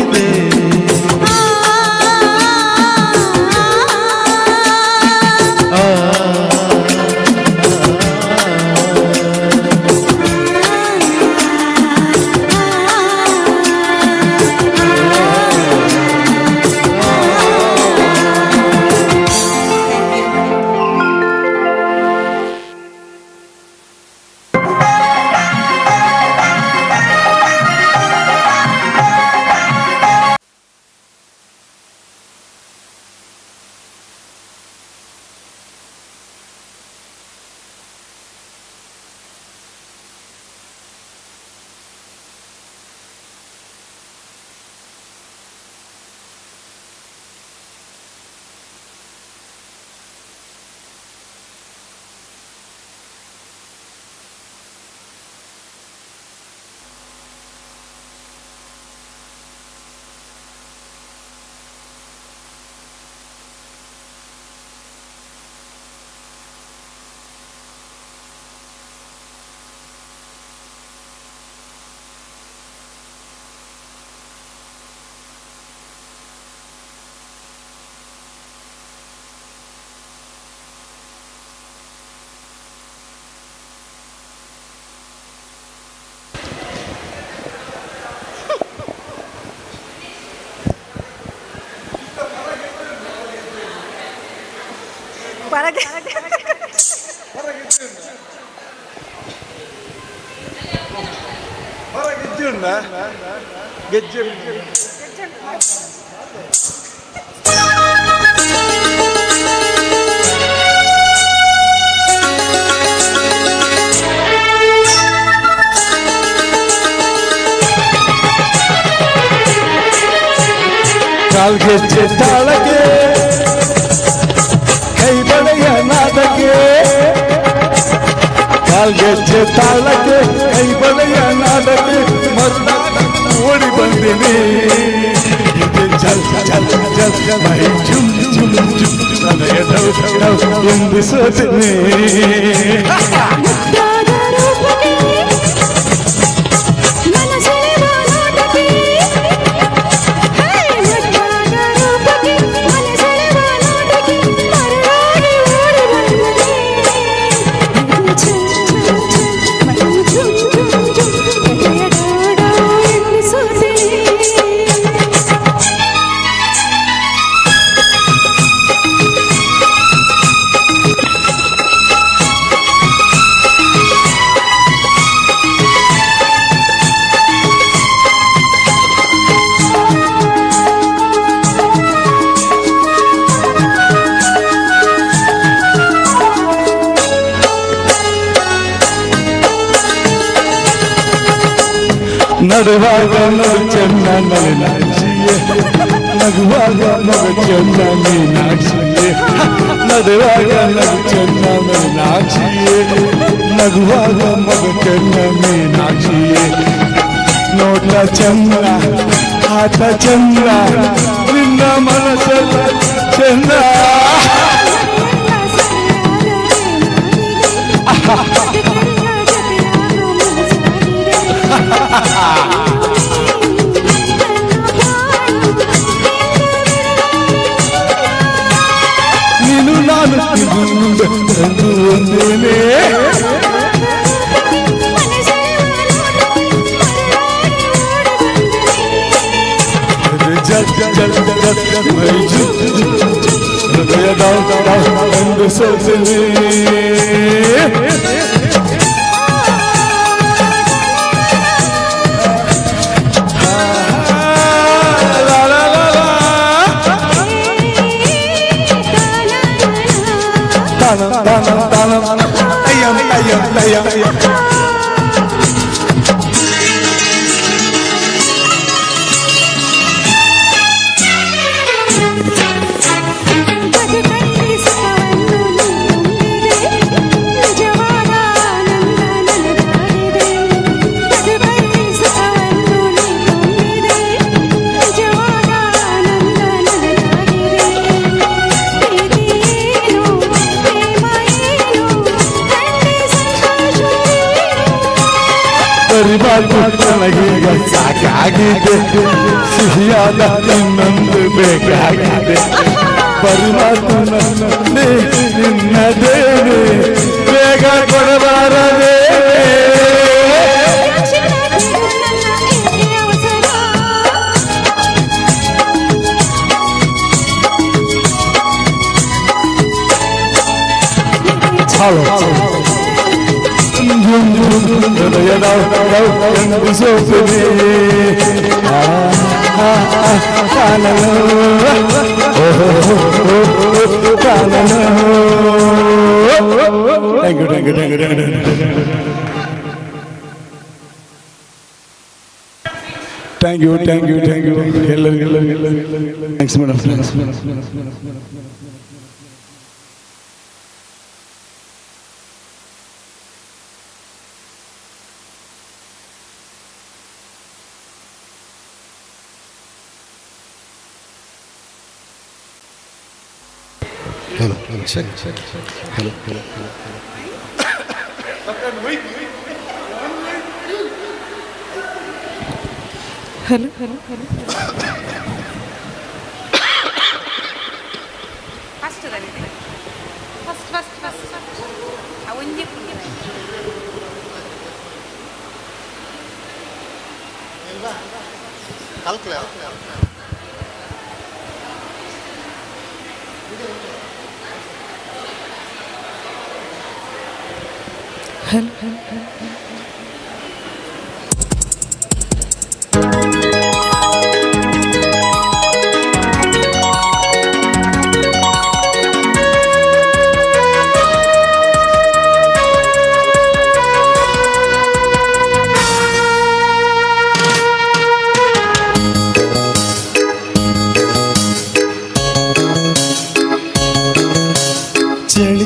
ಗೆಜ್ಜೆ ಕಾಲ್ಗೆಜ್ಜೆ ತಾಳಕ್ಕೆ ಕೈ ಬಳೆಯ ನಾದಕ್ಕೆ, ಕಾಲ್ಗೆಜ್ಜೆ ತಾಳಕ್ಕೆ ಕೈ ಬಳೆಯ ನಾದಕ್ಕೆ ಓಡಿ ಬಂದಿನಿ. ಚಲ್ ಚಲ್ ಚಲ್ ಮೈ ಚುಮ್ ಚುಮ್ ಚುಮ್ ಹೃದಯ ಧೌ ಧೌ ಎಂದಿಸುತ್ತೀನಿ. ನಡುವಾಗ ನಡು ಚೆನ್ನ ಮೀನಾಕ್ಷಿಯೇ ನಗುವಾಗ ಮಗ ಚೆನ್ನ ಮೀನಾಕ್ಷಿಯೇ ನಡುವಾಗ ನಡು ಚೆನ್ನ ಮೀನಾಕ್ಷಿಯೇ ನಗುವಾಗ ಮಗ ಚೆನ್ನ ಮೀನಾಕ್ಷಿಯೇ ನೋಟ ಚಂದ್ರ ಆಟ ಚಂದ್ರ ನಿನ್ನ ಮನಸ್ಸಲ್ಲ ಚಂದ್ರ ನೀನು ನಾನು ಎಂದು ಒಂದೇನೆ ಹೃದಯ ಎಂದು ಸಲ್ಸಲಿ ನನಗೀಗ ಸಾಕಾಗಿದೆ ಸಿಹಿಯಾದ ಇನ್ನೊಂದು ಬೇಕಾಗಿದೆ ಪರಿಮಾತು ನನ್ನಲ್ಲಿ ನಿನ್ನದೇನೆ ಬೇಗ ಕೊಡಬಾರದೆ Thank you. Thanks, madam. Hello, check. Hello.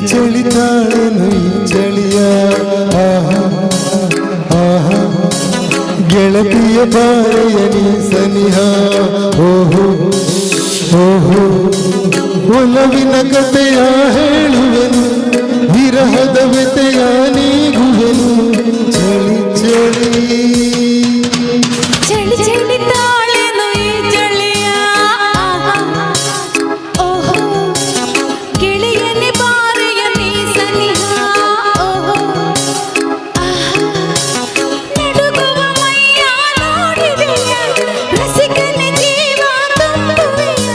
ಚಳಿ ತಾಳೇನು ಈ ಚಳಿಯ ಗೆಳತಿಯ ಬಾಳೆಯ ನೀ ಸನಿಹ ಓಹೋ ಒಲವಿನ ಕಥೆಯ ಹೇಳುವೆನು ವಿರಹದ ವ್ಯತೆಯ ನೀಗುವೆನು ಚಳಿ ತಾಳೇನು ಈ ಚಳಿಯ ಓಹೋ ಗೆಳೆಯನೆ ಬಾರೆಯ ನೀ ಸನಿಹ ಓಹೋ ನಡುಗುವ ಮೈಯ ನೋಡಿದೆಯ ರಸಿಕನ ಜೀವ ತುಂಬುವೆಯ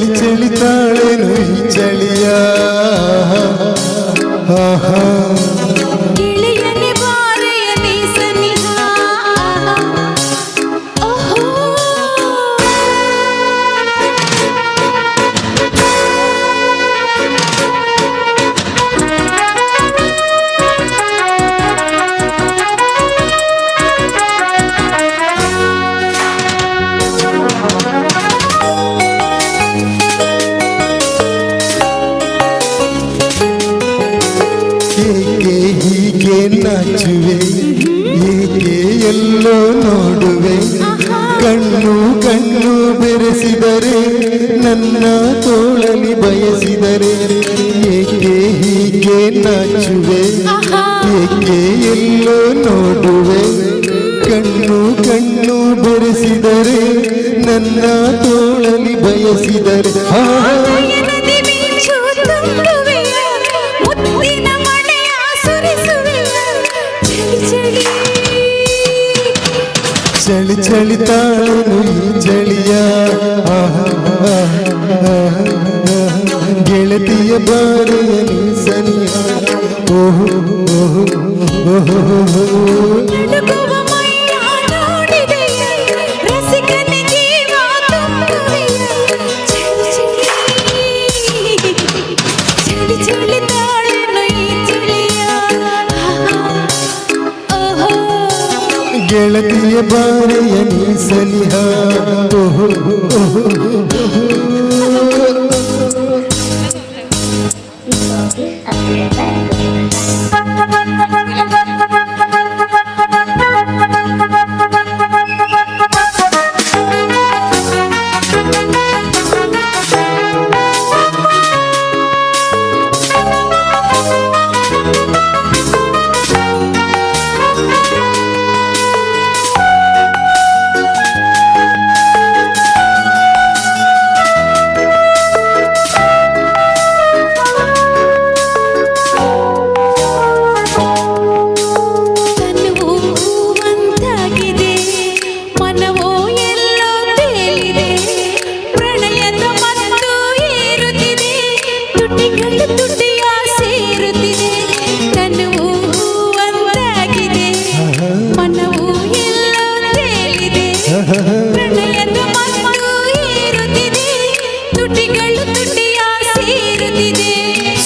ಚಳಿ ತಾಳೇನು ಈ ಚಳಿಯ ಗೆಳೆಯನೆ ಬಾರೆಯ ನೀ ಸನಿಹ ಓಹೋ ಎಲ್ಲೋ ನೋಡುವೆ ಕಣ್ಣು ಕಣ್ಣು ಬೆರೆಸಿದರೆ ನನ್ನ ತೋಳಲಿ ಬಯಸಿದರೆ ಏಕೆ ಹೀಗೆ ನಾಚುವೆ ಏಕೆ ಎಲ್ಲೋ ನೋಡುವೆ ಕಣ್ಣು ಕಣ್ಣು ಬೆರೆಸಿದರೆ ನನ್ನ ತೋಳಲಿ ಬಯಸಿದರೆ ಚಳಿ ಚಳಿ ತಾಳನು ಈ ಚಳಿಯ ಗೆಳತಿಯ ಬಾರೆಯ ನೀ ಸನಿಯ ಓಹೋ ಗೆಳತಿಯ ಬಾರೆಯ ನೀ ಸನಿಹ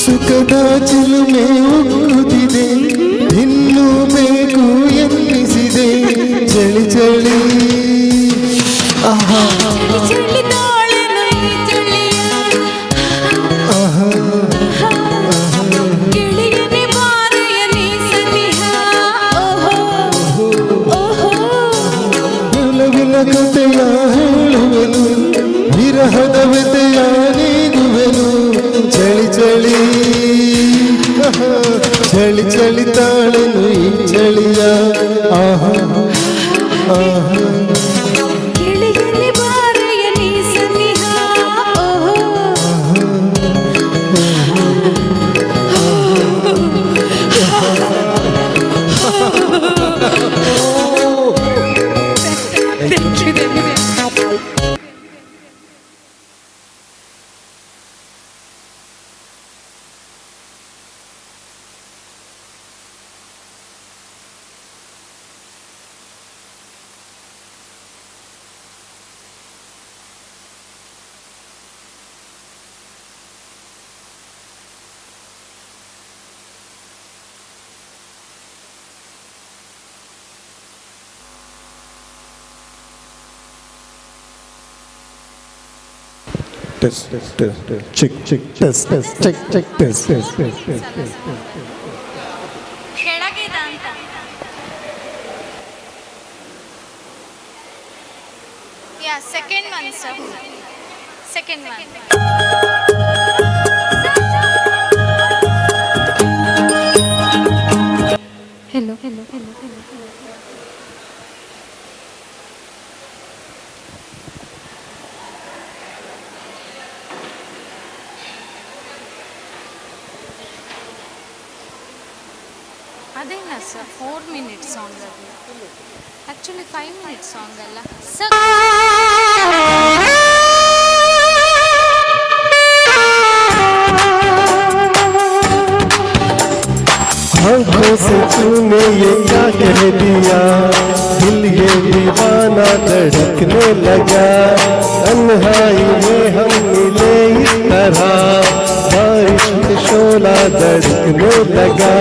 ಸುಖದ ಚಿಲುಮೆ ಉಕ್ಕುತ್ತಿದೆ ಇನ್ನೂ ಬೇಕು ಎನ್ನಿಸಿದೆ ಚಳಿ ಚಳಿ ಆಹಾ ನಿಲವಿನ ಕಥೆಯ ಹೇಳುವೆನು ವಿರಹದ ವ್ಯತೆಯ ನೀಗುವೆನು ಚಳಿ ಚಳಿ ಚಳಿ ಚಳಿ ತಾಳನು ಈ ಚಳಿಯ ಆಹಾ ಆಹಾ test check Yeah, second one, sir. Second one. Hello. ಅದೇನಾ ಸರ್ 4 minutes ಸಾಂಗ್ ಅದು ಆ್ಯಕ್ಚುಲಿ 5 minutes ಸಾಂಗ್ ಅಲ್ಲ ಸರ್ आंखों से तूने ये क्या कह दिया दिल ये दीवाना धड़कने लगा तन्हाई में हम मिले इस तरह बारिश में शोला धड़कने लगा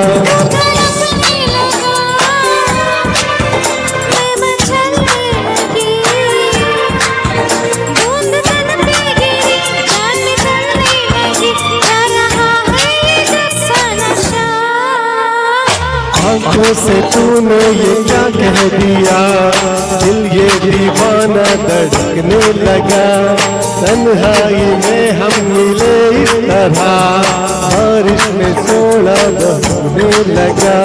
आंखों से तूने ये क्या कह दिया, दिल ये दीवाना धड़कने लगा। तन्हाई में हम मिले इस तरह, बारिश में सोना बहने लगा।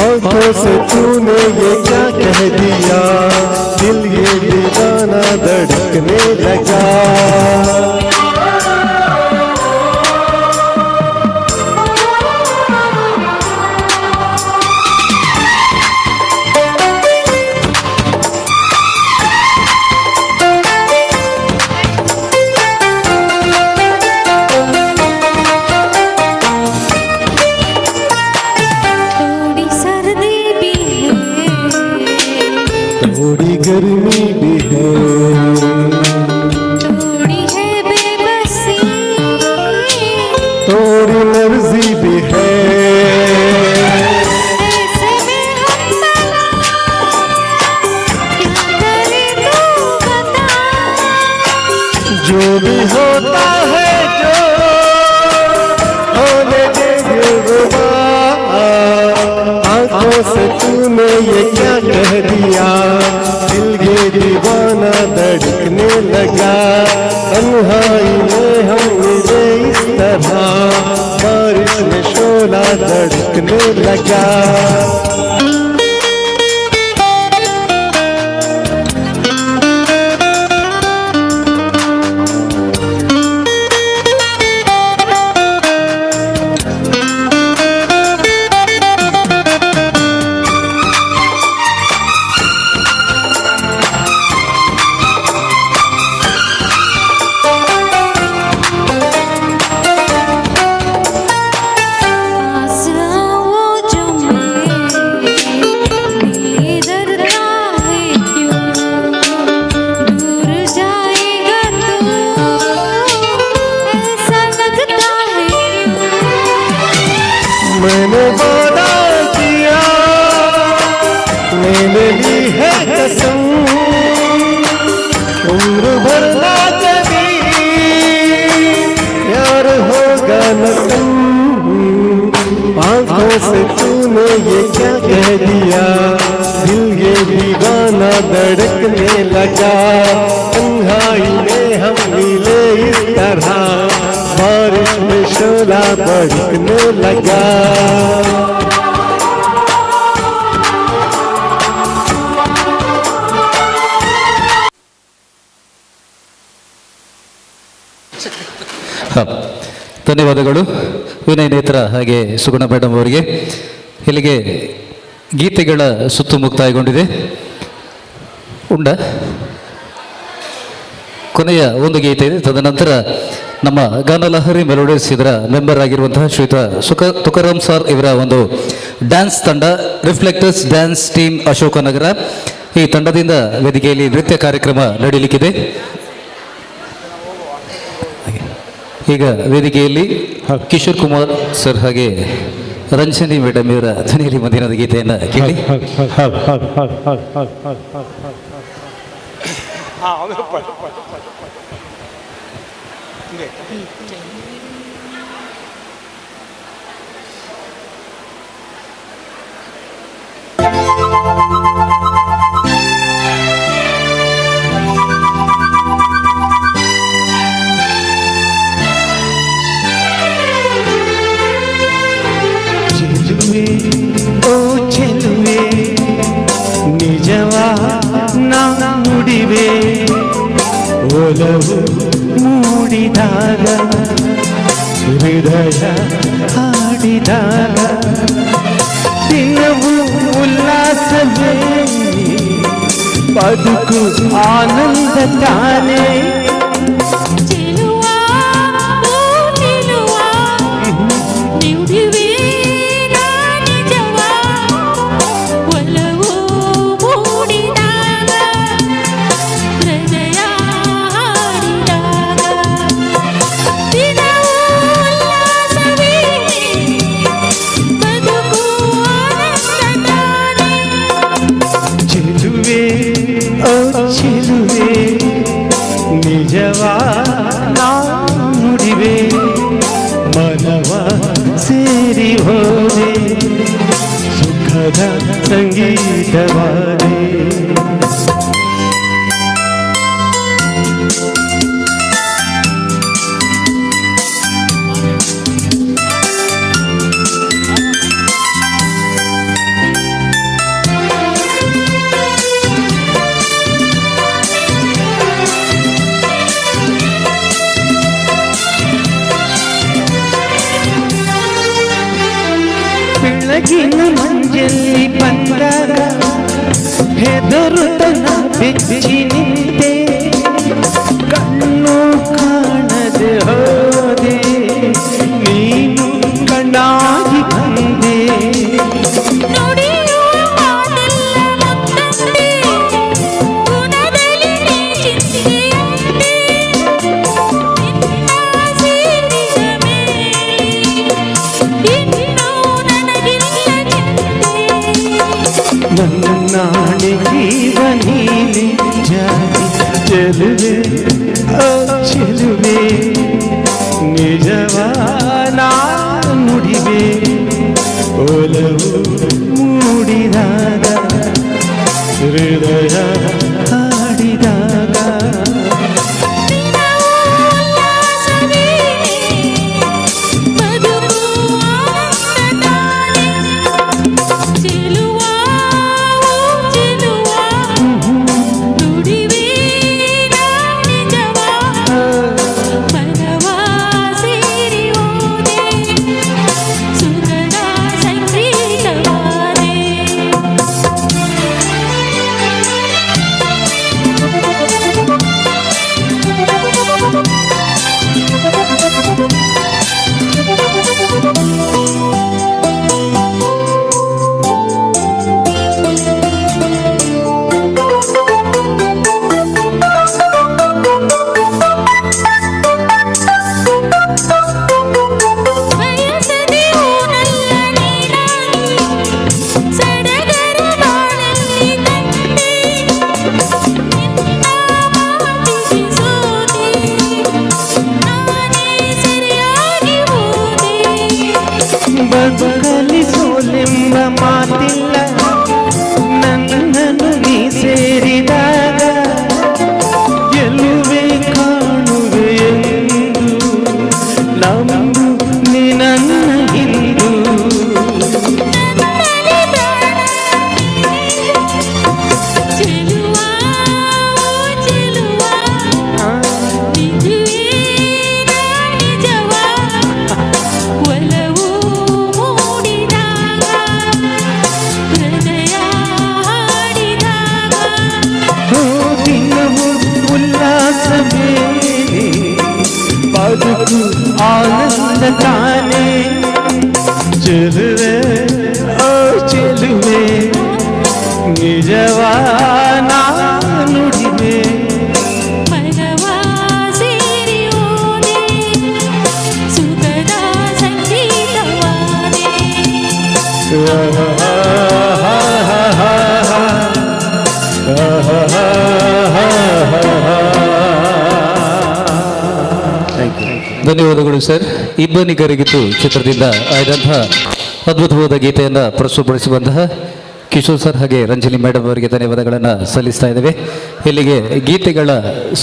आंखों से तूने ये क्या कह दिया, दिल ये दीवाना धड़कने लगा। थोड़ी गर्मी भी है, थोड़ी है बेबसी, थोड़ी मर्जी भी है। ऐसे में हम बना, क्या करे तू बता। जो भी होता है जो होने दे गुरुआ। आंखों से तूने ये क्या कह दिया, दिल ये दीवाना धड़कने लगा। तन्हाई में हम मिले इस तरह, बारिश में शोला धड़कने लगा। मैंने वादा किया, मैंने ली है कसम, उम्र भर ना कभी प्यार होगा न कम। आंखों से तूने ये क्या कह दिया, दिल ये दीवाना धड़कने लगा। तन्हाई में हम मिले इस तरह, बारिश में शोला बरसने लगा। ಧನ್ಯವಾದಗಳು ವಿನಯ್ ನೇತ್ರ ಹಾಗೆ ಸುಗುಣ ಮೇಡಮ್ ಅವರಿಗೆ. ಇಲ್ಲಿಗೆ ಗೀತೆಗಳ ಸುತ್ತು ಮುಕ್ತಾಯಗೊಂಡಿದೆ. ಉಂಡ ಕೊನೆಯ ಒಂದು ಗೀತೆ ಇದೆ. ತದನಂತರ ನಮ್ಮ ಗಾನಲಹರಿ ಮೆಲೋಡಿಸ್ ಇದರ ಮೆಂಬರ್ ಆಗಿರುವಂತಹ ಶ್ರೀಯುತ ತುಕಾರಾಮ್ ಸರ್ ಇವರ ಒಂದು ಡ್ಯಾನ್ಸ್ ತಂಡ ರಿಫ್ಲೆಕ್ಟರ್ಸ್ ಡ್ಯಾನ್ಸ್ ಟೀಮ್ ಅಶೋಕನಗರ, ಈ ತಂಡದಿಂದ ವೇದಿಕೆಯಲ್ಲಿ ನೃತ್ಯ ಕಾರ್ಯಕ್ರಮ ನಡೆಯಲಿಕ್ಕಿದೆ. ಈಗ ವೇದಿಕೆಯಲ್ಲಿ ಕಿಶೋರ್ ಕುಮಾರ್ ಸರ್ ಹಾಗೆ ರಂಜನಿ ಮೇಡಮ್ ಇವರ ಧ್ವನಿಯಲ್ಲಿ ಮುಂದಿನ ಗೀತೆಯನ್ನು ಕೇಳಿ. ನಿಜವಾ ನುಡಿವೆ ಒಲವು ಮೂಡಿದಾಗ ಹೃದಯ ಹಾಡಿದಾಗ ದಿನವೂ ಉಲ್ಲಾಸವೇ ಬದುಕು ಆನಂದ ತಾನೇ. ಬದುಕು ಹೋದೆ ಸುಖದ ಸಂಗೀತವಾದೆ ಬೆಳಗಿನ ಮಂಜಲ್ಲಿ ಬಂದಾಗ ಹೆದರುತನ ಬೆಚ್ಚಿ ನಿಂತೆ ಕಣ್ಣು ಕಾಣದೆ ಹೋದೆ ನೀನು ಕಣ್ಣಾಗಿ ಬಂದೆ ನನ್ನಾಣೆ ಜೀವನೀಲಿ ಜಾತಿ ಚೆಲುವೆ ಚೆಲುವೆ ನಿಜವಾನ ನುಡಿವೆ ಒಲವು ಮೂಡಿದಾಗ ಹೃದಯ ಹಾಡಿದಾಗ ಬದುಕಲಿಸೋಲೆಂಬ ಮಾತಿಲ್ಲ ನನ್ನನ್ನು ನೀ ಸೇರಿದಾಗ ಗೆಲುವೆ ಕಾಣುವೆ ಎಂದು ನಂಬು ನೀ ನನ್ನ ಹಿಂದು ಬದುಕು ಆನಂದ ತಾನೆ ಚೆಲುವೆ ಓ ಚೆಲುವೆ ನಿಜವಾನ ನುಡಿವೆ ಧನ್ಯವಾದಗಳು ಸರ್. ಇಬ್ಬನಿಗರಿಗಿತ್ತು ಚಿತ್ರದಿಂದ ಆಯ್ದಂತಹ ಅದ್ಭುತವಾದ ಗೀತೆಯನ್ನು ಪ್ರಸ್ತುತಪಡಿಸುವಂತಹ ಕಿಶೋರ್ ಸರ್ ಹಾಗೆ ರಂಜನಿ ಮೇಡಮ್ ಅವರಿಗೆ ಧನ್ಯವಾದಗಳನ್ನು ಸಲ್ಲಿಸ್ತಾ ಇದ್ದೇವೆ. ಇಲ್ಲಿಗೆ ಗೀತೆಗಳ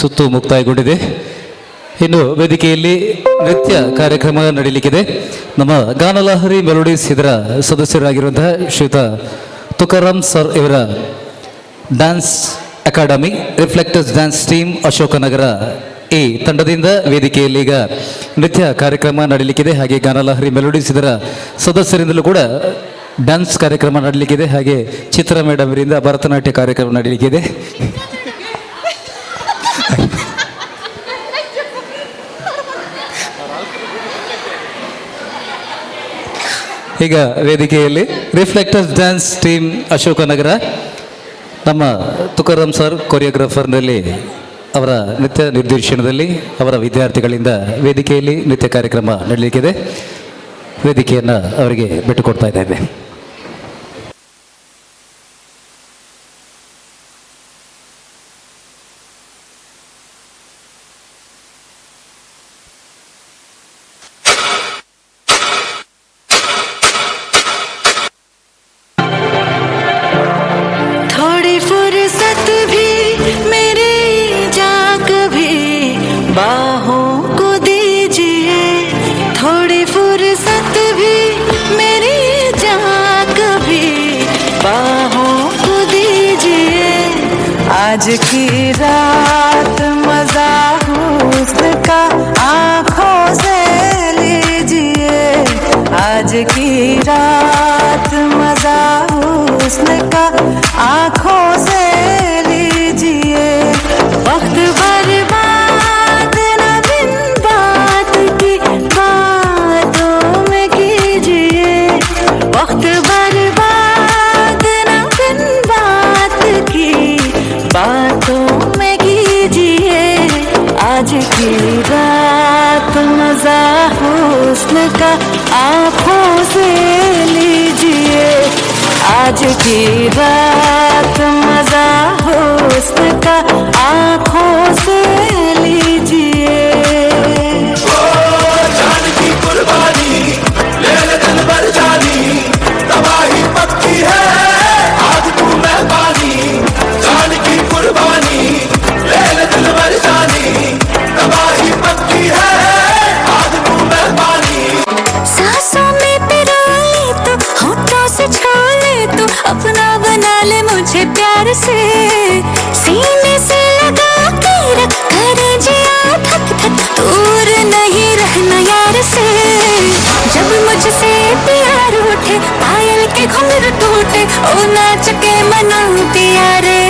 ಸುತ್ತು ಮುಕ್ತಾಯಗೊಂಡಿದೆ. ಇನ್ನು ವೇದಿಕೆಯಲ್ಲಿ ನೃತ್ಯ ಕಾರ್ಯಕ್ರಮ ನಡೀಲಿಕ್ಕಿದೆ. ನಮ್ಮ ಗಾನಲಹರಿ ಮೆಲೋಡೀಸ್ ಇದರ ಸದಸ್ಯರಾಗಿರುವಂತಹ ಶ್ರೀಯುತ ತುಕಾರಾಮ್ ಸರ್ ಇವರ dance academy reflectors dance team Ashok Nagar ಈ ತಂಡದಿಂದ ವೇದಿಕೆಯಲ್ಲಿ ಈಗ ನೃತ್ಯ ಕಾರ್ಯಕ್ರಮ ನಡೀಲಿಕ್ಕಿದೆ. ಹಾಗೆ ಗಾನಲಹರಿ ಮೆಲೋಡೀಸ್ ಇದರ ಸದಸ್ಯರಿಂದಲೂ ಕೂಡ ಡ್ಯಾನ್ಸ್ ಕಾರ್ಯಕ್ರಮ ನಡೀಲಿಕ್ಕಿದೆ. ಹಾಗೆ ಚಿತ್ರ ಮೇಡಮ್ ಅವರಿಂದ ಭರತನಾಟ್ಯ ಕಾರ್ಯಕ್ರಮ ನಡೀಲಿಕ್ಕಿದೆ. ಈಗ ವೇದಿಕೆಯಲ್ಲಿ ರಿಫ್ಲೆಕ್ಟರ್ಸ್ ಡ್ಯಾನ್ಸ್ ಟೀಮ್ ಅಶೋಕನಗರ ನಮ್ಮ ತುಕಾರಾಮ್ ಸರ್ ಕೊರಿಯೋಗ್ರಾಫರ್ನಲ್ಲಿ ಅವರ ನೃತ್ಯ ನಿರ್ದೇಶನದಲ್ಲಿ ಅವರ ವಿದ್ಯಾರ್ಥಿಗಳಿಂದ ವೇದಿಕೆಯಲ್ಲಿ ನೃತ್ಯ ಕಾರ್ಯಕ್ರಮ ನಡೆಯಲಿಕ್ಕಿದೆ. ವೇದಿಕೆಯನ್ನು ಅವರಿಗೆ ಬಿಟ್ಟುಕೊಡ್ತಾ ಇದ್ದೇವೆ. आज की रात मजा हुस्न का आंखों से लीजिए, आज की रात मजा हुस्न का आंखों से लीजिए। वक्त बर्बाद न बिन बात की बातों में कीजिए, वक्त बर्बाद न बिन बात की बातों में कीजिए। आज की रात मजा हुस्न का आंखों से लीजिए, आज की रात मजा हुस्न का आंखों से लीजिए। जान की कुर्बानी ले ले दिल भर जानी, तबाही पक्की है आज तू मेहरबानी। जान की कुर्बानी ले ले दिल भर जानी, तबाही पक्की है आज तू मेहरबानी। सांसों में पिरो ले तू, होठों से छू ले तू, अपना बना ले मुझे प्यार से। सीने से लगा के रख कर जिया धक धक, दूर नहीं रहना यार से। जब मुझसे प्यार उठे, पायल के घुंघरू टूटे, ओ नाच के मनाऊं पिया रे।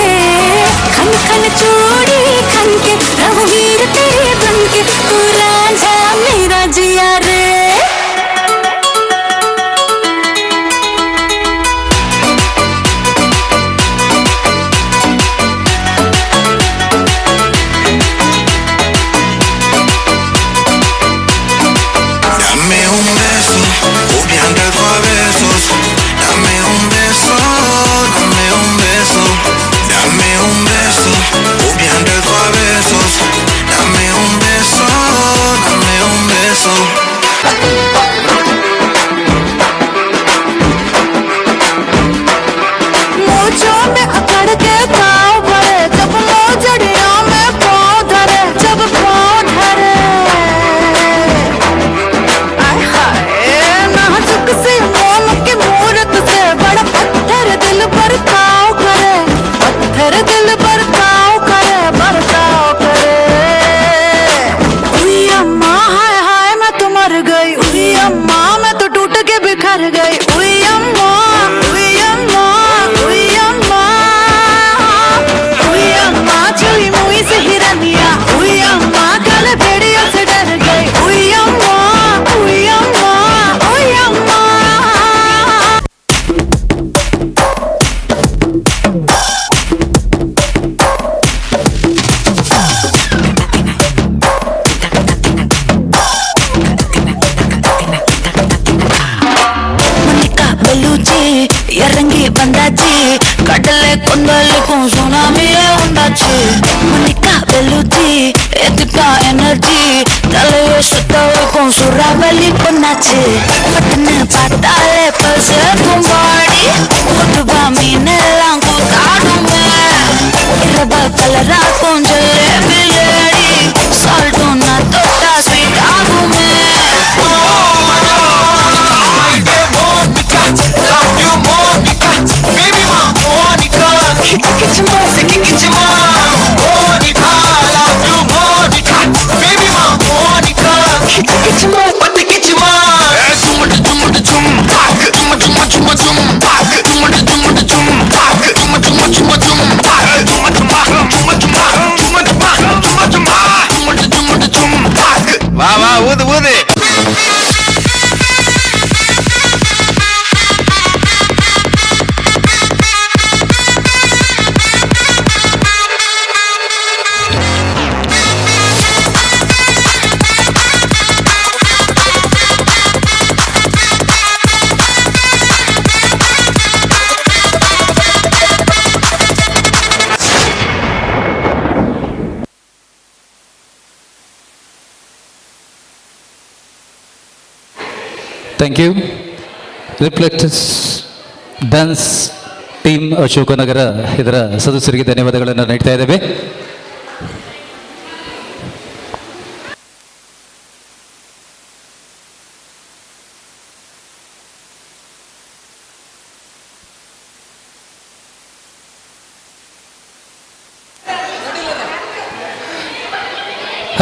खन खन चूड़ी खन के रहूं हीर तेरे बन के, तू रांझा मेरा जिया रे। Dame un beso, obviando a besos. Dame un beso, dame un beso. Dame un beso, obviando a besos. Dame un beso, dame un beso. मोजों में अकड़ के पाँव भरे, जब मोजड़ियों में पाँव धरे, जब पाँव धरे। आय हाय नाजुक सी मोम की मूरत से, बड़ा पत्थर दिल पर ताव करे, पत्थर दिल पर ताव करे, बरताव करे। उई अम्मा हाय हाय मैं तो मर गई, उई अम्मा मैं तो टूट के बिखर गई। उई अम्मा, उई अम्मा, उई अम्मा, उई अम्मा चुई मुई से हिरनिया, उई अम्मा काले भेड़ियों से डर गई। उई अम्मा, उई अम्मा, उई अम्मा। Monica Bellucci, Yarangi Bandachi, Kadale Kondaliku Tsunami Undachi. Monica Bellucci, Etika Energy, Dale Sutawiku Surabali Panachi. Patne Patale Pase Kumbadi, Kutuba Mine Lanku Kadume, Iraba Kalara Kunjale Biledi, Saltuna Tota Sweet Agume. वाह वाह ऊद ऊद thank you. Reflects dance team Ashokanagar ಇದರ ಸದಸ್ಯರಿಗೆ ಧನ್ಯವಾದಗಳನ್ನು ನೀಡ್ತಾ ಇದ್ದೇವೆ.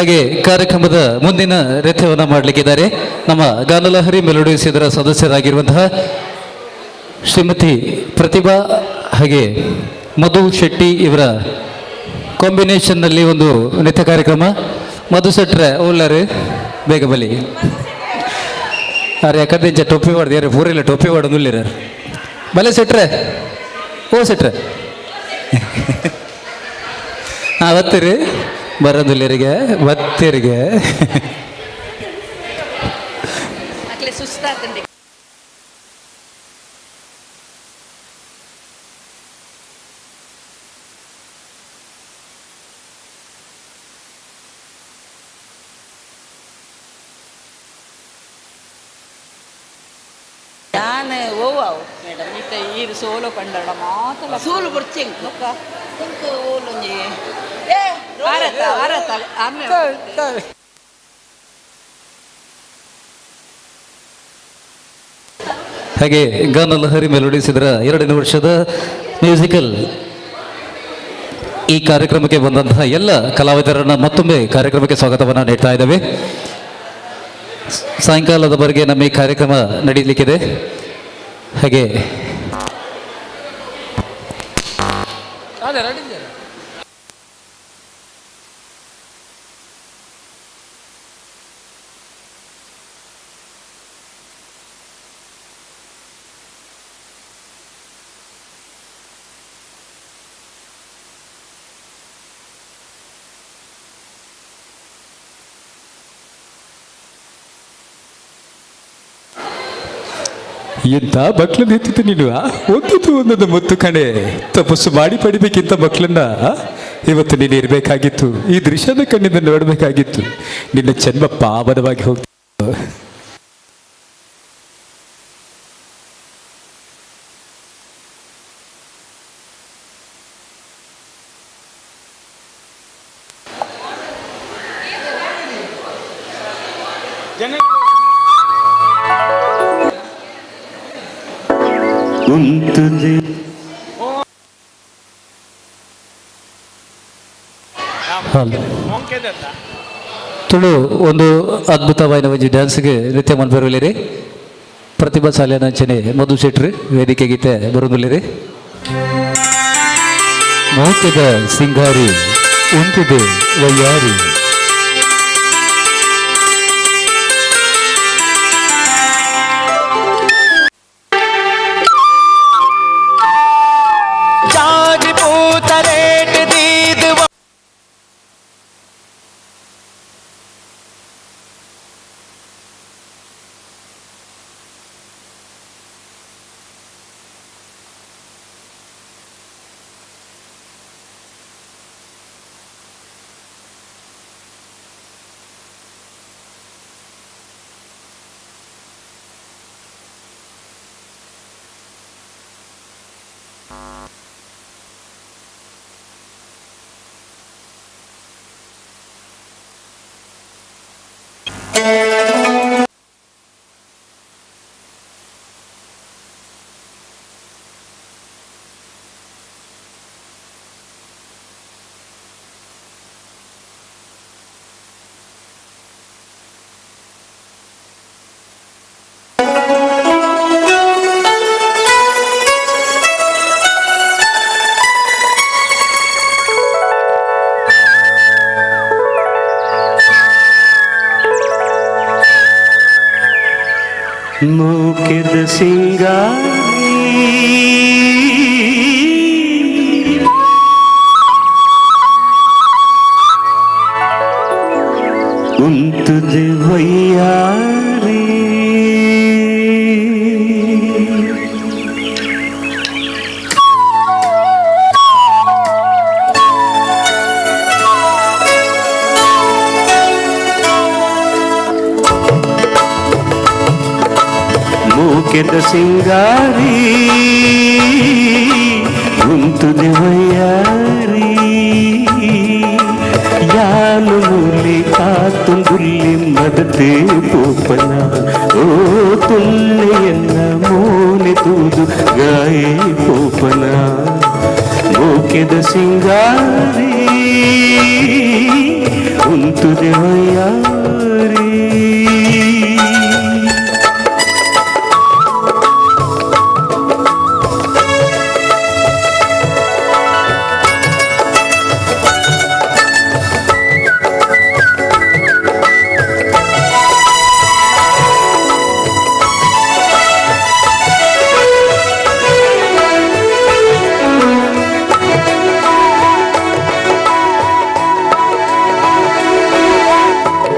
ಹಾಗೆ ಕಾರ್ಯಕ್ರಮದ ಮುಂದಿನ ನೃತ್ಯವನ್ನು ಮಾಡಲಿಕ್ಕಿದ್ದಾರೆ ನಮ್ಮ ಗಾನಲಹರಿ ಮೆಲೋಡಿಸ್ ಇದರ ಸದಸ್ಯರಾಗಿರುವಂತಹ ಶ್ರೀಮತಿ ಪ್ರತಿಭಾ ಹಾಗೆ ಮಧು ಶೆಟ್ಟಿ ಇವರ ಕಾಂಬಿನೇಷನ್ನಲ್ಲಿ ಒಂದು ನೃತ್ಯ ಕಾರ್ಯಕ್ರಮ. ಮಧು ಶೆಟ್ರೆ ಓಲ್ಲರು ಬೇಗ ಬಲಿ ಅರೆ ಯಾಕಂದ್ರೆ ಟೊಪ್ಪಿ ಹೊಡೆದು ಯಾರು ಪೂರಿಲ್ಲ ಟೊಪ್ಪಿ ಹೊಡೆದಿಲ್ಲ ಬಲೆ ಸೆಟ್ರೆ ಓ ಸೆಟ್ರೆ ಅವತ್ತಿರಿ ಬರೋದಿಲ್ಲರಿಗೆ ಬತ್ತಿರಿಗೆ ಸುಸ್ತಾಗ್ತಂడి. ഞാൻ ഓവാവും മേഡം ഇത്ത ഈ സോലോ കണ്ടട മാത്രം സോലോ കുറച്ച് നോക്ക ഓലൊഞ്ഞി ആരത്ത ആരത്ത അമ്മ ಹಾಗೆ ಗಾನಲಹರಿ ಮೆಲೋಡಿಸ್ ಇದರ 2ನೇ ವರ್ಷದ ಮ್ಯೂಸಿಕಲ್ ಈ ಕಾರ್ಯಕ್ರಮಕ್ಕೆ ಬಂದಂತಹ ಎಲ್ಲ ಕಲಾವಿದರನ್ನ ಮತ್ತೊಮ್ಮೆ ಕಾರ್ಯಕ್ರಮಕ್ಕೆ ಸ್ವಾಗತವನ್ನು ನೀಡ್ತಾ ಇದ್ದೇವೆ. ಸಾಯಂಕಾಲದವರೆಗೆ ನಮ್ಮ ಈ ಕಾರ್ಯಕ್ರಮ ನಡೆಯಲಿಕ್ಕಿದೆ. ಹಾಗೆ ಎಂಥ ಮಕ್ಕಳನ್ನ ಎತ್ತಿತ್ತು ನೀನು ಹೋಗಿತ್ತು ಒಂದೊಂದು ಮುತ್ತು ಕಣೆ ತಪಸ್ಸು ಮಾಡಿ ಪಡಿಬೇಕಿಂತ ಮಕ್ಕಳನ್ನ ಇವತ್ತು ನೀನು ಇರಬೇಕಾಗಿತ್ತು. ಈ ದೃಶ್ಯದ ಕಣ್ಣಿಂದ ನೋಡಬೇಕಾಗಿತ್ತು. ನಿನ್ನ ಜನ್ಮ ಪಾವನವಾಗಿ ಹೋಗ್ತಿತ್ತು. ತುಳು ಒಂದು ಅದ್ಭುತವಾದ ಒಂದು ಡ್ಯಾನ್ಸ್ಗೆ ನೃತ್ಯ ಮಾಡ್ಬರಲಿರಿ. ಪ್ರತಿಭಾ ಶಾಲೆಯಂಚನೆ ಮಧು ಶೆಟ್ರಿ ವೇದಿಕೆ ಗೀತೆ ಬರುವುದಿಲ್ಲರಿ. ಮೋಕೆದ ಸಿಂಗಾರಿ ಉಂಟಿದೆ ವಯ್ಯಾರಿ ಮೂಕಿದ ಸಿಂಗಾರಿ ಉಂಟುದೆ ವಯ್ಯಾರಿ ಮೂಕೆದ ಸಿಂಗಾರಿ ಉಂಟುದೆ ವಯ್ಯಾರಿ ಯಾನು ಮೂಲಿ ಕಾತುಂಗುಲ್ಲಿ ಮದತೆ ಪೋಪನ ಓ ತುಲ್ಲೆಯನ್ನ ಮೋನೆ ತೂದು ಗಾಯೆ ಪೋಪನ ಮೂಕೆದ ಸಿಂಗಾರಿ ಉಂತುದೆ ಹೊಯ್ಯಾರಿ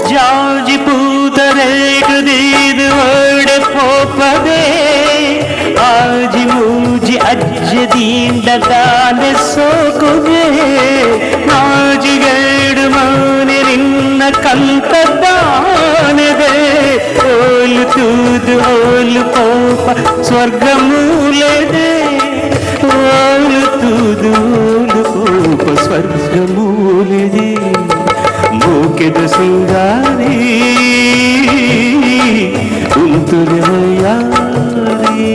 जाजी पूतरे कदीद वड़े पोपदे आज मुझे अज्ज दीन डगाने सोकुगे आज गड़ माने निन्न कंतदाने दे ओल तूद ओल पोप स्वर्ग मूले दे ओल तूद ओल पोप स्वर्ग मूले दे ಮೂಕೆದ ಸಿಂಗಾರಿ ಉಂತುದೆ ಹೊಯ್ಯಾರಿ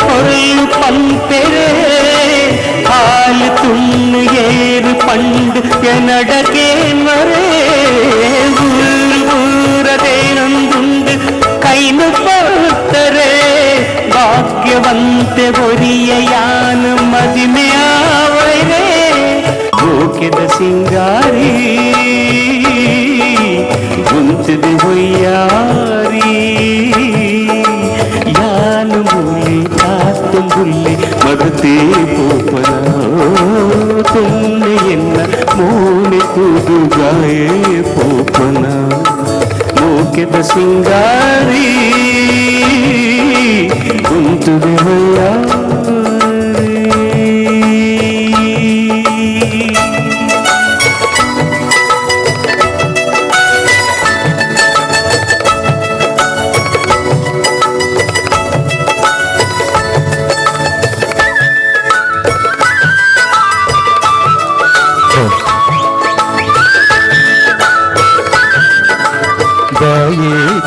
பொருள் பம்பெரே ஆள் துண்ணு ஏறு பண்டு எனடகேன் வரே ಊರದೇನೊಂದುಂಡು ಕೈನು ಪರ್ತರೆ ಭಾಗ್ಯವಂತೆ ಒರಿಯ ಯಾನ ಮದಿಮೆ ಆವರೆ ಗೋಕೆದ ಸಿಂಗಾರಿ ಗುಂತದೆ ಹೊಯ್ಯಾರಿ ಯಾನು ಮೂಲೆ ಕಾತ್ತುಂಬುಲ್ಲೆ ಮಗತೆ ಪೋಪನ ತುಮ್ನೆ ಎನ್ನ ಮೂನೆ ತುದುಗಾಯೇ ಪೋಪನ ಮೂಕೆದ ಸಿಂಗಾರಿ ಗುಂತುದೆ ಹೊಯ್ಯಾರಿ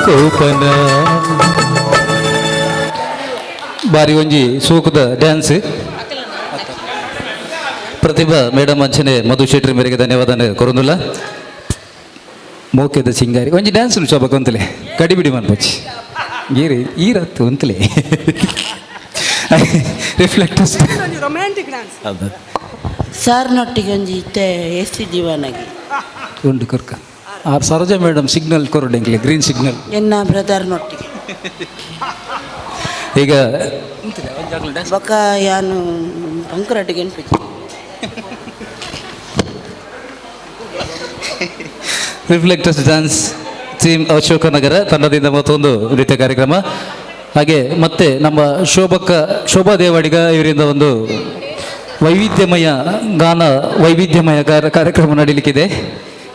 ಕೋಪನ ಬಾರಿ ಒಂಜಿ ಸೂಕುದ ಡ್ಯಾನ್ಸ್ ಪ್ರತಿಭಾ ಮೇಡಮ್ ಅಂಚನೆ ಮಧು ಶೆಟ್ಟಿ ಮೇರೆಗೆ ಧನ್ಯವಾದ ಕೊರೊಂದುಲ್ಲ ಮೋಕೆದ ಸಿಂಗಾರಿ ಒಂಜಿ ಡ್ಯಾನ್ಸ್ ಶೋಭಕ ಅಂತಲೇ ಕಡಿಬಿಡಿ ಮನ್ಪಚ್ಚಿ ಗೀರಿ ಈರತ್ತು ಅಂತಲೇ ರಿಫ್ಲೆಕ್ಟರ್ಸ್ ರೊಮ್ಯಾಂಟಿಕ್ ಡ್ಯಾನ್ಸ್ ಸಾರ್ನೊಟ್ಟಿಗೆ ಒಂಜಿ ಇತ್ತೆ ಎಷ್ಟು ಜೀವನಾಗಿ ಉಂಡು ಕೊರ್ಕ ಆ ಸರೋಜ ಮೇಡಮ್ ಸಿಗ್ನಲ್ ಕೊರಡೆಂಗ್ಲಿ ಗ್ರೀನ್ ಸಿಗ್ನಲ್ ಎನ್ನ ಬ್ರದರ್ನೊಟ್ಟಿಗೆ ಈಗ ಬೊಕ್ಕ ಯಾನು ಅಂಕರೊಟ್ಟಿಗೆ ಎನ್ಪಿಚ್ಚಿ ರಿಫ್ಲೆಕ್ಟರ್ಸ್ ಡ್ಯಾನ್ಸ್ ಟೀಮ್ ಅಶೋಕನಗರ ತಂಡದಿಂದ ಮತ್ತೊಂದು ನೃತ್ಯ ಕಾರ್ಯಕ್ರಮ ಹಾಗೆ ಮತ್ತೆ ನಮ್ಮ ಶೋಭಾ ದೇವಾಡಿಗ ಇವರಿಂದ ಒಂದು ವೈವಿಧ್ಯಮಯ ಗಾನ ವೈವಿಧ್ಯಮಯ ಕಾರ್ಯಕ್ರಮ ನಡೀಲಿಕ್ಕಿದೆ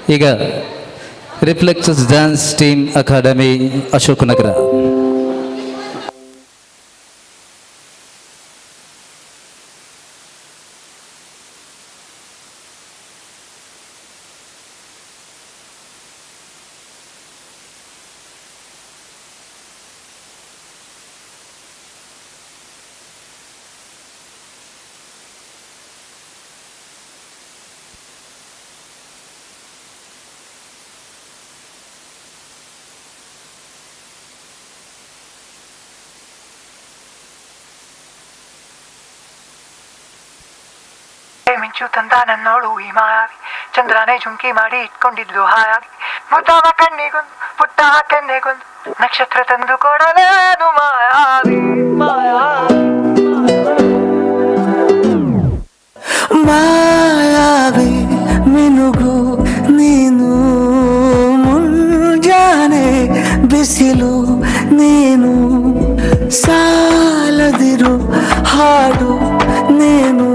ಈಗ reflectors dance team academy Ashok Nagar ಮಿಂಚು ತಂದ ನನ್ನೋಳು ಈ ಮಾಯಾವಿ ಚಂದ್ರನೇ ಜುಂಕಿ ಮಾಡಿ ಇಟ್ಕೊಂಡಿದ್ಲು ಹಾಯಾಗಿ ಮುದ್ದಾದ ಕಣ್ಣಿಗೊಂದು ಪುಟ್ಟ ಕೆನ್ನೆಗೊಂದು ನಕ್ಷತ್ರ ತಂದು ಕೊಡಲೇನು ಮಾಯಾವಿ ಮಾಯಾವಿ ಮಿನುಗು ನೀನು ಮುಂಜಾನೆ ಬಿಸಿಲು ನೀನು ಸಾಲದಿರು ಹಾಡು ನೀನು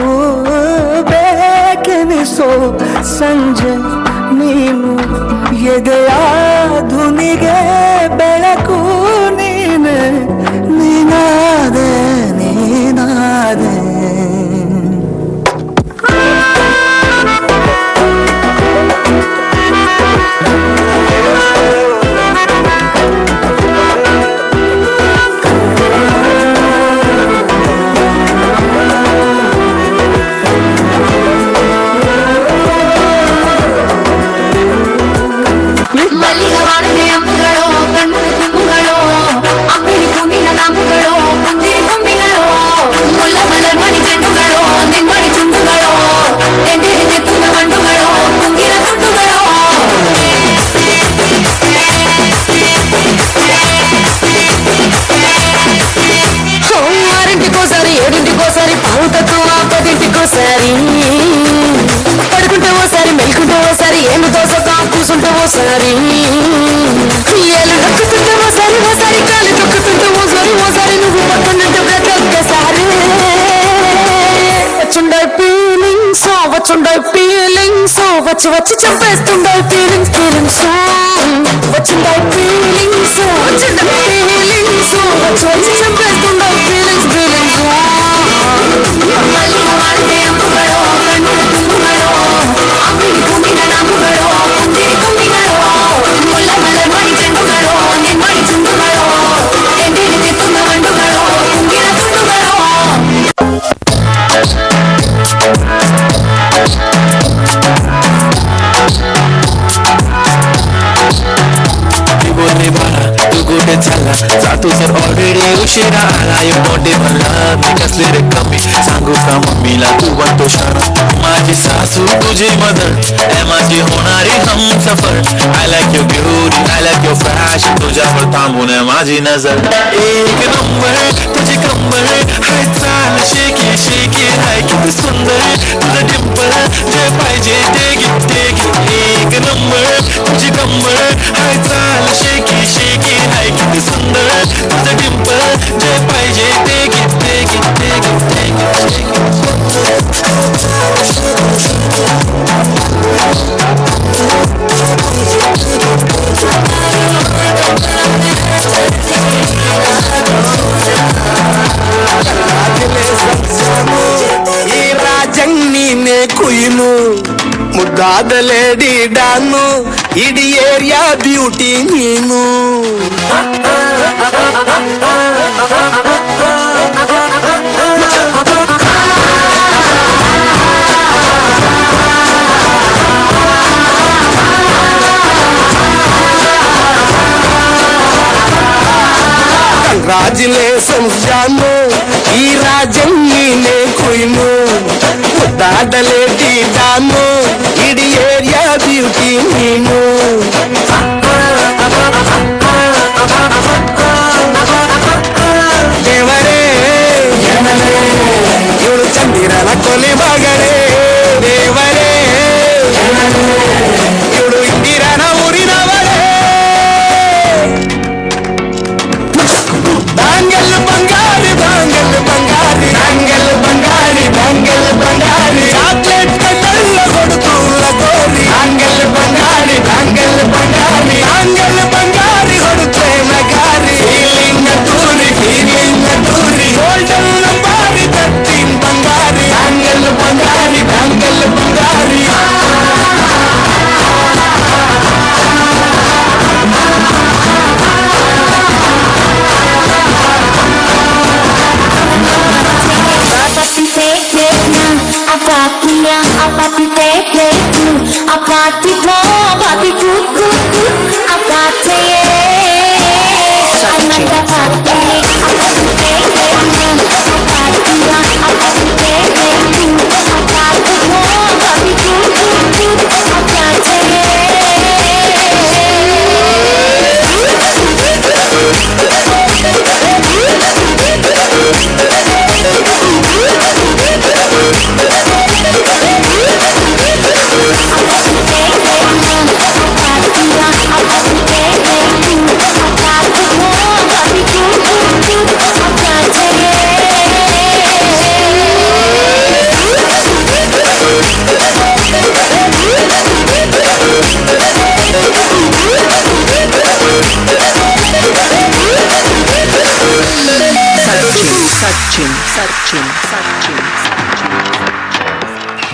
ಬೇಕೆ ಎನಿಸೋ ಸಂಜೆ ನೀನು ಎದೆಯ ಧುನಿಗೆ ಬೆಳಕು ನೀನೆ ನೀನಾದೆ ನೀನಾದೆ పడుకుంటే ఓసారి మెలుకుంటే ఓసారి ఏమి దోసగా కూసుంటే ఓసారి ఏళ్ళు నొక్కుతుంటే ఓసారి ఓసారి కాలు తొక్కుతుంటే ఓసారి ఓసారి నువ్వు పక్కనుంటే ఒక్కసారి వచ్చుండే ఫీలింగ్స్ వచ్చి వచ్చి చంపేస్తుండే ఫీలింగ్స్ వచ్చిండే ఫీలింగ్స్ వచ్చి వచ్చి చంపేస్తుండే ఫీలింగ్స్ जातो सर ऑलरेडी उशिरा आला you don't even love me कसले रे कमी सांगू का मम्मीला तू बनतो शहर माझी सासू तुझी मदर ए माझी होणारी हम सफर I like your beauty I like your fashion तुझ्यावर थांबून माझी नजर एक नंबर तुझी कंबर हाय चाल शेकी शेकी हाय किती सुंदर तुझं डिंपल जे पाहिजे ते एक नंबर तुझी कंबर हाय चाल शेकी शेकी हाय किती सुंदर तुझं डिंपल जे पाहिजे ते ಈ ರಾಜಣ್ಣೀನೆ ಕುಯ್ನು ಮುದ್ದಾದ ಲೇಡಿ ಡಾನು ಇಡೀ ಏರಿಯಾ ಬ್ಯೂಟಿ ನೀನು ಕಂಗ್ರಾಚುಲೇಷನ್ಸ್ ಜಾನು ಈ ರಾಜಣ್ಣೀನೆ ಕುಯ್ನು ಮುದ್ದಾದ ಲೇಡಿ ಡಾನು ಇಡೀ ಏರಿಯಾ ಬ್ಯೂಟಿ ನೀನು ದೇವರೇ ಇವಳು ಚಂದಿರನ ಕೊಲಿ ಮಗಳೇ ದೇವರೇ ಇವಳು ಇಂದಿರನ ಊರಿನವರೇ ಬ್ಯಾಂಗಲ್ ಬಂಗಾರಿ ಬ್ಯಾಂಗಲ್ ಬಂಗಾರಿ ಬ್ಯಾಂಗಲ್ ಬಂಗಾರಿ ಬ್ಯಾಂಗಲ್ ಬಂಗಾರಿ ಚಾಕ್ಲೇಟ್ ಕಣ್ಣಲ್ಲ ಹೊಡುತ್ತೂಲ ಗೋರಿ ಬ್ಯಾಂಗಲ್ ಬಂಗಾರಿ ಬ್ಯಾಂಗಲ್ ಬಂಗಾರಿ ಬ್ಯಾಂಗಲ್ ಬಂಗಾರಿ ಹೊಡುತ್ತೆ ನಗಾರಿ ಫೀಲಿಂಗ್ ತೂರಿ ಗೋಲ್ಡನ್ ನಂಬಾರಿ 13 ಬಂಗಾರಿ ಬ್ಯಾಂಗಲ್ ಬಂಗಾರಿ ಬ್ಯಾಂಗಲ್ ಬಂಗಾರಿ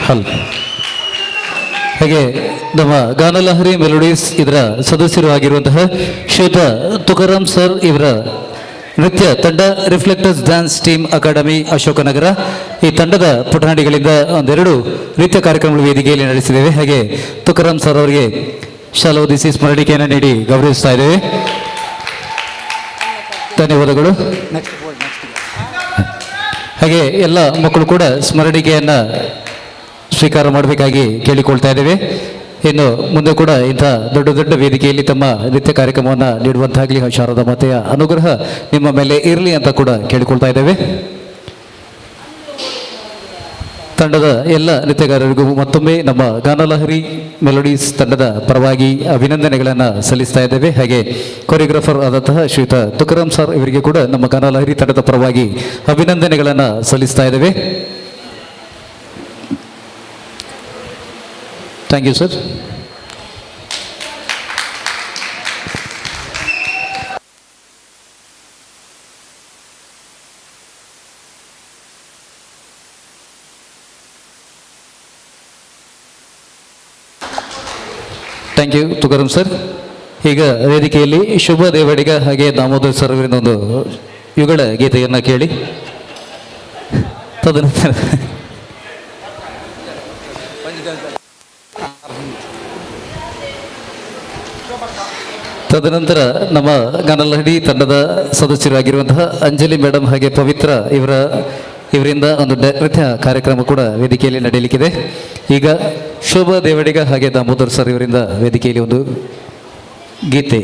ಹಲ್ ಹಾಗೆ ನಮ್ಮ ಗಾನಲಹರಿ ಮೆಲೋಡೀಸ್ ಇದರ ಸದಸ್ಯರು ಆಗಿರುವಂತಹ ಶ್ವೇತ ತುಕಾರಾಮ್ ಸರ್ ಇವರ ನೃತ್ಯ ತಂಡ reflectors dance team academy Ashok Nagar. ಈ ತಂಡದ ಪುಟಾಣಿಗಳಿಂದ ಒಂದೆರಡು ನೃತ್ಯ ಕಾರ್ಯಕ್ರಮಗಳು ವೇದಿಕೆಯಲ್ಲಿ ನಡೆಸಿದ್ದೇವೆ. ಹಾಗೆ ತುಕಾರಾಮ್ ಸರ್ ಅವರಿಗೆ ಶಾಲೋದಿಸಿ ಸ್ಮರಣಿಕೆಯನ್ನು ನೀಡಿ ಗೌರವಿಸ್ತಾ ಇದ್ದೇವೆ. ಧನ್ಯವಾದಗಳು. ಹಾಗೆ ಎಲ್ಲ ಮಕ್ಕಳು ಕೂಡ ಸ್ಮರಣಿಕೆಯನ್ನು ಸ್ವೀಕಾರ ಮಾಡಬೇಕಾಗಿ ಕೇಳಿಕೊಳ್ತಾ ಇದ್ದೇವೆ. ಇನ್ನು ಮುಂದೆ ಕೂಡ ಇಂಥ ದೊಡ್ಡ ದೊಡ್ಡ ವೇದಿಕೆಯಲ್ಲಿ ತಮ್ಮ ನೃತ್ಯ ಕಾರ್ಯಕ್ರಮವನ್ನು ನೀಡುವಂತಾಗಲಿ ಶಾರದಾ ಮಾತೆಯ ಅನುಗ್ರಹ ನಿಮ್ಮ ಮೇಲೆ ಇರಲಿ ಅಂತ ಕೂಡ ಕೇಳಿಕೊಳ್ತಾ ಇದ್ದೇವೆ. ತಂಡದ ಎಲ್ಲ ನೃತ್ಯಗಾರರಿಗೂ ಮತ್ತೊಮ್ಮೆ ನಮ್ಮ ಗಾನಲಹರಿ ಮೆಲೋಡೀಸ್ ತಂಡದ ಪರವಾಗಿ ಅಭಿನಂದನೆಗಳನ್ನು ಸಲ್ಲಿಸ್ತಾ ಇದ್ದೇವೆ. ಹಾಗೆ ಕೊರಿಯೋಗ್ರಾಫರ್ ಆದಂತಹ ಶ್ರೀಯುತ ತುಕಾರಾಮ್ ಸರ್ ಇವರಿಗೆ ಕೂಡ ನಮ್ಮ ಗಾನಲಹರಿ ತಂಡದ ಪರವಾಗಿ ಅಭಿನಂದನೆಗಳನ್ನು ಸಲ್ಲಿಸ್ತಾ ಇದ್ದೇವೆ. Thank you sir. Thank you Tukaram sir. ಈಗ ವೇದಿಕೆಯಲ್ಲಿ ಶುಭ ದೇವಡಿಗ ಹಾಗೆ ದಾಮೋದರ್ ಸರ್ ಅವರಿಂದ ಒಂದು ಯುಗಳ ಗೀತೆಯನ್ನು ಕೇಳಿ ತದನಂತರ ನಮ್ಮ ಗಾನಲಹರಿ ತಂಡದ ಸದಸ್ಯರಾಗಿರುವಂತಹ ಅಂಜಲಿ ಮೇಡಮ್ ಹಾಗೆ ಪವಿತ್ರ ಇವರಿಂದ ಒಂದು ನೃತ್ಯ ಕಾರ್ಯಕ್ರಮ ಕೂಡ ವೇದಿಕೆಯಲ್ಲಿ ನಡೆಯಲಿಕ್ಕಿದೆ. ಈಗ ಶೋಭಾ ದೇವಡಿಗ ಹಾಗೆ ದಾಮೋದರ್ ಸರ್ ಇವರಿಂದ ವೇದಿಕೆಯಲ್ಲಿ ಒಂದು ಗೀತೆ.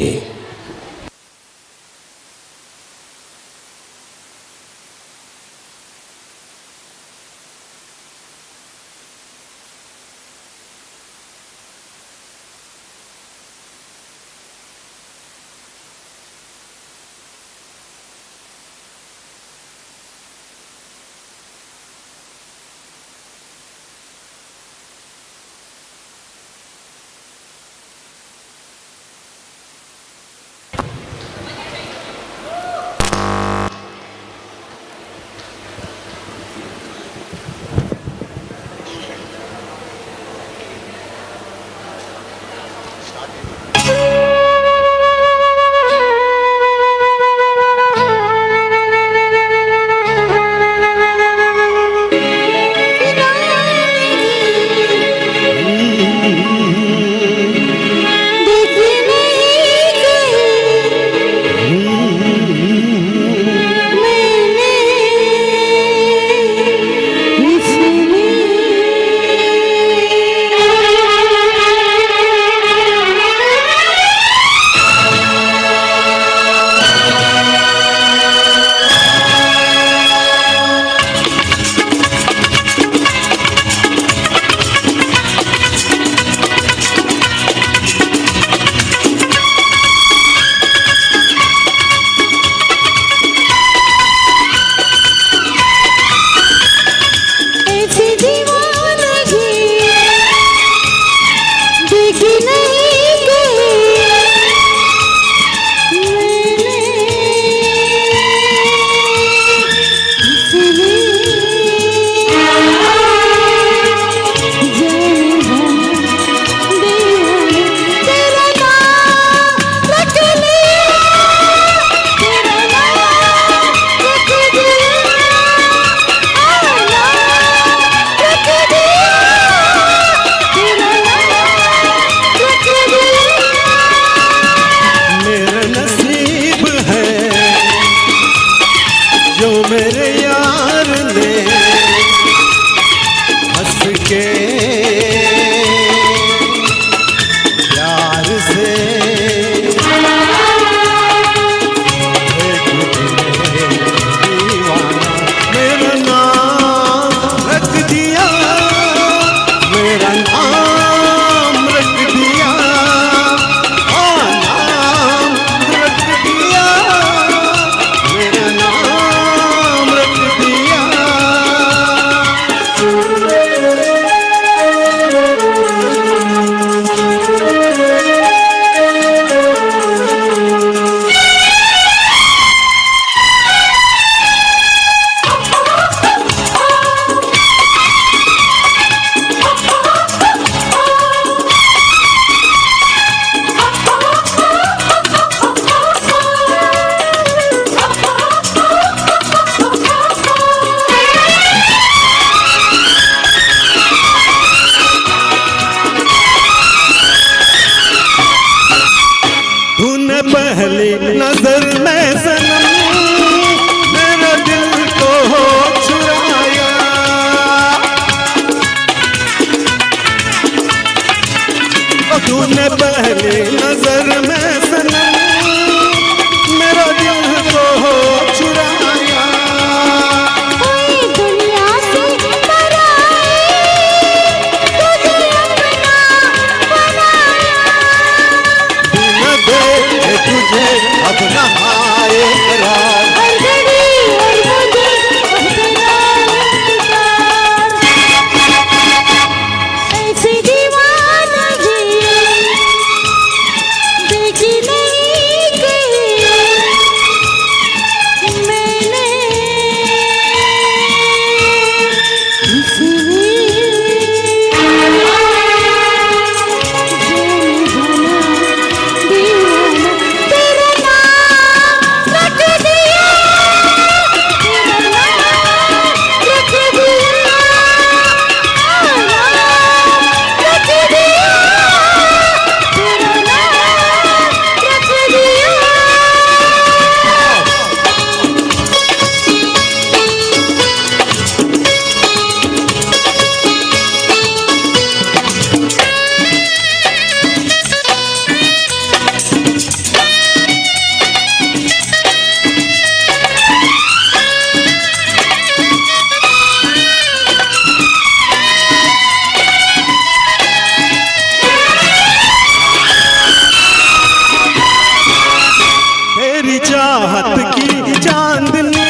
तेरी चाहत की चांदनी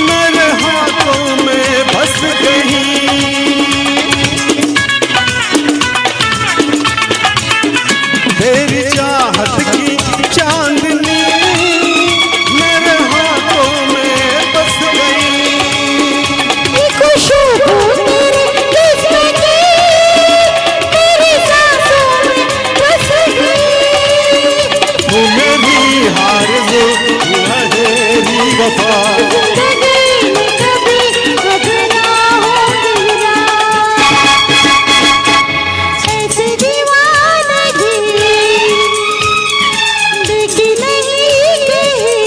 मेरे हाथों में बस गई। तेरी चाहत की चांदनी मेरे हाथों में बस गई। खुशबू तेरी किस्मत की मेरी सांसों में बस गई। तू मेरी आरज़ू तू है मेरी वफा। जिंदगी में कभी बदला होगी ना ऐसी दीवानगी देखी नहीं कहीं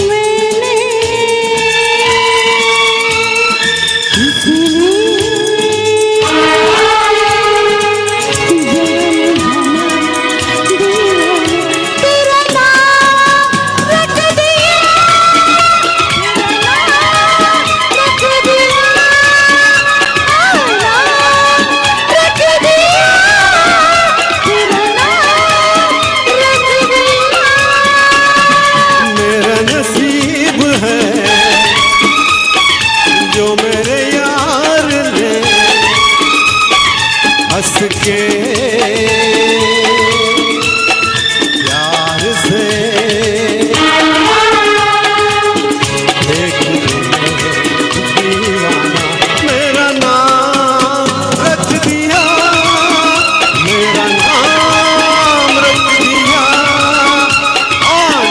मैंने तेरा नाम रख दिया, रख दिया, नाम रख दिया, तेरा नाम रख दिया। मेरा नसीब है जो मेरे यार ने हंस के प्यार से देख दीवाना मेरा नाम रख दिया, मेरा नाम रख दिया, नाम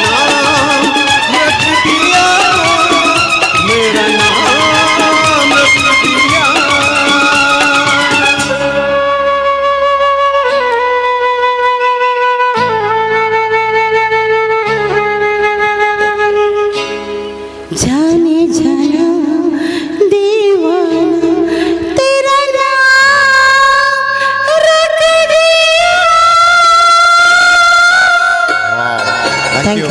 रख दिया, मेरा नाम रख दिया। जाने जाना दीवाना तेरा नाम रख दिया। Thank you.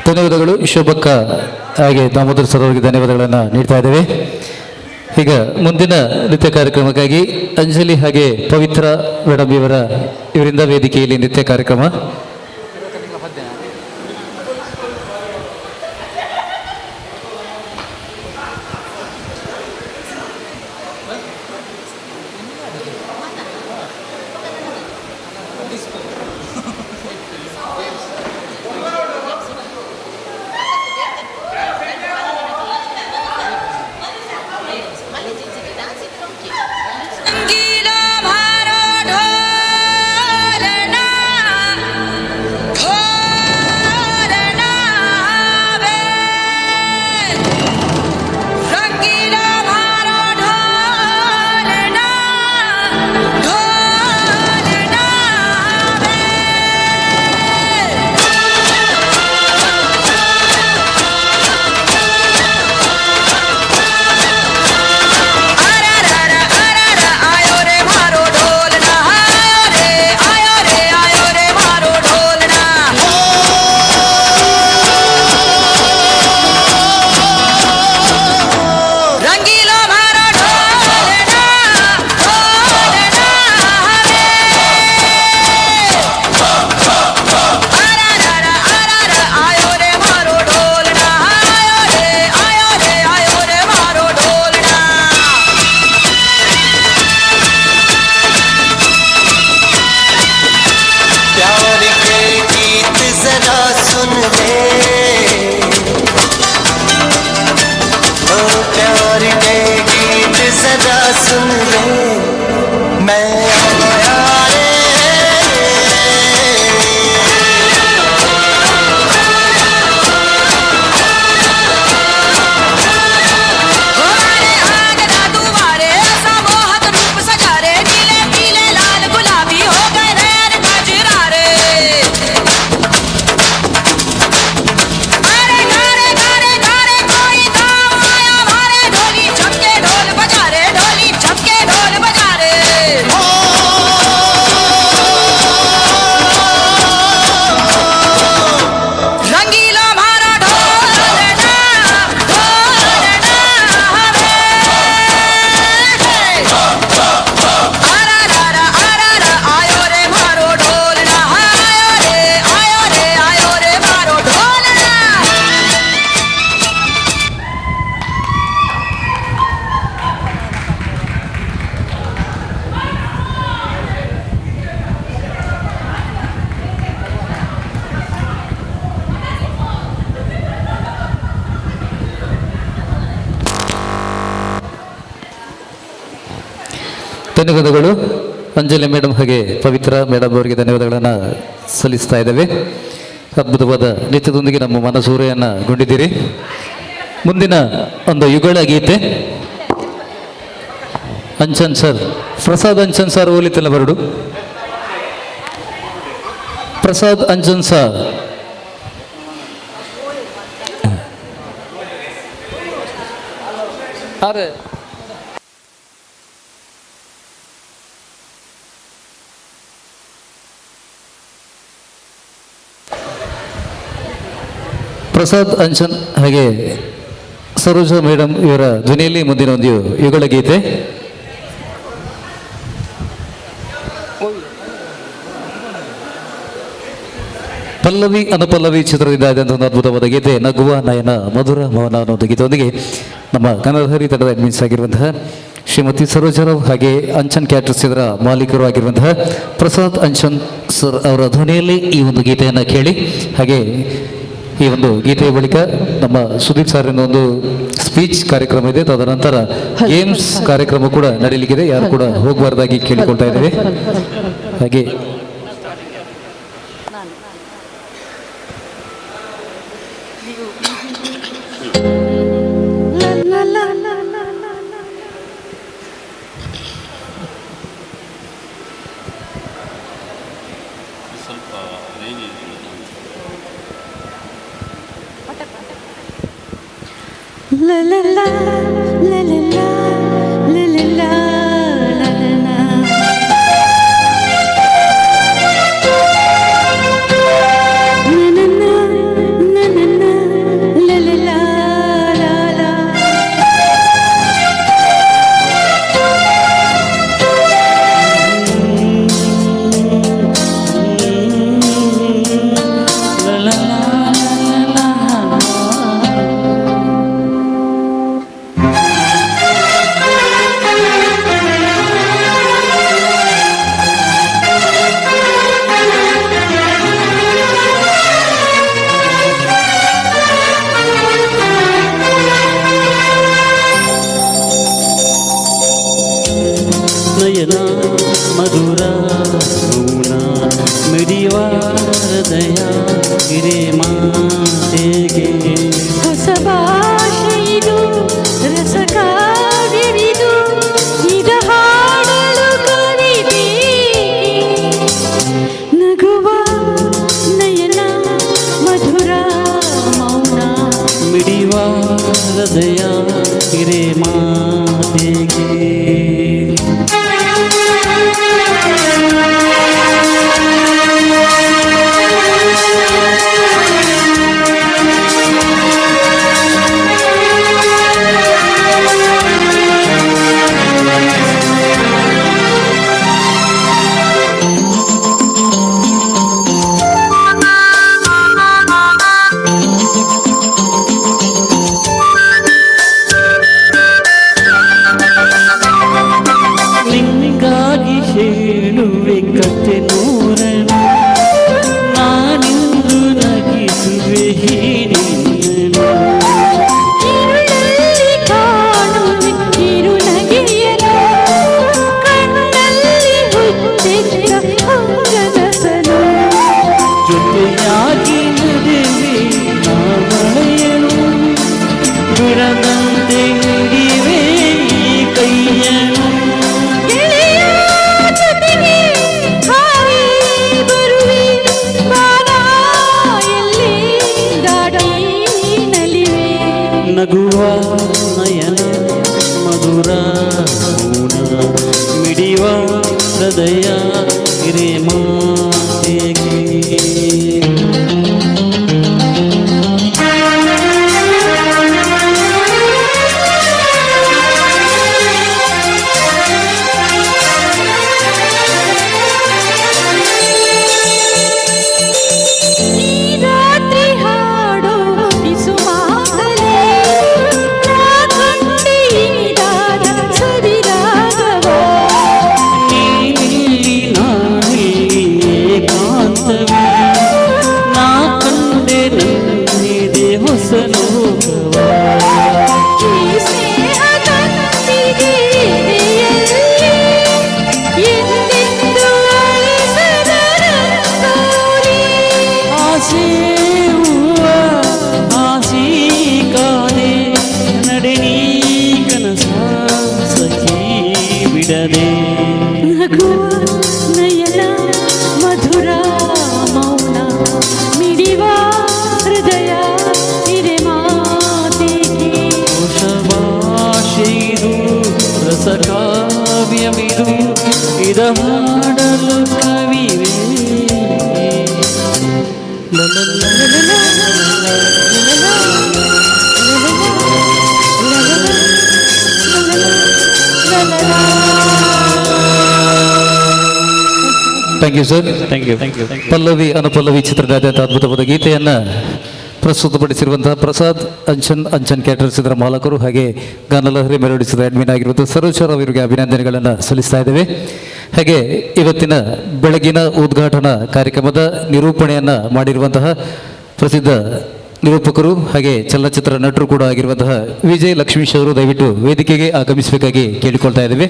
ಧನ್ಯವಾದಗಳು ಶೋಭಕ್ಕ ಹಾಗೆ ದಾಮೋದರ ಸರ್ ಅವರಿಗೆ ಧನ್ಯವಾದಗಳನ್ನು ನೀಡ್ತಾ ಇದ್ದೇವೆ. ಈಗ ಮುಂದಿನ ನೃತ್ಯ ಕಾರ್ಯಕ್ರಮಕ್ಕಾಗಿ ಅಂಜಲಿ ಹಾಗೆ ಪವಿತ್ರ ಮೇಡಮ್ ಇವರಿಂದ ವೇದಿಕೆಯಲ್ಲಿ ನೃತ್ಯ ಕಾರ್ಯಕ್ರಮ. रंगीला भारो ढोलना ढोलना वे रंगीला भारो ढोलना ढोलना वे आयो रे मारो ढोलना, आयो रे मारो ढोलना। रंगीला मारो ढोलना ढोलना वे आयो रे मारो ढोलना, आयो रे मारो ढोलना। प्यार के गीत जरा सुन ले, ओ प्यार के गीत जरा सुन ले, मैं आया रे। हमारे आंगना तुम्हारे ऐसा मोहक रूप सजा रे, नीले पीले लाल गुलाबी हो गए नैन कजरा रे। अरे गारे गारे गारे कोई गाँव आया हमारे, ढोली छपके ढोल बजा रे, ढोली छपके ಧನ್ಯವಾದಗಳು ಅಂಜಲಿ ಮೇಡಮ್ ಹಾಗೆ ಪವಿತ್ರ ಮೇಡಮ್ ಅವರಿಗೆ ಧನ್ಯವಾದಗಳನ್ನು ಸಲ್ಲಿಸ್ತಾ ಇದ್ದೇವೆ. ಅದ್ಭುತವಾದ ನೃತ್ಯದೊಂದಿಗೆ ನಮ್ಮ ಮನಸೂರೆಯನ್ನು ಗೊಂಡಿದ್ದೀರಿ. ಮುಂದಿನ ಒಂದು ಯುಗಳ ಗೀತೆ ಅಂಚನ್ ಸರ್, ಪ್ರಸಾದ್ ಅಂಚನ್ ಸರ್ ಹೋಲಿತಲ್ಲ ಬರಡು. ಪ್ರಸಾದ್ ಅಂಚನ್ ಸರ್ ಅರೆ ಪ್ರಸಾದ್ ಅಂಚನ್ ಹಾಗೆ ಸರೋಜಾ ಮೇಡಮ್ ಇವರ ಧ್ವನಿಯಲ್ಲಿ ಮುಂದಿನ ಒಂದು ಯುಗಳ ಗೀತೆ. ಪಲ್ಲವಿ ಅನುಪಲ್ಲವಿ ಚಿತ್ರದಿಂದ ಆದಂಥ ಒಂದು ಅದ್ಭುತವಾದ ಗೀತೆ ನಗುವ ನಯನ ಮಧುರ ಮೌನ ಅನ್ನೋ ಗೀತೆಯೊಂದಿಗೆ ನಮ್ಮ ಕನ್ನಡಹರಿ ತಂಡದ ಅಡ್ಮಿನ್ಸ್ ಆಗಿರುವಂತಹ ಶ್ರೀಮತಿ ಸರೋಜರಾವ್ ಹಾಗೆ ಅಂಚನ್ ಕ್ಯಾಟರ್ಸ್ ಇದರ ಮಾಲೀಕರು ಆಗಿರುವಂತಹ ಪ್ರಸಾದ್ ಅಂಚನ್ ಸರ್ ಅವರ ಧ್ವನಿಯಲ್ಲಿ ಈ ಒಂದು ಗೀತೆಯನ್ನು ಕೇಳಿ. ಹಾಗೆ ಈ ಒಂದು ಗೀತೆಯ ಬಳಿಕ ನಮ್ಮ ಸುದೀಪ್ ಸರ್ ಒಂದು ಸ್ಪೀಚ್ ಕಾರ್ಯಕ್ರಮ ಇದೆ. ತದನಂತರ ಗೇಮ್ಸ್ ಕಾರ್ಯಕ್ರಮ ಕೂಡ ನಡೀಲಿಕ್ಕಿದೆ. ಯಾರು ಕೂಡ ಹೋಗಬಾರ್ದಾಗಿ ಕೇಳಿಕೊಳ್ತಾ ಇದ್ದೇವೆ. ಹಾಗೆ La la la la la la la la la la la. Na na na na na na la la la la la. La la la. ನಯನ ಮಧುರ ಮೌನ ಮಿಡಿಯುವ ಹೃದಯ ಹಿರೇ ಮಾತೆಗೆ ಹೊಸ ಭಾಷೆಯಿದು ರಸಕಾವ್ಯವಿದು ಇದ ಹಾಡಲು ಕವಿತೆ ನಗುವ ನಯನ ಮಧುರ ಮೌನ ಮಿಡಿಯುವ ಹೃದಯ ಹಿರೇ ಮಾತೆಗೆ ನಿಂಗಾಗಿ ಹೇಳುವೆ ಕತೆ ನೂರನು ನಾನಿಂದು ನಗಿಸುವೆ ಹೀನಿಂದನು ഇരുളಲ್ಲಿ ಕಾಣುವೆ ಕಿರುನಗೆಯನು ಕಣ್ಣಲ್ಲಿ ಹುಟ್ಟಿದ ಅಂಗನಸನು ಜೊತೆಯಾಗಿ ನಡೆವೆ ನಾಮಳೆಯನು ಬಿಡದಂತೆ ಹಿಡಿವೆ ಈ ಕೈಯನು ಗೆಳೆಯ ಜೊತೆಗೆ ಹಾರಿ ಬರುವೆ ಬಾರ ಎಲ್ಲಿ ದಾಡಿ ನಲಿವೆ ನಗುವ ನಯನ ಮಧುರ ಮೌನ ಮಿಡಿಯುವ ಹೃದಯ ಹಿರೇ ಮಾತೆಗೆ ಈ ರಾತ್ರಿ ಹಾಡೋ ಬಿಸು ಮಾತಲೆ ನಾ ಕಂಡೆ ಇನಿದಾದ ಸವಿರಾಗವ ನೀಲಿ ಸಮಯವಿದು ಇದ ಹಾಡಲು ಕವಿವೆ thank you sir. Pallavi Anupallavi ಚಿತ್ರದಾದ್ಯಂತ ಅದ್ಭುತವಾದ ಗೀತೆಯನ್ನು ಪ್ರಸ್ತುತಪಡಿಸಿರುವಂತಹ ಪ್ರಸಾದ್ ಅಂಚನ್ ಕ್ಯಾಟರ್ಸ್ ಇದರ ಮಾಲಕರು ಹಾಗೆ ಗಾನಲಹರಿ ಮೆಲೋಡಿಸಿದ ಅಡ್ಮಿನ್ ಆಗಿರುವಂಥ ಸರೋಜರ್ ಅವರಿಗೆ ಅಭಿನಂದನೆಗಳನ್ನು ಸಲ್ಲಿಸ್ತಾ ಇದ್ದೇವೆ. ಹಾಗೆ ಇವತ್ತಿನ ಬೆಳಗಿನ ಉದ್ಘಾಟನಾ ಕಾರ್ಯಕ್ರಮದ ನಿರೂಪಣೆಯನ್ನು ಮಾಡಿರುವಂತಹ ಪ್ರಸಿದ್ಧ ನಿರೂಪಕರು ಹಾಗೆ ಚಲನಚಿತ್ರ ನಟರು ಕೂಡ ಆಗಿರುವಂತಹ ವಿಜಯ್ ಲಕ್ಷ್ಮೀಶ್ ಅವರು ದಯವಿಟ್ಟು ವೇದಿಕೆಗೆ ಆಗಮಿಸಬೇಕಾಗಿ ಕೇಳಿಕೊಳ್ತಾ ಇದ್ದೇವೆ.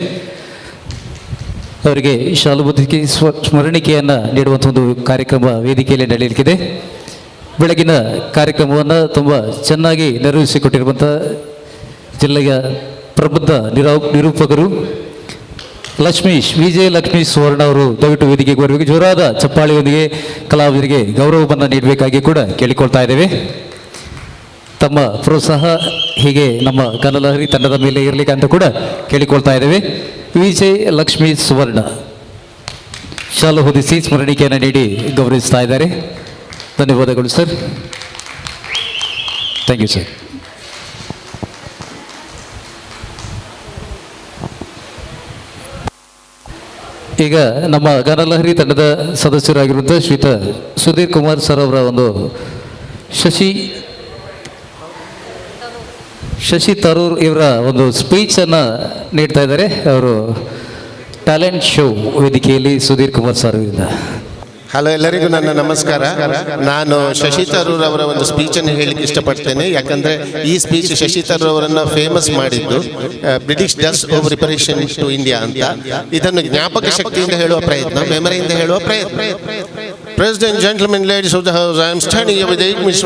ಅವರಿಗೆ ಶಾಲುಬುದ್ಧಿಗೆ ಸ್ಮರಣಿಕೆಯನ್ನು ನೀಡುವಂಥ ಒಂದು ಕಾರ್ಯಕ್ರಮ ವೇದಿಕೆಯಲ್ಲಿ ನಡೆಯಲಿಕ್ಕಿದೆ. ಬೆಳಗಿನ ಕಾರ್ಯಕ್ರಮವನ್ನು ತುಂಬ ಚೆನ್ನಾಗಿ ನೆರವೇರಿಸಿಕೊಟ್ಟಿರುವಂಥ ಜಿಲ್ಲೆಯ ಪ್ರಬುದ್ಧ ನಿರೂಪಕರು ವಿಜಯ ಲಕ್ಷ್ಮೀಶ್ ಸುವರ್ಣ ಅವರು ದಯವಿಟ್ಟು ವೇದಿಕೆಗೆ ಬರಬೇಕು. ಜೋರಾದ ಚಪ್ಪಾಳೆಯೊಂದಿಗೆ ಕಲಾವಿದರಿಗೆ ಗೌರವವನ್ನು ನೀಡಬೇಕಾಗಿ ಕೂಡ ಕೇಳಿಕೊಳ್ತಾ ಇದ್ದೇವೆ. ತಮ್ಮ ಪ್ರೋತ್ಸಾಹ ಹೀಗೆ ನಮ್ಮ ಗಾನಲಹರಿ ತಂಡದ ಮೇಲೆ ಇರಲಿಕ್ಕೆ ಅಂತ ಕೂಡ ಕೇಳಿಕೊಳ್ತಾ ಇದ್ದೇವೆ. ವಿಜಯ್ ಲಕ್ಷ್ಮೀ ಸುವರ್ಣ ಶಾಲು ಹೊದಿಸಿ ಸ್ಮರಣಿಕೆಯನ್ನು ನೀಡಿ ಗೌರವಿಸ್ತಾ ಇದ್ದಾರೆ. ಧನ್ಯವಾದಗಳು ಸರ್. Thank you sir. ಈಗ ನಮ್ಮ ಗಾನಲಹರಿ ತಂಡದ ಸದಸ್ಯರಾಗಿರುವಂಥ ಶ್ರೀಯುತ ಸುಧೀರ್ ಕುಮಾರ್ ಸರ್ ಅವರ ಒಂದು ಶಶಿ ತರೂರ್ ಇವರ ಒಂದು ಸ್ಪೀಚನ್ನು ನೀಡ್ತಾ ಇದ್ದಾರೆ. ಅವರು ಟ್ಯಾಲೆಂಟ್ ಶೋ ವೇದಿಕೆಯಲ್ಲಿ ಸುಧೀರ್ ಕುಮಾರ್ ಸರ್ ಅವರಿಂದ. ಹಲೋ, ಎಲ್ಲರಿಗೂ ನನ್ನ ನಮಸ್ಕಾರ. ನಾನು ಶಶಿ ತರೂರ್ ಅವರ ಒಂದು ಸ್ಪೀಚನ್ನು ಹೇಳಲಿಕ್ಕೆ ಇಷ್ಟಪಡ್ತೇನೆ. ಯಾಕಂದರೆ ಈ ಸ್ಪೀಚ್ ಶಶಿ ತರೂರ್ ಅವರನ್ನು ಫೇಮಸ್ ಮಾಡಿದ್ದು British does over reparation to India ಅಂತ. ಇದನ್ನು ಜ್ಞಾಪಕ ಶಕ್ತಿಯಿಂದ ಹೇಳುವ ಪ್ರಯತ್ನ, ಮೆಮರಿಯಿಂದ ಹೇಳುವ ಪ್ರಯತ್ನ. President, gentlemen, ladies of the house, I am standing here with 8 minutes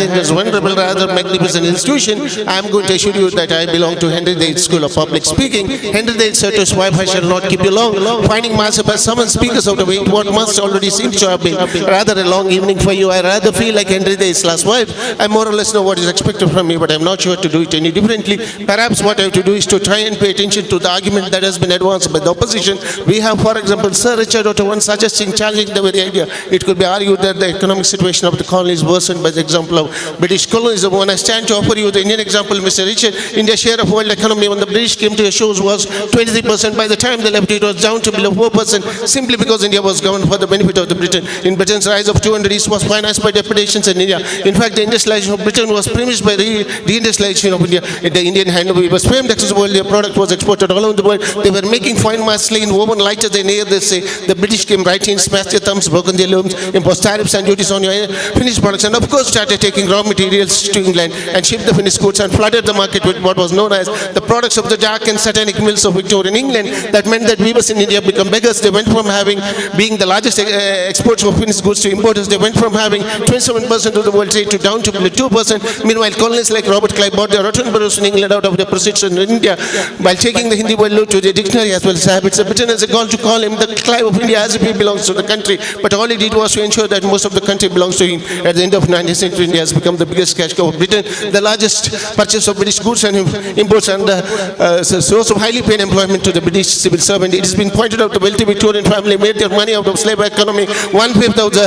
in this wonderful, rather magnificent institution. I am going to assure you that I belong to Henry VIII School of Public Speaking. Henry VIII said to his wife, I shall not keep you long. Finding myself as summoned speakers out of it, what must already seem to have been rather a long evening for you. I rather feel like Henry VIII's last wife. I more or less know what is expected from me, but I am not sure to do it any differently. Perhaps what I have to do is to try and pay attention to the argument that has been advanced by the opposition. We have, for example, Sir Richard Otto once suggesting, challenging the very idea. It could be argued that the economic situation of the colonies worsened by the example of British colonialism. When I stand to offer you the Indian example, Mr. Richard, India's share of world economy when the British came to your shores was 23%. By the time they left, it was down to below 4%, simply because India was governed for the benefit of the Britain. In Britain's rise of 200 East was financed by depredations in India. In fact, the industrialization of Britain was premised by the industrialization of India. The Indian hand was famed across the world. Their product was exported all over the world. They were making fine muslin, woven lighter than air, they say. The British came right in, smashed their thumbs, broken their looms, imposed tariffs and duties on your finished products, and of course started taking raw materials to England and shipped the finished goods and flooded the market with what was known as the products of the dark and satanic mills of Victorian England. That meant that weavers in India become beggars. They went from being the largest exports of finished goods to importers. They went from having 27% of the world trade to down to 2%. Meanwhile, colonies like Robert Clive bought their rotten boroughs in England out of their proceeds in India, while taking the Hindi word to their dictionary as well as habits. The Britain has a goal to call him the Clive of India, as if he belongs to the country. But all he did was to ensure that most of the country belongs to him. At the end of 19th century, India has become the biggest cash cow of Britain, the largest purchase of British goods and imports, and the source of highly paid employment to the British civil servant. It has been pointed out the wealthy Victorian family made their money out of slave economy. 1/5 of the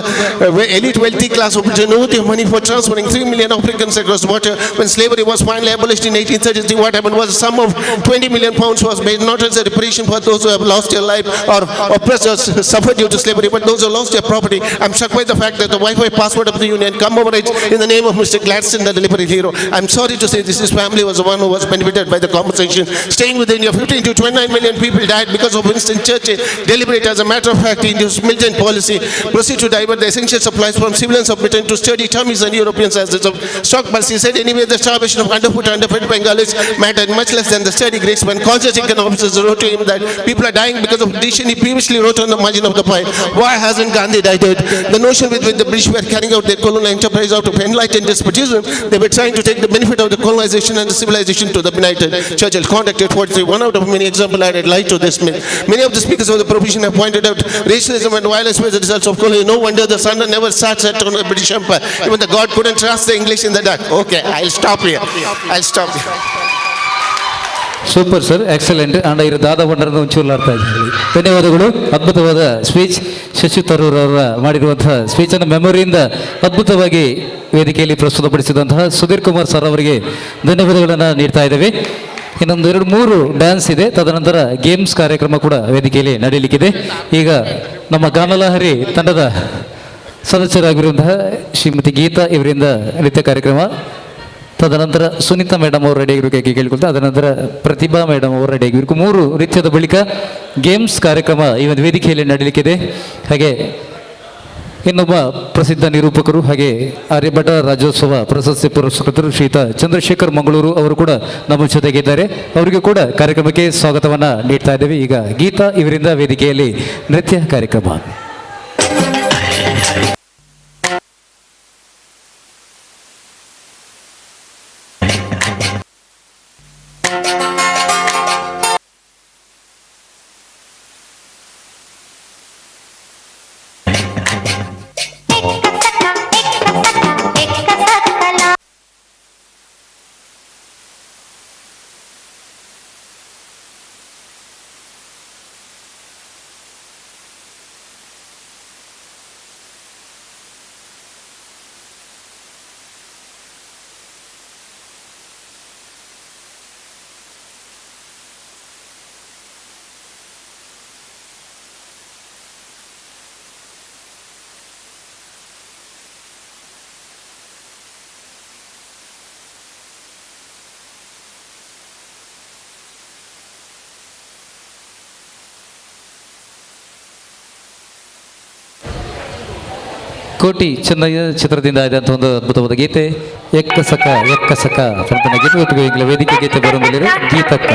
elite wealthy class of Britain owed their money for transferring 3 million Africans across water. When slavery was finally abolished in 1833, what happened was a sum of 20 million pounds was made, not as a reparation for those who have lost their life or oppressors suffered due to slavery, but those who lost their property. I'm struck by the fact that the Wi-Fi password of the union commemorates in the name of Mr. Gladstone, the liberal hero. I'm sorry to say this, his family was the one who was benefited by the compensation. Staying with India, 15 to 29 million people died because of Winston Churchill. Deliberate, as a matter of fact, India's militant policy proceed to divert the essential supplies from civilians of Britain to sturdy tummies and Europeans as of stock policy. He said anyway the starvation of underfed Bengalis mattered much less than the sturdy Greeks. When conscious economists wrote to him that people are dying because of addition, he previously wrote on the margin of the pie, why hasn't Gandhi died? The notion with which the British were carrying out their colonial enterprise out of enlightened despotism, they were trying to take the benefit of the colonization and the civilization to the benighted. Churchill conducted 43, one out of many examples I had lied to this myth. Many of the speakers of the provision have pointed out racialism and violence were the results of colonialism. No wonder the sun never sat on the British Empire. Even the God couldn't trust the English in the dark. Okay, I'll stop here. Super sir, excellent. ಅಂಡ ಇರು ದಾದ ಬಂಡರನ್ನು ಒಂಚೂರು ಅರ್ಥ ಆಗಿದೆ. ಧನ್ಯವಾದಗಳು. ಅದ್ಭುತವಾದ speech Shashi Tharoor ಅವರ ಮಾಡಿರುವಂತಹ ಸ್ಪೀಚನ್ನು ಮೆಮೊರಿಯಿಂದ ಅದ್ಭುತವಾಗಿ ವೇದಿಕೆಯಲ್ಲಿ ಪ್ರಸ್ತುತಪಡಿಸಿದಂತಹ ಸುಧೀರ್ ಕುಮಾರ್ ಸರ್ ಅವರಿಗೆ ಧನ್ಯವಾದಗಳನ್ನು ನೀಡ್ತಾ ಇದ್ದೇವೆ. ಇನ್ನೊಂದು 2-3 ಡ್ಯಾನ್ಸ್ ಇದೆ, ತದನಂತರ ಗೇಮ್ಸ್ ಕಾರ್ಯಕ್ರಮ ಕೂಡ ವೇದಿಕೆಯಲ್ಲಿ ನಡೆಯಲಿಕ್ಕಿದೆ. ಈಗ ನಮ್ಮ ಗಾನಲಹರಿ ತಂಡದ ಸದಸ್ಯರಾಗಿರುವಂತಹ ಶ್ರೀಮತಿ ಗೀತಾ ಇವರಿಂದ ನೃತ್ಯ ಕಾರ್ಯಕ್ರಮ, ತದನಂತರ ಸುನೀತಾ ಮೇಡಮ್ ಅವರು ರೆಡಿ ಆಗಿರಬೇಕಾಗಿ ಕೇಳಿಕೊಳ್ತಾ, ಅದನಂತರ ಪ್ರತಿಭಾ ಮೇಡಮ್ ಅವರು ರೆಡಿ ಆಗಿರಬೇಕು. 3 ನೃತ್ಯದ ಬಳಿಕ ಗೇಮ್ಸ್ ಕಾರ್ಯಕ್ರಮ ಈ ಒಂದು ವೇದಿಕೆಯಲ್ಲಿ ನಡೆಯಲಿಕ್ಕಿದೆ. ಹಾಗೆ ಇನ್ನೊಬ್ಬ ಪ್ರಸಿದ್ಧ ನಿರೂಪಕರು ಹಾಗೆ ಆರ್ಯಭಟ ರಾಜ್ಯೋತ್ಸವ ಪ್ರಶಸ್ತಿ ಪುರಸ್ಕೃತರು ಶ್ರೀಯುತ ಚಂದ್ರಶೇಖರ್ ಮಂಗಳೂರು ಅವರು ಕೂಡ ನಮ್ಮ ಜೊತೆಗಿದ್ದಾರೆ. ಅವರಿಗೂ ಕೂಡ ಕಾರ್ಯಕ್ರಮಕ್ಕೆ ಸ್ವಾಗತವನ್ನು ನೀಡ್ತಾ ಇದ್ದೇವೆ. ಈಗ ಗೀತಾ ಇವರಿಂದ ವೇದಿಕೆಯಲ್ಲಿ ನೃತ್ಯ ಕಾರ್ಯಕ್ರಮ. ಕೋಟಿ ಚೆನ್ನಯ್ಯ ಚಿತ್ರದಿಂದ ಆದಂಥ ಒಂದು ಅದ್ಭುತವಾದ ಗೀತೆ ಎಕ್ಕ ಸಕ ಪ್ರಧಾನ ಗೀತೆ ವೇದಿಕೆ ಗೀತೆ ಬರುವುದಿಲ್ಲ ಗೀತಕ್ಕ.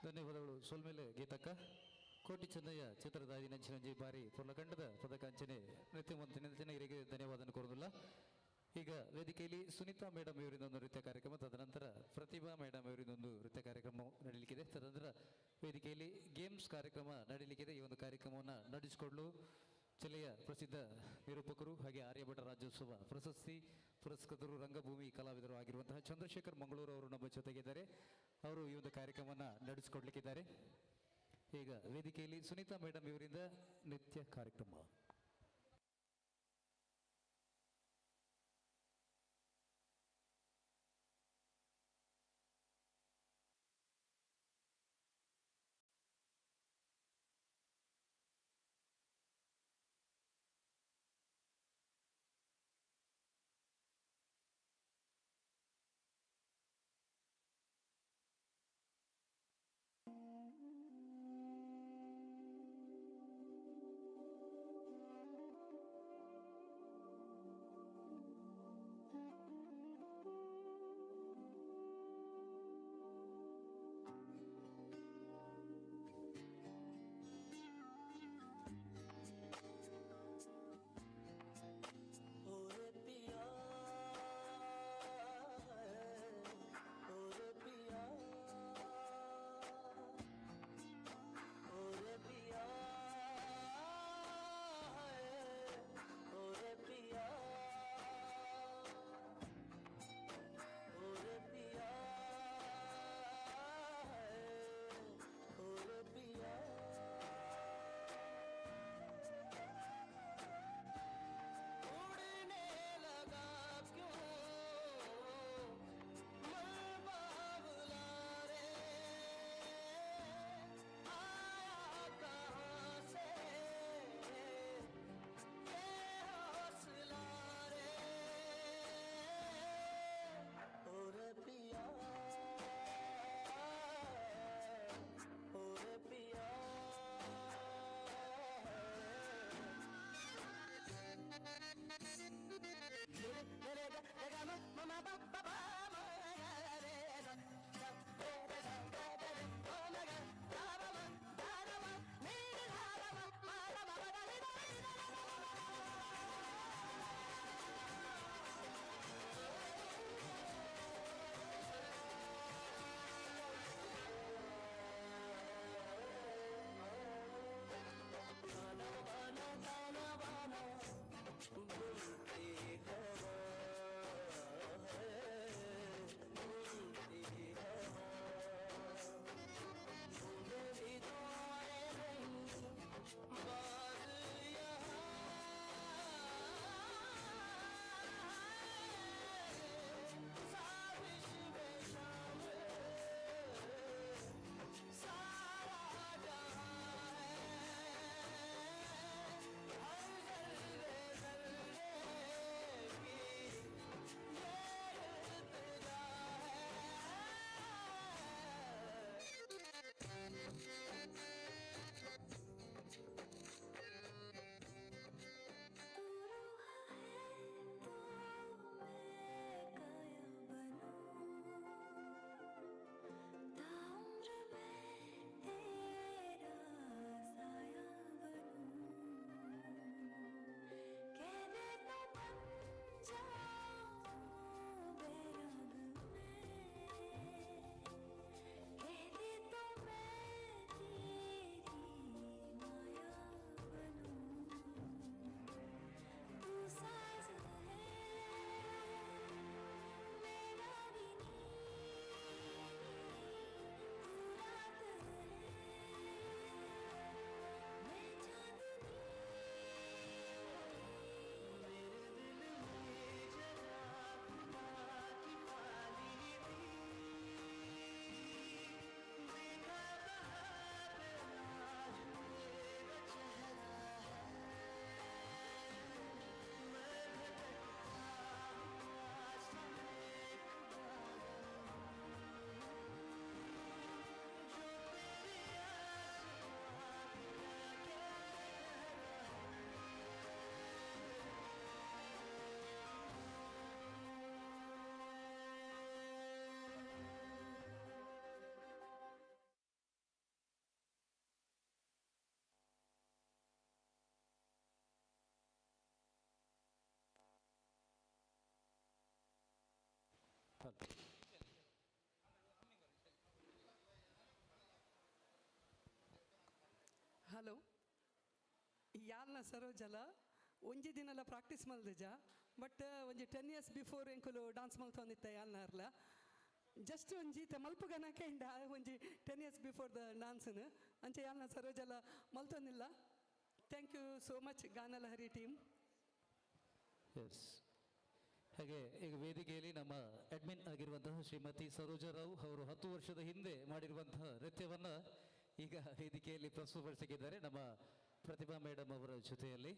ಧನ್ಯವಾದಗಳು ಸೋಲ್ಮೇಲೆ ಗೀತಕ್ಕ. ಕೋಟಿ ಚೆನ್ನಯ್ಯ ಚಿತ್ರದ ನಂಚಿನಂಜಿ ಬಾರಿ ಪುರ್ಲಕಂಡದ ಪದಕಾಂಚನೆ ನೃತ್ಯ ಮಂತ್ರಿಯವರಿಗೆ ಧನ್ಯವಾದ ಕೋರುವುದಿಲ್ಲ. ಈಗ ವೇದಿಕೆಯಲ್ಲಿ ಸುನೀತಾ ಮೇಡಮ್ ಇವರಿಂದ ಒಂದು ನೃತ್ಯ ಕಾರ್ಯಕ್ರಮ, ತದನಂತರ ಪ್ರತಿಭಾ ಮೇಡಮ್ ಇವರಿಂದ ಒಂದು ನೃತ್ಯ ಕಾರ್ಯಕ್ರಮ ನಡೆಯಲಿಕ್ಕಿದೆ. ತದನಂತರ ವೇದಿಕೆಯಲ್ಲಿ ಗೇಮ್ಸ್ ಕಾರ್ಯಕ್ರಮ ನಡೆಯಲಿಕ್ಕಿದೆ. ಈ ಒಂದು ಕಾರ್ಯಕ್ರಮವನ್ನು ನಡೆಸಿಕೊಳ್ಳಲು ಜಿಲ್ಲೆಯ ಪ್ರಸಿದ್ಧ ನಿರೂಪಕರು ಹಾಗೆ ಆರ್ಯಭಟ ರಾಜ್ಯೋತ್ಸವ ಪ್ರಶಸ್ತಿ ಪುರಸ್ಕೃತರು ರಂಗಭೂಮಿ ಕಲಾವಿದರು ಆಗಿರುವಂತಹ ಚಂದ್ರಶೇಖರ್ ಮಂಗಳೂರು ಅವರು ನಮ್ಮ ಜೊತೆಗಿದ್ದಾರೆ. ಅವರು ಈ ಒಂದು ಕಾರ್ಯಕ್ರಮವನ್ನು ನಡೆಸಿಕೊಡ್ಲಿಕ್ಕಿದ್ದಾರೆ. ಈಗ ವೇದಿಕೆಯಲ್ಲಿ ಸುನೀತಾ ಮೇಡಮ್ ಇವರಿಂದ ನೃತ್ಯ ಕಾರ್ಯಕ್ರಮ. ಹಲೋ ಯಾಲ್ನ ಸರೋಜಲ ಒಂಜಿ ದಿನಲ ಪ್ರಾಕ್ಟೀಸ್ ಮಲ್ದೆಜ ಬಟ್ ಒಂಜಿ 10 years ಬಿಫೋರ್ ಎಂಕುಲು ಡಾನ್ಸ್ ಮಲ್ತೊಂದಿತ್ತ ಯಾಲ್ನರ್ಲ ಜಸ್ಟ್ ಒಂಜೀತ ಮಲ್ಪುಗನಕ ಇಂಡ ಒಂಜಿ 10 years ಬಿಫೋರ್ ದ ಡಾನ್ಸ್ನು ಅಂಚೆ ಯಾಲ್ನ ಸರೋಜಲ ಮಲ್ತೊಂದಿಲ್ಲ. Thank you so much Ganalahari team. Yes, ಹಾಗೆ ಈಗ ವೇದಿಕೆಯಲ್ಲಿ ನಮ್ಮ ಅಡ್ಮಿನ್ ಆಗಿರುವಂತಹ ಶ್ರೀಮತಿ ಸರೋಜಾರಾವ್ ಅವರು 10 ವರ್ಷದ ಹಿಂದೆ ಮಾಡಿರುವಂತಹ ನೃತ್ಯವನ್ನು ಈಗ ವೇದಿಕೆಯಲ್ಲಿ ಪ್ರಸ್ತುತಪಡಿಸಿದ್ದಾರೆ ನಮ್ಮ ಪ್ರತಿಭಾ ಮೇಡಮ್ ಅವರ ಜೊತೆಯಲ್ಲಿ.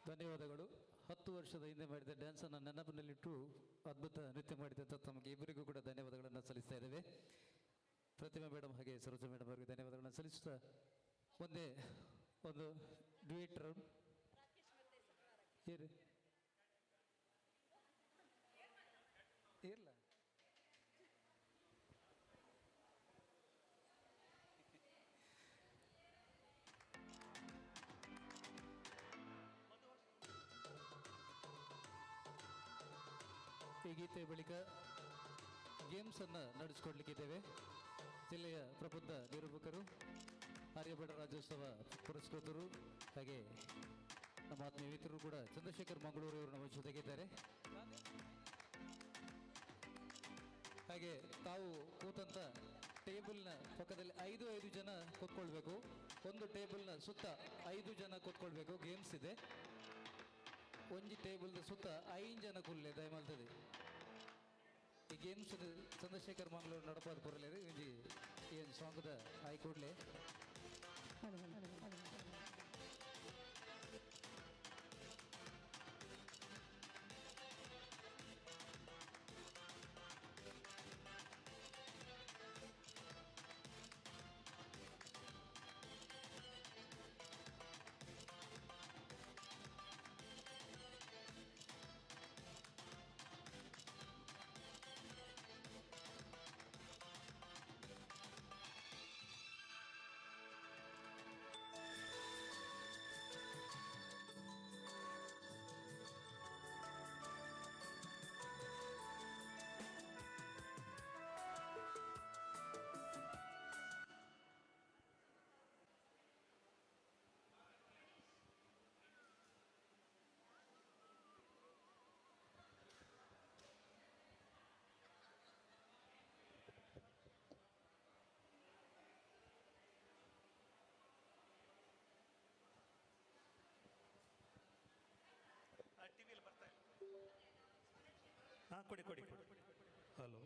ಧನ್ಯವಾದಗಳು. 10 ವರ್ಷದ ಹಿಂದೆ ಮಾಡಿದ ಡ್ಯಾನ್ಸನ್ನು ನೆನಪಿನಲ್ಲಿಟ್ಟು ಅದ್ಭುತ ನೃತ್ಯ ಮಾಡಿದಂಥ ತಮಗೆ ಇಬ್ಬರಿಗೂ ಕೂಡ ಧನ್ಯವಾದಗಳನ್ನು ಸಲ್ಲಿಸ್ತಾ ಇದ್ದೇವೆ. ಪ್ರತಿಮಾ ಮೇಡಮ್ ಹಾಗೆ ಸರೋಜಾ ಮೇಡಮ್ ಅವರಿಗೆ ಧನ್ಯವಾದಗಳನ್ನು ಸಲ್ಲಿಸ್ತಾ ಒಂದೇ ಒಂದು ಡ್ಯೂಯೆಟ್ ರೌಂಡ್ ಇರಲ್ಲ. ಈ ಗೀತೆ ಬಳಿಕ ಗೇಮ್ಸನ್ನು ನಡೆಸಿಕೊಡ್ಲಿಕ್ಕಿದ್ದೇವೆ. ಜಿಲ್ಲೆಯ ಪ್ರಬುದ್ಧ ನಿರೂಪಕರು, ಆರ್ಯಭಟ ರಾಜ್ಯೋತ್ಸವ ಪುರಸ್ಕೃತರು ಹಾಗೆ ನಮ್ಮ ಆತ್ಮೀಯ ಮಿತ್ರರು ಕೂಡ ಚಂದ್ರಶೇಖರ್ ಮಂಗಳೂರು ಇವರು ನಮ್ಮ ಜೊತೆಗಿದ್ದಾರೆ. ಹಾಗೆ ತಾವು ಕೂತಂಥ ಟೇಬಲ್ನ ಪಕ್ಕದಲ್ಲಿ 5 ಜನ ಕೂತ್ಕೊಳ್ಬೇಕು. ಒಂದು ಟೇಬಲ್ನ ಸುತ್ತ 5 ಜನ ಕೂತ್ಕೊಳ್ಬೇಕು. ಗೇಮ್ಸ್ ಇದೆ. ಒಂಜಿ ಟೇಬಲ್ದ ಸುತ್ತ 5 ಜನ ಕುಲ್ಲೆ ದಯಮಾಲ್ತದೆ. ಈ ಗೇಮ್ಸ್ ಚಂದ್ರಶೇಖರ್ ಮಂಗಳೂರು ನಡಪಾದ ಪುರಲೇರಿ ಒಂಜಿ ಏನು ಸಾಂಗ್ದ ಆಯ್ ಕೂಡಲೇ ಟಿವಿಯಲ್ಲಿ ಬರ್ತಾ ಇಲ್ಲ. ಹಾಂ ಕೊಡಿ ಕೊಡಿ ಹಲೋ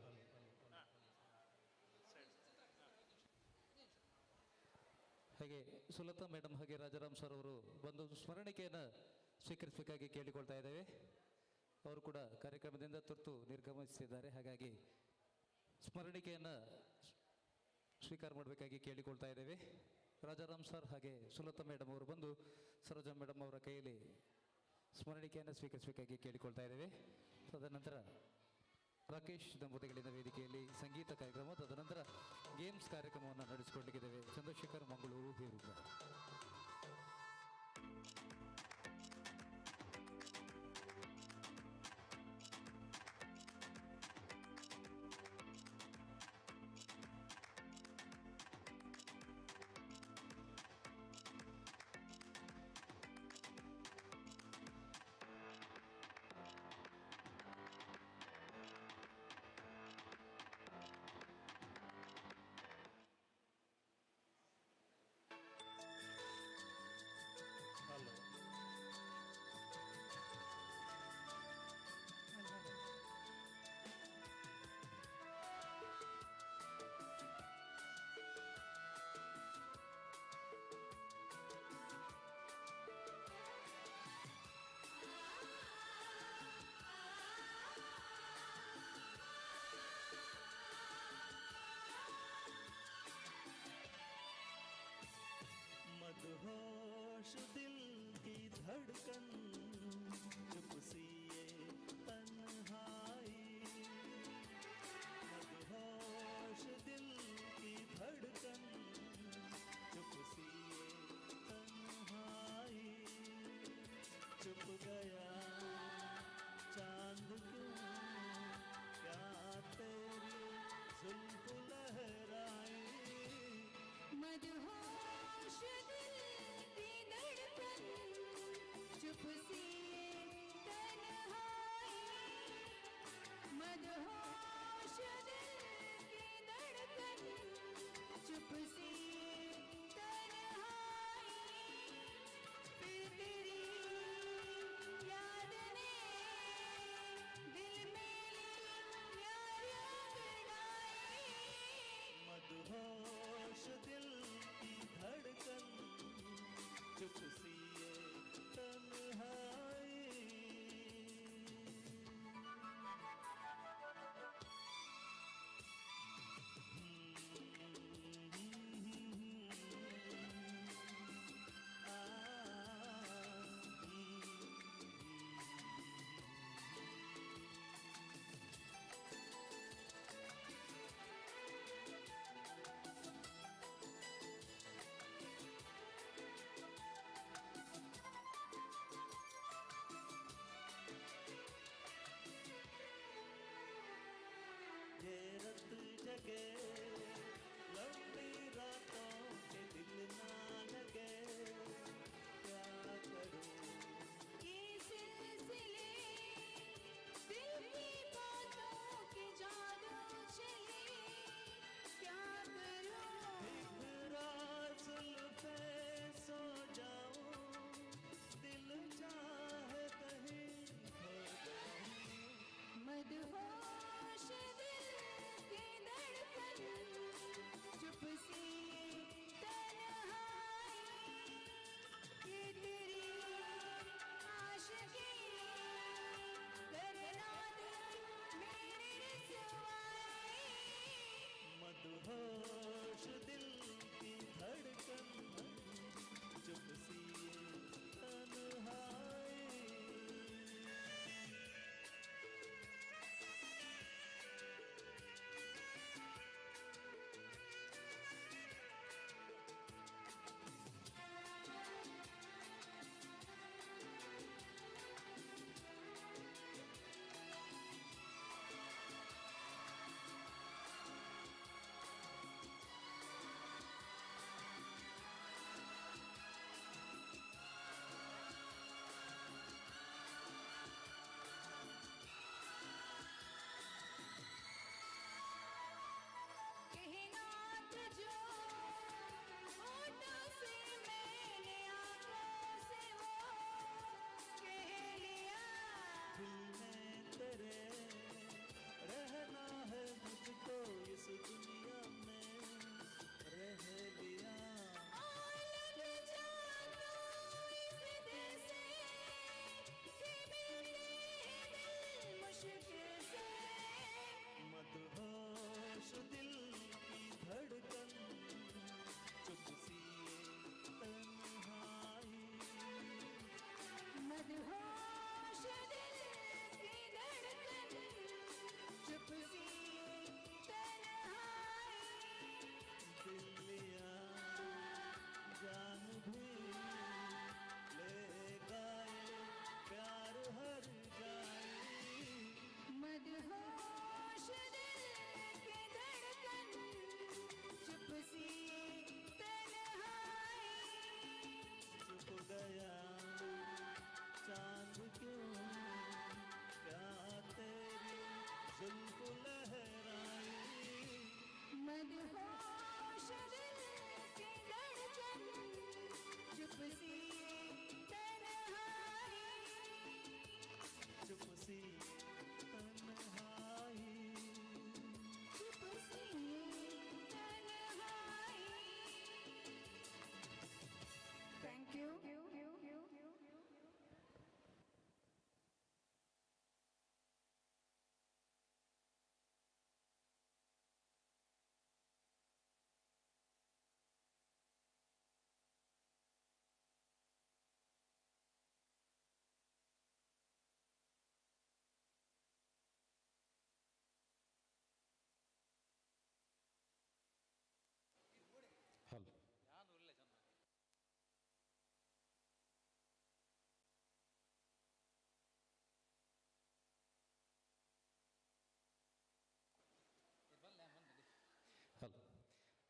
ಹಾಗೆ ಸುಲತಾ ಮೇಡಮ್ ಹಾಗೆ ರಾಜಾರಾಮ್ ಸರ್ ಅವರು ಬಂದು ಸ್ಮರಣಿಕೆಯನ್ನು ಸ್ವೀಕರಿಸಬೇಕಾಗಿ ಕೇಳಿಕೊಳ್ತಾ ಇದ್ದೇವೆ. ಅವರು ಕೂಡ ಕಾರ್ಯಕ್ರಮದಿಂದ ತುರ್ತು ನಿರ್ಗಮಿಸಿದ್ದಾರೆ. ಹಾಗಾಗಿ ಸ್ಮರಣಿಕೆಯನ್ನು ಸ್ವೀಕಾರ ಮಾಡಬೇಕಾಗಿ ಕೇಳಿಕೊಳ್ತಾ ಇದ್ದೇವೆ. ರಾಜಾರಾಮ್ ಸರ್ ಹಾಗೆ ಸುಲತಾ ಮೇಡಮ್ ಅವರು ಬಂದು ಸರೋಜಾ ಮೇಡಮ್ ಅವರ ಕೈಯಲ್ಲಿ ಸ್ಮರಣಿಕೆಯನ್ನು ಸ್ವೀಕರಿಸಬೇಕಾಗಿ ಕೇಳಿಕೊಳ್ತಾ ಇದ್ದೇವೆ. ತದನಂತರ ರಾಕೇಶ್ ದಂಪತಿಗಳಿಂದ ವೇದಿಕೆಯಲ್ಲಿ ಸಂಗೀತ ಕಾರ್ಯಕ್ರಮ, ತದನಂತರ ಗೇಮ್ಸ್ ಕಾರ್ಯಕ್ರಮವನ್ನು ನಡೆಸಿಕೊಂಡಿದ್ದೇವೆ. ಚಂದ್ರಶೇಖರ್ ಮಂಗಳೂರು ಹೇರುಗ. मदहोश दिल की धड़कन चुप सी ये तन्हाई, मदहोश दिल की धड़कन चुप सी ये तन्हाई, चुप गया चांद क्यों क्या तेरी जुल्फ लहराई, मदहोश दिल की धड़कन चुप सी तन्हाई, मदहोश दिल की धड़कन चुप सी तन्हाई, फिर तेरी याद ने दिल में यारियां बनाई, मदहोश दिल की धड़कन चुप सी ये तन्हाई। ये रत जगे लंबी रातों के दिल ना लगे, क्या करूं ये सिलसिले दिल की बातों के जादू चले, क्या करूं बिखरा जुल्फे सो जाऊं, दिल चाहे कहीं खो जाऊं, मदहोश दिल की धड़कन चुप सी तन्हाई, ये तेरी आशिकी करना दे मेरी रसवाई, मदहोश दिल की धड़कन चुप सी ये तन्हाई। कहना तुझो होठों से मैंने आंखों से वो कह लिया, दिल में तेरे रहना है मुझको इस दुनिया में रह लिया, और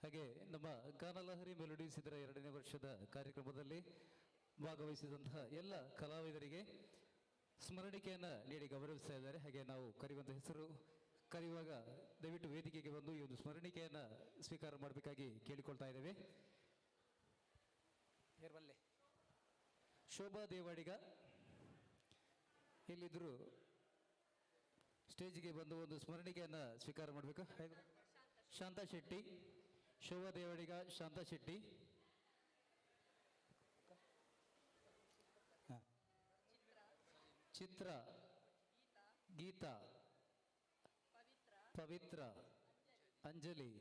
ಹಾಗೆ ನಮ್ಮ ಗಾನಲಹರಿ ಮೆಲೋಡೀಸ್ ಇದರ 2ನೇ ವರ್ಷದ ಕಾರ್ಯಕ್ರಮದಲ್ಲಿ ಭಾಗವಹಿಸಿದಂತಹ ಎಲ್ಲ ಕಲಾವಿದರಿಗೆ ಸ್ಮರಣಿಕೆಯನ್ನು ನೀಡಿ ಗೌರವಿಸ್ತಾ ಇದ್ದಾರೆ. ಹಾಗೆ ನಾವು ಕರೆಯುವಂಥ ಹೆಸರು ಕರೆಯುವಾಗ ದಯವಿಟ್ಟು ವೇದಿಕೆಗೆ ಬಂದು ಈ ಒಂದು ಸ್ಮರಣಿಕೆಯನ್ನು ಸ್ವೀಕಾರ ಮಾಡಬೇಕಾಗಿ ಕೇಳಿಕೊಳ್ತಾ ಇದ್ದೇವೆ. ಹೇರ್ಬಲ್ಲೆ ಶೋಭಾ ದೇವಾಡಿಗ ಇಲ್ಲಿದ್ದರು, ಸ್ಟೇಜಿಗೆ ಬಂದು ಒಂದು ಸ್ಮರಣಿಕೆಯನ್ನು ಸ್ವೀಕಾರ ಮಾಡಬೇಕು. ಶಾಂತಾ ಶೆಟ್ಟಿ, ಶೋಭಾ ದೇವಾಡಿಗ, ಶಾಂತಾ ಶೆಟ್ಟಿ, ಚಿತ್ರ, ಗೀತಾ, ಪವಿತ್ರ, ಅಂಜಲಿ,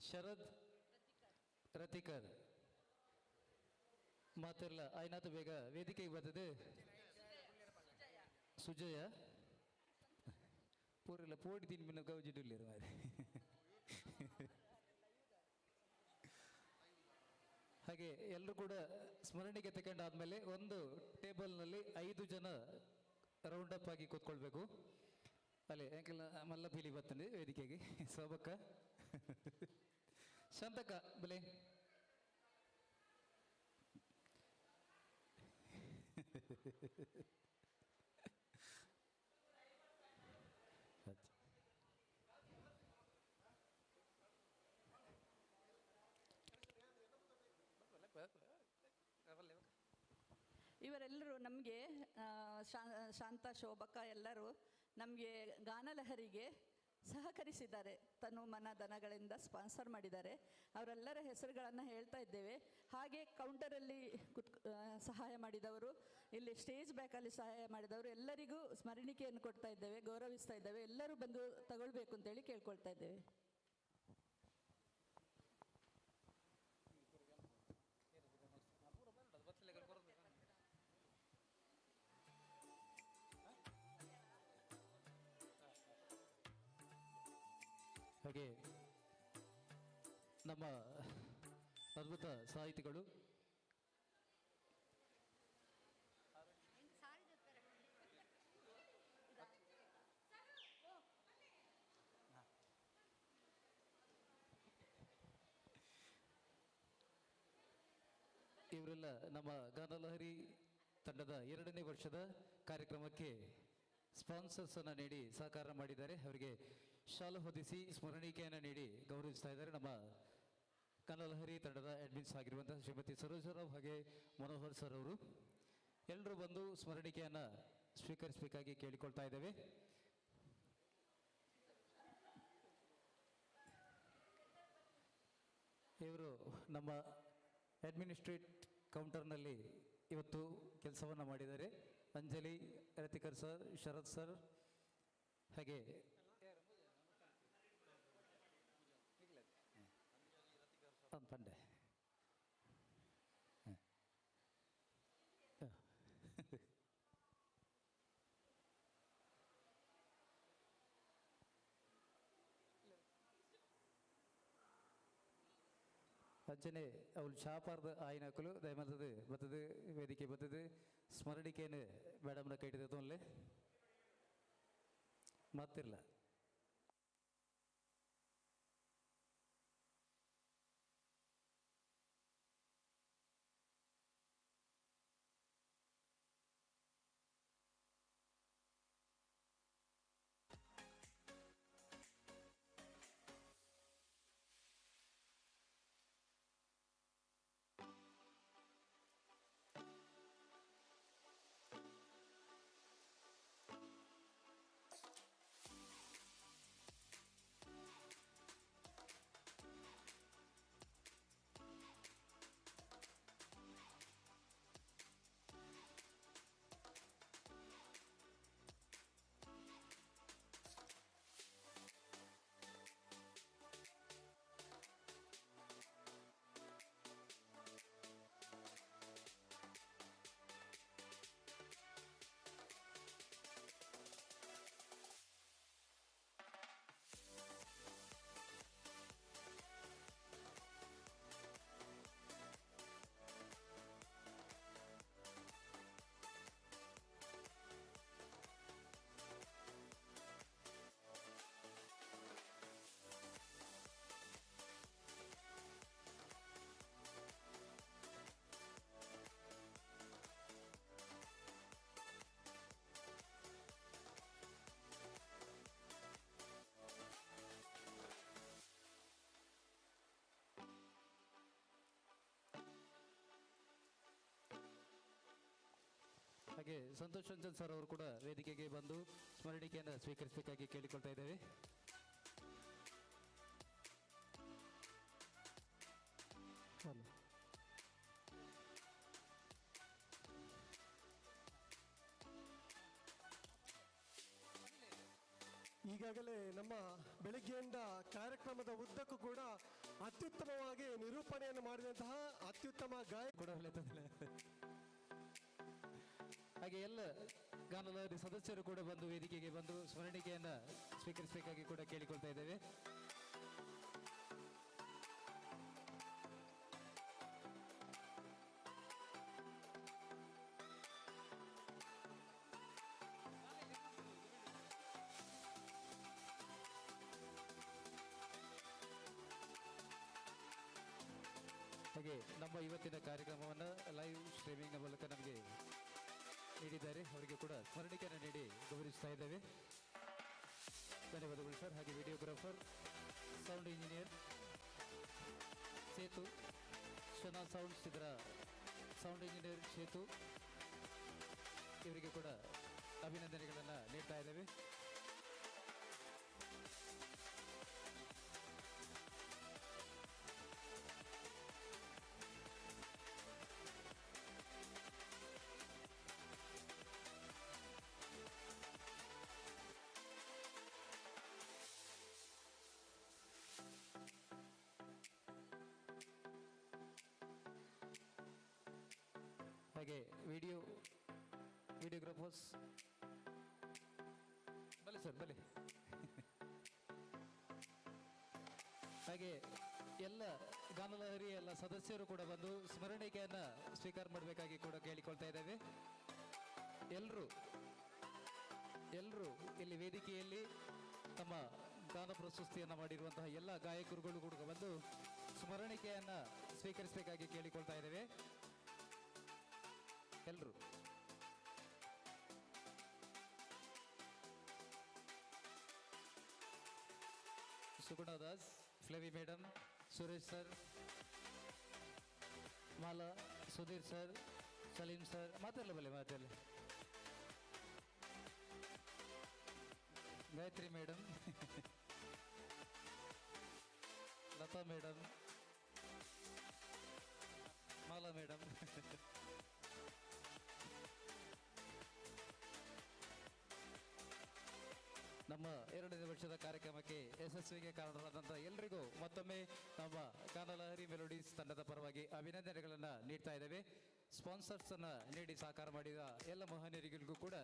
ಶರದ್, ರತಿಕರ್ ಮಾತೆಲ್ಲ ಆಯ್ನಾತು ಬೇಗ ವೇದಿಕೆಗೆ ಬರ್ತದೆ. ಸುಜಯ ಪೂರಿಲ್ಲ ಪೋಡಿ ತಿನ್ ಮಿನ್ನ ಗೌಜಿಡಿಲ್ಲಿರು ಮಾರಿ. ಹಾಗೆ ಎಲ್ಲರೂ ಕೂಡ ಸ್ಮರಣಿಕೆ ತಗೊಂಡಾದ್ಮೇಲೆ ಒಂದು ಟೇಬಲ್ನಲ್ಲಿ 5 ಜನ ರೌಂಡ್ ಅಪ್ ಆಗಿ ಕೂತ್ಕೊಳ್ಬೇಕು. ಅಲ್ಲೇ ಯಾಕೆಲ್ಲ ಮಲ್ಲ ಪೀಲಿ ಬರ್ತಾನೆ ವೇದಿಕೆಗೆ. ಸೋಬಕ್ಕ, ಶಾಂತಕ್ಕ ಬಲೆ ಇವರೆಲ್ಲರೂ ನಮಗೆ ಶಾಂತ, ಶೋಭಕ್ಕ ಎಲ್ಲರೂ ನಮಗೆ ಗಾನಲಹರಿಗೆ ಸಹಕರಿಸಿದ್ದಾರೆ. ತನು ಮನ ಧನಗಳಿಂದ ಸ್ಪಾನ್ಸರ್ ಮಾಡಿದ್ದಾರೆ. ಅವರೆಲ್ಲರ ಹೆಸರುಗಳನ್ನು ಹೇಳ್ತಾ ಇದ್ದೇವೆ. ಹಾಗೆ ಕೌಂಟರಲ್ಲಿ ಸಹಾಯ ಮಾಡಿದವರು, ಇಲ್ಲಿ ಸ್ಟೇಜ್ ಬ್ಯಾಕಲ್ಲಿ ಸಹಾಯ ಮಾಡಿದವರು ಎಲ್ಲರಿಗೂ ಸ್ಮರಣಿಕೆಯನ್ನು ಕೊಡ್ತಾ ಇದ್ದೇವೆ, ಗೌರವಿಸ್ತಾ ಇದ್ದೇವೆ. ಎಲ್ಲರೂ ಬಂದು ತಗೊಳ್ಬೇಕು ಅಂತೇಳಿ ಕೇಳ್ಕೊಳ್ತಾ ಇದ್ದೇವೆ. ಹಾಗೆ ನಮ್ಮ ಅದ್ಭುತ ಸಾಹಿತಿಗಳು ಇವರೆಲ್ಲ ನಮ್ಮ ಗಾನಲಹರಿ ತಂಡದ 2ನೇ ವರ್ಷದ ಕಾರ್ಯಕ್ರಮಕ್ಕೆ ಸ್ಪಾನ್ಸರ್ಸ್ ಅನ್ನು ನೀಡಿ ಸಹಕಾರ ಮಾಡಿದ್ದಾರೆ. ಅವರಿಗೆ ಶಾಲು ಹೊದಿಸಿ ಸ್ಮರಣಿಕೆಯನ್ನು ನೀಡಿ ಗೌರವಿಸ್ತಾ ಇದ್ದಾರೆ ನಮ್ಮ ಗಾನಲಹರಿ ತಂಡದ ಅಡ್ಮಿನ್ಸ್ ಆಗಿರುವಂತಹ ಶ್ರೀಮತಿ ಸರೋಜರಾವ್ ಹಾಗೆ ಮನೋಹರ್ ಸರ್ ಅವರು. ಎಲ್ಲರೂ ಬಂದು ಸ್ಮರಣಿಕೆಯನ್ನು ಸ್ವೀಕರಿಸಬೇಕಾಗಿ ಕೇಳಿಕೊಳ್ತಾ ಇದ್ದೇವೆ. ಇವರು ನಮ್ಮ ಅಡ್ಮಿನಿಸ್ಟ್ರೇಟ್ ಕೌಂಟರ್ನಲ್ಲಿ ಇವತ್ತು ಕೆಲಸವನ್ನು ಮಾಡಿದ್ದಾರೆ. ಅಂಜಲಿ, ರತಿಕರ್ ಸರ್, ಶರತ್ ಸರ್, ಹಾಗೆ ಪಂಡೆ ಅಂಚನೆ ಅವಳು ಶಾಪಾರ್ದ ಆಯ್ನಾಕಲು ದಯಮಾಡ್ತದೆ ಬರ್ತದೆ ವೇದಿಕೆ ಬರ್ತದೆ ಸ್ಮರಣಿಕೆಯನ್ನು ಮೇಡಮ್ನ ಕೈ ಹಿಡಿದಲ್ಲೇ ಮಾತಿರಲ್ಲ. ಹಾಗೆ ಸಂತೋಷ್ ರಂಜನ್ ಸರ್ ಅವರು ಕೂಡ ವೇದಿಕೆಗೆ ಬಂದು ಸ್ಮರಣಿಕೆಯನ್ನು ಸ್ವೀಕರಿಸಬೇಕಾಗಿ ಕೇಳಿಕೊಳ್ತಾ ಇದ್ದೇವೆ. ಈಗಾಗಲೇ ನಮ್ಮ ಬೆಳಗ್ಗೆಯಿಂದ ಕಾರ್ಯಕ್ರಮದ ಉದ್ದಕ್ಕೂ ಕೂಡ ಅತ್ಯುತ್ತಮವಾಗಿ ನಿರೂಪಣೆಯನ್ನು ಮಾಡಿದಂತಹ ಅತ್ಯುತ್ತಮ ಗಾಯಕ ಕೂಡ ಹಾಗೆ ಎಲ್ಲ ಗಾನಲಹರಿ ಸದಸ್ಯರು ಕೂಡ ಬಂದು ವೇದಿಕೆಗೆ ಬಂದು ಸ್ಮರಣಿಕೆಯನ್ನು ಸ್ವೀಕರಿಸಬೇಕಾಗಿ ಕೂಡ ಕೇಳಿಕೊಳ್ತಾ ಇದ್ದೇವೆ. ಹಾಗೆ ನಮ್ಮ ಇವತ್ತಿನ ಕಾರ್ಯಕ್ರಮವನ್ನು ಲೈವ್ ಸ್ಟ್ರೀಮಿಂಗ್ನ ಮೂಲಕ ನಮಗೆ ನೀಡಿದ್ದಾರೆ. ಅವರಿಗೆ ಕೂಡ ಸ್ಮರಣಿಕೆಯನ್ನು ನೀಡಿ ಗೌರವಿಸ್ತಾ ಇದ್ದೇವೆ. ಧನ್ಯವಾದಗಳು ಸರ್. ಹಾಗೆ videographer, sound engineer Sethu, Shana sounds ಇದರ ಸೌಂಡ್ ಇಂಜಿನಿಯರ್ ಸೇತು, ಇವರಿಗೆ ಕೂಡ ಅಭಿನಂದನೆಗಳನ್ನು ನೀಡ್ತಾ ಇದ್ದೇವೆ. ಹಾಗೆ ವಿಡಿಯೋಗ್ರಾಫರ್ಸ್ ಬಲೆ ಸರ್ ಬಲೆ. ಹಾಗೆ ಎಲ್ಲ ಗಾನಲಹರಿ ಎಲ್ಲ ಸದಸ್ಯರು ಕೂಡ ಬಂದು ಸ್ಮರಣಿಕೆಯನ್ನು ಸ್ವೀಕಾರ ಮಾಡಬೇಕಾಗಿ ಕೂಡ ಕೇಳಿಕೊಳ್ತಾ ಇದ್ದೇವೆ. ಎಲ್ಲರೂ ಇಲ್ಲಿ ವೇದಿಕೆಯಲ್ಲಿ ತಮ್ಮ ಗಾನ ಪ್ರಶಸ್ತಿಯನ್ನು ಮಾಡಿರುವಂತಹ ಎಲ್ಲ ಗಾಯಕರುಗಳು ಕೂಡ ಬಂದು ಸ್ಮರಣಿಕೆಯನ್ನು ಸ್ವೀಕರಿಸಬೇಕಾಗಿ ಕೇಳಿಕೊಳ್ತಾ ಇದ್ದೇವೆ. ಎಲ್ಲರೂ Suguna Das, Flavy madam, Suresh sir, Mala, Sudheer sir, Saleem sir, ಮಾತಾಡಲ ಬಲೆ ಮಾತಾಡಲಿ, Gayathri madam, Latha madam, Mala madam, ನಮ್ಮ 2ನೇ ವರ್ಷದ ಕಾರ್ಯಕ್ರಮಕ್ಕೆ ಯಶಸ್ವಿಗೆ ಕಾರಣರಾದಂಥ ಎಲ್ಲರಿಗೂ ಮತ್ತೊಮ್ಮೆ ನಮ್ಮ ಗಾನಲಹರಿ ಮೆಲೋಡೀಸ್ ತಂಡದ ಪರವಾಗಿ ಅಭಿನಂದನೆಗಳನ್ನು ನೀಡ್ತಾ ಇದ್ದೇವೆ. ಸ್ಪಾನ್ಸರ್ಸ್ ಅನ್ನು ನೀಡಿ ಸಹಕಾರ ಮಾಡಿದ ಎಲ್ಲ ಮಹನೀಯರಿಗೂ ಕೂಡ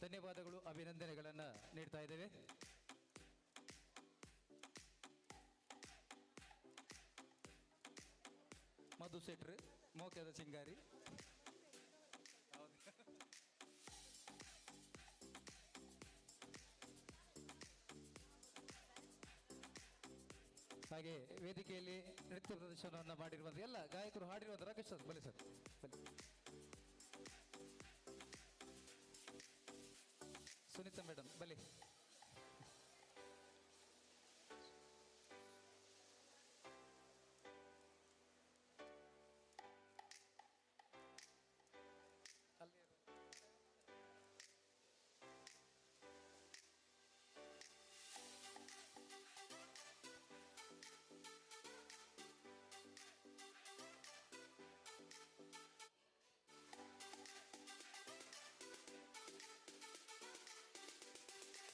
ಧನ್ಯವಾದಗಳು, ಅಭಿನಂದನೆಗಳನ್ನು ನೀಡ್ತಾ ಇದ್ದೇವೆ. ಮಧು ಶೆಟ್ರ್, ಮೋಕ್ಯದ ಚಿಂಗಾರಿ, ಹಾಗೆ ವೇದಿಕೆಯಲ್ಲಿ ನೃತ್ಯ ಪ್ರದರ್ಶನವನ್ನು ಮಾಡಿರುವಂಥ ಎಲ್ಲ ಗಾಯಕರು ಹಾಡಿರುವಂಥ ರಾಕೇಶ್ ಸರ್ ಬನ್ನಿ ಸರ್ ಬನ್ನಿ. ಸುನೀತಾ ಮೇಡಮ್ ಬನ್ನಿ.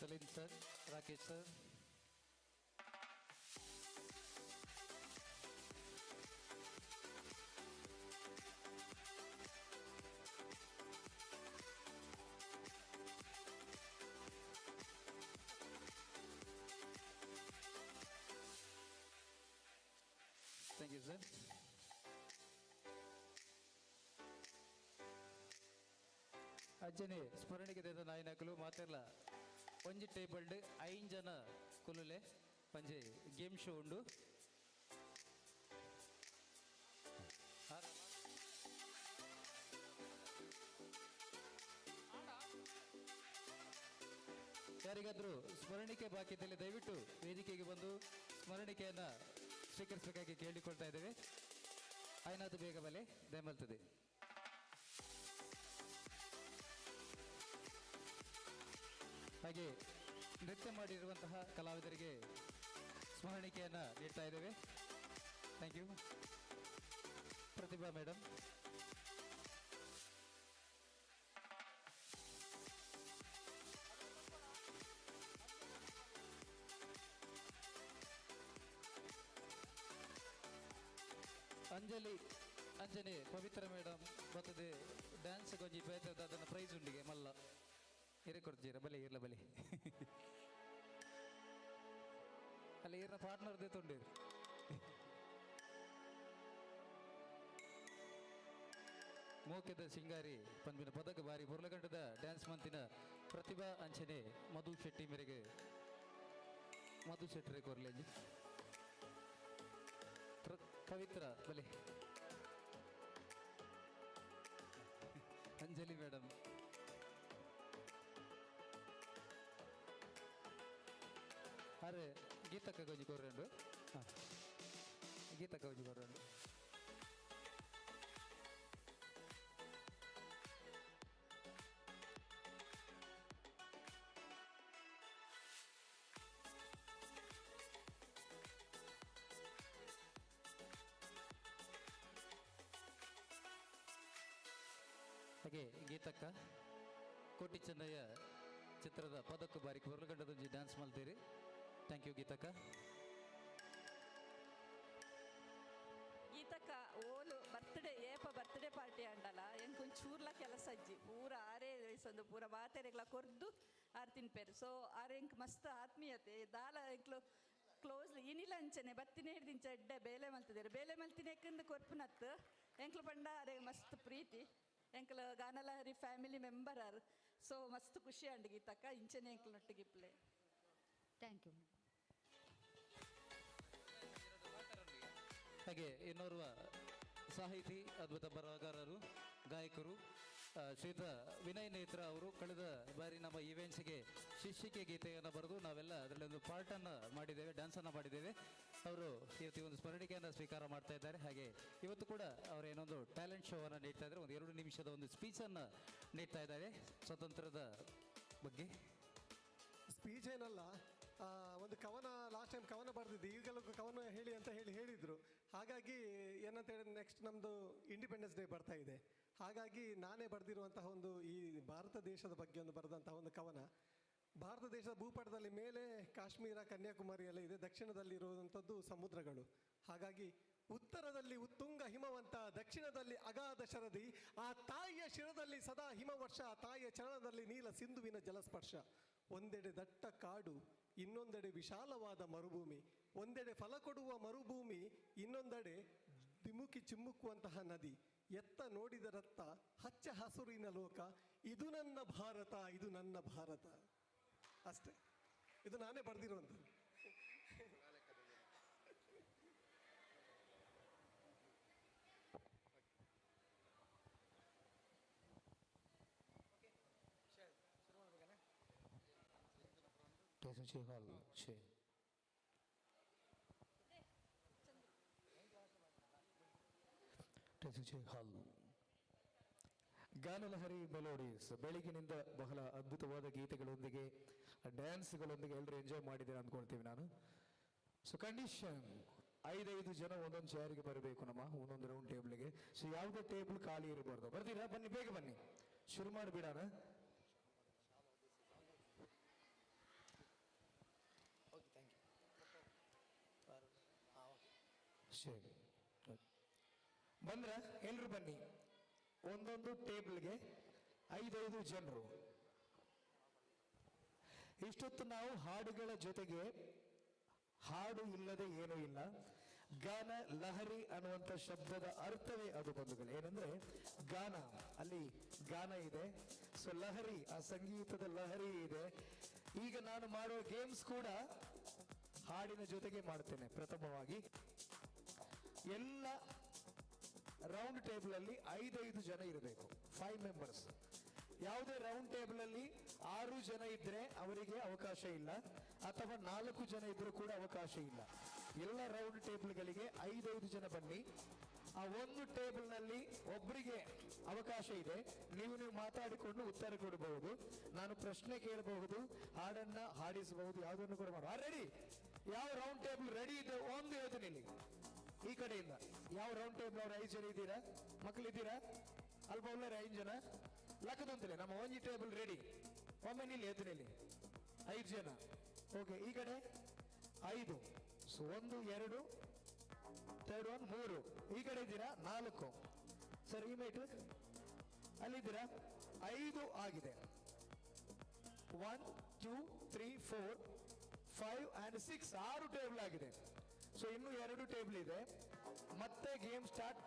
Saleem sir, Rakesh sir, thank you sir. ಅಜ್ಜನೇ ಸ್ಮರಣಿಗೆ ದೇದ ನಾಯನಕಲು ಮಾತೆಲ್ಲ ಒಂಜಿ ಟೇಬಲ್ಡ್ 5 ಜನ ಕುಲುಲೆ ಪಂಜೆ ಗೇಮ್ ಶೋ ಉಂಡು. ಯಾರಿಗಾದರೂ ಸ್ಮರಣಿಕೆ ಬಾಕಿ ಇದ್ದಲ್ಲಿ ದಯವಿಟ್ಟು ವೇದಿಕೆಗೆ ಬಂದು ಸ್ಮರಣಿಕೆಯನ್ನು ಸ್ವೀಕರಿಸಬೇಕಾಗಿ ಕೇಳಿಕೊಳ್ತಾ ಇದ್ದೇವೆ. ಆಯ್ನಾದು ಬೇಗ ಬಲೆ ದಯಮಲ್ತದೆ. ಹಾಗೆ ನೃತ್ಯ ಮಾಡಿರುವಂತಹ ಕಲಾವಿದರಿಗೆ ಸ್ಮರಣಿಕೆಯನ್ನು ನೀಡ್ತಾ ಇದ್ದೇವೆ. Thank you. ಪ್ರತಿಭಾ ಮೇಡಮ್. ಅಂಜನೆ ಪವಿತ್ರ ಮೇಡಮ್ ಬರ್ತದೆ ಡ್ಯಾನ್ಸ್ ಗೊಂಜಿ ಬೇತದ ಅದನ್ನು ಪ್ರೈಸ್ ಉಂಡಿಗೆ ಮಲ್ಲ ಹಿರೇ ಕೊಡ್ತೀರ ಬಲೆ ಇರ್ಲ ಬಲೆ ಅಲ್ಲಿ ಇರ್ನ ಪಾರ್ಟ್ನರ್ದೇ ತೊಂಡಿರು ಮೋಕೆದ ಸಿಂಗಾರಿ ಪಂಪಿನ ಪದಕ ಬಾರಿ ಬುರ್ಲಗಂಡದ ಡ್ಯಾನ್ಸ್ ಮಂತಿನ ಪ್ರತಿಭಾ ಅಂಚನೆ ಮಧು ಶೆಟ್ಟಿ ಮೇರೆಗೆ ಮಧು ಶೆಟ್ಟರೆ ಕೊರ್ಲೇಜಿ ಪವಿತ್ರ ಬಲೆ ಅಂಜಲಿ ಮೇಡಮ್ ಅರೆ ಗೀತಕ್ಕ ಗೊಂಜಿ ಕೊರ್ರಂಡು ಹಾಂ ಗೀತಕ್ಕ ಗೊಂಜಿ ಕೊರ್ರಂಡು ಹಾಗೆ ಗೀತಕ್ಕ ಕೋಟಿ ಚೆನ್ನಯ್ಯ ಚಿತ್ರದ ಪದಕ್ಕೂ ಬಾರಿ ಹೊರಗಂಡದೊಂಜಿ ಡ್ಯಾನ್ಸ್ ಮಾಡ್ತೀರಿ. ಥ್ಯಾಂಕ್ ಯು ಗೀತಕ್ಕ. ಗೀತಕ್ಕ ಓಲು ಬರ್ತ್ಡೇ ಪಾರ್ಟಿ ಅಂಡಲ್ಲ ಎಂಕೊಂಚೂರ್ಲ ಕೆಲಸ ಅಜ್ಜಿ ಪೂರ 6 ವಯಸ್ಸೊಂದು ಪೂರ ಬಾತೆರೆಗ್ಲ ಕೊರ್ದು ಆರು ತಿನ್ಪೇರು. ಸೊ ಆರು ಎಂಕ್ ಮಸ್ತ್ ಆತ್ಮೀಯತೆ ದಾಲ ಎಂಕ್ಲು ಕ್ಲೋಸ್ ಇನಿಲ ಅಂಚನೆ ಬತ್ತಿನ ಹಿಡ್ದಿಂಚ ಎಡ್ಡೆ ಬೇಲೆ ಮಲ್ತಿದ್ದೇರು ಬೇಲೆ ಮಲ್ತಿನ ಎಕ್ಕಂದು ಕೊರ್ಪುನತ್ತು ಎಂಕ್ಲು ಪಂಡ ಅರೆ ಮಸ್ತ್ ಪ್ರೀತಿ ಎಂಕ್ಲು ಗಾನಲಹರಿ ಫ್ಯಾಮಿಲಿ ಮೆಂಬರ್ ಆರ್. ಸೊ ಮಸ್ತ್ ಖುಷಿ ಅಂಡ್ ಗೀತಕ್ಕ ಇಂಚನೆ ಎಂಕ್ಲು ನೊಟ್ಟಿಗಿಪ್ಲೆ. Thank you. ಹಾಗೆ ಇನ್ನೋರ್ವ ಸಾಹಿತಿ ಅದ್ಭುತ ಬರಹಗಾರರು ಗಾಯಕರು ಶ್ರೀಯುತ ವಿನಯ್ ನೇತ್ರ ಅವರು ಕಳೆದ ಬಾರಿ ನಮ್ಮ ಈವೆಂಟ್ಸ್ಗೆ ಶಿಷ್ಯಿಕೆ ಗೀತೆಯನ್ನು ಬರೆದು ನಾವೆಲ್ಲ ಅದರಲ್ಲಿ ಒಂದು ಪಾರ್ಟನ್ನು ಮಾಡಿದ್ದೇವೆ, ಡ್ಯಾನ್ಸನ್ನು ಮಾಡಿದ್ದೇವೆ. ಅವರು ಇವತ್ತು ಒಂದು ಸ್ಮರಣಿಕೆಯನ್ನು ಸ್ವೀಕಾರ ಮಾಡ್ತಾ ಇದ್ದಾರೆ. ಹಾಗೆ ಇವತ್ತು ಕೂಡ ಅವರು ಏನೊಂದು ಟ್ಯಾಲೆಂಟ್ ಶೋವನ್ನು ನೀಡ್ತಾ ಇದ್ದಾರೆ. ಒಂದು 2 ನಿಮಿಷದ ಒಂದು ಸ್ಪೀಚನ್ನು ನೀಡ್ತಾ ಇದ್ದಾರೆ ಸ್ವಾತಂತ್ರ್ಯದ ಬಗ್ಗೆ. ಸ್ಪೀಚ್ ಏನಲ್ಲ, ಒಂದು ಕವನ ಲಾಸ್ಟ್ ಟೈಮ್ ಕವನ ಬರೆದಿದ್ದು, ಈಗಲೂ ಕವನ ಹೇಳಿ ಅಂತ ಹೇಳಿದರು. ಹಾಗಾಗಿ ಏನಂತ ಹೇಳಿದ್ರೆ ನೆಕ್ಸ್ಟ್ ನಮ್ಮದು ಇಂಡಿಪೆಂಡೆನ್ಸ್ ಡೇ ಬರ್ತಾ ಇದೆ. ಹಾಗಾಗಿ ನಾನೇ ಬರೆದಿರುವಂತಹ ಒಂದು ಈ ಭಾರತ ದೇಶದ ಬಗ್ಗೆ ಒಂದು ಬರೆದಂತಹ ಒಂದು ಕವನ. ಭಾರತ ದೇಶದ ಭೂಪಟದಲ್ಲಿ ಮೇಲೆ ಕಾಶ್ಮೀರ ಕನ್ಯಾಕುಮಾರಿ ಎಲ್ಲ ಇದೆ, ದಕ್ಷಿಣದಲ್ಲಿರುವಂಥದ್ದು ಸಮುದ್ರಗಳು. ಹಾಗಾಗಿ ಉತ್ತರದಲ್ಲಿ ಉತ್ತುಂಗ ಹಿಮವಂತ, ದಕ್ಷಿಣದಲ್ಲಿ ಅಗಾಧ ಶರದಿ, ಆ ತಾಯಿಯ ಶಿರದಲ್ಲಿ ಸದಾ ಹಿಮವರ್ಷ, ತಾಯಿಯ ಚರಣದಲ್ಲಿ ನೀಲ ಸಿಂಧುವಿನ ಜಲಸ್ಪರ್ಶ. ಒಂದೆಡೆ ದಟ್ಟ ಕಾಡು, ಇನ್ನೊಂದೆಡೆ ವಿಶಾಲವಾದ ಮರುಭೂಮಿ, ಒಂದೆಡೆ ಫಲ ಕೊಡುವ ಮರುಭೂಮಿ, ಇನ್ನೊಂದೆಡೆ ಧಿಮುಕಿ ಚಿಮ್ಮುಕುವಂತಹ ನದಿ, ಎತ್ತ ನೋಡಿದ ರತ್ತ ಹಚ್ಚ ಹಸುರಿನ ಲೋಕ, ಇದು ನನ್ನ ಭಾರತ, ಇದು ನನ್ನ ಭಾರತ. ಅಷ್ಟೇ, ಇದು ನಾನೇ ಬರೆದಿರುವಂಥದ್ದು. ಹಾಲ್ ಗಾನಲಹರಿ ಮೆಲೋಡೀಸ್ ಬೆಳಗಿನಿಂದ ಬಹಳ ಅದ್ಭುತವಾದ ಗೀತೆಗಳೊಂದಿಗೆ ಡ್ಯಾನ್ಸ್ಗಳೊಂದಿಗೆ ಎಲ್ಲರೂ ಎಂಜಾಯ್ ಮಾಡಿದ್ದೀರಾ ಅಂದ್ಕೊಳ್ತೀವಿ ನಾನು. ಸೊ ಕಂಡೀಷನ್ 5 ಜನ ಒಂದೊಂದು ಚೇರಿಗೆ ಬರಬೇಕು ನಮ್ಮ ಒಂದೊಂದು ರೌಂಡ್ ಟೇಬಲ್ಗೆ. ಸೊ ಯಾವುದೇ ಟೇಬಲ್ ಖಾಲಿ ಇರಬಾರ್ದು. ಬರ್ತೀರಾ? ಬನ್ನಿ, ಬೇಗ ಬನ್ನಿ, ಶುರು ಮಾಡಿಬಿಡೋಣ. ಸರಿ, ಬಂದ್ರ ಎಲ್ಲರೂ ಬನ್ನಿ. ಒಂದೊಂದು ಟೇಬಲ್ಗೆ 5 ಜನರು. ಇಷ್ಟೊತ್ತು ನಾವು ಹಾಡುಗಳ ಜೊತೆಗೆ ಹಾಡು ಇಲ್ಲದೆ ಏನೂ ಇಲ್ಲ. ಗಾನ ಲಹರಿ ಅನ್ನುವಂಥ ಶಬ್ದದ ಅರ್ಥವೇ ಅದು ಬಂಧುಗಳು. ಏನಂದ್ರೆ ಗಾನ, ಅಲ್ಲಿ ಗಾನ ಇದೆ. ಸೊ ಲಹರಿ, ಆ ಸಂಗೀತದ ಲಹರಿ ಇದೆ. ಈಗ ನಾನು ಮಾಡೋ ಗೇಮ್ಸ್ ಕೂಡ ಹಾಡಿನ ಜೊತೆಗೆ ಮಾಡ್ತೇನೆ. ಪ್ರಥಮವಾಗಿ ಎಲ್ಲ ರೌಂಡ್ ಟೇಬಲ್ ಅಲ್ಲಿ 5 ಜನ ಇರಬೇಕು, 5 ಮೆಂಬರ್ಸ್. ಯಾವುದೇ ರೌಂಡ್ ಟೇಬಲ್ ಅಲ್ಲಿ 6 ಜನ ಇದ್ರೆ ಅವರಿಗೆ ಅವಕಾಶ ಇಲ್ಲ, ಅಥವಾ 4 ಜನ ಇದ್ರೂ ಕೂಡ ಅವಕಾಶ ಇಲ್ಲ. ಎಲ್ಲ ರೌಂಡ್ ಟೇಬಲ್ಗಳಿಗೆ 5 ಜನ ಬನ್ನಿ. ಆ ಒಂದು ಟೇಬಲ್ನಲ್ಲಿ ಒಬ್ಬರಿಗೆ ಅವಕಾಶ ಇದೆ. ನೀವು ಮಾತಾಡಿಕೊಂಡು ಉತ್ತರ ಕೊಡಬಹುದು. ನಾನು ಪ್ರಶ್ನೆ ಕೇಳಬಹುದು, ಹಾಡನ್ನ ಹಾಡಿಸಬಹುದು, ಯಾವುದನ್ನು ಕೂಡ ಮಾಡಬಹುದು. ರೆಡಿ? ಯಾವ ರೌಂಡ್ ಟೇಬಲ್ ರೆಡಿ ಇದೆ ಒಂದು ಯೋಚನೆ ಇಲ್ಲಿ ಈ ಕಡೆಯಿಂದ. ಯಾವ ರೌಂಡ್ ಟೇಬಲ್ ಅವ್ರು 5 ಜನ ಇದ್ದೀರಾ? ಮಕ್ಕಳಿದ್ದೀರಾ? ಅಲ್ಪ ಒಳ್ಳೆ 5 ಜನ ಲಕ್ಕದಂತಲೇ ನಮ್ಮ ಒಂಜಿ ಟೇಬಲ್ ರೆಡಿ. ಒಮ್ಮೆ ನಿಲ್ಲಿ ಯೋಚನೆಯಲ್ಲಿ 5 ಜನ. ಓಕೆ, ಈ ಕಡೆ 5. ಸೊ 1 2 3 3. ಈ ಕಡೆ ಇದ್ದೀರಾ 4. ಸರ್ ಈ ಮೇಟ್ ಅಲ್ಲಿದ್ದೀರಾ 5 ಆಗಿದೆ. 1 2 3 4 5 and 6 6 ಟೇಬಲ್ ಆಗಿದೆ. ಸೊ ಇನ್ನು 2 ಟೇಬಲ್ ಇದೆ. ಮತ್ತೆ ಗೇಮ್ ಸ್ಟಾರ್ಟ್.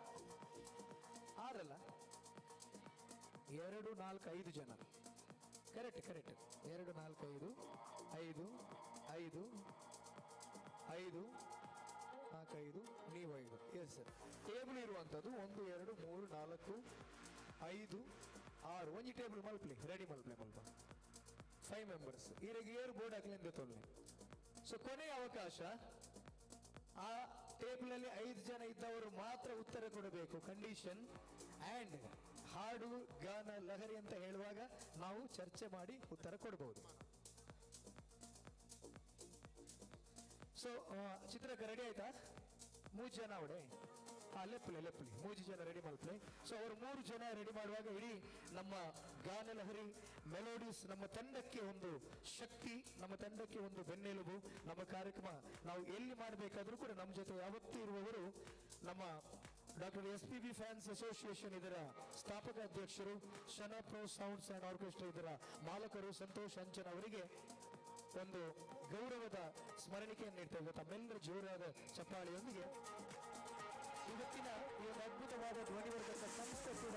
6 ಅಲ್ಲ, 2 4 5 ಜನ. ಕರೆಕ್ಟ್ 2 4 5 5 5 5 4 5 ನೀವು 5. Yes sir. ಟೇಬಲ್ ಇರುವಂಥದ್ದು 1 2 3 4 5 6. ಒಂಜಿ ಟೇಬಲ್ ಮಲ್ಪಲಿ ರೆಡಿ ಮಲ್ಪ 5 ಮೆಂಬರ್ಸ್. ಈರಿಗೆ ಏರು ಬೋರ್ಡ್ ಹಾಕ್ಲಿಂದ ತೊಲ್ಲೆ. ಸೊ ಕೊನೆಯ ಅವಕಾಶ. ಆ ಟೇಬಲ್ ಅಲ್ಲಿ 5 ಜನ ಇದ್ದವರು ಮಾತ್ರ ಉತ್ತರ ಕೊಡಬೇಕು. ಕಂಡೀಷನ್. ಆ್ಯಂಡ್ ಹಾಡು ಗಾನ ಲಹರಿ ಅಂತ ಹೇಳುವಾಗ ನಾವು ಚರ್ಚೆ ಮಾಡಿ ಉತ್ತರ ಕೊಡಬಹುದು. ಸೊ ಚಿತ್ರಕ ರೆಡಿ ಆಯ್ತಾ? 3 ಜನ ಅವಡೆ ಲೆಪ್ಪಲಿ 3 ಜನ ರೆಡಿ ಮಾಡ್ತಾರೆ. ಸೊ ಅವರು 3 ಜನ ರೆಡಿ ಮಾಡುವಾಗ ಇಡೀ ನಮ್ಮ ಗಾನ ಲಹರಿ ಮೆಲೋಡಿಸ್ ನಮ್ಮ ತಂಡಕ್ಕೆ ಒಂದು ಶಕ್ತಿ, ನಮ್ಮ ತಂಡಕ್ಕೆ ಒಂದು ಬೆನ್ನೆಲುಬು. ನಮ್ಮ ಕಾರ್ಯಕ್ರಮ ನಾವು ಎಲ್ಲಿ ಮಾಡಬೇಕಾದ್ರೂ ಕೂಡ ನಮ್ಮ ಜೊತೆ ಯಾವತ್ತೂ ಇರುವವರು ನಮ್ಮ ಡಾಕ್ಟರ್ SPB ಫ್ಯಾನ್ಸ್ ಅಸೋಸಿಯೇಷನ್ ಇದರ ಸ್ಥಾಪಕ ಅಧ್ಯಕ್ಷರು, ಶನ ಪ್ರೋ ಸೌಂಡ್ಸ್ ಅಂಡ್ ಆರ್ಕೆಸ್ಟ್ರಾ ಇದರ ಮಾಲಕರು ಸಂತೋಷ್ ಅಂಚನ್ ಅವರಿಗೆ ಒಂದು ಗೌರವದ ಸ್ಮರಣಿಕೆಯನ್ನು ನೀಡ್ತೇವೆ. ತಮ್ಮೆಲ್ಲರ ಜೋರಾದ ಚಪ್ಪಾಳೆಯೊಂದಿಗೆ ಇವತ್ತಿನ ಈ ಒಂದು ಅದ್ಭುತವಾದ ಧ್ವನಿವರ್ಧಕ ಸಂಸ್ಥೆ ಕೂಡ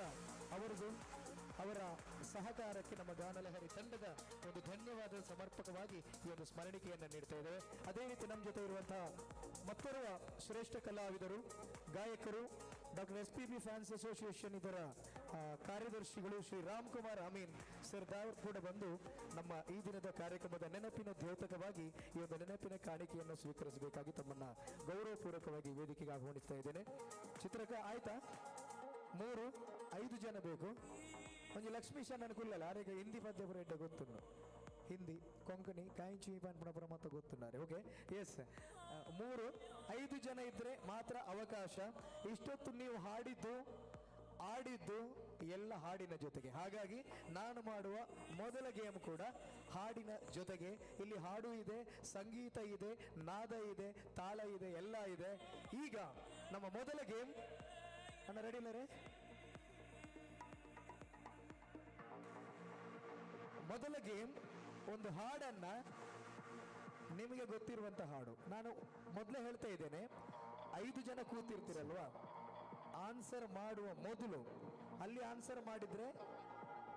ಅವರದು, ಅವರ ಸಹಕಾರಕ್ಕೆ ನಮ್ಮ ಗಾನಲಹರಿ ತಂಡದ ಒಂದು ಧನ್ಯವಾದ ಸಮರ್ಪಕವಾಗಿ ಈ ಒಂದು ಸ್ಮರಣಿಕೆಯನ್ನು ನೀಡ್ತಾ ಇದ್ದೇವೆ. ಅದೇ ರೀತಿ ನಮ್ಮ ಜೊತೆ ಇರುವಂತಹ ಮತ್ತೋರ್ವ ಶ್ರೇಷ್ಠ ಕಲಾವಿದರು, ಗಾಯಕರು, ಡಾಕ್ಟರ್ SPB ಫ್ಯಾನ್ಸ್ ಅಸೋಸಿಯೇಷನ್ ಇದರ ಕಾರ್ಯದರ್ಶಿಗಳು ಶ್ರೀ ರಾಮ್ಕುಮಾರ್ ಅಮೀನ್ ಸರ್ದಾರ್ ಕೂಡ ಬಂದು ನಮ್ಮ ಈ ದಿನದ ಕಾರ್ಯಕ್ರಮದ ನೆನಪಿನ ದ್ಯೋತಕವಾಗಿ ಈ ಒಂದು ನೆನಪಿನ ಕಾಣಿಕೆಯನ್ನು ಸ್ವೀಕರಿಸಬೇಕಾಗಿ ತಮ್ಮನ್ನ ಗೌರವಪೂರ್ವಕವಾಗಿ ವೇದಿಕೆಗೆ ಆಹ್ವಾನಿಸ್ತಾ ಇದ್ದೇನೆ. ಚಿತ್ರಕ ಆಯ್ತಾ? 3 5 ಜನ ಬೇಕು. ಒಂದು ಲಕ್ಷ್ಮೀಶನ್ ಅನುಕೂಲ ಆರೇಗ ಹಿಂದಿ ಪದ್ಯ ಬರೆಯ ಗೊತ್ತುಂಡು, ಹಿಂದಿ ಕೊಂಕಣಿ ಕಾಯಿಂಚಿ ಪಂಪಣಪುರ ಮತ್ತು ಗೊತ್ತುಂಡಾರೆ. Okay, S. 3 5 ಜನ ಇದ್ರೆ ಮಾತ್ರ ಅವಕಾಶ. ಇಷ್ಟೊತ್ತು ನೀವು ಆಡಿದ್ದು ಎಲ್ಲ ಹಾಡಿನ ಜೊತೆಗೆ. ಹಾಗಾಗಿ ನಾನು ಮಾಡುವ ಮೊದಲ ಗೇಮ್ ಕೂಡ ಹಾಡಿನ ಜೊತೆಗೆ. ಇಲ್ಲಿ ಹಾಡು ಇದೆ, ಸಂಗೀತ ಇದೆ, ನಾದ ಇದೆ, ತಾಳ ಇದೆ, ಎಲ್ಲ ಇದೆ. ಈಗ ನಮ್ಮ ಮೊದಲ ಗೇಮ್ ಅಣ್ಣ ರೆಡಿ ಇಲ್ಲ ರೇ? ಮೊದಲ ಗೇಮ್ ಒಂದು ಹಾಡನ್ನ ನಿಮಗೆ ಗೊತ್ತಿರುವಂತ ಹಾಡು. ನಾನು ಮೊದಲೇ ಹೇಳ್ತಾ ಇದ್ದೇನೆ, 5 ಜನ ಕೂತಿರ್ತೀರಲ್ವಾ, ಆನ್ಸರ್ ಮಾಡುವ ಮೊದಲು ಅಲ್ಲಿ ಆನ್ಸರ್ ಮಾಡಿದ್ರೆ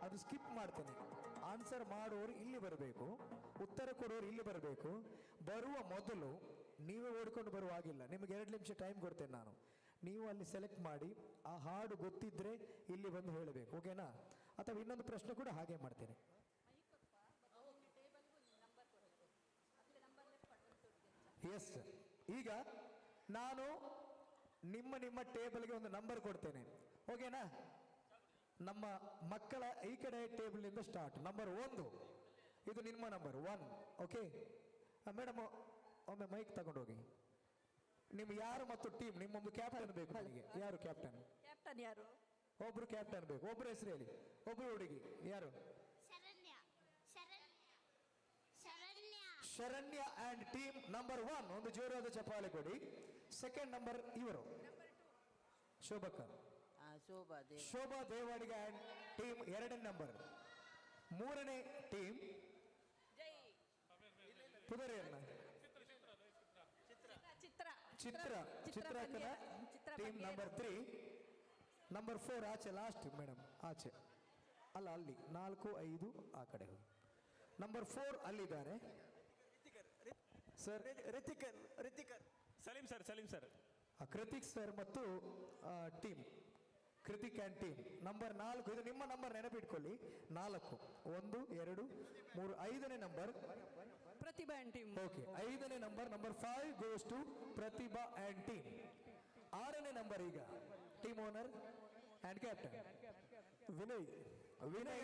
ಅದು ಸ್ಕಿಪ್ ಮಾಡ್ತೇನೆ. ಆನ್ಸರ್ ಮಾಡುವವರು ಇಲ್ಲಿ ಬರಬೇಕು, ಉತ್ತರ ಕೊಡುವವರು ಇಲ್ಲಿ ಬರಬೇಕು. ಬರುವ ಮೊದಲು ನೀವೇ ಓಡ್ಕೊಂಡು ಬರುವ ಹಾಗಿಲ್ಲ. ನಿಮಗೆ 2 ನಿಮಿಷ ಟೈಮ್ ಕೊಡ್ತೇನೆ ನಾನು. ನೀವು ಅಲ್ಲಿ ಸೆಲೆಕ್ಟ್ ಮಾಡಿ ಆ ಹಾಡು ಗೊತ್ತಿದ್ರೆ ಇಲ್ಲಿ ಬಂದು ಹೇಳಬೇಕು. ಓಕೆನಾ? ಅಥವಾ ಇನ್ನೊಂದು ಪ್ರಶ್ನೆ ಕೂಡ ಹಾಗೆ ಮಾಡ್ತೇನೆ. ಎಸ್. ಈಗ ನಾನು ನಿಮ್ಮ ಟೇಬಲ್ಗೆ ಒಂದು ನಂಬರ್ ಕೊಡ್ತೇನೆ. ಓಕೆನಾ? ನಮ್ಮ ಮಕ್ಕಳ ಈ ಕಡೆ ಟೇಬಲ್ನಿಂದ ಸ್ಟಾರ್ಟ್. ನಂಬರ್ 1 ಇದು ನಿಮ್ಮ ನಂಬರ್ 1. ಓಕೆ ಮೇಡಮ್, ಒಮ್ಮೆ ಮೈಕ್ ತಗೊಂಡು ಹೋಗಿ. ನಿಮ್ಗೆ ಯಾರು ಮತ್ತು ಟೀಮ್ ನಿಮ್ಮೊಂದು ಕ್ಯಾಪ್ಟನ್ ಬೇಕು. ನನಗೆ ಯಾರು ಕ್ಯಾಪ್ಟನ್? ಕ್ಯಾಪ್ಟನ್ ಯಾರು? ಒಬ್ರು ಕ್ಯಾಪ್ಟನ್ ಬೇಕು. ಒಬ್ರು ಹೆಸರು ಹೇಳಿ. ಒಬ್ರು ಹುಡುಗಿ ಯಾರು? Sharanya and team number 1. ಒಂದು ಜೋರಾದ ಚಪ್ಪಾಳೆ ಕೊಡಿ. ಸೆಕೆಂಡ್ ನಂಬರ್ ಇವರು ಶೋಭಕ್ಕ, ಶೋಭಾ ದೇವಾಡಿಗ ಅಂಡ್ ಟೀಮ್ 2ನೇ ನಂಬರ್. 3ನೇ ಟೀಮ್ ಪುದರಿಯನ್ನ ಚಿತ್ರಕನ ಟೀಮ್ ನಂಬರ್ 3. ನಂಬರ್ 4 ಆಚೆ ಲಾಸ್ಟ್ ಮೇಡಮ್, ಆಚೆ ಅಲ್ಲ, ಅಲ್ಲಿ 4 5 ಆ ಕಡೆ ಹೋಗಿ. ನಂಬರ್ 4 ಅಲ್ಲಿದ್ದಾರೆ sir. Saleem sir Krithik sir ಮತ್ತು team Krithik and team number 4. ಇದು ನಿಮ್ಮ ನಂಬರ್ ನೆನಪಿಟ್ಕೊಳ್ಳಿ. 4 1 2 3 5ನೇ number Prathibha and team. Okay, 5ನೇ number. Number 5 goes to Prathibha and team. 6ನೇ ನಂಬರ್ ಈಗ team owner and captain Vinay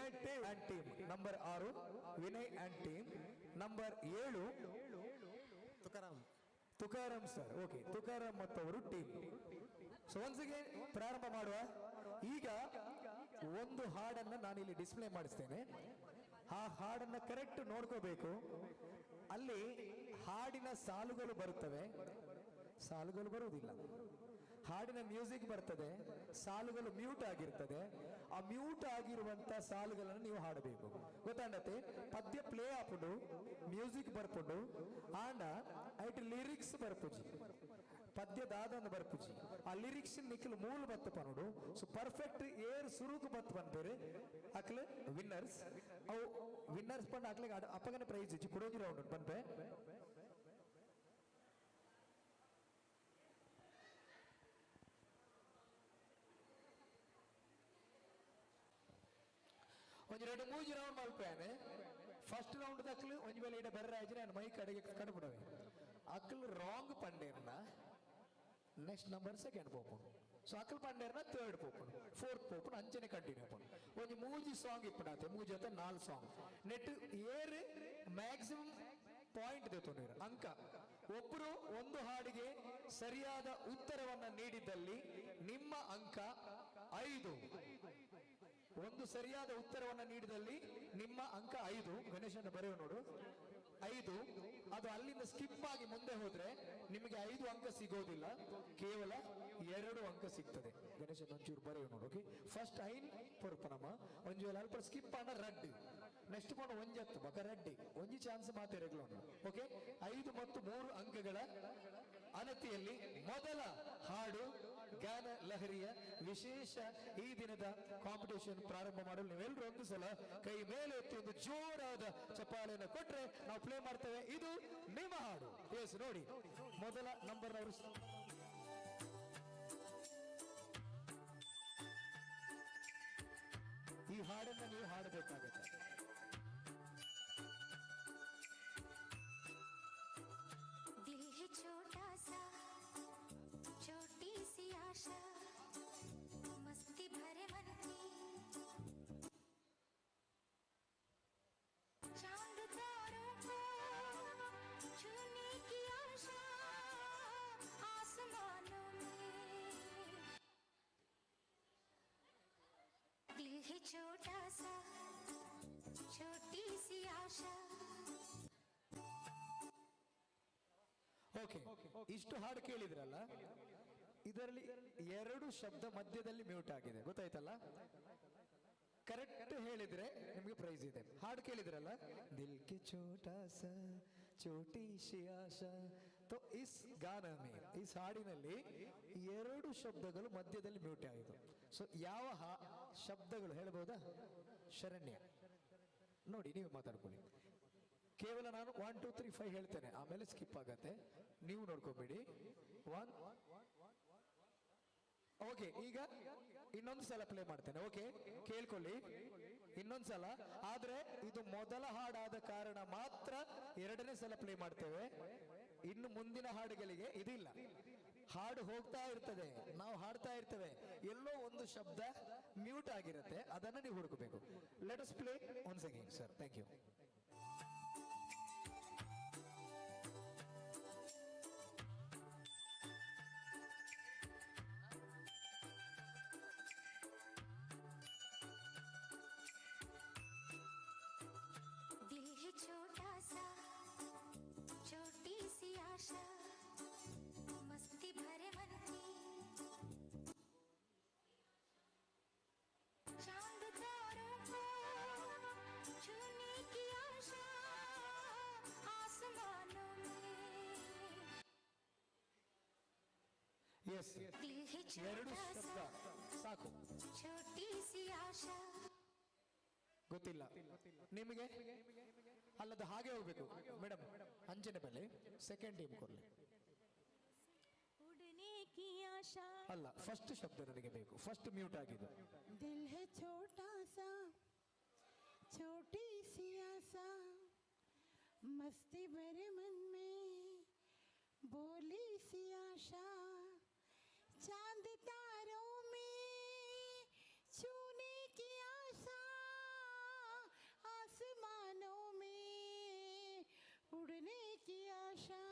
and team number 6 Vinay and team number 7 Tukaram sir. Okay, Tukaram ಮತ್ತವರು team. So ಒನ್ಸಿಗೆ ಪ್ರಾರಂಭ ಮಾಡುವ. ಈಗ ಒಂದು ಹಾಡನ್ನು ನಾನು ಇಲ್ಲಿ ಡಿಸ್ಪ್ಲೇ ಮಾಡಿಸ್ತೇನೆ. ಆ ಹಾಡನ್ನು ಕರೆಕ್ಟ್ ನೋಡ್ಕೋಬೇಕು. ಅಲ್ಲಿ ಹಾಡಿನ ಸಾಲುಗಳು ಬರುತ್ತವೆ, ಸಾಲುಗಳು ಬರುವುದಿಲ್ಲ. ಹಾಡಿನ ಮ್ಯೂಸಿಕ್ ಬರ್ತದೆ, ಸಾಲುಗಳು ಮ್ಯೂಟ್ ಆಗಿರ್ತದೆ. ಆ ಮ್ಯೂಟ್ ಆಗಿರುವಂತ ಸಾಲುಗಳನ್ನು ನೀವು ಹಾಡಬೇಕು. ಗೊತ್ತಾಂಡತೆ ಪದ್ಯ ಪ್ಲೇ ಆಪುಡು, ಮ್ಯೂಸಿಕ್ ಬರ್ಪುಡು, ಆಂಡ ಐಟ್ ಲಿರಿಕ್ಸ್ ಬರ್ಪುಜಿ, ಪದ್ಯ ದಾದಂದು ಬರ್ಪುಜಿ. ಆ ಲಿರಿಕ್ಸ್ ನಿಖಿಲ್ ಮೂಲ ಬತ್ತ ಪನುಡು. ಸೊ ಪರ್ಫೆಕ್ಟ್ ಏರ್ ಸುರುಕು ಬತ್ ಬಂದ್ಬೇರೆ ಅಕ್ಲೆ ವಿನ್ನರ್ಸ್. ಅವು ವಿನ್ನರ್ಸ್ ಪಂಡ ಅಕ್ಲೆ ಅಪ್ಪಗನೆ ಪ್ರೈಸ್ ಇಚ್ಚಿ ಕುಡೋಜಿ ರೌಂಡ್ ಬಂದ್ಬೆ. ಒಂದು 2-3 ರೌಂಡ್ ಮಲ್ಪೇನೆ. ಫಸ್ಟ್ ರೌಂಡ್ ದಕ್ಲು ಒಂಜಿ ವೇಳೆ ಇಡ ಬೆರ್ರ ಆಯ್ತು ನಾನು ಮೈ ಕಡೆಗೆ ಕಡ್ಬಿಡವೆ. ಅಕ್ಲು ರಾಂಗ್ ಪಂಡೇರ್ನ ನೆಕ್ಸ್ಟ್ ನಂಬರ್ ಸೆಕೆಂಡ್ ಪೋಪುನು. ಸೊ ಅಕ್ಲು ಪಂಡೇರ್ನ ಥರ್ಡ್ ಪೋಪುನು, ಫೋರ್ತ್ ಪೋಪುನು, ಅಂಚನೆ ಕಂಟಿನ್ಯೂ ಪೋನು. ಒಂದು 3 ಸಾಂಗ್ ಇಪ್ಪಡಾತೆ, 3 ಜೊತೆ 4 ಸಾಂಗ್ ನೆಟ್ ಏರ್ ಮ್ಯಾಕ್ಸಿಮಮ್ ಪಾಯಿಂಟ್ ದೇತೋನಿರ ಅಂಕ. ಒಬ್ಬರು ಒಂದು ಹಾಡಿಗೆ ಸರಿಯಾದ ಉತ್ತರವನ್ನ ನೀಡಿದ್ದಲ್ಲಿ ನಿಮ್ಮ ಅಂಕ 5. ಒಂದು ಸರಿಯಾದ ಉತ್ತರವನ್ನ ನೀಡಿದಲ್ಲಿ ನಿಮ್ಮ ಅಂಕ 5. ಗಣೇಶನ ಬರೆಯೋ ನೋಡು 5. ಅದು ಅಲ್ಲಿಂದ ಸ್ಕಿಪ್ ಆಗಿ ಮುಂದೆ ಹೋದ್ರೆ ನಿಮಗೆ 5 ಅಂಕ ಸಿಗೋದಿಲ್ಲ, ಕೇವಲ 2 ಅಂಕ ಸಿಗ್ತದೆ. ಗಣೇಶನ್ ಒಂಚೂರು ಬರೆಯೋ ನೋಡು. ಓಕೆ, ಫಸ್ಟ್ 5 ಪೊರ್ಪನಮ್ಮ ಒಂಜು ಅಲ್ಪ ಸ್ಕಿಪ್ ಆಂಡ ರಡ್ಡು, ನೆಕ್ಸ್ಟ್ ಪೋಣ ಒಂಜತ್ತು ಬಕ ರಡ್ಡಿ ಒಂಜಿ ಚಾನ್ಸ್ ಮಾತೆ ರೆಗ್ಲೋಣ. ಓಕೆ, 5 ಮತ್ತು 3 ಅಂಕಗಳ ಅನತಿಯಲ್ಲಿ ಮೊದಲ ಹಾಡು ಗಾನ ಲಹರಿಯ ವಿಶೇಷ ಈ ದಿನದ ಕಾಂಪಿಟೇಷನ್ ಪ್ರಾರಂಭ ಮಾಡಲು ನೀವೆಲ್ಲರೂ ಒಂದು ಸಲ ಕೈ ಮೇಲೆ ಎತ್ತಿ ಒಂದು ಜೋರಾದ ಚಪ್ಪಾಳೆಯನ್ನು ಕೊಟ್ರೆ ನಾವು ಪ್ಲೇ ಮಾಡ್ತೇವೆ. ಇದು ನಿಮ್ಮ ಹಾಡು. ಎಸ್, ನೋಡಿ ಮೊದಲ ನಂಬರ್ ಅವರು ಈ ಹಾಡನ್ನು ನೀವು ಹಾಡಬೇಕಾಗುತ್ತೆ. दिल है छोटा सा छोटी सी आशा मस्ती भरे मन की चांद तारों को छूने की आशा आसमानों में दिल है छोटा सा छोटी सी आशा. ಓಕೆ, ಇಷ್ಟು ಹಾಡು ಕೇಳಿದ್ರಲ್ಲ, ಇದರಲ್ಲಿ 2 ಶಬ್ದ ಮಧ್ಯದಲ್ಲಿ ಮ್ಯೂಟ್ ಆಗಿದೆ, ಗೊತ್ತಾಯ್ತಲ್ಲ? ಕರೆಕ್ಟ್ ಹೇಳಿದ್ರೆ ನಿಮಗೆ ಪ್ರೈಸ್ ಇದೆ. ಹಾಡು ಕೇಳಿದ್ರಲ್ಲ, ದಿಲ್ ಕೆ ಛೋಟಾ ಸಾ ಛೋಟಿ ಸಿ ಆಶಾ. ತೋ ಇಸ್ ಗಾನ ಮೇ, ಇಸ್ ಹಾಡಿನಲ್ಲಿ 2 ಶಬ್ದಗಳು ಮಧ್ಯದಲ್ಲಿ ಮ್ಯೂಟ್ ಆಯಿತು. ಸೊ ಯಾವ ಶಬ್ದಗಳು ಹೇಳ್ಬೋದಾ? ಶರಣ್ಯ, ನೋಡಿ ನೀವು ಮಾತಾಡ್ಕೊಳ್ಳಿ. ಕೇವಲ ನಾನು 1 2 3 5 ಹೇಳ್ತೇನೆ, ಆಮೇಲೆ ಸ್ಕಿಪ್ ಆಗತ್ತೆ, ನೀವು ನೋಡ್ಕೋಬೇಡಿ. 1 ಓಕೆ, ಈಗ ಇನ್ನೊಂದು ಸಲ ಪ್ಲೇ ಮಾಡ್ತೇನೆ. ಓಕೆ, ಕೇಳ್ಕೊಳ್ಳಿ ಇನ್ನೊಂದು ಸಲ. ಆದ್ರೆ ಇದು ಮೊದಲ ಹಾಡಾದ ಕಾರಣ ಮಾತ್ರ 2ನೇ ಸಲ ಪ್ಲೇ ಮಾಡ್ತೇವೆ. ಇನ್ನು ಮುಂದಿನ ಹಾಡುಗಳಿಗೆ ಇದಿಲ್ಲ. ಹಾಡು ಹೋಗ್ತಾ ಇರ್ತದೆ, ನಾವು ಹಾಡ್ತಾ ಇರ್ತೇವೆ, ಎಲ್ಲೋ ಒಂದು ಶಬ್ದ ಮ್ಯೂಟ್ ಆಗಿರುತ್ತೆ, ಅದನ್ನು ನೀವು ಹುಡುಕಬೇಕು. Let us play once again sir. Thank you. दिल है छोटा सा छोटी सी आशा मस्ती भरे मन की चांद तारों को छूने की आशा आसमानों में. ಎಸ್, दिल है 2 छोटा ಶಬ್ದ सा ಸಾಕು. छोटी सी आशा. ಗೊತ್ತಿಲ್ಲ ನಿಮಗೆ? ಅಲ್ಲದ ಹಾಗೆ ಹೋಗ್ಬೇಕು ಮೇಡಮ್. ಅಂಜನೆ ಬೆಲೆ ಸೆಕೆಂಡ್ ಟೀಮ್ ಕೊಡ್ಲಿ. उड़ने की आशा. ಅಲ್ಲ, ಫಸ್ಟ್ ಶಬ್ದ ನನಗೆ ಬೇಕು. ಫಸ್ಟ್ ಮ್ಯೂಟ್ ಆಗಿದೆ. दिल है छोटा सा छोटी सी आशा मस्ती भरे मन में बोली सी आशा चांद तारों में छूने की आशा आसमानों में उड़ने की आशा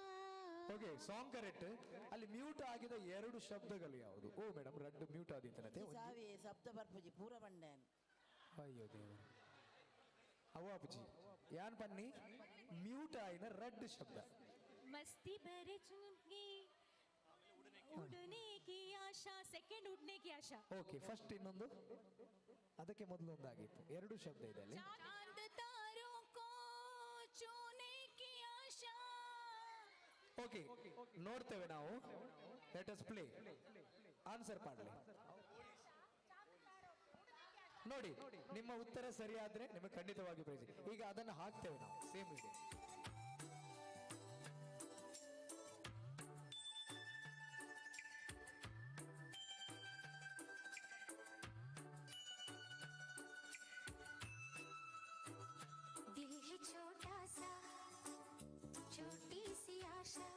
ಓಕೆ ಸಾಂಗ್ ಕರೆಕ್ಟ್. ಅಲ್ಲಿ ಮ್ಯೂಟ್ ಆಗಿದ ಎರಡು ಶಬ್ದಗಳು ಯಾವುದು? ಓ ಮೇಡಮ್ ರಡ್ಡು ಮ್ಯೂಟ್ ಆದಿತ್ತನತೆ. ಸಾವಿ ಸಪ್ತ ಬರ್ಪುಜಿ ಪೂರ ಬಂಡೇನ್. ಅಯ್ಯೋ ದೇವ ಅವಾಪುಜಿ ಯಾನ್ ಪನ್ನಿ ಮ್ಯೂಟ್ ಆಯಿನ ರಡ್ಡು ಶಬ್ದ. मस्ती भरे चुनगी उड़ने की आशा सेकंड उड़ने की आशा. ಓಕೆ ಫಸ್ಟ್ ಇನ್ನೊಂದು ಅದಕ್ಕೆ ಮೊದಲು ಒಂದಾಗಿತ್ತು ಎರಡು ಶಬ್ದ ಇದೆ ಅಲ್ಲಿ. चांद तारों को छूने की आशा. ಓಕೆ ನೋಡ್ತೇವೆ ನಾವು. Let us play. ಆನ್ಸರ್ ಮಾಡಲಿ ನೋಡಿ. ನಿಮ್ಮ ಉತ್ತರ ಸರಿಯಾದ್ರೆ ನಿಮಗೆ ಖಂಡಿತವಾಗಿ ಪ್ರೈಸ್. ಈಗ ಅದನ್ನು ಹಾಕ್ತೇವೆ ನಾವು ಸೇಮ್ ಇದೆ. दिल है छोटा सा छोटी सी आशा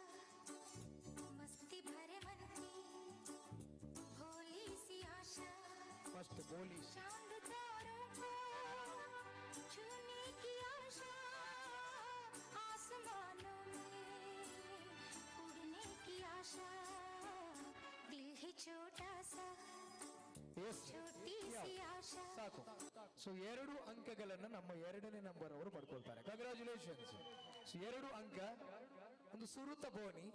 मस्ती भरे मन की भोली सी आशा. ಫಸ್ಟ್ ಬೋಲಿ चांद तारों को छूने की आशा आसमानों में उड़ने की आशा. दिल है छोटा सा छोटी सी आशा. ಸಾಕು. ಸೊ 2 ಅಂಕಗಳನ್ನು ನಮ್ಮ ಎರಡನೇ ನಂಬರ್ ಅವರು ಪಡ್ಕೊಳ್ತಾರೆ. ಕಂಗ್ರಾಚುಲೇಷನ್ಸ್. ಸೊ 2 ಅಂಕ ಒಂದು ಸುರುತ ಬೋನಿ.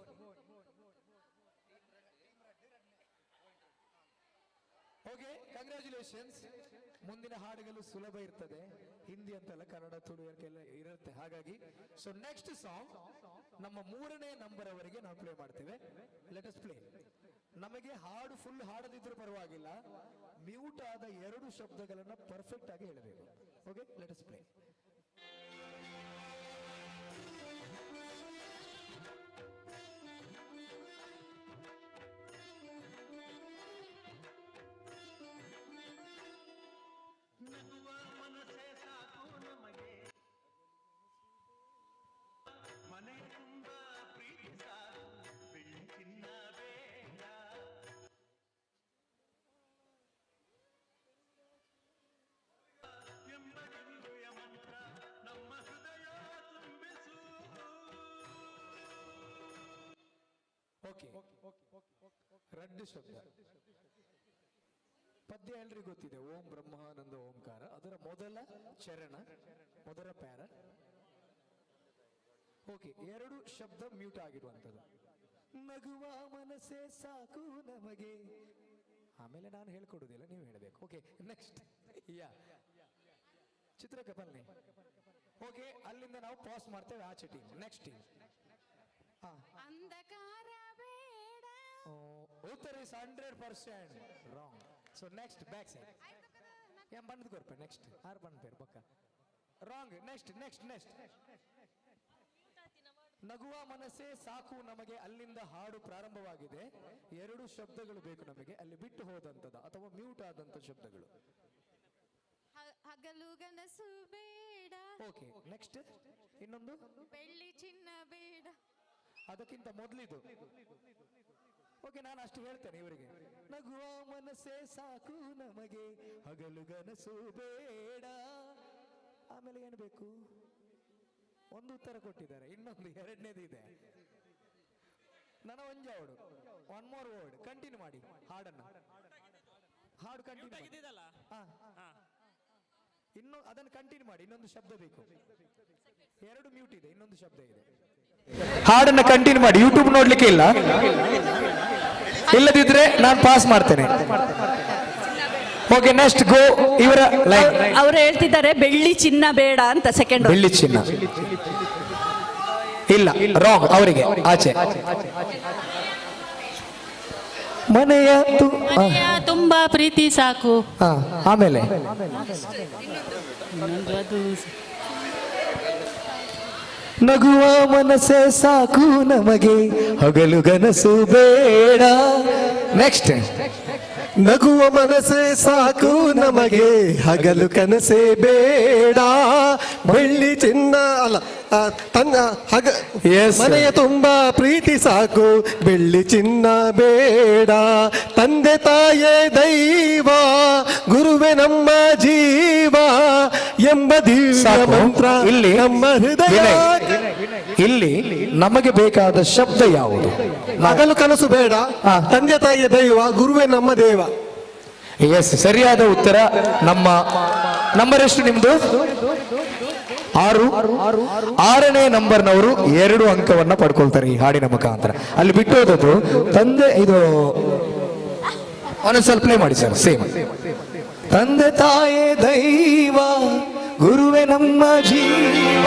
Okay congratulations. ಮುಂದಿನ ಹಾಡುಗಳು ಸುಲಭ ಇರ್ತದೆ. ಹಿಂದಿ ಅಂತಲ್ಲ, ಕನ್ನಡ ತುಳು ಎಲ್ಲ ಇರುತ್ತೆ. ಹಾಗಾಗಿ ಸೊ ನೆಕ್ಸ್ಟ್ ಸಾಂಗ್ ನಮ್ಮ 3ನೇ ನಂಬರ್ ಅವರಿಗೆ ನಾವು ಪ್ಲೇ ಮಾಡ್ತೇವೆ. Let us play. ನಮಗೆ ಹಾಡು ಫುಲ್ ಹಾಡದಿದ್ರೂ ಪರವಾಗಿಲ್ಲ, ಮ್ಯೂಟ್ ಆದ 2 ಶಬ್ದಗಳನ್ನ ಪರ್ಫೆಕ್ಟ್ ಆಗಿ ಹೇಳಬೇಕು. Okay let us play. ನಗುವ ಮನಸ್ಸೇ ಸಾಕು ನಮಗೆ, ಮನೆ ತುಂಬ ಪ್ರೀತಿ ಸಾಕು, ಬೆಳ್ಳಿ ಚಿನ್ನ ಬೇಡ. ಎಂಬ ಮಂತ್ರ ನಮ್ಮ ಹೃದಯ ತುಂಬಿಸು. ಓಕೆ ರಡ್ಡು ಶಬ್ದ. ಪದ್ಯ ಎಲ್ರಿಗೂ ಗೊತ್ತಿದೆ. ಓಂ ಬ್ರಹ್ಮಾನಂದ ಓಂಕಾರ, ಅದರ ಮೊದಲ ಚರಣ, ಮೊದಲ ಪ್ಯಾರ. ಓಕೆ 2 ಶಬ್ದ ಮ್ಯೂಟ್ ಆಗಿರುವಂಥದ್ದು. ನಗುವ ಮನಸ್ಸೇ ಸಾಕು ನಮಗೆ. ಆಮೇಲೆ ನಾನು ಹೇಳ್ಕೊಡುದಿಲ್ಲ, ನೀವು ಹೇಳಬೇಕು. ಓಕೆ ನೆಕ್ಸ್ಟ್ ಯಾ ಚಿತ್ರಕ್ಕೆ ಬನ್ನಿ. ಓಕೆ ಅಲ್ಲಿಂದ ನಾವು ಪಾಸ್ ಮಾಡ್ತೇವೆ. ಆಚೆ ಟೀಮ್ ನೆಕ್ಸ್ಟ್ ಟೀಮ್. अंधकार ಬೇಡ. ಉತ್ತರ is 100% wrong. So next back side ಏನ್ ಬಂದ್ ಕೊರ್ಪೆ. ನೆಕ್ಸ್ಟ್ ಆರ್ ಬಂದ್ ಪೇರ್ ಬೊಕ್ಕ ರಾಂಗ್. ನೆಕ್ಸ್ಟ್ ನೆಕ್ಸ್ಟ್ ನೆಕ್ಸ್ಟ್ ನಗುವ ಮನಸ್ಸೇ ಸಾಕು ನಮಗೆ. ಅಲ್ಲಿಂದ ಹಾಡು ಪ್ರಾರಂಭವಾಗಿದೆ. 2 ಶಬ್ದಗಳು ಬೇಕು ನಮಗೆ, ಅಲ್ಲಿ ಬಿಟ್ಟು ಹೋದಂಥದ್ದು ಅಥವಾ ಮ್ಯೂಟ್ ಆದಂಥ ಶಬ್ದಗಳು. ಹಗಲು ಗನಸು ಬೇಡ. ಓಕೆ ನೆಕ್ಸ್ಟ್ ಇನ್ನೊಂದು ಬೆಳ್ಳಿ ಚಿನ್ನ ಬೇಡ. ಅದಕ್ಕಿಂತ ಮೊದಲಿದು. ಓಕೆ ನಾನು ಅಷ್ಟು ಹೇಳ್ತೇನೆ ಇವರಿಗೆ. ನಗುವ ಮನಸ್ಸೇ ಸಾಕು ನಮಗೆ, ಹಗಲು ಗನಸು ಬೇಡ. ಆಮೇಲೆ ಏನು ಬೇಕು? ಒಂದು ಉತ್ತರ ಕೊಟ್ಟಿದ್ದಾರೆ, ಇನ್ನೊಂದು ಎರಡನೇದು ಇದೆ. ನನ್ನ ಒಂಜಾವಡು ಒನ್ ಮೋರ್ ವರ್ಡ್. ಕಂಟಿನ್ಯೂ ಮಾಡಿ ಹಾಡನ್ನ. ಹಾಡು ಕಂಟಿನ್ಯೂ ಇನ್ನು ಅದನ್ನು ಕಂಟಿನ್ಯೂ ಮಾಡಿ. ಇನ್ನೊಂದು ಶಬ್ದ ಬೇಕು. 2 ಮ್ಯೂಟ್ ಇದೆ, ಇನ್ನೊಂದು ಶಬ್ದ ಇದೆ. ಹಾಡನ್ನ ಕಂಟಿನ್ಯೂ ಮಾಡಿ. ಯೂಟ್ಯೂಬ್ ನೋಡ್ಲಿಕ್ಕೆ ಇಲ್ಲ, ಇಲ್ಲದಿದ್ರೆ ನಾನು ಪಾಸ್ ಮಾಡ್ತೇನೆ. ಓಕೆ ನೆಕ್ಸ್ಟ್ ಗೋ. ಇವರ ಲೈನ್ ಅವರು ಹೇಳ್ತಿದ್ದಾರೆ ಬೆಳ್ಳಿ ಚಿನ್ನ ಬೇಡ ಅಂತ. ಸೆಕೆಂಡ್ ಬೆಳ್ಳಿ ಚಿನ್ನ ಇಲ್ಲ, ರಾಂಗ್. ಅವರಿಗೆ ಆಚೆ. ಮನೆಯ ತುಂಬಾ ಪ್ರೀತಿ ಸಾಕು. ಆಮೇಲೆ ನಗುವ ಮನಸ್ಸೇ ಸಾಕು ನಮಗೆ, ಹಗಲು ಗನಸು ಬೇಡ. ನೆಕ್ಸ್ಟ್ ನಗುವ ಮನಸ್ಸೇ ಸಾಕು ನಮಗೆ ಹಗಲು ಕನಸೇ ಬೇಡ ಬೆಳ್ಳಿ ಚಿನ್ನ ಅಲ್ಲ ತನ್ನ ಮನೆಯ ತುಂಬಾ ಪ್ರೀತಿ ಸಾಕು ಬೆಳ್ಳಿ ಚಿನ್ನ ಬೇಡ ತಂದೆ ತಾಯೇ ದೈವ ಗುರುವೆ ನಮ್ಮ ಜೀವ ಎಂಬ ದಿವ್ಯ ಮಂತ್ರ ಇಲ್ಲಿ ನಮ್ಮ ಹೃದಯ. ಇಲ್ಲಿ ನಮಗೆ ಬೇಕಾದ ಶಬ್ದ ಯಾವುದು? ಹಗಲು ಕನಸು ಬೇಡ, ತಂದೆ ತಾಯಿಯ ದೈವ, ಗುರುವೇ ನಮ್ಮ ದೇವ. ಎಸ್, ಸರಿಯಾದ ಉತ್ತರ. ನಮ್ಮ ನಂಬರ್ ಎಷ್ಟು ನಿಮ್ದು? 6. 6ನೇ ನಂಬರ್ನವರು 2 ಅಂಕವನ್ನ ಪಡ್ಕೊಳ್ತಾರೆ ಈ ಹಾಡಿನ ಮುಖಾಂತರ. ಅಲ್ಲಿ ಬಿಟ್ಟು ಹೋದದ್ದು ತಂದೆ, ಇದು ಒಂದೊಂದು ಸ್ವಲ್ಪ ಪ್ಲೇ ಮಾಡಿ ಸರ್. ಸೇಮ್. ತಂದೆ ತಾಯೇ ದೈವ ಗುರುವೇ ನಮ್ಮ ಜೀವ.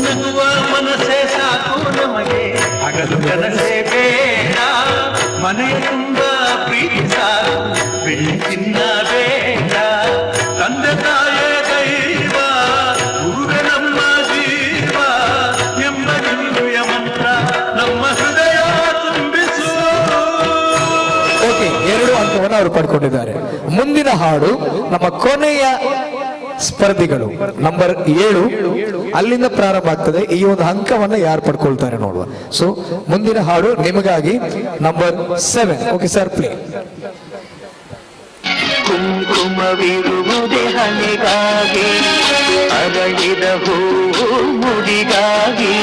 ನಗುವ ಮನಸ್ಸೇ ಸಾಕು ನಮಗೆ ಹಗಲು ಕನಸೇ ಬೇಡ ಮನೆ ತುಂಬ ಪ್ರೀತಿ ಸಾಕು ಬೆಳ್ಳಿ ಚಿನ್ನ ಬೇಡ ತಂದೆ ತಾಯೇ ದೈವ ಗುರುವೆ ನಮ್ಮ ಜೀವ ಎಂಬ ದಿವ್ಯ ಮಂತ್ರ ನಮ್ಮ ಹೃದಯ ತುಂಬಿಸು. ಓಕೆ, 2 ಅಂಕವನ್ನು ಅವರು ಪಡ್ಕೊಂಡಿದ್ದಾರೆ. ಮುಂದಿನ ಹಾಡು ನಮ್ಮ ಕೊನೆಯ ಸ್ಪರ್ಧಿಗಳು ನಂಬರ್ 7 ಅಲ್ಲಿಂದ ಪ್ರಾರಂಭ ಆಗ್ತದೆ. ಈ ಒಂದು ಅಂಕವನ್ನ ಯಾರು ಪಡ್ಕೊಳ್ತಾರೆ ನೋಡುವ. ಸೊ ಮುಂದಿನ ಹಾಡು ನಿಮಗಾಗಿ ನಂಬರ್ 7. Okay sir, play. ಕುಂಕುಮವಿರುವುದೇ ಹಣೆಗಾಗಿ ಅರಳಿದ ಹೂವು ಮುಡಿಗಾಗಿ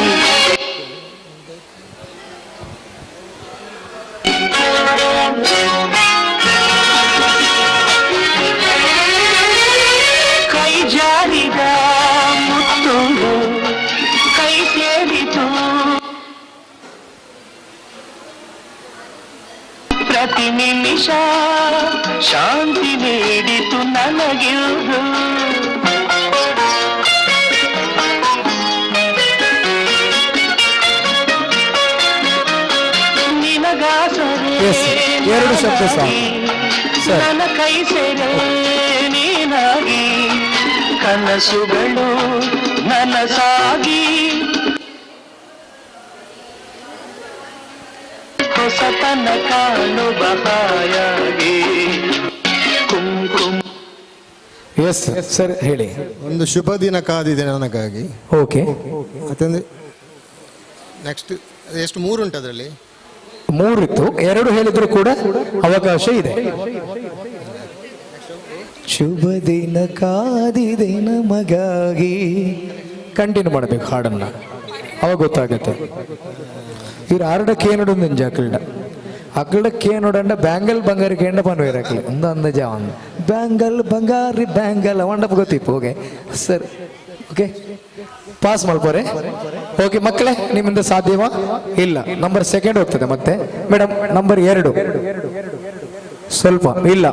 ಕೈ ಜಾರಿದ ಮುತ್ತುಂದು ಕೈ ಸೇರಿತು ಪ್ರತಿ ನಿಮಿಷ ಶಾಂತಿ ನೀಡಿತು ನನಗಿರುವುದು ನಿನಗಾಸರೆ 2 ಶಬ್ದ ಸರ್. ನನ್ನ ಕೈ ಸೇರೆ ನೀನಾಗಿ ಕನಸುಗಳು ನನಸಾಗಿ ಹೊಸತನ ಕಾಣುವ ಹಾಯಾಗಿ ಕುಂಕುಮ. ಎಸ್ ಸರ್, ಹೇಳಿ. ಒಂದು ಶುಭ ದಿನ ಕಾದಿದೆ ನನಗಾಗಿ. ಓಕೆ, ಮತ್ತೊಂದು ನೆಕ್ಸ್ಟ್ ಎಷ್ಟು 3 ಉಂಟು ಅದರಲ್ಲಿ? 3 ಇತ್ತು, 2 ಹೇಳಿದ್ರು ಕೂಡ ಅವಕಾಶ ಇದೆ. ಶುಭ ದಿನ ಕಾದಿದೆ ನಮಗಾಗಿ ಕಂಟಿನ್ಯೂ ಮಾಡಬೇಕು ಹಾಡನ್ನ, ಅವಾಗ ಗೊತ್ತಾಗತ್ತೆ. ಇವ್ರು ಆರಡಕ್ಕೇನೋಡು ನೆಂಜಾಕಲ್ಡ ಅಕ್ಕಳಕ್ಕೇನೋಡಂಡ ಬ್ಯಾಂಗಲ್ ಬಂಗಾರಕ್ಕೆ ಎಂಡ ಪನ್ವೇರಾಕಲಿ ಒಂದು ಅಂದಜ ಒಂದು ಬ್ಯಾಂಗಲ್ ಬಂಗಾರಿ ಬ್ಯಾಂಗಲ್ ಅವಂಡಪ್ಪ ಗೊತ್ತಿಪ್ಪು. ಓಕೆ ಸರ್, ಓಕೆ ಪಾಸ್ ಮಾಡ್ಬೋರೆ. ಓಕೆ ಮಕ್ಕಳೇ, ನಿಮ್ಮಿಂದ ಸಾಧ್ಯವಾ? ಇಲ್ಲ. ನಂಬರ್ 2 ಹೋಗ್ತದೆ ಮತ್ತೆ. ಮೇಡಮ್ ನಂಬರ್ 2 ಸ್ವಲ್ಪ ಇಲ್ಲ.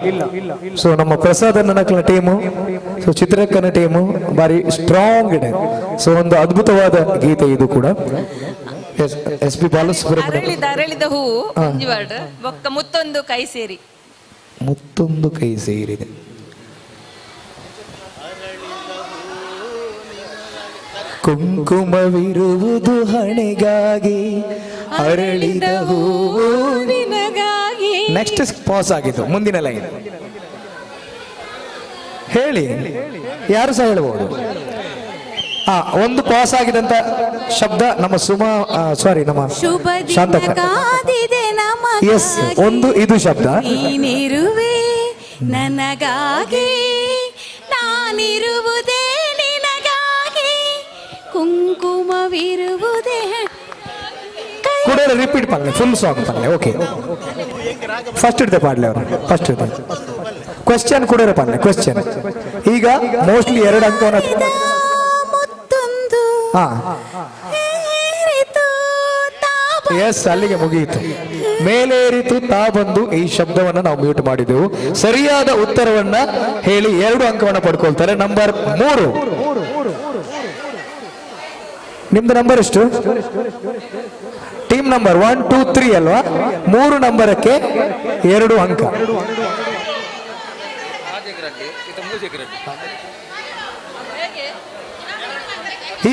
ಸೊ ನಮ್ಮ ಪ್ರಸಾದ್ ನಕಲ ಟೀಮು, ಸೊ ಚಿತ್ರಕ್ಕನ ಟೀಮು ಬಾರಿ ಸ್ಟ್ರಾಂಗ್ ಇದೆ. ಸೊ ಒಂದು ಅದ್ಭುತವಾದ ಗೀತೆ ಇದು ಕೂಡ. SP ಬಾಲಸುಬ್ರಹ್ಮಣ್ಯ. ಅರಳಿದ ಹೂವು ಬೊಕ್ಕ ಮುತ್ತೊಂದು ಕೈ ಸೇರಿ. ಮುತ್ತೊಂದು ಕೈ ಸೇರಿದೆ. ಕುಂಕುಮವಿರುವುದು ಹಣೆಗಾಗಿ ಅರಳಿದ ಹೂವು ನಿನಗಾಗಿ. ನೆಕ್ಸ್ಟ್ ಪಾಸ್ ಆಗಿತ್ತು. ಮುಂದಿನ ಲೈನ್ ಹೇಳಿ, ಯಾರು ಸಹ ಹೇಳ್ಬೋದು. ಒಂದು ಪಾಸ್ ಆಗಿದಂತ ಶಬ್ದ ನಮ್ಮ ಸುಮಾ, ಸಾರಿ ನಮ್ಮ ಶಾಂತಕ. ಎಸ್, ಒಂದು ಇದು ಶಬ್ದ. ನೀನಿರುವೆ ನನಗಾಗಿ, ನಾನಿರುವುದೇ ನಿನಗಾಗಿ, ಕುಂಕುಮವಿರುವುದೇ. ಕೂಡ ರಿಪೀಟ್ ಪನ್ನೆ, ಫುಲ್ ಸಾಂಗ್ ಪನ್ನೆ. ಓಕೆ, ಫಸ್ಟ್ ಇಡ್ತೆ ಪಾಡ್ಲಿ ಅವರು. ಫಸ್ಟ್ ಇಡ್ತೆ ಕ್ವೆಶ್ಚನ್ ಕೂಡ ಪನ್ನೆ. ಕ್ವೆಶ್ಚನ್ ಈಗ ಮೋಸ್ಟ್ಲಿ 2 ಅಂಕವನ್ನು ಎಸ್ ಅಲ್ಲಿಗೆ ಮುಗಿಯಿತು. ಮೇಲೇರಿತು ತಾ ಬಂದು ಈ ಶಬ್ದವನ್ನ ನಾವು ಮ್ಯೂಟ್ ಮಾಡಿದೆವು. ಸರಿಯಾದ ಉತ್ತರವನ್ನ ಹೇಳಿ 2 ಅಂಕವನ್ನ ಪಡ್ಕೊಳ್ತಾರೆ. ನಂಬರ್ 3. ನಿಮ್ದು ನಂಬರ್ ಎಷ್ಟು? ಟೀಮ್ ನಂಬರ್ 1, 2, 3 ಅಲ್ವಾ? 3 ನಂಬರಕ್ಕೆ 2 ಅಂಕ.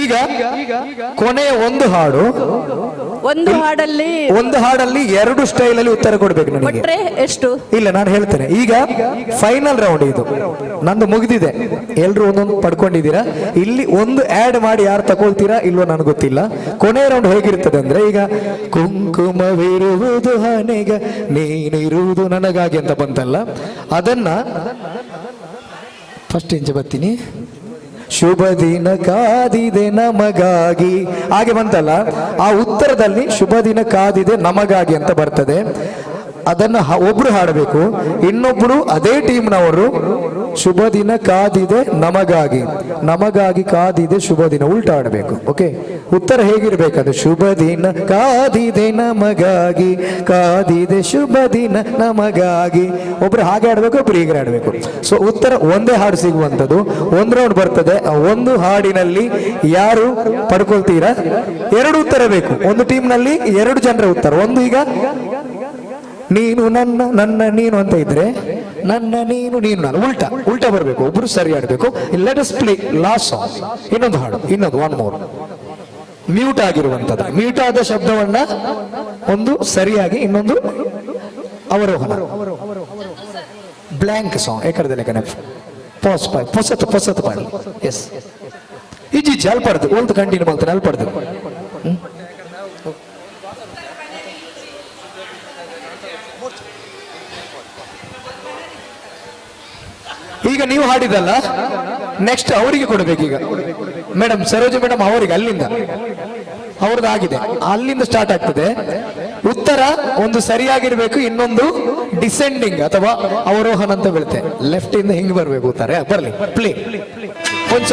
ಈಗ ಕೊನೆಯ ಒಂದು ಹಾಡು, ಒಂದು ಹಾಡಲ್ಲಿ ಎರಡು ಸ್ಟೈಲ್ ಅಲ್ಲಿ ಉತ್ತರ ಕೊಡ್ಬೇಕು ನನಗೆ. ಎಷ್ಟು? ಇಲ್ಲ, ನಾನು ಹೇಳ್ತೇನೆ. ಈಗ ಫೈನಲ್ ರೌಂಡ್ ಇದು, ನಂದು ಮುಗಿದಿದೆ. ಎಲ್ರು ಒಂದೊಂದು ಪಡ್ಕೊಂಡಿದ್ದೀರಾ. ಇಲ್ಲಿ ಒಂದು ಆಡ್ ಮಾಡಿ ಯಾರು ತಗೊಳ್ತೀರಾ ಇಲ್ವೋ ನನಗೆ ಗೊತ್ತಿಲ್ಲ. ಕೊನೆಯ ರೌಂಡ್ ಹೇಗಿರ್ತದೆ ಅಂದ್ರೆ, ಈಗ ಕುಂಕುಮವಿರುವುದು ಹಣೆಗ ನೀನಿರುವುದು ನನಗಾಗಿ ಅಂತ ಬಂತಲ್ಲ, ಅದನ್ನ ಫಸ್ಟ್ ಇಂಚ ಬರ್ತೀನಿ. ಶುಭ ದಿನ ಕಾದಿದೆ ನಮಗಾಗಿ, ಹಾಗೆ ಬಂತಲ್ಲ, ಆ ಉತ್ತರದಲ್ಲಿ ಶುಭ ದಿನ ಕಾದಿದೆ ನಮಗಾಗಿ ಅಂತ ಬರ್ತದೆ. ಅದನ್ನ ಒಬ್ರು ಹಾಡಬೇಕು, ಇನ್ನೊಬ್ರು ಅದೇ ಟೀಮ್ನವರು ಶುಭ ದಿನ ಕಾದಿದೆ ನಮಗಾಗಿ, ನಮಗಾಗಿ ಕಾದಿದೆ ಶುಭ ದಿನ, ಉಲ್ಟಾ ಆಡಬೇಕು. ಓಕೆ, ಉತ್ತರ ಹೇಗಿರ್ಬೇಕಂದ್ರೆ ಶುಭ ದಿನ ಕಾದಿದೆ ನಮಗಾಗಿ, ಕಾದಿದೆ ಶುಭ ದಿನ ನಮಗಾಗಿ. ಒಬ್ರು ಹಾಗೆ ಆಡ್ಬೇಕು, ಒಬ್ರು ಹೀಗೆ ಆಡ್ಬೇಕು. ಸೊ ಉತ್ತರ ಒಂದೇ ಹಾಡು ಸಿಗುವಂಥದ್ದು. ಒಂದು ರೌಂಡ್ ಬರ್ತದೆ. ಒಂದು ಹಾಡಿನಲ್ಲಿ ಯಾರು ಪಡ್ಕೊಳ್ತೀರಾ? ಎರಡು ಉತ್ತರ ಬೇಕು. ಒಂದು ಟೀಮ್ನಲ್ಲಿ ಎರಡು ಜನರ ಉತ್ತರ. ಒಂದು ಈಗ ನೀನು ನನ್ನ, ನನ್ನ ನೀನು ಅಂತ ಇದ್ರೆ ನನ್ನ ನೀನು ನೀನು ನಾನು, ಉಲ್ಟಾ ಉಲ್ಟಾ ಬರಬೇಕು. ಒಬ್ರು ಸರಿ ಆಡ್ಬೇಕು. Let us play last song. ಇನ್ನೊಂದು ಹಾಡು, ಇನ್ನೊಂದು ಒನ್ ಮೋರ್. ಮ್ಯೂಟ್ ಆಗಿರುವಂತದ್ದು, ಮ್ಯೂಟ್ ಆದ ಶಬ್ದವನ್ನ ಒಂದು ಸರಿಯಾಗಿ, ಇನ್ನೊಂದು ಅವರೋಹಣ. ಬ್ಲ್ಯಾಂಕ್ ಸಾಂಗ್ ಏಕರದಲ್ಲಿ ಪೊಸತ್ತು ಪಾಡಿ. ಎಸ್ ಇಜ್ಜಿ ಅಲ್ಪಡ್ದು ಒಂದು ಕಂಟಿನ್ಯೂ ಮಾಡ್ತಾನೆ, ಅಲ್ಪಡ್ದು. ಈಗ ನೀವು ಹಾಡಿದಲ್ಲ, ನೆಕ್ಸ್ಟ್ ಅವರಿಗೆ ಕೊಡಬೇಕು. ಈಗ ಮೇಡಮ್ ಸರೋಜ ಮೇಡಮ್ ಅವರಿಗೆ, ಅಲ್ಲಿಂದ ಅವ್ರದ್ದು ಆಗಿದೆ, ಅಲ್ಲಿಂದ ಸ್ಟಾರ್ಟ್ ಆಗ್ತದೆ. ಉತ್ತರ ಒಂದು ಸರಿಯಾಗಿರ್ಬೇಕು, ಇನ್ನೊಂದು ಡಿಸೆಂಡಿಂಗ್ ಅಥವಾ ಅವರೋಹಣ ಅಂತ ಬೀಳುತ್ತೆ. ಲೆಫ್ಟ್ ಇಂದ ಹಿಂಗ್ ಬರ್ಬೇಕು ಉತ್ತರ. ಬರ್ಲಿ ಪ್ಲೇ ಕೊಂಚ.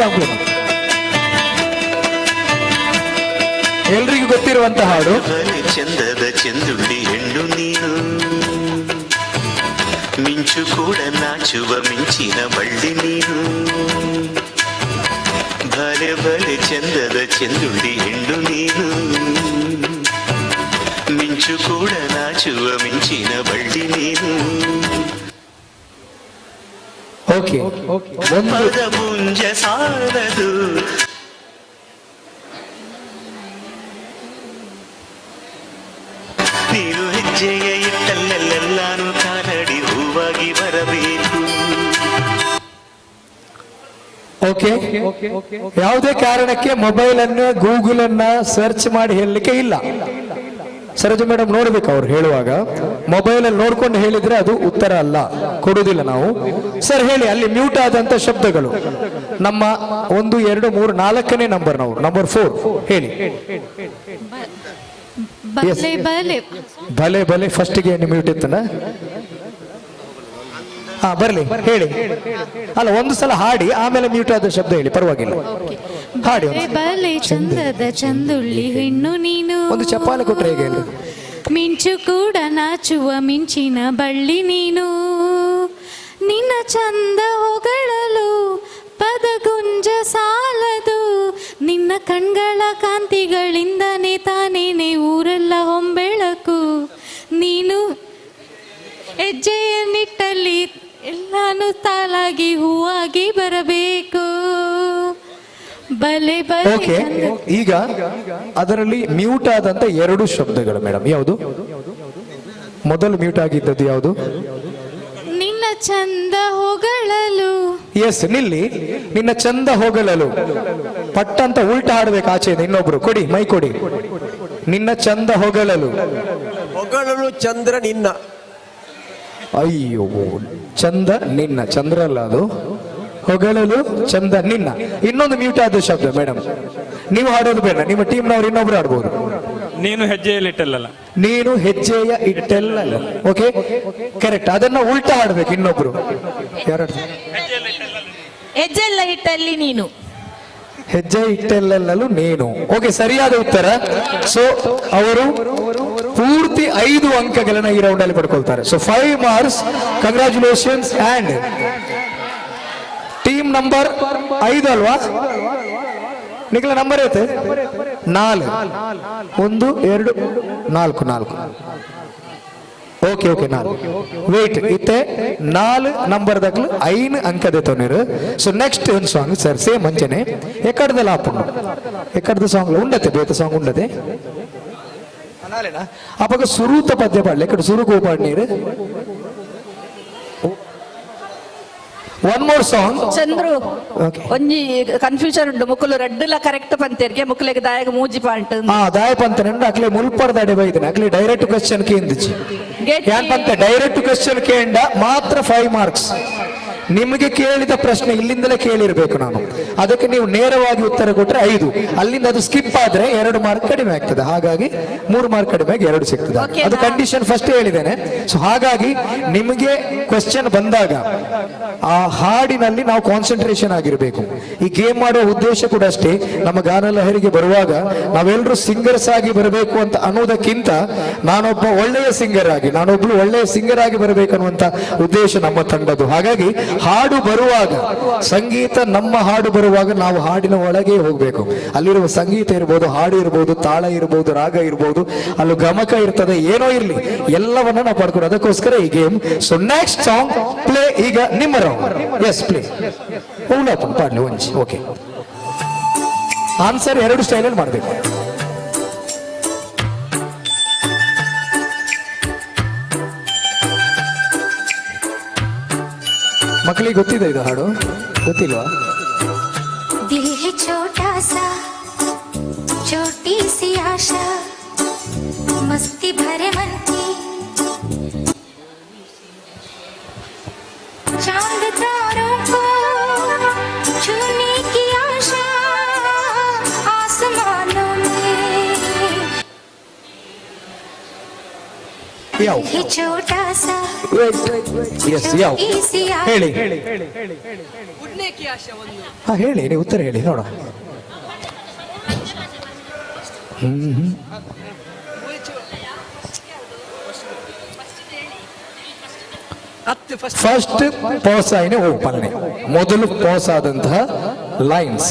ಎಲ್ರಿಗೂ ಗೊತ್ತಿರುವಂತ ಹಾಡು. ಚಂದದ ಚೆಂದುಳ್ಳಿ ಹೆಣ್ಣು ನೀನು, ಮಿಂಚು ಕೂಡ ನಾಚುವ ಮಿಂಚಿನ ಬಳ್ಳಿ ನೀನು. ಬಲೆ ಬಲೆ ಚಂದದ ಚೆಂದುಳ್ಳಿ ಹೆಣ್ಣು ನೀನು, ಮಿಂಚು ಕೂಡ ನಾಚುವ ಮಿಂಚಿನ ಬಳ್ಳಿ ನೀನು. ಓಕೆ, ಪದ ಪುಂಜ ಸಾಲದು, ನೀನು ಹೆಜ್ಜೆಯ ಇಟ್ಟಲ್ಲೆಲ್ಲಾನು ಕಾಲಡಿ ಹೂವಾಗಿ ಬರಬೇಕು. ಓಕೆ, ಯಾವುದೇ ಕಾರಣಕ್ಕೆ ಮೊಬೈಲ್ ಅನ್ನು ಗೂಗಲ್ ಅನ್ನ ಸರ್ಚ್ ಮಾಡಿ ಹೇಳಲಿಕ್ಕೆ ಇಲ್ಲ. ಸರೋಜ ಮೇಡಮ್ ನೋಡ್ಬೇಕು, ಅವ್ರು ಹೇಳುವಾಗ ಮೊಬೈಲ್ ಅಲ್ಲಿ ನೋಡ್ಕೊಂಡು ಹೇಳಿದ್ರೆ ಅದು ಉತ್ತರ ಅಲ್ಲ, ಕೊಡುವುದಿಲ್ಲ ನಾವು. ಸರ್ ಹೇಳಿ, ಅಲ್ಲಿ ಮ್ಯೂಟ್ ಆದಂತ ಶಬ್ದಗಳು ನಮ್ಮ 1 2 3 4ನೇ ನಂಬರ್, ನಾವು ನಂಬರ್ 4 ಹೇಳಿ. ಬಲೆ ಬಲೆ ಫಸ್ಟ್ಗೆ ಮ್ಯೂಟ್ ಇತ್ತನ. ಹಾ ಬರ್ಲಿ ಹೇಳಿ. ಅಲ್ಲ, ಒಂದು ಸಲ ಹಾಡಿ ಆಮೇಲೆ ಮ್ಯೂಟ್ ಆದ ಶಬ್ದ ಹೇಳಿ, ಪರವಾಗಿಲ್ಲ. ಹಾಡಿ. ಬಲೆ ಚಂದದ ಚಂದುಳ್ಳಿ ಹೆಣ್ಣು ನೀನು, ಒಂದು ಚಪ್ಪಾಳೆ ಕೊಟ್ರೆ ಹೇಗೆ ಹೇಳಿ. ಮಿಂಚು ಕೂಡ ನಾಚುವ ಮಿಂಚಿನ ಬಳ್ಳಿ ನೀನು, ನಿನ್ನ ಚಂದ ಹೊಗಳಲು ಪದಗುಂಜ ಸಾಲದು, ನಿನ್ನ ಕಣ್ಗಳ ಕಾಂತಿಗಳಿಂದನೇ ತಾನೇನೆ ಊರೆಲ್ಲ ಹೊಂಬೆಳಕು, ನೀನು ಹೆಜ್ಜೆಯನ್ನಿಟ್ಟಲ್ಲಿ ಎಲ್ಲಾನು ತಾಲಾಗಿ ಹೂವಾಗಿ ಬರಬೇಕು. ಬಲೆ ಬಲೆ. ಓಕೆ, ಈಗ ಅದರಲ್ಲಿ ಮ್ಯೂಟ್ ಆದಂತ 2 ಶಬ್ದಗಳು ಮೇಡಮ್, ಯಾವುದು? ಮೊದಲು ಮ್ಯೂಟ್ ಆಗಿದ್ದದ್ದು ಯಾವುದು? ನಿನ್ನ ಚಂದ ಹೊಗಳಲು. ಎಸ್, ನಿಲ್ಲಿ. ನಿನ್ನ ಚಂದ ಹೊಗಳಲು ಪಟ್ಟಂತ ಉಲ್ಟಾ ಹಾಡ್ಬೇಕು ಆಚೆಯಿಂದ. ಇನ್ನೊಬ್ರು ಕೊಡಿ, ಮೈ ಕೊಡಿ. ನಿನ್ನ ಚಂದ ಹೊಗಳಲು, ಹೊಗಳಲು ಚಂದ್ರ ನಿನ್ನ. ಅಯ್ಯೋ, ಚಂದ ನಿನ್ನ, ಚಂದ್ರ ಅಲ್ಲ ಅದು. ಹೊಗಳಲು ಚಂದ ನಿನ್ನ. ಇನ್ನೊಂದು ಮ್ಯೂಟ್ ಆದ ಶಬ್ದ ಮೇಡಮ್, ನೀವು ಹಾಡೋದು ಬೇಡ, ನಿಮ್ಮ ಟೀಮ್ನವ್ರು ಇನ್ನೊಬ್ರು ಆಡ್ಬೋದು. ನೀನು ಹೆಜ್ಜೆಯಲ್ಲಿ ಇಟ್ಟಲ್ಲ, ನೀನು ಹೆಜ್ಜೆಯ ಇಟ್ಟೆಲ್ಲ. Okay, correct. ಅದನ್ನ ಉಲ್ಟಾ ಹಾಡ್ಬೇಕು ಇನ್ನೊಬ್ರು. ಯಾರು? ಹೆಜ್ಜೆಲ್ಲ ಇಟ್ಟಲ್ಲಿ ನೀನು, ಹೆಜ್ಜೆ ಇಟ್ಟೆಲ್ಲೂ ನೀನು. ಓಕೆ, ಸರಿಯಾದ ಉತ್ತರ. ಸೊ ಅವರು ಪೂರ್ತಿ 5 ಅಂಕಗಳನ್ನ ಈ ರೌಂಡ್ ಅಲ್ಲಿ ಪಡ್ಕೊಳ್ತಾರೆ. So 5 marks. Congratulations. And team number 5 ಅಲ್ವಾ? ನಿಖಿಲ ನಂಬರ್ ಐತೆ 4 1 2 4 4. ಓಕೆ ಓಕೆ ನಾನು ವೇಟ್ ಇತ್ತೆ 4 ನಂಬರ್ ದಕ್ಲು 5 ಅಂಕದ ತೊನಿರು ಸೊ ನೆಕ್ಸ್ಟ್ ಒಂದು ಸಾಂಗ್ ಸರ್ ಸೇಮ್ ಅಂಚನೆ ಎಕ್ಕಡದ ಲಾಪುಂಡು ಎಕ್ಕಡದ ಸಾಂಗ್ ಉಂಡತೆ ಬೇತ ಸಾಂಗ್ ಉಂಡತೆ ಅವಾಗ ಸುರೂತ ಪದ್ಯ ಪಾಡ್ಲಿ ಎಕ್ಕಡ ಸುರುಕು ಪಾಡ್ನೀರು ಒನ್ ಮೋರ್ ಸಾಂಗ್ ಚಂದ್ರು ಒಂಜಿ ಕನ್ಫ್ಯೂಷನ್ ಉಂಟು ಮುಕ್ಕಲು ರೆಡ್ಲ ಕರೆಕ್ಟ್ ಪಂತೇರ್ಗೆ ಮುಕ್ಕಲೆಗೆ ದಾಯಗ ಮೂಜಿ ಪಾಂಟ್ ದಾಯ ಪಂತನಂಡು ಅಕ್ಲೆ ಮುಲ್ಪರ್ದಾಡೆ ಬೈದನೆ ಅಕ್ಲೆ ಡೈರೆಕ್ಟ್ ಕ್ವೆಶ್ಚನ್ ಕೇಂದಿಚ್ಚಿ ಯಾನ್ ಪಂತ ಡೈರೆಕ್ಟ್ ಕ್ವೆಶ್ಚನ್ ಕೇಂಡ ಮಾತ್ರ 5 ಮಾರ್ಕ್ಸ್ ನಿಮಗೆ ಕೇಳಿದ ಪ್ರಶ್ನೆ ಇಲ್ಲಿಂದಲೇ ಕೇಳಿರ್ಬೇಕು ನಾನು ಅದಕ್ಕೆ ನೀವು ನೇರವಾಗಿ ಉತ್ತರ ಕೊಟ್ರೆ 5 ಅಲ್ಲಿಂದ ಅದು ಸ್ಕಿಪ್ ಆದ್ರೆ 2 ಮಾರ್ಕ್ ಕಡಿಮೆ ಆಗ್ತದೆ ಹಾಗಾಗಿ 3 ಮಾರ್ಕ್ ಕಡಿಮೆ ಆಗಿ 2 ಸಿಗ್ತದೆ ಅದು ಕಂಡೀಷನ್ ಫಸ್ಟ್ ಹೇಳಿದ್ದೇನೆ ಸೊ ಹಾಗಾಗಿ ನಿಮಗೆ ಕ್ವೆಶ್ಚನ್ ಬಂದಾಗ ಆ ಹಾಡಿನಲ್ಲಿ ನಾವು ಕಾನ್ಸಂಟ್ರೇಷನ್ ಆಗಿರಬೇಕು ಈ ಗೇಮ್ ಮಾಡುವ ಉದ್ದೇಶ ಕೂಡ ಅಷ್ಟೇ ನಮ್ಮ ಗಾನ ಲಹರಿಗೆ ಬರುವಾಗ ನಾವೆಲ್ಲರೂ ಸಿಂಗರ್ಸ್ ಆಗಿ ಬರಬೇಕು ಅಂತ ಅನ್ನೋದಕ್ಕಿಂತ ನಾನೊಬ್ಬ ಒಳ್ಳೆಯ ಸಿಂಗರ್ ಆಗಿ ನಾನೊಬ್ಳು ಒಳ್ಳೆಯ ಸಿಂಗರ್ ಆಗಿ ಬರಬೇಕನ್ನುವಂತ ಉದ್ದೇಶ ನಮ್ಮ ತಂಡದ್ದು ಹಾಗಾಗಿ ಹಾಡು ಬರುವಾಗ ಸಂಗೀತ ನಮ್ಮ ಹಾಡು ಬರುವಾಗ ನಾವು ಹಾಡಿನ ಒಳಗೆ ಹೋಗ್ಬೇಕು ಅಲ್ಲಿರುವ ಸಂಗೀತ ಇರ್ಬೋದು ಹಾಡು ಇರ್ಬೋದು ತಾಳ ಇರ್ಬೋದು ರಾಗ ಇರ್ಬೋದು ಅಲ್ಲಿ ಗಮಕ ಇರ್ತದೆ ಏನೋ ಇರ್ಲಿ ಎಲ್ಲವನ್ನ ನಾವು ಪಡ್ಕೊಂಡು ಅದಕ್ಕೋಸ್ಕರ ಈ game so next song play ಈಗ ನಿಮ್ಮ ರೌಂಡ್ ಎಸ್ ಪ್ಲೇ ಪಾಡ್ಲಿ ಒಂಚಿ ಓಕೆ ಆನ್ಸರ್ 2 ಸ್ಟೈಲಲ್ಲಿ ಮಾಡಬೇಕು ಮಕ್ಕಳಿಗೆ ಗೊತ್ತಿದೆ ಇದು ಹಾಡು ಗೊತ್ತಿಲ್ವಾ दिल है छोटा सा छोटी सी आशा मस्ती भरे मन की चांद तारों को छूने की आशा आसमानों में ಯಾವ है छोटा सा ಎಸ್ ಯಾವ ಹೇಳಿ ಹಾ ಹೇಳಿ ನೀವು ಉತ್ತರ ಹೇಳಿ ನೋಡ ಫಸ್ಟ್ ಪಾಸ್ ಆಯ್ನೆ ಓಪನ್ ಮೊದಲು ಪಾಸ್ ಆದಂತಹ ಲೈನ್ಸ್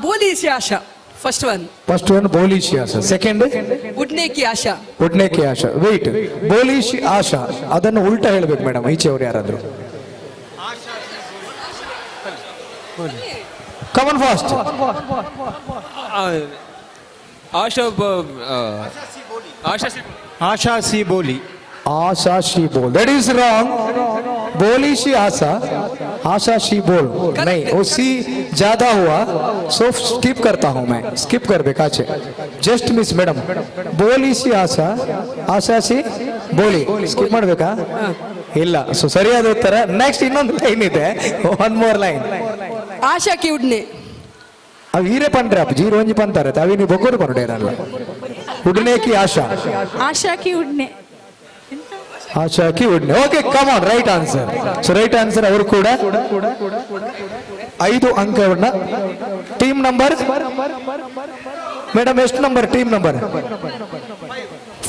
ಬೋಲಿಸಿ ಆಶಾ ಫಸ್ಟ್ ಒನ್ ಬೋಲಿಶಿ ಆಶಾ ಸೆಕೆಂಡ್ ಉಡ್ನೆ ಕಿ ಆಶಾ ವೇಟ್ ಬೋಲಿಶಿ ಆಶಾ ಅದನ್ನು ಉಲ್ಟಾ ಹೇಳ್ಬೇಕು ಮೇಡಮ್ ಈಚೆ ಅವ್ರು ಯಾರಾದ್ರು ಕಮನ್ ಫಾಸ್ಟ್ आशा सी बोली आशा शी बोल दैट इज रॉन्ग बोली शी आशा आशा शी बोल नहीं वो सी ज्यादा हुआ सो स्किप करता हूं मैं स्किप कर बेकाचे जस्ट मिस मैडम बोली सी आशा आशा सी बोली स्किप ಮಾಡಬೇಕಾ ಇಲ್ಲ ಸೊ ಸರಿಯಾದ ಉತ್ತರ ನೆಕ್ಸ್ಟ್ ಇನ್ನೊಂದು ಲೈನ್ ಇದೆ ಒನ್ ಮೋರ್ ಲೈನ್ ಆಶಾ ಕಿ ಉಡ್ನೆ ಅವು ಹೀರೆ ಪಂಡ್ರೆ ಅಪ್ಪ ಜೀರೋ ಒಂಜಿ ಪಂತಾರೆ ಅವಿ ನೀವು ಬೊಗೋರು ಪಂಡೇರಲ್ಲ ಉಡ್ನೆ ಕಿ ಆಶಾ ಆಶಾ ಕಿ ಉಡ್ನೆ ಆಶಾ ಕಿ ಉಡ್ನೆ okay come on right answer so right answer ಅವರು ಕೂಡ 5 ಅಂಕವನ್ನ ಟೀಮ್ ನಂಬರ್ ಮೇಡಮ್ ಎಷ್ಟು number team number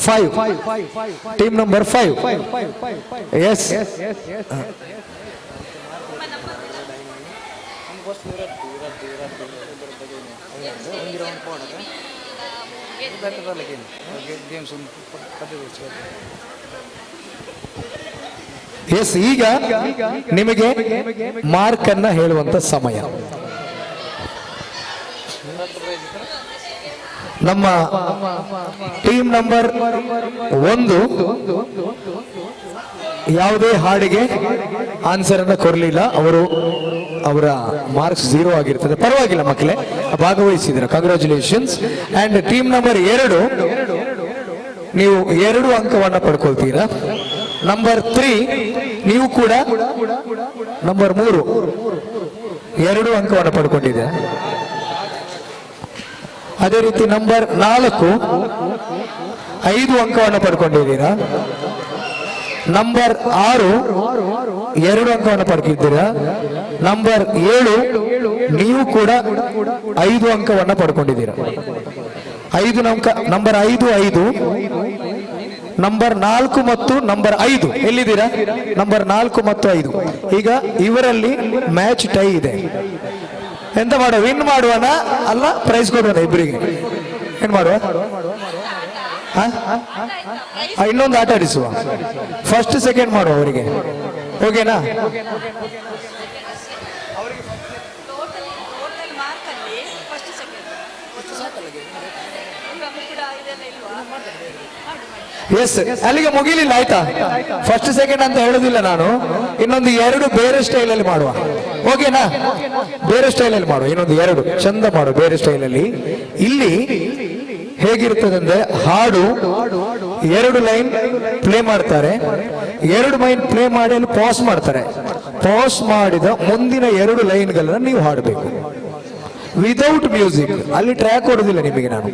5 team number 5 yes yes ಈಗ ನಿಮಗೆ ಮಾರ್ಕ್ ಅನ್ನ ಹೇಳುವಂತ ಸಮಯ ನಮ್ಮ ಟೀಮ್ ನಂಬರ್ 1 ಯಾವುದೇ ಹಾಡಿಗೆ ಆನ್ಸರ್ ಅನ್ನ ಕೊರಲಿಲ್ಲ ಅವರ ಮಾರ್ಕ್ಸ್ 0 ಆಗಿರ್ತದೆ ಪರವಾಗಿಲ್ಲ ಮಕ್ಕಳೇ ಭಾಗವಹಿಸಿದ್ರೆ ಕಂಗ್ರಾಚುಲೇಷನ್ಸ್ ಅಂಡ್ ಟೀಮ್ ನಂಬರ್ 2 ನೀವು 2 ಅಂಕವನ್ನ ಪಡ್ಕೊಳ್ತೀರಾ ನಂಬರ್ 3 ನೀವು ಕೂಡ ನಂಬರ್ 3 2 ಅಂಕವನ್ನು ಪಡ್ಕೊಂಡಿದ್ದೀರಾ ಅದೇ ರೀತಿ ನಂಬರ್ 4 5 ಅಂಕವನ್ನು ಪಡ್ಕೊಂಡಿದ್ದೀರಾ ನಂಬರ್ 6 2 ಅಂಕವನ್ನು ಪಡ್ಕೊಂಡಿದ್ದೀರಾ ನಂಬರ್ 7 ನೀವು ಕೂಡ 5 ಅಂಕವನ್ನು ಪಡ್ಕೊಂಡಿದ್ದೀರಾ 5 ಅಂಕ ನಂಬರ್ 5 ನಂಬರ್ 4 ಮತ್ತು ನಂಬರ್ 5 ಎಲ್ಲಿದ್ದೀರಾ ನಂಬರ್ 4 ಮತ್ತು 5 ಈಗ ಇವರಲ್ಲಿ ಮ್ಯಾಚ್ ಟೈ ಇದೆ ಎಂತ ಮಾಡುವ ವಿನ್ ಮಾಡುವನ ಅಲ್ಲ ಪ್ರೈಸ್ ಕೊಡುವನ ಇಬ್ಬರಿಗೆ ಏನ್ ಮಾಡುವ ಇನ್ನೊಂದು ಆಟ ಆಡಿಸುವ, ಫಸ್ಟ್ ಸೆಕೆಂಡ್ ಮಾಡುವ ಅವರಿಗೆ, ಓಕೆನಾ? ಎಸ್, ಅಲ್ಲಿಗೆ ಮುಗಿಲಿಲ್ಲ ಆಯ್ತಾ? ಫಸ್ಟ್ ಸೆಕೆಂಡ್ ಅಂತ ಹೇಳುದಿಲ್ಲ ನಾನು, ಇನ್ನೊಂದು 2 ಬೇರೆ ಸ್ಟೈಲ್ ಅಲ್ಲಿ ಮಾಡುವ, ಓಕೆನಾ? ಬೇರೆ ಸ್ಟೈಲ್ ಅಲ್ಲಿ ಮಾಡುವ, ಇನ್ನೊಂದು 2 ಚಂದ ಮಾಡುವ ಬೇರೆ ಸ್ಟೈಲ್ ಅಲ್ಲಿ. ಇಲ್ಲಿ ಹೇಗಿರ್ತದೆ ಅಂದ್ರೆ, ಹಾಡು 2 ಲೈನ್ ಪ್ಲೇ ಮಾಡ್ತಾರೆ, 2 ಲೈನ್ ಪ್ಲೇ ಮಾಡಿ ಅಲ್ಲಿ ಪಾಸ್ ಮಾಡ್ತಾರೆ. ಪಾಸ್ ಮಾಡಿದ ಮುಂದಿನ 2 ಲೈನ್ಗಳನ್ನ ನೀವು ಹಾಡಬೇಕು ವಿದೌಟ್ ಮ್ಯೂಸಿಕ್. ಅಲ್ಲಿ ಟ್ರ್ಯಾಕ್ ಕೊಡೋದಿಲ್ಲ ನಿಮಗೆ ನಾನು.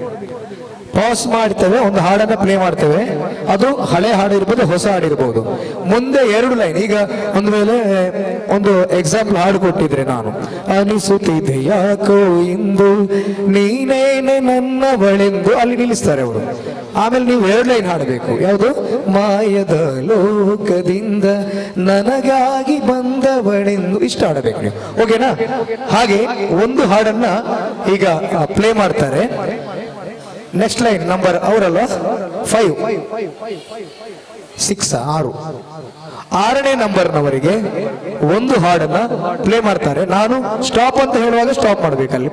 ಪಾಸ್ ಮಾಡ್ತೇವೆ, ಒಂದು ಹಾಡನ್ನ ಪ್ಲೇ ಮಾಡ್ತೇವೆ, ಅದು ಹಳೆ ಹಾಡು ಇರ್ಬೋದು, ಹೊಸ ಹಾಡು ಇರ್ಬೋದು. ಮುಂದೆ 2 ಲೈನ್, ಈಗ ಒಂದು ವೇಳೆ ಒಂದು ಎಕ್ಸಾಂಪಲ್ ಹಾಡು ಕೊಟ್ಟಿದ್ರೆ, ನಾನು ಅನಿಸುತ್ತಿದೆ ಯಾಕೋ ಇಂದು ನೀನೇನೆ ನನ್ನವಳೆಂದು, ಅಲ್ಲಿ ನಿಲ್ಲಿಸ್ತಾರೆ ಅವರು. ಆಮೇಲೆ ನೀವು 2 ಲೈನ್ ಹಾಡಬೇಕು. ಯಾವುದು? ಮಾಯದ ಲೋಕದಿಂದ ನನಗಾಗಿ ಬಂದವಳೆಂದು, ಇಷ್ಟು ಹಾಡಬೇಕು ನೀವು, ಓಕೆನಾ? ಹಾಗೆ ಒಂದು ಹಾಡನ್ನ ಈಗ ಪ್ಲೇ ಮಾಡ್ತಾರೆ. ನೆಕ್ಸ್ಟ್ ಲೈನ್ ನಂಬರ್ ಅವರಲ್ಲ 5 6 6ನೇ ನಂಬರ್ನವರಿಗೆ ಒಂದು ಹಾಡನ್ನ ಪ್ಲೇ ಮಾಡ್ತಾರೆ. ನಾನು ಸ್ಟಾಪ್ ಅಂತ ಹೇಳುವಾಗ ಸ್ಟಾಪ್ ಮಾಡ್ಬೇಕಲ್ಲಿ,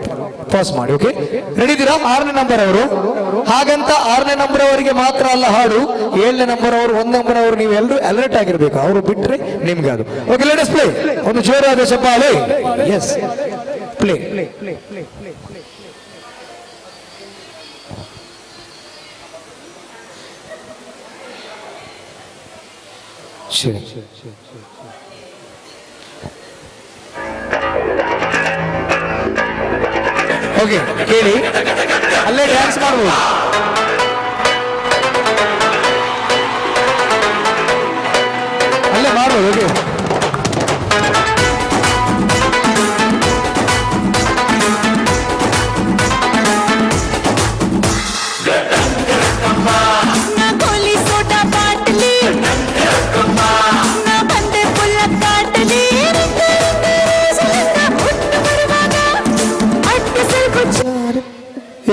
ಪಾಸ್ ಮಾಡಿ, ಓಕೆ? ರೆಡಿದ್ದೀರಾ? 6ನೇ ನಂಬರ್ ಅವರು. ಹಾಗಂತ 6ನೇ ನಂಬರ್ ಅವರಿಗೆ ಮಾತ್ರ ಅಲ್ಲ ಹಾಡು, 7ನೇ ನಂಬರ್ ಅವರು, 1 ನಂಬರ್ ಅವರು, ನೀವು ಎಲ್ಲರೂ ಅಲರ್ಟ್ ಆಗಿರ್ಬೇಕು. ಅವರು ಬಿಟ್ರೆ ನಿಮ್ಗೆ ಅದು, ಓಕೆ? Let us play. ಒಂದು ಜೋರಾದ ಚಪ್ಪಾಳೆ. S, play. ಸರಿ, ಓಕೆ, ಕೇಳಿ, ಅಲ್ಲೇ ಡ್ಯಾನ್ಸ್ ಮಾಡ್ಬೋದು. ಅಲ್ಲೇ ಮಾಡ್ಬೋದು, ಓಕೆ?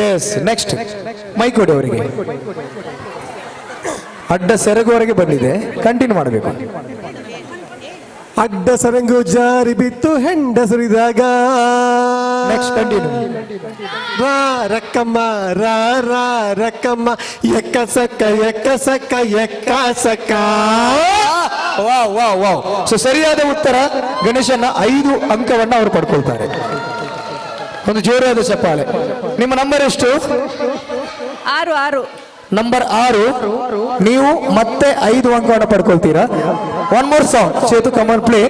ಎಸ್, ನೆಕ್ಸ್ಟ್ ಮೈಕ್ ಕೊಡಿ ಅವರಿಗೆ. ಅಡ್ಡ ಸೆರಗುವರೆಗೆ ಬಂದಿದೆ, ಕಂಟಿನ್ಯೂ ಮಾಡಬೇಕು. ಅಡ್ಡ ಸರಂಗು ಜಾರಿ ಬಿತ್ತು ಹೆಂಡಸರಿದಾಗ, ನೆಕ್ಸ್ಟ್ ಕಂಟಿನ್ಯೂ. ರಾ ರಕ್ಕಮ್ಮ ರಾ ರಾ ರಕ್ಕಮ್ಮ ಎಕ್ಕ ಸಕ್ಕ ವಾವ್ ವಾವ್ ವಾವ್. ಸೊ ಸರಿಯಾದ ಉತ್ತರ ಗಣೇಶನ 5 ಅಂಕವನ್ನ ಅವರು ಪಡ್ಕೊಳ್ತಾರೆ. ಒಂದು ಜೋರಾದ ಚಪ್ಪಾಳೆ. ನಿಮ್ಮ ನಂಬರ್ ಎಷ್ಟು? 6. ನಂಬರ್ 6. ನೀವು ಮತ್ತೆ 5 ಅಂಕವನ್ನು ಪಡ್ಕೊಳ್ತೀರಾ. 1 more song, Chethu come on play.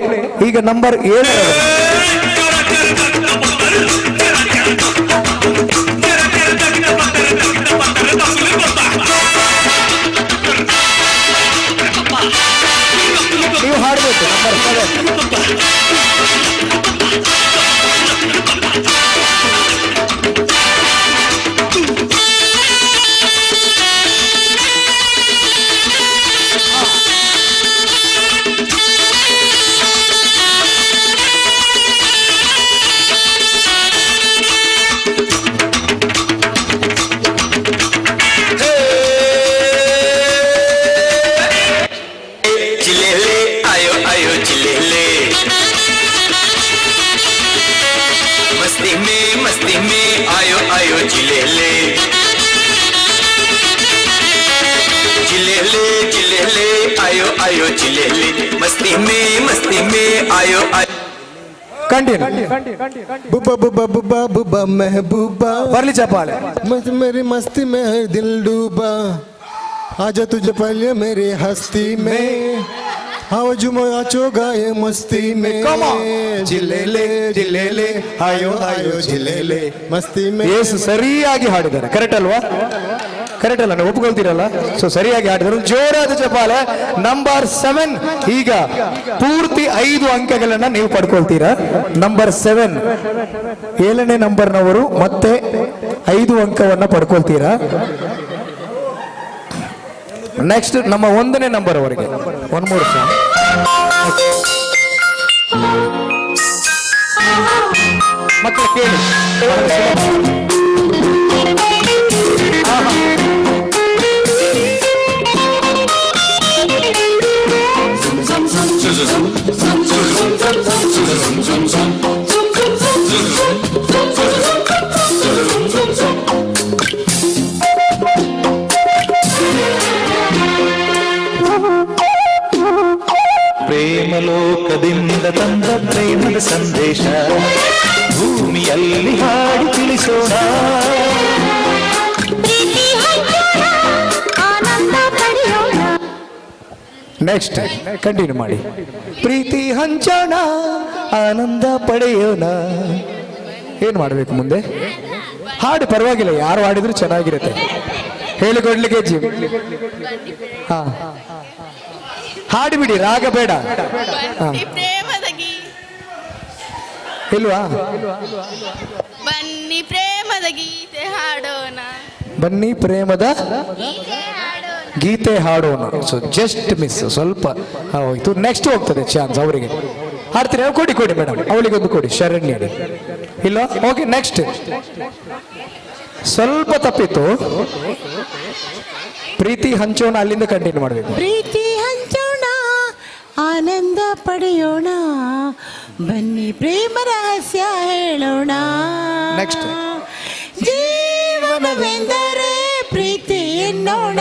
ಈಗ ನಂಬರ್ 7. ನೀವು ಹಾಡಬೇಕು. ನಂಬರ್ 7. मस्ती में आयो आयो जिले ले आयो आयो जिले ले मस्ती में आयो आयो बुबा बुबा बुबा बुबा महबूबा बरली चपाले मेरी मस्ती में है दिल डूबा आजा तुझे पहले मेरी हस्ती में आओ जुमो आचो गाए मस्ती में जिले ले आयो आयो जिले ले मस्ती में ಯೇಸು ಸರಿಯಾಗಿ ಹಾಡಿದ್ದಾರೆ. ಕರೆಕ್ಟ್ ಅಲ್ವಾ? ಕರೆಕ್ಟ್ ಅಲ್ಲ, ನೀವು ಒಪ್ಕೊಳ್ತೀರಲ್ಲ? ಸೊ ಸರಿಯಾಗಿ ಹಾಡಿದರು. ಜೋರಾದ ಚಪಾಲೆ. ನಂಬರ್ 7. ಈಗ ಪೂರ್ತಿ 5 ಅಂಕಗಳನ್ನ ನೀವು ಪಡ್ಕೊಳ್ತೀರಾ. ನಂಬರ್ 7 7ನೇ ನಂಬರ್ನವರು ಮತ್ತೆ 5 ಅಂಕವನ್ನ ಪಡ್ಕೊಳ್ತೀರಾ. ನೆಕ್ಸ್ಟ್ ನಮ್ಮ 1ನೇ ನಂಬರ್ ಅವರಿಗೆ 1 ಮೂರು ಮಕ್ಕಳು ಕೇಳಿ. ಪ್ರೇಮಲೋಕದಿಂದ ತಂದ ಪ್ರೇಮದ ಸಂದೇಶ ಭೂಮಿಯಲ್ಲಿ ಹಾಡಿ ತಿಳಿಸೋಣ. ನೆಕ್ಸ್ಟ್ ಕಂಟಿನ್ಯೂ ಮಾಡಿ. ಪ್ರೀತಿ ಹಂಚೋಣ ಆನಂದ ಪಡೆಯೋಣ. ಏನು ಮಾಡಬೇಕು ಮುಂದೆ? ಹಾಡು ಪರವಾಗಿಲ್ಲ, ಯಾರು ಹಾಡಿದ್ರು ಚೆನ್ನಾಗಿರುತ್ತೆ. ಹೇಳಿಕೊಡ್ಲಿಕ್ಕೆ ಜಿ ಹಾ ಹಾಡಿಬಿಡಿ, ರಾಗ ಬೇಡ. ಇಲ್ವಾ? ಬನ್ನಿ ಪ್ರೇಮದ ಗೀತೆ ಹಾಡೋಣ. ಬನ್ನಿ ಪ್ರೇಮದ ಗೀತೆ ಹಾಡೋಣ. ಸೊ ಜಸ್ಟ್ ಮಿಸ್, ಸ್ವಲ್ಪ ಹೋಯ್ತು. ನೆಕ್ಸ್ಟ್ ಹೋಗ್ತದೆ ಚಾನ್ಸ್ ಅವರಿಗೆ. ಹಾಡ್ತೀರಿ? ಕೊಡಿ ಕೊಡಿ ಮೇಡಮ್, ಅವಳಿಗೊಂದು ಕೊಡಿ. ಶರಣ್ಯ ಇಲ್ಲ? Okay next. ಸ್ವಲ್ಪ ತಪ್ಪಿತ್ತು. ಪ್ರೀತಿ ಹಂಚೋಣ, ಅಲ್ಲಿಂದ ಕಂಟಿನ್ಯೂ ಮಾಡಬೇಕು. ಪ್ರೀತಿ ಹಂಚೋಣ ಆನಂದ ಪಡೆಯೋಣ, ಬನ್ನಿ ಪ್ರೇಮ ರಹಸ್ಯ ಹೇಳೋಣ. ನೆಕ್ಸ್ಟ್. ಜೀವನವೆಂದರೆ ಪ್ರೀತಿ ಎನ್ನೋಣ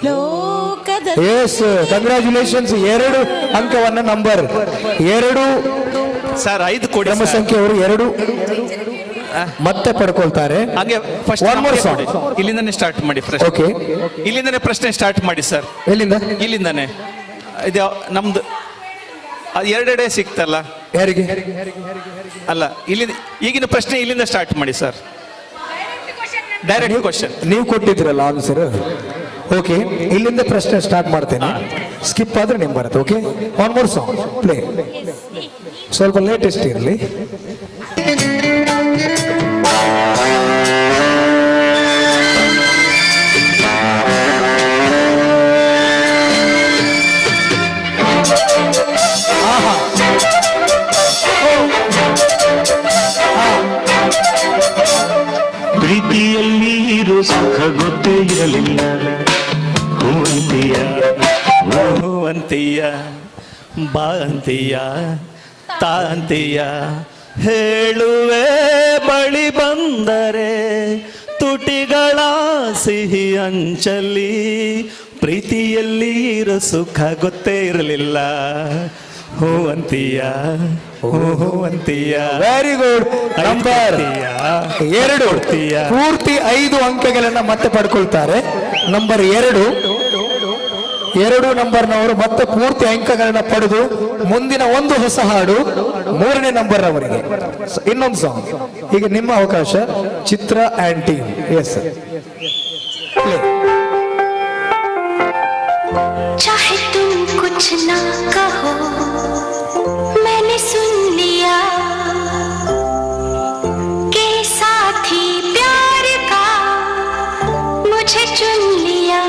ಲೋಕದ. Yes, congratulations. 2 ಅಂಕವನ್ನ ನಂಬರ್ 2 ಸರ್ 5 ಕೊಡಿ. ನಮ್ಮ ಸಂಖ್ಯೆಯವರು 2 ಮತ್ತೆ ಪಡ್ಕೊಳ್ತಾರೆ. ಹಾಗೆ ಫಸ್ಟ್ ಇಲ್ಲಿಂದನೇ ಸ್ಟಾರ್ಟ್ ಮಾಡಿ. ಓಕೆ, ಇಲ್ಲಿಂದನೇ ಪ್ರಶ್ನೆ ಸ್ಟಾರ್ಟ್ ಮಾಡಿ ಸರ್. ಎಲ್ಲಿಂದ? ಇಲ್ಲಿಂದಾನೆ. ಇದು ನಮ್ದು ಅದು 2 ಸಿಕ್ತಲ್ಲ ಯಾರಿಗೆ? ಅಲ್ಲ, ಇಲ್ಲಿ ಈಗಿನ ಪ್ರಶ್ನೆ ಇಲ್ಲಿಂದ ಸ್ಟಾರ್ಟ್ ಮಾಡಿ ಸರ್. ಡೈರೆಕ್ಟ್ ಕ್ವಶನ್ ನೀವು ಕೊಟ್ಟಿದ್ರಲ್ಲ ಆನ್ಸರ್. ಓಕೆ, ಇಲ್ಲಿಂದ ಪ್ರಶ್ನೆ ಸ್ಟಾರ್ಟ್ ಮಾಡ್ತೇನೆ. ಸ್ಕಿಪ್ ಆದ್ರೆ ನಿಮ್ಗೆ ಬರುತ್ತೆ. Okay, 1 more song play. ಸ್ವಲ್ಪ ಲೇಟೆಸ್ಟ್ ಇರಲಿ. ಪ್ರೀತಿಯಲ್ಲಿ ಇರೋ ಸುಖ ಗೊತ್ತೇ ಇರಲಿಲ್ಲ. ಹೂವಂತೀಯ ಹೂವಂತೀಯ ಬಾಂತೀಯ ತಾಂತೀಯ ಹೇಳುವೆ ಬಳಿ ಬಂದರೆ ತುಟಿಗಳ ಸಿಹಿ ಅಂಚಲಿ ಪ್ರೀತಿಯಲ್ಲಿ ಇರೋ ಸುಖ ಗೊತ್ತೇ ಇರಲಿಲ್ಲ. ಹೂವಂತೀಯ ಹೂವಂತೀಯ. Very good. ನಂಬರ್ 2 ಪೂರ್ತಿ 5 ಅಂಕಗಳನ್ನ ಮತ್ತೆ ಪಡ್ಕೊಳ್ತಾರೆ. ನಂಬರ್ 2 ನಂಬರ್ನವರು ಮತ್ತೆ ಪೂರ್ತಿ ಅಂಕಗಳನ್ನ ಪಡೆದು ಮುಂದಿನ ಒಂದು ಹೊಸ ಹಾಡು 3ನೇ ನಂಬರ್ ಅವರಿಗೆ. ಇನ್ನೊಂದು ಸಾಂಗ್. ಈಗ ನಿಮ್ಮ ಅವಕಾಶ. ಚಿತ್ರ ಆ್ಯಂಡ್ ಟೀಮ್. ಎಸ್, चाहे तुम कुछ ना कहो मैंने सुन लिया के साथी प्यार का मुझे चुन लिया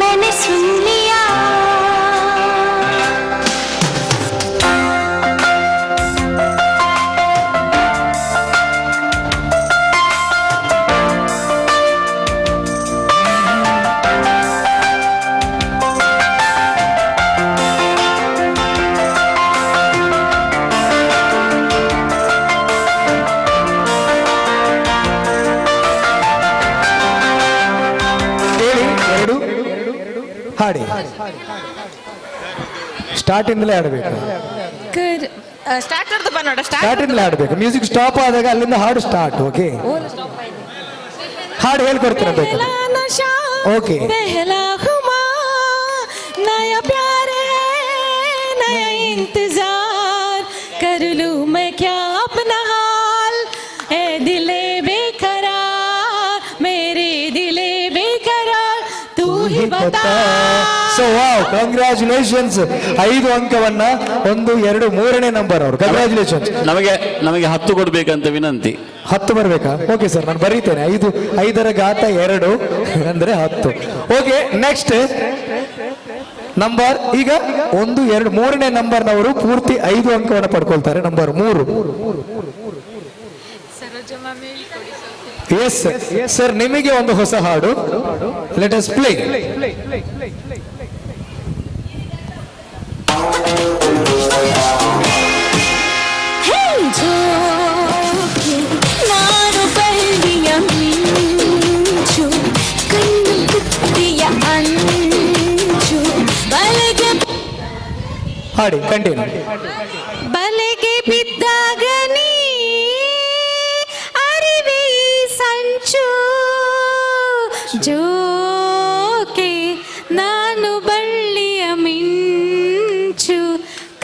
मैंने सुन लिया. ಹಾಡಿ. ಸ್ಟಾರ್ಟ್ ಇಂದಲೇ ಆಡಬೇಕು. ಸ್ಟಾರ್ಟ್ ಇಂದಲೇ ಆಡಬೇಕು. ಮ್ಯೂಸಿಕ್ ಸ್ಟಾಪ್ ಆದಾಗ ಅಲ್ಲಿಂದ ಹಾಡು ಸ್ಟಾರ್ಟ್. ಓಕೆ, ಹಾಡು ಹೇಳ್ಕೊಡ್ತೀನಿ ಬೇಕು. ಓಕೆ, नया प्यार है नया इंतजार कर लूं मैं क्या अपना हाल ए दिले बेकरार मेरे दिले बेकरार तू ही बता. So wow, congratulations. 5 ಅಂಕವನ್ನ 1, 2, 3ನೇ ನಂಬರ್ ಅವರು. ಕಂಗ್ರ್ಯಾಚುಲೇಷನ್ಸ್. ನಮಗೆ 10 ಕೊಡ್ಬೇಕಂತ ವಿನಂತಿ. 10 ಬರ್ಬೇಕಾ? ಓಕೆ ಸರ್, ನಾನು ಬರೀತೇನೆ. 5ರ ಘಾತ 2 ಅಂದ್ರೆ 10. Okay, next number. ಈಗ 1, 2, 3ನೇ ನಂಬರ್ನವರು ಪೂರ್ತಿ 5 ಅಂಕವನ್ನು ಪಡ್ಕೊಳ್ತಾರೆ. ನಂಬರ್ 3. ಎಸ್ ಸರ್, ನಿಮಗೆ ಒಂದು ಹೊಸ ಹಾಡು. Let us play. ಹಾಡಿ ಕಂಟಿನ್ಯೂ. ಬಲೆಗೆ ಬಿದ್ದಾಗ ನೀ ಅರಿವಿ ಸಂಚು ಜೋಕೆ ನಾನು ಬಳ್ಳಿಯ ಮಿಂಚು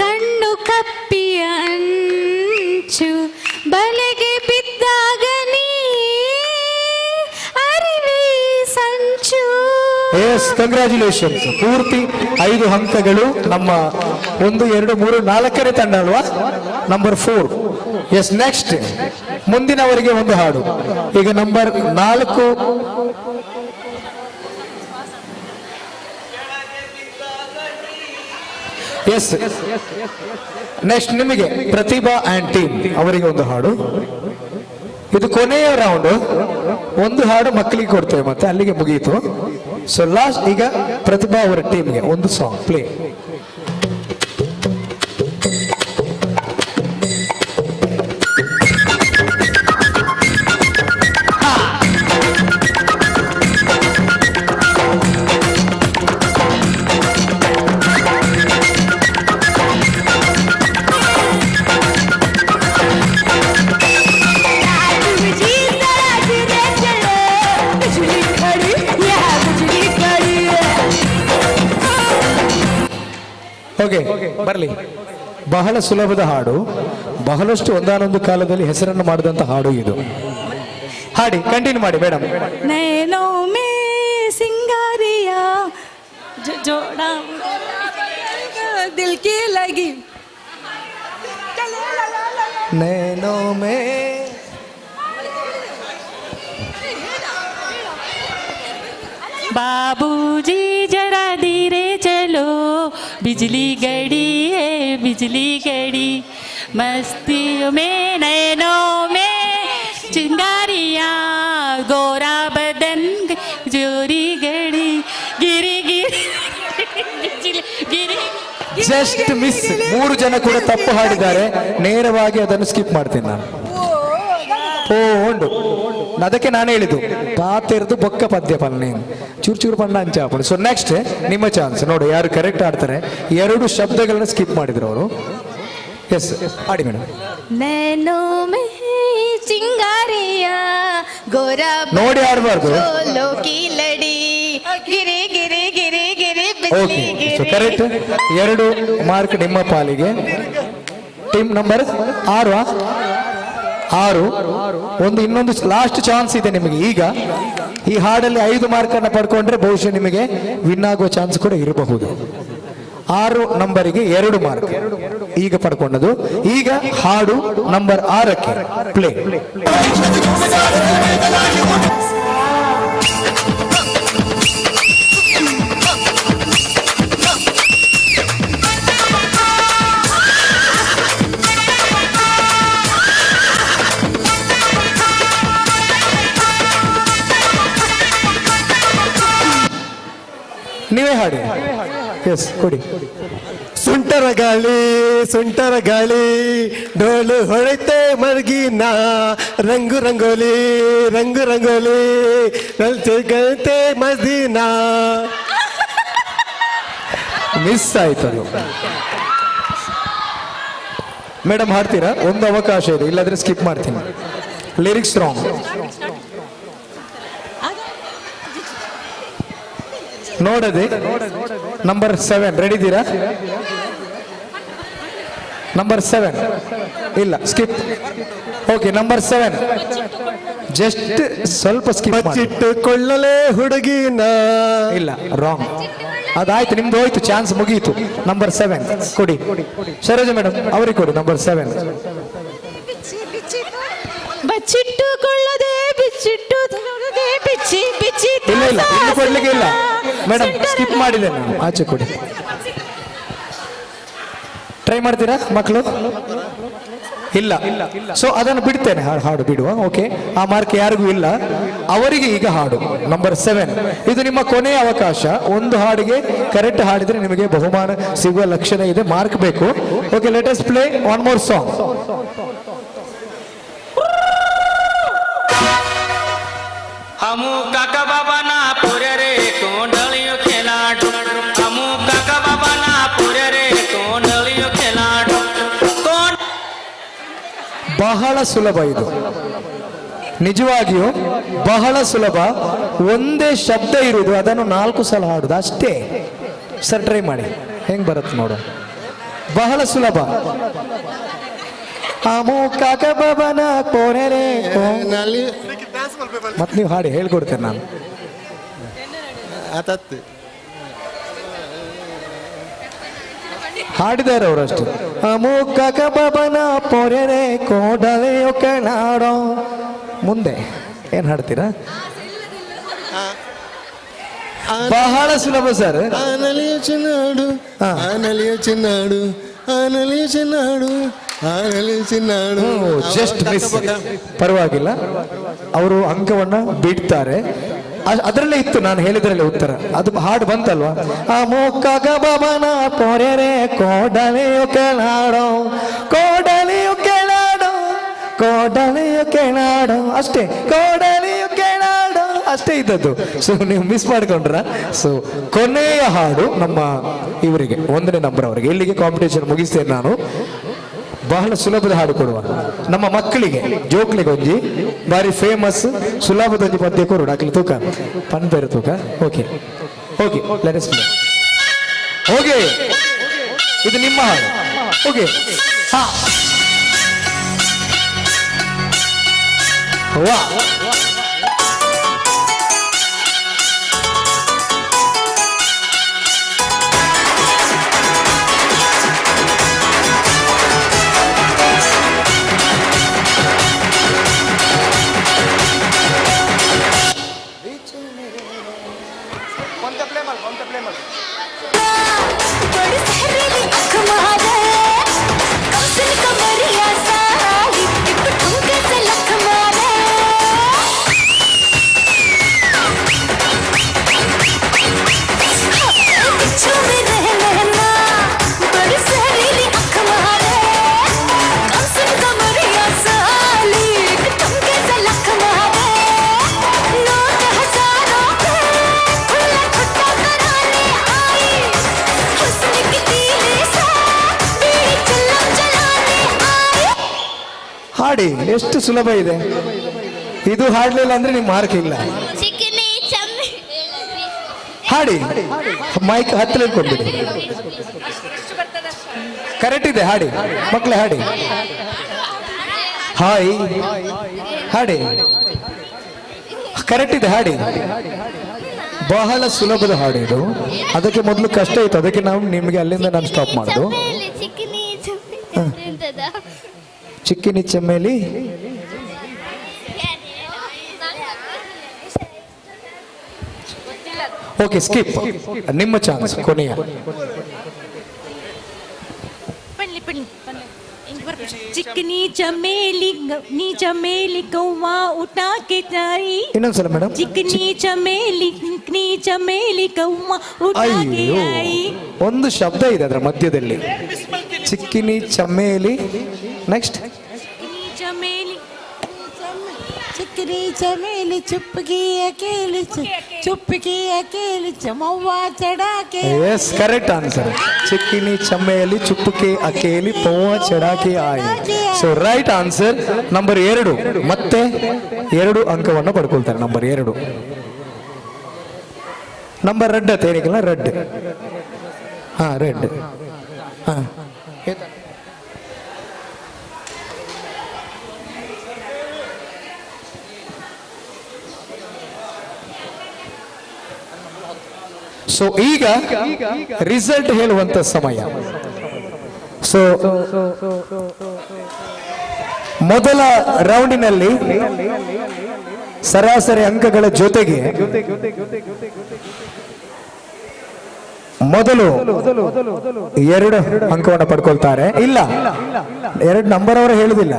ಕಣ್ಣು ಕಪ್ಪಿಯ ಅಂಚು ಬಲೆಗೆ ಬಿದ್ದಾಗ ನೀ ಅರಿವಿ ಸಂಚು. Yes, congratulations. ಪೂರ್ತಿ 5 ಅಂಕಗಳು ನಮ್ಮ 1 2 3 4ನೇ ತಂಡ ಅಲ್ವಾ, ನಂಬರ್ 4. ಎಸ್, ನೆಕ್ಸ್ಟ್ ಮುಂದಿನವರಿಗೆ ಒಂದು ಹಾಡು. ಈಗ ನಂಬರ್ 4 ಎಸ್, ನೆಕ್ಸ್ಟ್ ನಿಮಗೆ ಪ್ರತಿಭಾ ಆ್ಯಂಡ್ ಟೀಮ್ ಅವರಿಗೆ ಒಂದು ಹಾಡು. ಇದು ಕೊನೆಯ ರೌಂಡ್. ಒಂದು ಹಾಡು ಮಕ್ಕಳಿಗೆ ಕೊಡ್ತೇವೆ, ಮತ್ತೆ ಅಲ್ಲಿಗೆ ಮುಗಿಯಿತು. ಸೊ ಲಾಸ್ಟ್ ಈಗ ಪ್ರತಿಭಾ ಅವರ ಟೀಮ್ಗೆ ಒಂದು ಸಾಂಗ್ ಪ್ಲೇ. ಓಕೆ, ಬರಲಿ. ಬಹಳ ಸುಲಭದ ಹಾಡು, ಬಹಳಷ್ಟು ಒಂದಾನೊಂದು ಕಾಲದಲ್ಲಿ ಹೆಸರನ್ನು ಮಾಡಿದಂತ ಹಾಡು ಇದು. ಹಾಡಿ, ಕಂಟಿನ್ಯೂ ಮಾಡಿ ಮೇಡಮ್. ನೈನೋ ಮೇ ಸಿಂಗಾರಿಯಾ ಜೋಡಾ ದಿಲ್ ಕಿ ಲಗಿ ನೈನೋ ಮೇ बाबूजी जरा धीरे चलो बिजली गड़ी है बिजली गड़ी मस्तियों में नैनों में चिंगारियाँ गोरा बदन जोरी गड़ी गिरी गिरी बिजली गिरी ಜಸ್ಟ್ ಮಿಸ್. 3 ಜನ ಕೂಡ ತಪ್ಪು ಹಾಡಿದ್ದಾರೆ. ನೇರವಾಗಿ ಅದನ್ನು ಸ್ಕಿಪ್ ಮಾಡ್ತೀನಿ ನಾನು. ಓ ಉಂಡು, ಅದಕ್ಕೆ ನಾನು ಹೇಳಿದ್ದು ಪಾತೆರ್ದು ಬೊಕ್ಕ ಪದ್ಯ ಪಲ್ಲೆ ಚೂರು ಚೂರು ಪಣ್ಣ ಹಂಚಾಪಣಿ. ಸೊ ನೆಕ್ಸ್ಟ್ ನಿಮ್ಮ ಚಾನ್ಸ್ ನೋಡಿ, ಯಾರು ಕರೆಕ್ಟ್ ಆಡ್ತಾರೆ. 2 ಶಬ್ದಗಳನ್ನ ಸ್ಕಿಪ್ ಮಾಡಿದ್ರು ಅವರು. ಎಸ್, ಹಾಡಿ ಮೇಡಮ್. ನೈನೋ ಮೇ ಚಿಂಗಾರಿಯಾ ಗೋರಾ ನೋಡಿ ಆಡಬಾರ್ದು. ಲೋಕಿ ಲಡಿ ಗಿರಿ ಗಿರಿ ಗಿರಿ ಗಿರಿ ಓಕೆ, ಸೊ ಕರೆಕ್ಟ್. 2 ಮಾರ್ಕ್ ನಿಮ್ಮ ಪಾಲಿಗೆ. ಟೀಮ್ ನಂಬರ್ 6 ಒಂದು ಇನ್ನೊಂದು ಲಾಸ್ಟ್ ಚಾನ್ಸ್ ಇದೆ ನಿಮಗೆ. ಈಗ ಈ ಹಾಡಲ್ಲಿ 5 ಮಾರ್ಕನ್ನು ಪಡ್ಕೊಂಡ್ರೆ ಬಹುಶಃ ನಿಮಗೆ ವಿನ್ ಆಗೋ ಚಾನ್ಸ್ ಕೂಡ ಇರಬಹುದು. 6 ನಂಬರಿಗೆ 2 ಮಾರ್ಕ್ ಈಗ ಪಡ್ಕೊಂಡದು. ಈಗ ಹಾಡು ನಂಬರ್ 6ಕ್ಕೆ ಪ್ಲೇ. ನೀವೇ ಹಾಡಿ. ಎಸ್, ಕೊಡಿ. ಸುಂಟರ ಗಾಳಿ ಡೋಲು ಹೊಳಿತೆ ಮರ್ಗಿನ ರಂಗು ರಂಗೋಲಿ ಗಂತೆ ಮದೀನ. ಮಿಸ್ ಆಯ್ತು ಅದು. ಮೇಡಮ್ ಹಾಡ್ತೀರಾ? ಒಂದು ಅವಕಾಶ ಇದೆ, ಇಲ್ಲಾದ್ರೆ ಸ್ಕಿಪ್ ಮಾಡ್ತೀನಿ. Lyrics wrong. ನೋಡದೆ ನಂಬರ್ 7 ರೆಡಿ ಇದ್ದೀರಾ? ನಂಬರ್ 7 ಇಲ್ಲ, ಸ್ಕಿಪ್. ಓಕೆ, ನಂಬರ್ 7 ಜಸ್ಟ್ ಸ್ವಲ್ಪ ಸ್ಕಿಪ್. ಬಚ್ಚಿಟ್ಟುಕೊಳ್ಳಲೇ ಹುಡುಗಿನ. ಇಲ್ಲ, ರಾಂಗ್. ಅದಾಯ್ತು, ನಿಮ್ದು ಹೋಯ್ತು, ಚಾನ್ಸ್ ಮುಗಿಯಿತು. ನಂಬರ್ 7 ಕೊಡಿ. ಸರೋಜ ಮೇಡಮ್ ಅವ್ರಿಗೆ ಕೊಡಿ ನಂಬರ್ 7. ಬಚ್ಚಿಟ್ಟುಕೊಳ್ಳದೆ ಬಿಚ್ಚಿಟ್ಟು ಬಿಚ್ಚಿ ಬಿಚ್ಚಿ. ಇಲ್ಲ ಇಲ್ಲ, ಇನ್ನು ಕೊಡ್ಲಿಕ್ಕೆ ಇಲ್ಲ ಮೇಡಮ್, ಸ್ಕಿಪ್ ಮಾಡಿದೆ ನಾನು. ಆಚೆ ಕೊಡಿ. ಟ್ರೈ ಮಾಡ್ತೀರಾ ಮಕ್ಕಳು? ಇಲ್ಲ. ಸೊ ಅದನ್ನು ಬಿಡ್ತೇನೆ, ಹಾಡು ಬಿಡುವ. ಓಕೆ, ಆ ಮಾರ್ಕ್ ಯಾರಿಗೂ ಇಲ್ಲ. ಅವರಿಗೆ ಈಗ ಹಾಡು ನಂಬರ್ 7. ಇದು ನಿಮ್ಮ ಕೊನೆಯ ಅವಕಾಶ. ಒಂದು ಹಾಡಿಗೆ ಕರೆಕ್ಟ್ ಹಾಡಿದ್ರೆ ನಿಮಗೆ ಬಹುಮಾನ ಸಿಗುವ ಲಕ್ಷಣ ಇದೆ, ಮಾರ್ಕ್ ಬೇಕು. Okay, let us play one more song. हमू काका बाबा ना पूरे रे कोंडलियों खेला हमू काका बाबा ना पूरे रे कोंडली ಬಹಳ ಸುಲಭ ಇದು, ನಿಜವಾಗಿಯೂ ಬಹಳ ಸುಲಭ. ಒಂದೇ ಶಬ್ದ ಇರುವುದು, ಅದನ್ನು 4 ಸಲ ಹಾಡುದು ಅಷ್ಟೇ. ಸರ್ ಟ್ರೈ ಮಾಡಿ ಹೆಂಗ್ ಬರುತ್ತೆ ನೋಡು. ಬಹಳ ಸುಲಭ. ಮತ್ತೆ ನೀವು ಹಾಡಿ ಹೇಳ್ಕೊಡ್ತೇನೆ ನಾನು. ಹಾಡಿದಾರೆ ಅವರಷ್ಟು. ಅಮುಕ ಕಬಬನ ಪೊರೆರೆ ಕೋಡಲೆಯೋ ಕಣಾಡೋ. ಮುಂದೆ ಏನ್ ಹಾಡ್ತೀರಾ? ಬಹಳ ಸುಲಭ ಸರ್. ಆನಲಿಯ ಚಿನ್ನಾಡು ಆನಲಿಯ ಚಿನ್ನಾಡು ಆನಲಿಯ ಚಿನ್ನಾಡು ಆನಲಿಯ ಚಿನ್ನಾಡು. Just miss. ಪರವಾಗಿಲ್ಲ, ಅವರು ಅಂಕವನ್ನ ಬಿಡ್ತಾರೆ. ಅದರಲ್ಲೇ ಇತ್ತು ನಾನು ಹೇಳಿದ್ರಲ್ಲೇ ಉತ್ತರ. ಅದು ಹಾಡು ಬಂತಲ್ವಾ? ಆ ಮೂಕ ಗಬನ ಪೊರೆರೆ ಕೋಡಲೆಯೋ ಕೆಳಾಡೋ ಕೋಡಲೆಯೋ ಕೆಳಾಡೋ ಕೋಡಲೆಯೋ ಕೆಳಾಡೋ ಅಷ್ಟೇ. ಕೋಡಲೆಯೋ ಕೆಳಾಡೋ ಅಷ್ಟೇ ಇದ್ದದ್ದು. ಸೊ ನೀವು ಮಿಸ್ ಮಾಡ್ಕೊಂಡ್ರ. ಸೊ ಕೊನೆಯ ಹಾಡು ನಮ್ಮ ಇವರಿಗೆ 1ನೇ ನಂಬರ್ ಅವರಿಗೆ. ಇಲ್ಲಿಗೆ ಕಾಂಪಿಟೇಷನ್ ಮುಗಿಸ್ತೇನೆ ನಾನು. ಬಹಳ ಸುಲಭದ ಹಾಡು ಕೊಡುವ ನಮ್ಮ ಮಕ್ಕಳಿಗೆ, ಜೋಕ್ಲಿಗೆ ಒಂಜಿ ಬಾರಿ ಫೇಮಸ್ ಸುಲಭದೊಂದು ಪದ್ಯ ಕೊಡು. ಅಕ್ಲಿ ತೂಕ ಪನ್ ಬೇರೆ ತೂಕ. Okay okay let us play. Okay, ಇದು ನಿಮ್ಮ ಹಾಡು. ಓಕೆ, ಹಾ ವಾ. ಹಾಡಿ, ಎಷ್ಟು ಸುಲಭ ಇದೆ ಇದು. ಹಾಡ್ಲಿಲ್ಲ ಅಂದ್ರೆ ನಿಮ್ ಮಾರ್ಕ್ ಇಲ್ಲ. ಹಾಡಿ, ಮೈಕ್ ಹತ್ರ ಇಟ್ಕೊಂಡ್ಬಿಡಿ. ಕರೆಕ್ಟ್ ಇದೆ, ಹಾಡಿ ಮಕ್ಕಳೇ, ಹಾಡಿ. ಹಾಯ್, ಹಾಡಿ, ಕರೆಕ್ಟ್ ಇದೆ, ಹಾಡಿ. ಬಹಳ ಸುಲಭದ ಹಾಡು ಇದು. ಅದಕ್ಕೆ ಮೊದಲು ಕಷ್ಟ ಇತ್ತು, ಅದಕ್ಕೆ ನಾವು ನಿಮಗೆ ಅಲ್ಲಿಂದ ನಾನು ಸ್ಟಾಪ್ ಮಾಡೋದು. ಚಿಕ್ಕಿನಿ ಚಮ್ಮೇಲಿ. Okay, skip. ನಿಮ್ಮ ಚಾನ್ಸ್ ಕೊನೆಯ. ಚಿಕ್ಕನಿ ಚಮೇಲಿ ನೀ ಚಮೇಲಿ ಕೌವಾ ಉಟಾ ಕೆ ತಾಯಿ. ಇನ್ನೊಂದ್ಸಲ ಮೇಡಮ್. ಚಿಕ್ಕನಿ ಚಮೇಲಿ ನೀ ಚಮೇಲಿ ಕೌವಾ ಉಟಾ ಕೆ ಆಯಿ. ಒಂದು ಶಬ್ದ ಇದೆ ಅದರ ಮಧ್ಯದಲ್ಲಿ. ಚಿಕ್ಕಿನಿ ಚಮೇಲಿ. ನೆಕ್ಸ್ಟ್. चिकनी चमेली चुपकी अकेली चुपकी अकेली चमौवा चढ़ा के. Yes, correct answer. चिकनी चमेली चुपके अकेली पौवा चढ़ा के आए. So right answer. ನಂಬರ್ 2 ಮತ್ತೆ 2 ಅಂಕವನ್ನು ಪಡ್ಕೊಳ್ತಾರೆ. ನಂಬರ್ 2 ನಂಬರ್ ರೆಡ್ ಅಂತ ಏನಿಲ್ಲ, ರೆಡ್. ಹಾ, ರೆಡ್. ಹಾ, ಸೊ ಈಗ ರಿಸಲ್ಟ್ ಹೇಳುವಂತ ಸಮಯ. ಸೊ ಮೊದಲ ರೌಂಡಿನಲ್ಲಿ ಸರಾಸರಿ ಅಂಕಗಳ ಜೊತೆಗೆ ಮೊದಲು 2 ಅಂಕವನ್ನು ಪಡ್ಕೊಳ್ತಾರೆ. ಇಲ್ಲ, 2 ನಂಬರ್ ಅವರು ಹೇಳುದಿಲ್ಲ,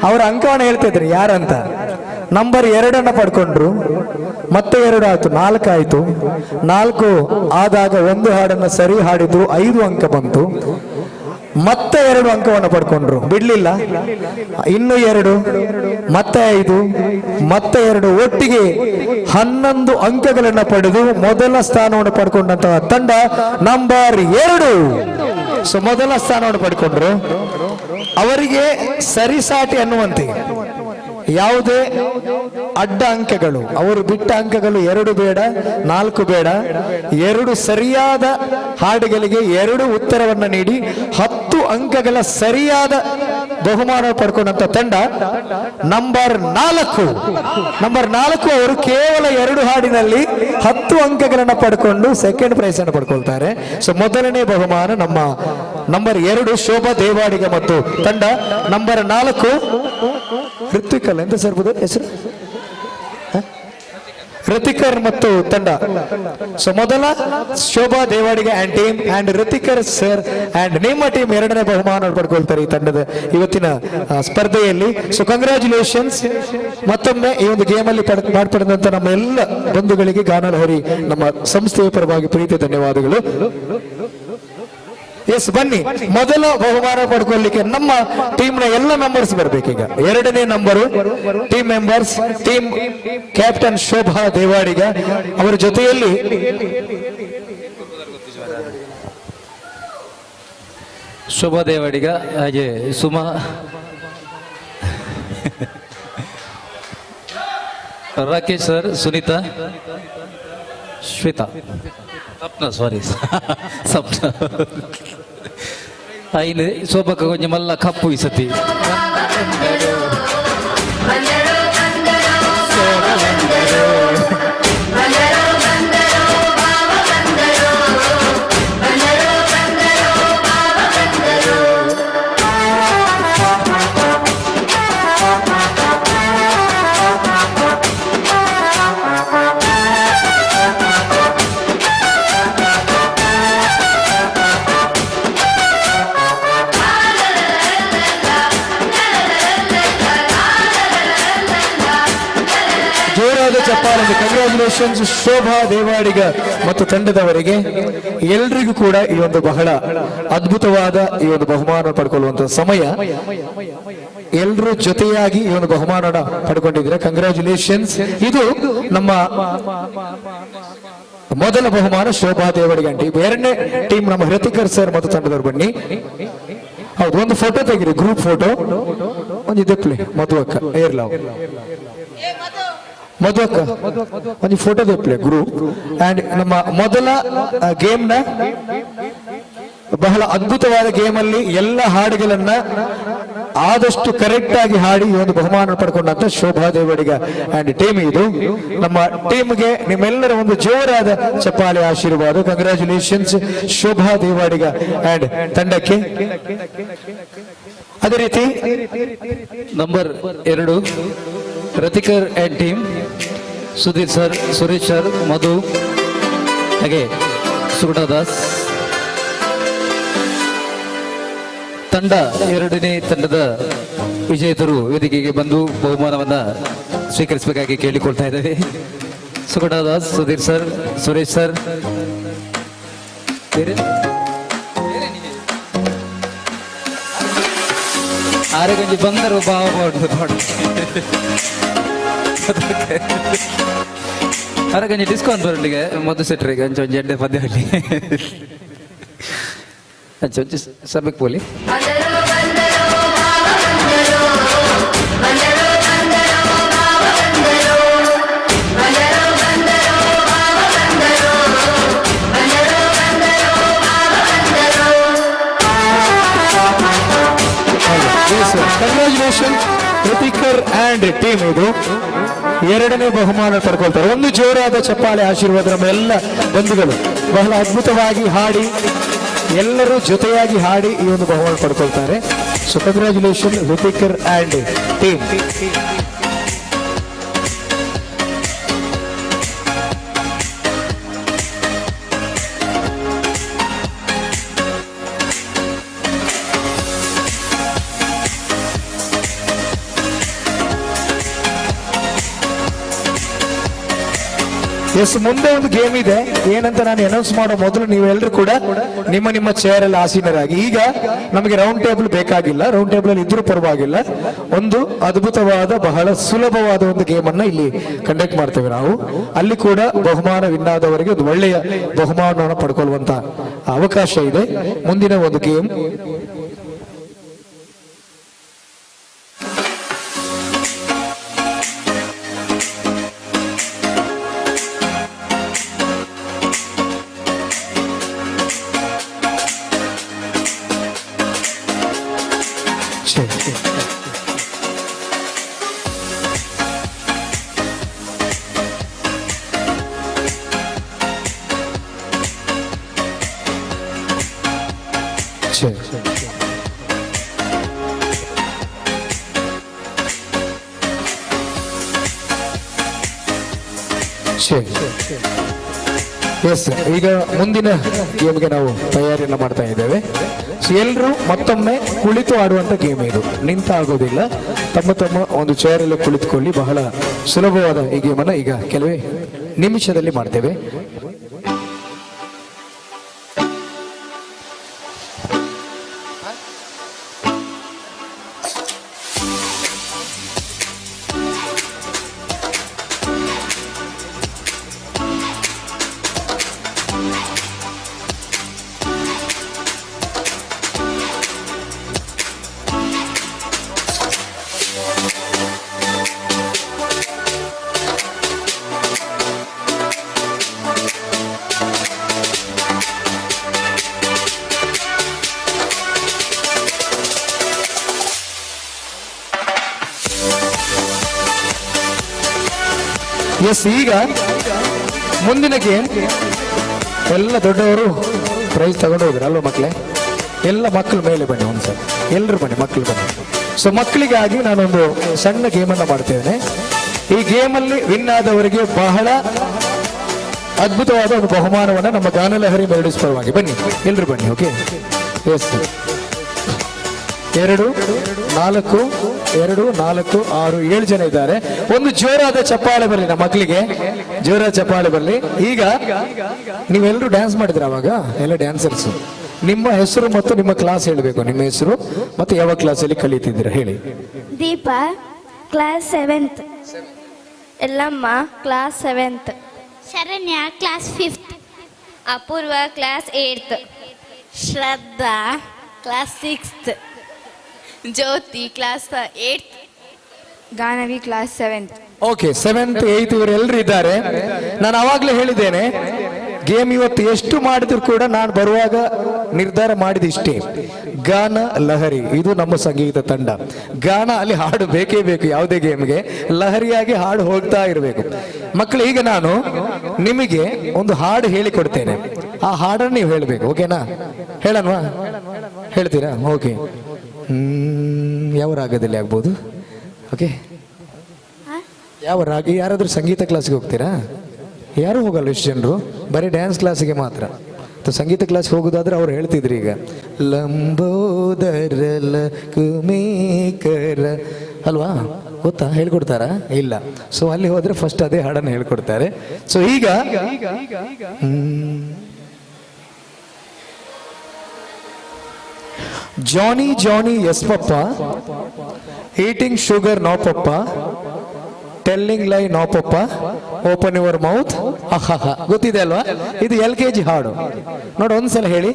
ಅವರ ಅಂಕವನ್ನು ಹೇಳ್ತಿದ್ರು ಯಾರಂತ. ನಂಬರ್ 2 ಪಡ್ಕೊಂಡ್ರು, ಮತ್ತೆ 2 ಆಯ್ತು, 4 ಆಯ್ತು. 4 ಆದಾಗ ಒಂದು ಹಾಡನ್ನು ಸರಿ ಹಾಡಿದ್ರು, 5 ಅಂಕ ಬಂತು. ಮತ್ತೆ 2 ಅಂಕವನ್ನು ಪಡ್ಕೊಂಡ್ರು, ಬಿಡ್ಲಿಲ್ಲ. ಇನ್ನು 2, ಮತ್ತೆ 5, ಮತ್ತೆ 2, ಒಟ್ಟಿಗೆ 11 ಅಂಕಗಳನ್ನು ಪಡೆದು ಮೊದಲ ಸ್ಥಾನವನ್ನು ಪಡ್ಕೊಂಡಂತಹ ತಂಡ ನಂಬರ್ 2. ಸೊ ಮೊದಲ ಸ್ಥಾನವನ್ನು ಪಡ್ಕೊಂಡ್ರು. ಅವರಿಗೆ ಸರಿಸಾಟಿ ಅನ್ನುವಂತೆ ಯಾವುದೇ ಅಡ್ಡ ಅಂಕಗಳು, ಅವರು ಬಿಟ್ಟ ಅಂಕಗಳು 2 ಬೇಡ, 4 ಬೇಡ, 2 ಸರಿಯಾದ ಹಾಡುಗಳಿಗೆ 2 ಉತ್ತರವನ್ನು ನೀಡಿ 10 ಅಂಕಗಳ ಸರಿಯಾದ ಬಹುಮಾನ ಪಡ್ಕೊಂಡಂತ ತಂಡ ನಂಬರ್ 4. ಅವರು ಕೇವಲ 2 ಹಾಡಿನಲ್ಲಿ 10 ಅಂಕಗಳನ್ನು ಪಡ್ಕೊಂಡು ಸೆಕೆಂಡ್ ಪ್ರೈಸ್ ಅನ್ನು ಪಡ್ಕೊಳ್ತಾರೆ. ಸೊ ಮೊದಲನೇ ಬಹುಮಾನ ನಮ್ಮ ನಂಬರ್ 2 ಶೋಭಾ ದೇವಾಡಿಗ ಮತ್ತು ತಂಡ ನಂಬರ್ 4 ಋತ್ವಿಕ್ ಅಲ್ಲ ಎಂತ ಸರ್ ಹೆಸರು ಋತಿಕರ್ ಮತ್ತು ತಂಡ. ಸೊ ಮೊದಲ Shobha Devadiga and team and Rithikar sir and ನಿಮ್ಮ ಟೀಮ್ 2ನೇ ಬಹುಮಾನ ಪಡ್ಕೊಳ್ತಾರೆ ಈ ತಂಡದ ಇವತ್ತಿನ ಸ್ಪರ್ಧೆಯಲ್ಲಿ. ಸೊ ಕಂಗ್ರ್ಯಾಚುಲೇಷನ್ಸ್ ಮತ್ತೊಮ್ಮೆ ಈ ಒಂದು ಗೇಮ್ ಅಲ್ಲಿ ಪಡೆದಂತ ನಮ್ಮ ಎಲ್ಲ ಬಂಧುಗಳಿಗೆ ಗಾನಲಹರಿ ನಮ್ಮ ಸಂಸ್ಥೆಯ ಪರವಾಗಿ ಪ್ರೀತಿ ಧನ್ಯವಾದಗಳು. ಎಸ್, ಬನ್ನಿ ಮೊದಲ ಬಹುಮಾನ ಪಡ್ಕೊಳ್ಳಿಕ್ಕೆ ನಮ್ಮ ಟೀಮ್ ನ ಎಲ್ಲ ಮೆಂಬರ್ಸ್ ಬರ್ಬೇಕೀಗ. 2ನೇ number team members, team captain Shobha Devadiga, ಅವರ ಜೊತೆಯಲ್ಲಿ ಶೋಭಾ ದೇವಾಡಿಗ, ಹಾಗೆ ಸುಮಾ, ರಾಕೇಶ್ ಸರ್, ಸುನೀತಾ, ಶ್ವೇತಾ, ಸಪ್ನ, ಸಾರಿ ಸಪ್ನ, അതിന് ശോഭക്ക് കുഞ്ഞുമല്ല കപ്പ് വിസത്തി ಚಪ್ಪಾಳೆ. ಕಂಗ್ರ್ಯಾಚುಲೇಷನ್ಸ್ ಶೋಭಾ ದೇವಾಡಿಗ ಮತ್ತು ತಂಡದವರಿಗೆ. ಎಲ್ರಿಗೂ ಕೂಡ ಈ ಒಂದು ಬಹಳ ಅದ್ಭುತವಾದ ಈ ಒಂದು ಬಹುಮಾನ ಪಡ್ಕೊಳ್ಳುವಂತ ಸಮಯ. ಎಲ್ರೂ ಜೊತೆಯಾಗಿ ಈ ಒಂದು ಬಹುಮಾನ ಪಡ್ಕೊಂಡಿದ್ದೀರಾ, ಕಂಗ್ರ್ಯಾಚುಲೇಷನ್ಸ್. ಇದು ನಮ್ಮ ಮೊದಲ ಬಹುಮಾನ ಶೋಭಾ ದೇವಾಡಿಗ ಟೀಮ್. 2ನೇ ಟೀಮ್ ನಮ್ಮ ಹೃತಿಕರ್ ಸರ್ ಮತ್ತು ತಂಡದವರು ಬನ್ನಿ. ಹೌದು, ಒಂದು ಫೋಟೋ ತೆಗಿರಿ, ಗ್ರೂಪ್ ಫೋಟೋ. ಒಂದು ಇದಪ್ಲೆ ಮಧುವಕ್ಕ ಏರ್ಲಾವ್ ಮಧುವಕ್ಕ ಒಂದು ಫೋಟೋ ತೆಪ್ಲೆ ಗ್ರೂಪ್. ಅಂಡ್ ನಮ್ಮ ಮೊದಲ ಗೇಮ್ ನ ಬಹಳ ಅದ್ಭುತವಾದ ಗೇಮ್ ಅಲ್ಲಿ ಎಲ್ಲ ಹಾಡುಗಳನ್ನ ಆದಷ್ಟು ಕರೆಕ್ಟ್ ಆಗಿ ಹಾಡಿ ಈ ಒಂದು ಬಹುಮಾನ ಪಡ್ಕೊಂಡಂತ ಶೋಭಾ ದೇವಾಡಿಗ ಅಂಡ್ ಟೀಮ್. ಇದು ನಮ್ಮ ಟೀಮ್ಗೆ ನಿಮ್ಮೆಲ್ಲರ ಒಂದು ಜೋರಾದ ಚಪ್ಪಾಳೆ ಆಶೀರ್ವಾದ. ಕಂಗ್ರ್ಯಾಚುಲೇಷನ್ಸ್ ಶೋಭಾ ದೇವಾಡಿಗ ಅಂಡ್ ತಂಡಕ್ಕೆ. ಅದೇ ರೀತಿ number 2 Rithikar and team, Sudheer sir, Suresh sir, Madhu, ಹಾಗೆ ಸುಗುಣದಾಸ್. ತಂಡ 2ನೇ ತಂಡದ ವಿಜೇತರು ವೇದಿಕೆಗೆ ಬಂದು ಬಹುಮಾನವನ್ನ ಸ್ವೀಕರಿಸಬೇಕಾಗಿ ಕೇಳಿಕೊಳ್ತಾ ಇದ್ದೇವೆ. ಸುಗುಣದಾಸ್, ಸುಧೀರ್ ಸರ್, ಸುರೇಶ್ ಸರ್, ಆರೆಗಂಜಿ ಬಂದರು ಭಾವ ಆರೆಗಂಜಿ ಡಿಸ್ಕೌಂಟ್ ಬರಲಿಗೆ ಮೊದಲು ಸೆಟ್ರಿಗೆ ಒಂಚೊಂದು ಎಡ್ಡೆ ಪದ್ಯ ಹಳ್ಳಿ ಒಂಚೊಂಚು ಸಭೆಗೆ ಪೋಲಿ. Congratulation Rithikar and team. ಇದು 2ನೇ ಬಹುಮಾನ ಪಡ್ಕೊಳ್ತಾರೆ. ಒಂದು ಜೋರಾದ ಚಪ್ಪಾಳೆ ಆಶೀರ್ವಾದ ನಮ್ಮ ಎಲ್ಲ ಬಂಧುಗಳು ಬಹಳ ಅದ್ಭುತವಾಗಿ ಹಾಡಿ, ಎಲ್ಲರೂ ಜೊತೆಯಾಗಿ ಹಾಡಿ ಈ ಒಂದು ಬಹುಮಾನ ಪಡ್ಕೊಳ್ತಾರೆ. So congratulation Rithikar and team. Yes, ಮುಂದೆ ಒಂದು ಗೇಮ್ ಇದೆ. ಏನಂತ ನಾನು ಅನೌನ್ಸ್ ಮಾಡೋ ಮೊದಲು ನೀವೆಲ್ಲರೂ ಕೂಡ ನಿಮ್ಮ ನಿಮ್ಮ ಚೇರ್ ಅಲ್ಲಿ ಆಸೀನರಾಗಿ. ಈಗ ನಮಗೆ ರೌಂಡ್ ಟೇಬಲ್ ಬೇಕಾಗಿಲ್ಲ, ರೌಂಡ್ ಟೇಬಲ್ ಅಲ್ಲಿ ಇದ್ರೂ ಪರವಾಗಿಲ್ಲ. ಒಂದು ಅದ್ಭುತವಾದ ಬಹಳ ಸುಲಭವಾದ ಒಂದು ಗೇಮ್ ಅನ್ನ ಇಲ್ಲಿ ಕಂಡಕ್ಟ್ ಮಾಡ್ತೇವೆ ನಾವು. ಅಲ್ಲಿ ಕೂಡ ಬಹುಮಾನ ವಿನ್ ಆದವರಿಗೆ ಒಂದು ಒಳ್ಳೆಯ ಬಹುಮಾನವನ್ನು ಪಡ್ಕೊಳ್ಳುವಂತ ಅವಕಾಶ ಇದೆ. ಮುಂದಿನ ಒಂದು ಗೇಮ್ ಎಸ್, ಈಗ ಮುಂದಿನ ಗೇಮ್ಗೆ ನಾವು ತಯಾರಿಯನ್ನು ಮಾಡ್ತಾ ಇದ್ದೇವೆ. ಸೊ ಎಲ್ಲರೂ ಮತ್ತೊಮ್ಮೆ ಕುಳಿತು ಆಡುವಂತ ಗೇಮ್ ಇದು, ನಿಂತ ಆಗೋದಿಲ್ಲ. ತಮ್ಮ ತಮ್ಮ ಒಂದು ಚೇರಲ್ಲಿ ಕುಳಿತುಕೊಳ್ಳಿ. ಬಹಳ ಸುಲಭವಾದ ಈ ಗೇಮನ್ನು ಈಗ ಕೆಲವೇ ನಿಮಿಷದಲ್ಲಿ ಮಾಡ್ತೇವೆ. ಎಸ್, ಈಗ ಮುಂದಿನ ಗೇಮ್ ಎಲ್ಲ ದೊಡ್ಡವರು ಪ್ರೈಸ್ ತಗೊಂಡು ಹೋಗ್ರಿ ಅಲ್ವ ಮಕ್ಕಳೇ? ಎಲ್ಲ ಮಕ್ಕಳ ಮೇಲೆ ಬನ್ನಿ ಒಂದ್ಸಲ, ಎಲ್ಲರೂ ಬನ್ನಿ, ಮಕ್ಕಳು ಬನ್ನಿ. ಸೊ ಮಕ್ಕಳಿಗಾಗಿ ನಾನೊಂದು ಸಣ್ಣ ಗೇಮನ್ನು ಮಾಡ್ತೇನೆ. ಈ ಗೇಮಲ್ಲಿ ವಿನ್ ಆದವರಿಗೆ ಬಹಳ ಅದ್ಭುತವಾದ ಒಂದು ಬಹುಮಾನವನ್ನು ನಮ್ಮ ಗಾನಲಹರಿ ಮೆಲೋಡಿಸ್ ಪರವಾಗಿ ಬನ್ನಿ, ಎಲ್ಲರೂ ಬನ್ನಿ. Okay, S. 2, 4, 2, 4, 6, 7 ಜನ ಇದ್ದಾರೆ. ಒಂದು ಜೋರಾದ ಚಪ್ಪಾಳೆ ಬರಲಿ ನಮ್ಮ ಮಕ್ಕಳಿಗೆ, ಜೋರಾದ ಚಪ್ಪಾಳೆ ಬರಲಿ. ಈಗ ನೀವೆಲ್ಲರೂ ಡ್ಯಾನ್ಸ್ ಮಾಡಿದ್ರ ಅವಾಗ? ಎಲ್ಲ ಡ್ಯಾನ್ಸರ್ಸ್. ನಿಮ್ಮ ಹೆಸರು ಮತ್ತು ನಿಮ್ಮ ಕ್ಲಾಸ್ ಹೇಳಬೇಕು. ನಿಮ್ಮ ಹೆಸರು ಮತ್ತು ಯಾವ ಕ್ಲಾಸಲ್ಲಿ ಕಲಿತಿದ್ದೀರಾ ಹೇಳಿ. Deepa class 7th, Yellamma class 7th, Sharanya class 5th, Apoorva class 8th, Shraddha class 6th, Jyothi class 8th, Ganavi class 7th. Okay, 7th 8th ಇವರೆಲ್ಲರೂ ಇದ್ದಾರೆ. ನಾನು ಅವಾಗಲೇ ಹೇಳಿದ್ದೇನೆ, ಗೇಮ್ ಇವತ್ತು ಎಷ್ಟು ಮಾಡಿದ್ರು ಕೂಡ ನಾನು ಬರುವಾಗ ನಿರ್ಧಾರ ಮಾಡಿದ ಇಷ್ಟೇ, ಗಾನ ಲಹರಿ ಇದು ನಮ್ಮ ಸಂಗೀತ ತಂಡ. ಗಾನ ಅಲ್ಲಿ ಹಾಡು ಬೇಕೇ ಬೇಕು, ಯಾವುದೇ ಗೇಮ್ಗೆ ಲಹರಿಯಾಗಿ ಹಾಡು ಹೋಗ್ತಾ ಇರಬೇಕು. ಮಕ್ಕಳು, ಈಗ ನಾನು ನಿಮಗೆ ಒಂದು ಹಾಡು ಹೇಳಿಕೊಡ್ತೇನೆ, ಆ ಹಾಡನ್ನು ನೀವು ಹೇಳಬೇಕು. ಓಕೆನಾ? ಹೇಳನ್ವಾ? ಹೇಳ್ತೀರಾ? ಓಕೆ. ಯಾವ ರಾಗದಲ್ಲಿ ಆಗ್ಬೋದು? ಓಕೆ, ಯಾವ ರಾಗ? ಯಾರಾದ್ರೂ ಸಂಗೀತ ಕ್ಲಾಸ್ಗೆ ಹೋಗ್ತೀರಾ? ಯಾರು ಹೋಗಲ್ಲ, ಇಷ್ಟು ಜನರು ಬರೀ ಡ್ಯಾನ್ಸ್ ಕ್ಲಾಸಿಗೆ ಮಾತ್ರ. ಸಂಗೀತ ಕ್ಲಾಸ್ಗೆ ಹೋಗೋದಾದ್ರೆ ಅವ್ರು ಹೇಳ್ತಿದ್ರು ಈಗ ಲಂಬೋದರ ಲಕುಮೇಕರ ಅಲ್ವಾ? ಗೊತ್ತಾ? ಹೇಳ್ಕೊಡ್ತಾರಾ? ಇಲ್ಲ. ಸೊ ಅಲ್ಲಿ ಹೋದ್ರೆ ಫಸ್ಟ್ ಅದೇ ಹಾಡನ್ನು ಹೇಳ್ಕೊಡ್ತಾರೆ. ಸೊ ಈಗ Johnny Johnny yes papa, eating sugar no papa, telling lie no papa, open your mouth. ಗೊತ್ತಿದೆ ಅಲ್ವಾ? ಇದು LKG ಹಾಡು. ನೋಡಿ ಒಂದ್ಸಲ ಹೇಳಿ.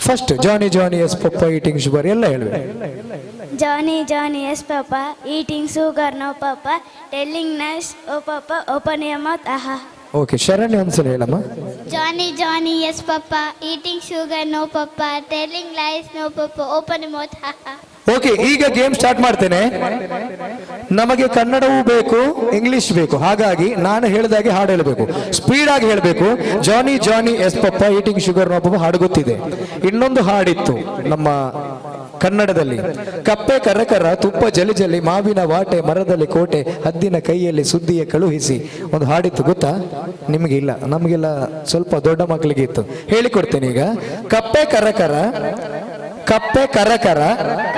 First Johnny Johnny yes papa, eating sugar ಎಲ್ಲ ಹೇಳ್ಬೇಕು. Johnny Johnny yes papa, eating sugar no papa, telling nice oh papa, open your mouth. ಆಹಾ. ಓಕೆ, ಶರಣ್ಯ ಒಂದ್ಸಲ ಹೇಳಮ್ಮ. Johnny Johnny yes papa, eating sugar no papa, telling lies no papa, open your mouth. Okay, ಈಗ game start ಮಾಡ್ತೇನೆ. ನಮಗೆ ಕನ್ನಡವೂ ಬೇಕು, English ಬೇಕು. ಹಾಗಾಗಿ ನಾನು ಹೇಳಿದಾಗೆ ಹಾಡು ಹೇಳಬೇಕು, ಸ್ಪೀಡ್ ಆಗಿ ಹೇಳಬೇಕು. Johnny Johnny yes papa, eating sugar no papa ಹಾಡು ಗೊತ್ತಿದೆ. ಇನ್ನೊಂದು ಹಾಡಿತ್ತು ನಮ್ಮ ಕನ್ನಡದಲ್ಲಿ, ಕಪ್ಪೆ ಕರಕರ, ತುಪ್ಪ ಜಲಿ ಜಲಿ, ಮಾವಿನ ವಾಟೆ, ಮರದಲ್ಲಿ ಕೋಟೆ, ಹದ್ದಿನ ಕೈಯಲ್ಲಿ ಸುದ್ದಿಯ ಕಳುಹಿಸಿ, ಒಂದು ಹಾಡಿತ್ತು. ಗೊತ್ತಾ? ನಿಮಗೆ ಇಲ್ಲ, ನಮಗೆಲ್ಲ ಸ್ವಲ್ಪ ದೊಡ್ಡ ಮಕ್ಕಳಿಗೆ ಇತ್ತು. ಹೇಳಿಕೊಡ್ತೇನೆ ಈಗ. ಕಪ್ಪೆ ಕರಕರ, ಕಪ್ಪೆ ಕರಕರ,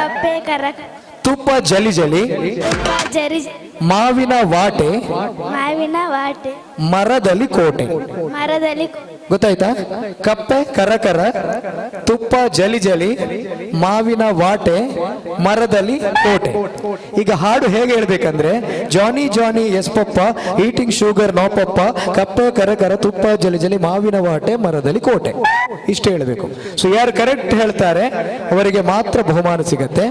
ಕಪ್ಪೆ ಕರಕ, ತುಪ್ಪ ಜಲಿ ಜಲಿ, ಜರಿ ಮಾವಿನ ವಾಟೆ, ಮಾವಿನ ವಾಟೆ, ಮರದಲ್ಲಿ ಕೋಟೆ. ಮರದಲ್ಲಿ ಗೊತ್ತಾಯ್ತಾ? ಕಪ್ಪೆ ಕರಕರ, ತುಪ್ಪ ಜಲಿ ಜಲಿ, ಮಾವಿನ ವಾಟೆ, ಮರದಲ್ಲಿ ಕೋಟೆ. ಈಗ ಹಾಡು ಹೇಗೆ ಹೇಳ್ಬೇಕಂದ್ರೆ, Johnny Johnny yes papa, eating sugar no papa, ಕಪ್ಪೆ ಕರಕರ, ತುಪ್ಪ ಜಲಿ ಜಲಿ, ಮಾವಿನ ವಾಟೆ, ಮರದಲ್ಲಿ ಕೋಟೆ. ಇಷ್ಟು ಹೇಳಬೇಕು. ಸೊ ಯಾರು ಕರೆಕ್ಟ್ ಹೇಳ್ತಾರೆ ಅವರಿಗೆ ಮಾತ್ರ ಬಹುಮಾನ ಸಿಗತ್ತೆ.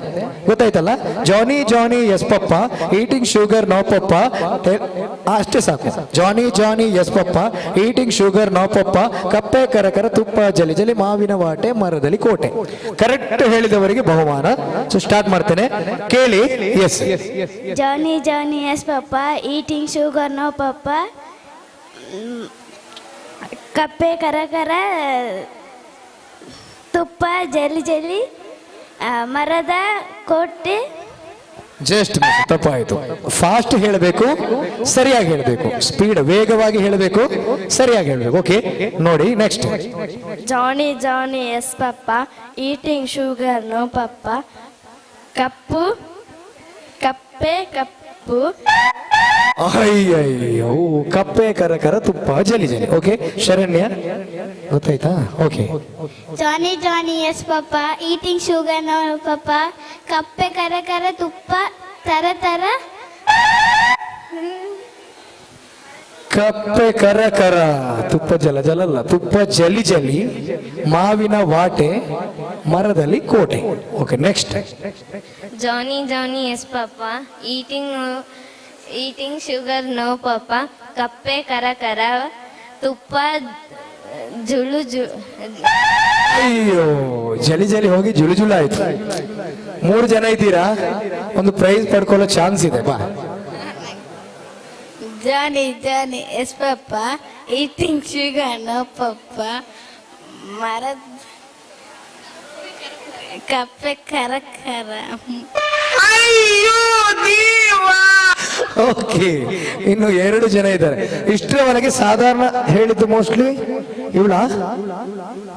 ಗೊತ್ತಾಯ್ತಲ್ಲ? Johnny Johnny yes papa, eating sugar no papa, ಅಷ್ಟೇ ಸಾಕು. Johnny Johnny yes papa, eating sugar no papa, ಕಪ್ಪೆ ಕರಕರ ತುಪ್ಪ ಜಲಿ ಜಲಿ ಮಾವಿನ ವಾಟೆ ಮರದಲ್ಲಿ ಕೋಟೆ. ಕರೆಕ್ಟ್ ಹೇಳಿದವರಿಗೆ ಬಹುಮಾನ. ಸೊ ಸ್ಟಾರ್ಟ್ ಮಾಡ್ತೇನೆ, ಕೇಳಿ. Yes. Johnny Johnny yes papa, eating sugar no papa, ಕಪ್ಪೆ ಕರಕರ ತುಪ್ಪ ಜಲಿ ಜಲಿ ಮರದ ಕೋಟೆ. ಜಸ್ಟ್ ತಪ್ಪಾಯಿತು. ಫಾಸ್ಟ್ ಹೇಳಬೇಕು, ಸರಿಯಾಗಿ ಹೇಳಬೇಕು. ಸ್ಪೀಡ್, ವೇಗವಾಗಿ ಹೇಳಬೇಕು, ಸರಿಯಾಗಿ ಹೇಳಬೇಕು. ಓಕೆ, ನೋಡಿ next. Johnny Johnny yes papa, eating sugar no papa, ಕಪ್ಪು ಕಪ್ಪೆ ಕಪ್ಪು. ಅಯ್ಯಯ್ಯೋ, ಕಪ್ಪೆ ಕರಕರ ತುಪ್ಪ ಜಲಿ ಜಲಿ. ಓಕೆ, ಶರಣ್ಯ ಗೊತ್ತಾಯ್ತಾ? Okay. Johnny Johnny yes papa, eating sugar no papa, ಕಪ್ಪೆ ಕರಕರ ತುಪ್ಪ ತರ ತರ. ಕಪ್ಪೆ ಕರಕರ ತುಪ್ಪ ಜಲ ಜಲಲ್ಲ, ತುಪ್ಪ ಜಲಿ ಜಲಿ ಮಾವಿನ ವಾಟೆ ಮರದಲ್ಲಿ ಕೋಟೆ. Okay, next. Johnny Johnny yes papa, eating sugar no papa, ಕಪ್ಪೆ ಕರಕರ ತುಪ್ಪ ಜುಳು ಅಯ್ಯೋ, ಜಲಿ ಜಲಿ ಹೋಗಿ ಜುಳು ಜುಳು ಆಯ್ತು. 3 ಜನ ಇದ್ದೀರಾ, ಒಂದು ಪ್ರೈಸ್ ಪಡ್ಕೊಳ್ಳೋ ಚಾನ್ಸ್ ಇದೆ. ಬಾ. Johnny Johnny yes papa, eating sugar no papa, ಮರದ ಕಪ್ಪೆ ಕರಕರ. ಓಕೆ, ಇನ್ನು 2 ಜನ ಇದ್ದಾರೆ. ಇಷ್ಟರವರೆಗೆ ಸಾಧಾರಣ ಹೇಳಿದ್ದು ಮೋಸ್ಟ್ಲಿ ಇವಳ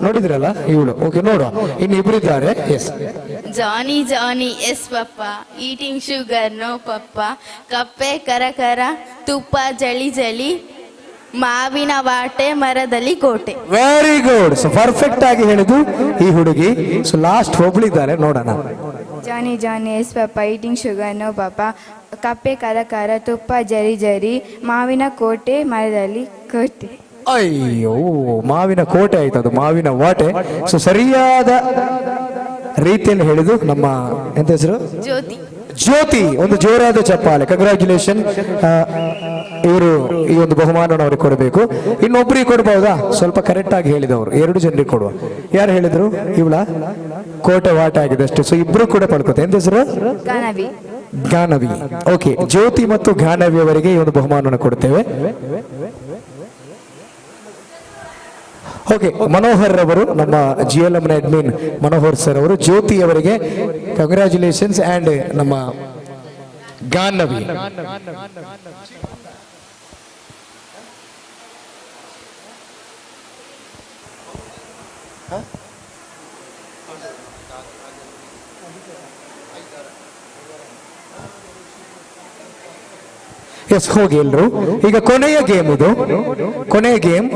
ನೋಡಿದ್ರಲ್ಲ, ಇವಳು. ಓಕೆ, ನೋಡುವ, ಇನ್ನು ಇಬ್ಬರಿದ್ದಾರೆ. Yes. Johnny Johnny yes papa, eating sugar no papa, ಕಪ್ಪೆ ಕರಕರ ತುಪ್ಪ ಜಲಿ ಜಲಿ ಮಾವಿನ ವಾಟೆ ಮರದಲ್ಲಿ ಕೋಟೆ. Very good. ಸೊ ಪರ್ಫೆಕ್ಟ್ ಆಗಿ ಹೇಳಿದ್ದು ಈ ಹುಡುಗಿ. ಸೊ ಲಾಸ್ಟ್ ಒಬ್ಳಿದ್ದಾರೆ, ನೋಡೋಣ. Johnny Johnny yes papa, eating sugar no papa, ಕಪ್ಪೆ ಕರಕರ ತುಪ್ಪ ಜರಿ ಜರಿ ಮಾವಿನ ಕೋಟೆ ಮರದಲ್ಲಿ ಕೋಟೆ. ಅಯ್ಯೋ, ಮಾವಿನ ಕೋಟೆ ಆಯ್ತು, ಅದು ಮಾವಿನ ವಾಟೆ. ಸೊ ಸರಿಯಾದ ರೀತಿಯಲ್ಲಿ ಹೇಳಿದ್ದು ನಮ್ಮ ಎಂತ ಹೆಸರು? ಜ್ಯೋತಿ. ಜ್ಯೋತಿ, ಒಂದು ಜೋರಾದ ಚಪ್ಪಾಳೆ. ಕಂಗ್ರ್ಯಾಚುಲೇಷನ್. ಇವರು ಈ ಒಂದು ಬಹುಮಾನವನ್ನು ಅವ್ರಿಗೆ ಕೊಡಬೇಕು. ಇನ್ನೊಬ್ರಿಗೆ ಕೊಡಬಹುದಾ? ಸ್ವಲ್ಪ ಕರೆಕ್ಟ್ ಆಗಿ ಹೇಳಿದವರು 2 ಜನರಿಗೆ ಕೊಡುವ. ಯಾರು ಹೇಳಿದ್ರು? ಇವಳ ಕೋಟೆ ವಾಟ ಆಗಿದೆ ಅಷ್ಟೇ. ಸೊ ಇಬ್ರು ಕೂಡ ಪಡ್ಕೋತೆ. ಎಂತ ಹೆಸರು? ಗಾನವಿ. ಗಾನವಿ. ಓಕೆ, ಜ್ಯೋತಿ ಮತ್ತು ಗಾನವಿ ಅವರಿಗೆ ಈ ಒಂದು ಬಹುಮಾನವನ್ನು ಕೊಡ್ತೇವೆ. ಓಕೆ, ಮನೋಹರ್ ಅವರು, ನಮ್ಮ GLM ಅಡ್ಮಿನ್ ಮನೋಹರ್ ಸರ್ ಅವರು ಜ್ಯೋತಿ ಅವರಿಗೆ ಕಂಗ್ರ್ಯಾಚುಲೇಷನ್ಸ್. ಅಂಡ್ ನಮ್ಮ ಗಾನವಿ ಎಸ್, ಹೋಗಿ ಎಲ್ರು. ಈಗ ಕೊನೆಯ ಗೇಮ್ ಇದು, ಕೊನೆಯ ಗೇಮ್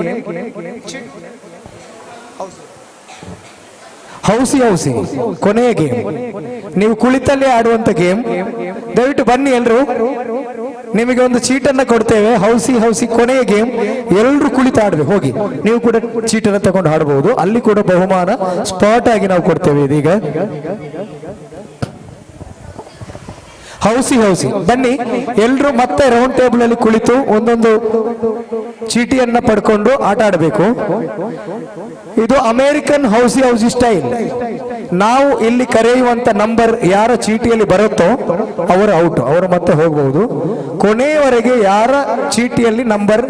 ಹೌಸಿ ಹೌಸಿ, ಕೊನೆಯ ಗೇಮ್. ನೀವು ಕುಳಿತಲ್ಲೇ ಆಡುವಂತ ಗೇಮ್. ದಯವಿಟ್ಟು ಬನ್ನಿ ಎಲ್ರು, ನಿಮಗೆ ಒಂದು ಚೀಟನ್ನ ಕೊಡ್ತೇವೆ. ಹೌಸಿ ಹೌಸಿ ಕೊನೆಯ ಗೇಮ್, ಎಲ್ರು ಕುಳಿತು ಆಡ್ಬೇಕು. ಹೋಗಿ, ನೀವು ಕೂಡ ಚೀಟನ್ನ ತಗೊಂಡು ಆಡಬಹುದು. ಅಲ್ಲಿ ಕೂಡ ಬಹುಮಾನ ಸ್ಪಾಟ್ ಆಗಿ ನಾವು ಕೊಡ್ತೇವೆ. ಇದೀಗ ಹೌಸಿ ಹೌಸಿ, ಬನ್ನಿ ಎಲ್ರು ಮತ್ತೆ ರೌಂಡ್ ಟೇಬಲ್ ಅಲ್ಲಿ ಕುಳಿತು ಒಂದೊಂದು ಚೀಟಿಯನ್ನ ಪಡ್ಕೊಂಡು ಆಟ ಆಡಬೇಕು. ಇದು ಅಮೆರಿಕನ್ ಹೌಸಿ ಹೌಸಿ ಸ್ಟೈಲ್. ನಾವು ಇಲ್ಲಿ ಕರೆಯುವಂತ ನಂಬರ್ ಯಾರ ಚೀಟಿಯಲ್ಲಿ ಬರುತ್ತೋ ಅವರು ಔಟ್, ಅವರು ಮತ್ತೆ ಹೋಗಬಹುದು. ಕೊನೆಯವರೆಗೆ ಯಾರ ಚೀಟಿಯಲ್ಲಿ ನಂಬರ್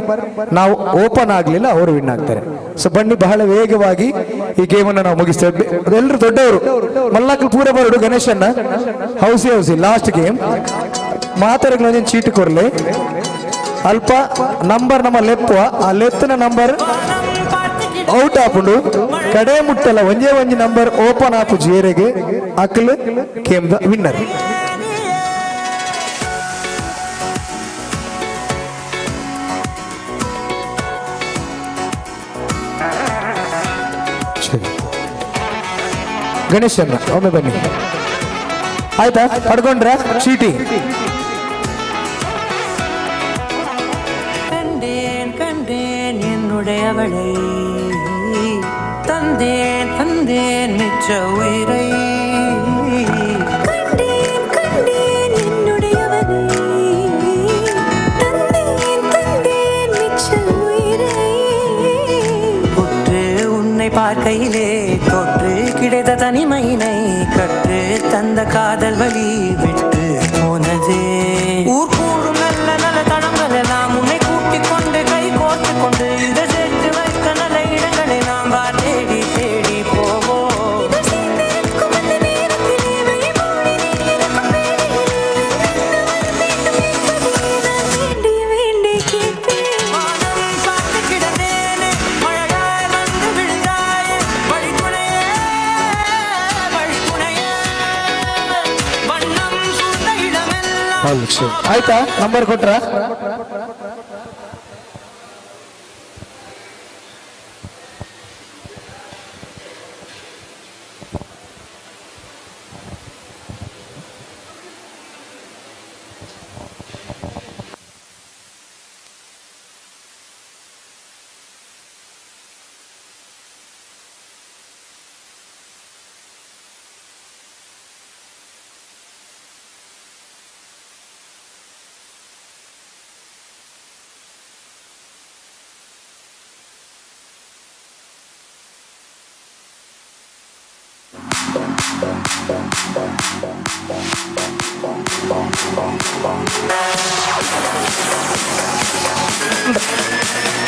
ನಾವು ಓಪನ್ ಆಗ್ಲಿಲ್ಲ ಅವರು ವಿನ್ ಆಗ್ತಾರೆ. ಸೊ ಬನ್ನಿ, ಬಹಳ ವೇಗವಾಗಿ ಈ ಗೇಮ್ ಅನ್ನು ನಾವು ಮುಗಿಸ್ತೇವೆ. ಎಲ್ಲರೂ ದೊಡ್ಡವರು ಮಲ್ಲಕ್ಕಲ್ ಪೂರ ಬರಡು ಗಣೇಶನ್ನ ಹೌಸಿ ಹೌಸಿ ಲಾಸ್ಟ್ ಗೇಮ್. ಮಾತಾಡಗಳು ಚೀಟಿ ಕೊರ್ಲೆ ಅಲ್ಪ ನಂಬರ್ ನಮ್ಮ ಲೆಪ್ಪುವ ಆ ಲೆತ್ತಿನ ನಂಬರ್ ಔಟ್ ಆಪುಂಡು ಕಡೆ ಮುಟ್ಟಲ್ಲ ಒಂಜೇ ಒಂಜಿ ನಂಬರ್ ಓಪನ್ ಆಪು ಜೇರೆಗೆ ಅಕ್ಲ್ ಗೇಮ್ ದ ವಿನ್ನರ್. ಗಣೇಶನ್ನ ಒಮ್ಮೆ ಬನ್ನಿ. ಆಯ್ತಾ? ಪಡ್ಕೊಂಡ್ರ ಚೀಟಿ? ಕಂಡೇನ್ ಕಂಡೇನ್ என்னுடையவளை தந்தேன் தந்தேன் மிச்ச உயிரை கண்டேன் கண்டேன் என்னுடையவனை தந்தேன் தந்தேன் மிச்ச உயிரை கையிலே தொற்று கிடைத்த தனிமையினை கற்று தந்த காதல் வழி விட்டு போனதே. ஊர் கூடும் நல்ல நல்ல தடங்கள் எல்லாம் உன்னை கூட்டிக் கொண்டு கை கோர்த்து கொண்டு இதை சேர்த்து வைக்க நல்ல இடங்களை நாம் வா தேடி தேடி போவோம். ಆಯ್ತಾ, ನಂಬರ್ ಕೊಟ್ರ?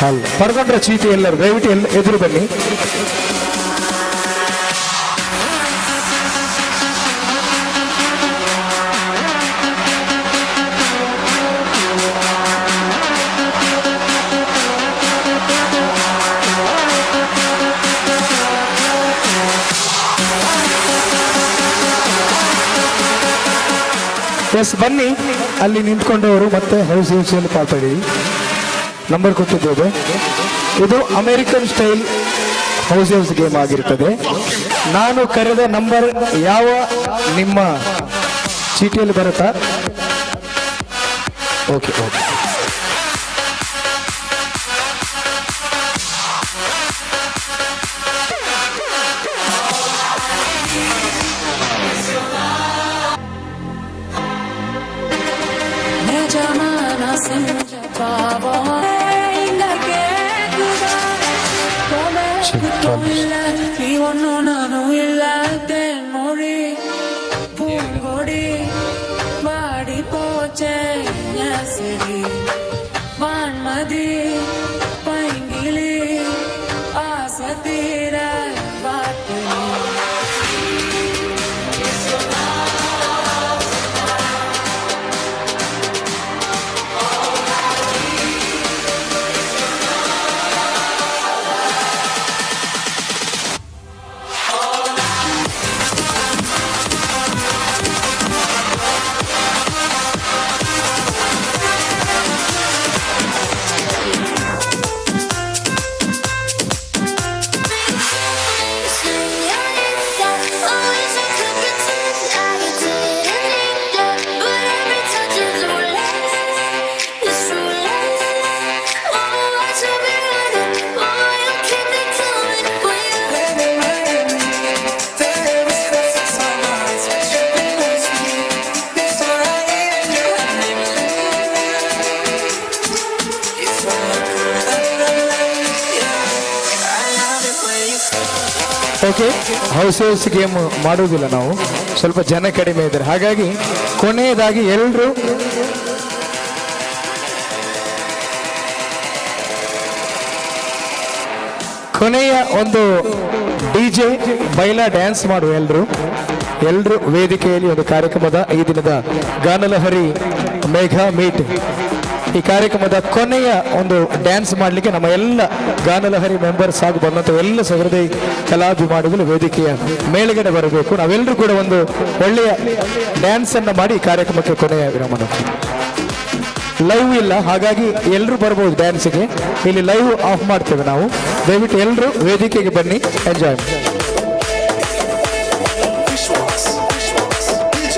ಅಲ್ಲ, ಬರ್ಕೊಂಡ್ರೆ ಚೀಟಿ ಎಲ್ಲರೂ ದಯವಿಟ್ಟು ಎದುರು ಬನ್ನಿ. ಎಸ್, ಬನ್ನಿ. ಅಲ್ಲಿ ನಿಂತ್ಕೊಂಡವರು ಮತ್ತೆ ಹೌಸ್ ಯೂಸಲ್ಲಿ ಪಾಲ್ಪಡಿರಿ. ನಂಬರ್ ಕೊಟ್ಟಿದ್ದೇವೆ. ಇದು American style house house game ಆಗಿರ್ತದೆ. ನಾನು ಕರೆದ ನಂಬರ್ ಯಾವ ನಿಮ್ಮ ಚೀಟಿಯಲ್ಲಿ ಬರುತ್ತಾ? Okay okay. ನೀವನ್ನು ನಾನು ಇಲ್ಲದೆ ನೋಡಿ பூங்கொடி வாடி போச்சே செடி வான்மதி பைங்கிளி ஆசை தீர வாட்டு. ಓಕೆ, ಹೌಸ್ ಗೇಮ್ ಮಾಡುವುದಿಲ್ಲ ನಾವು, ಸ್ವಲ್ಪ ಜನ ಕಡಿಮೆ ಇದ್ದಾರೆ. ಹಾಗಾಗಿ ಕೊನೆಯದಾಗಿ ಎಲ್ಲರೂ ಕೊನೆಯ ಒಂದು DJ ಬೈಲಾ ಡ್ಯಾನ್ಸ್ ಮಾಡುವ ಎಲ್ಲರೂ ವೇದಿಕೆಯಲ್ಲಿ ಒಂದು ಕಾರ್ಯಕ್ರಮದ ಈ ದಿನದ ಗಾನಲಹರಿ ಮೇಘಾ ಮೀಟ್ ಈ ಕಾರ್ಯಕ್ರಮದ ಕೊನೆಯ ಒಂದು ಡ್ಯಾನ್ಸ್ ಮಾಡಲಿಕ್ಕೆ ನಮ್ಮ ಎಲ್ಲ ಗಾನಲಹರಿ ಮೆಂಬರ್ಸ್ ಹಾಗೂ ಬಂದಂಥ ಎಲ್ಲ ಸಹೃದಯ ಕಲಾಭಿಮಾನಿಗಳು ವೇದಿಕೆಯ ಮೇಲ್ಗಡೆ ಬರಬೇಕು. ನಾವೆಲ್ಲರೂ ಕೂಡ ಒಂದು ಒಳ್ಳೆಯ ಡ್ಯಾನ್ಸ್ ಅನ್ನು ಮಾಡಿ ಈ ಕಾರ್ಯಕ್ರಮಕ್ಕೆ ಕೊನೆಯ ವಿರಾಮ. ಲೈವ್ ಇಲ್ಲ, ಹಾಗಾಗಿ ಎಲ್ಲರೂ ಬರ್ಬೋದು ಡ್ಯಾನ್ಸ್ಗೆ. ಇಲ್ಲಿ ಲೈವ್ ಆಫ್ ಮಾಡ್ತೇವೆ ನಾವು. ದಯವಿಟ್ಟು ಎಲ್ಲರೂ ವೇದಿಕೆಗೆ ಬನ್ನಿ, ಎಂಜಾಯ್ ಮಾಡಿ.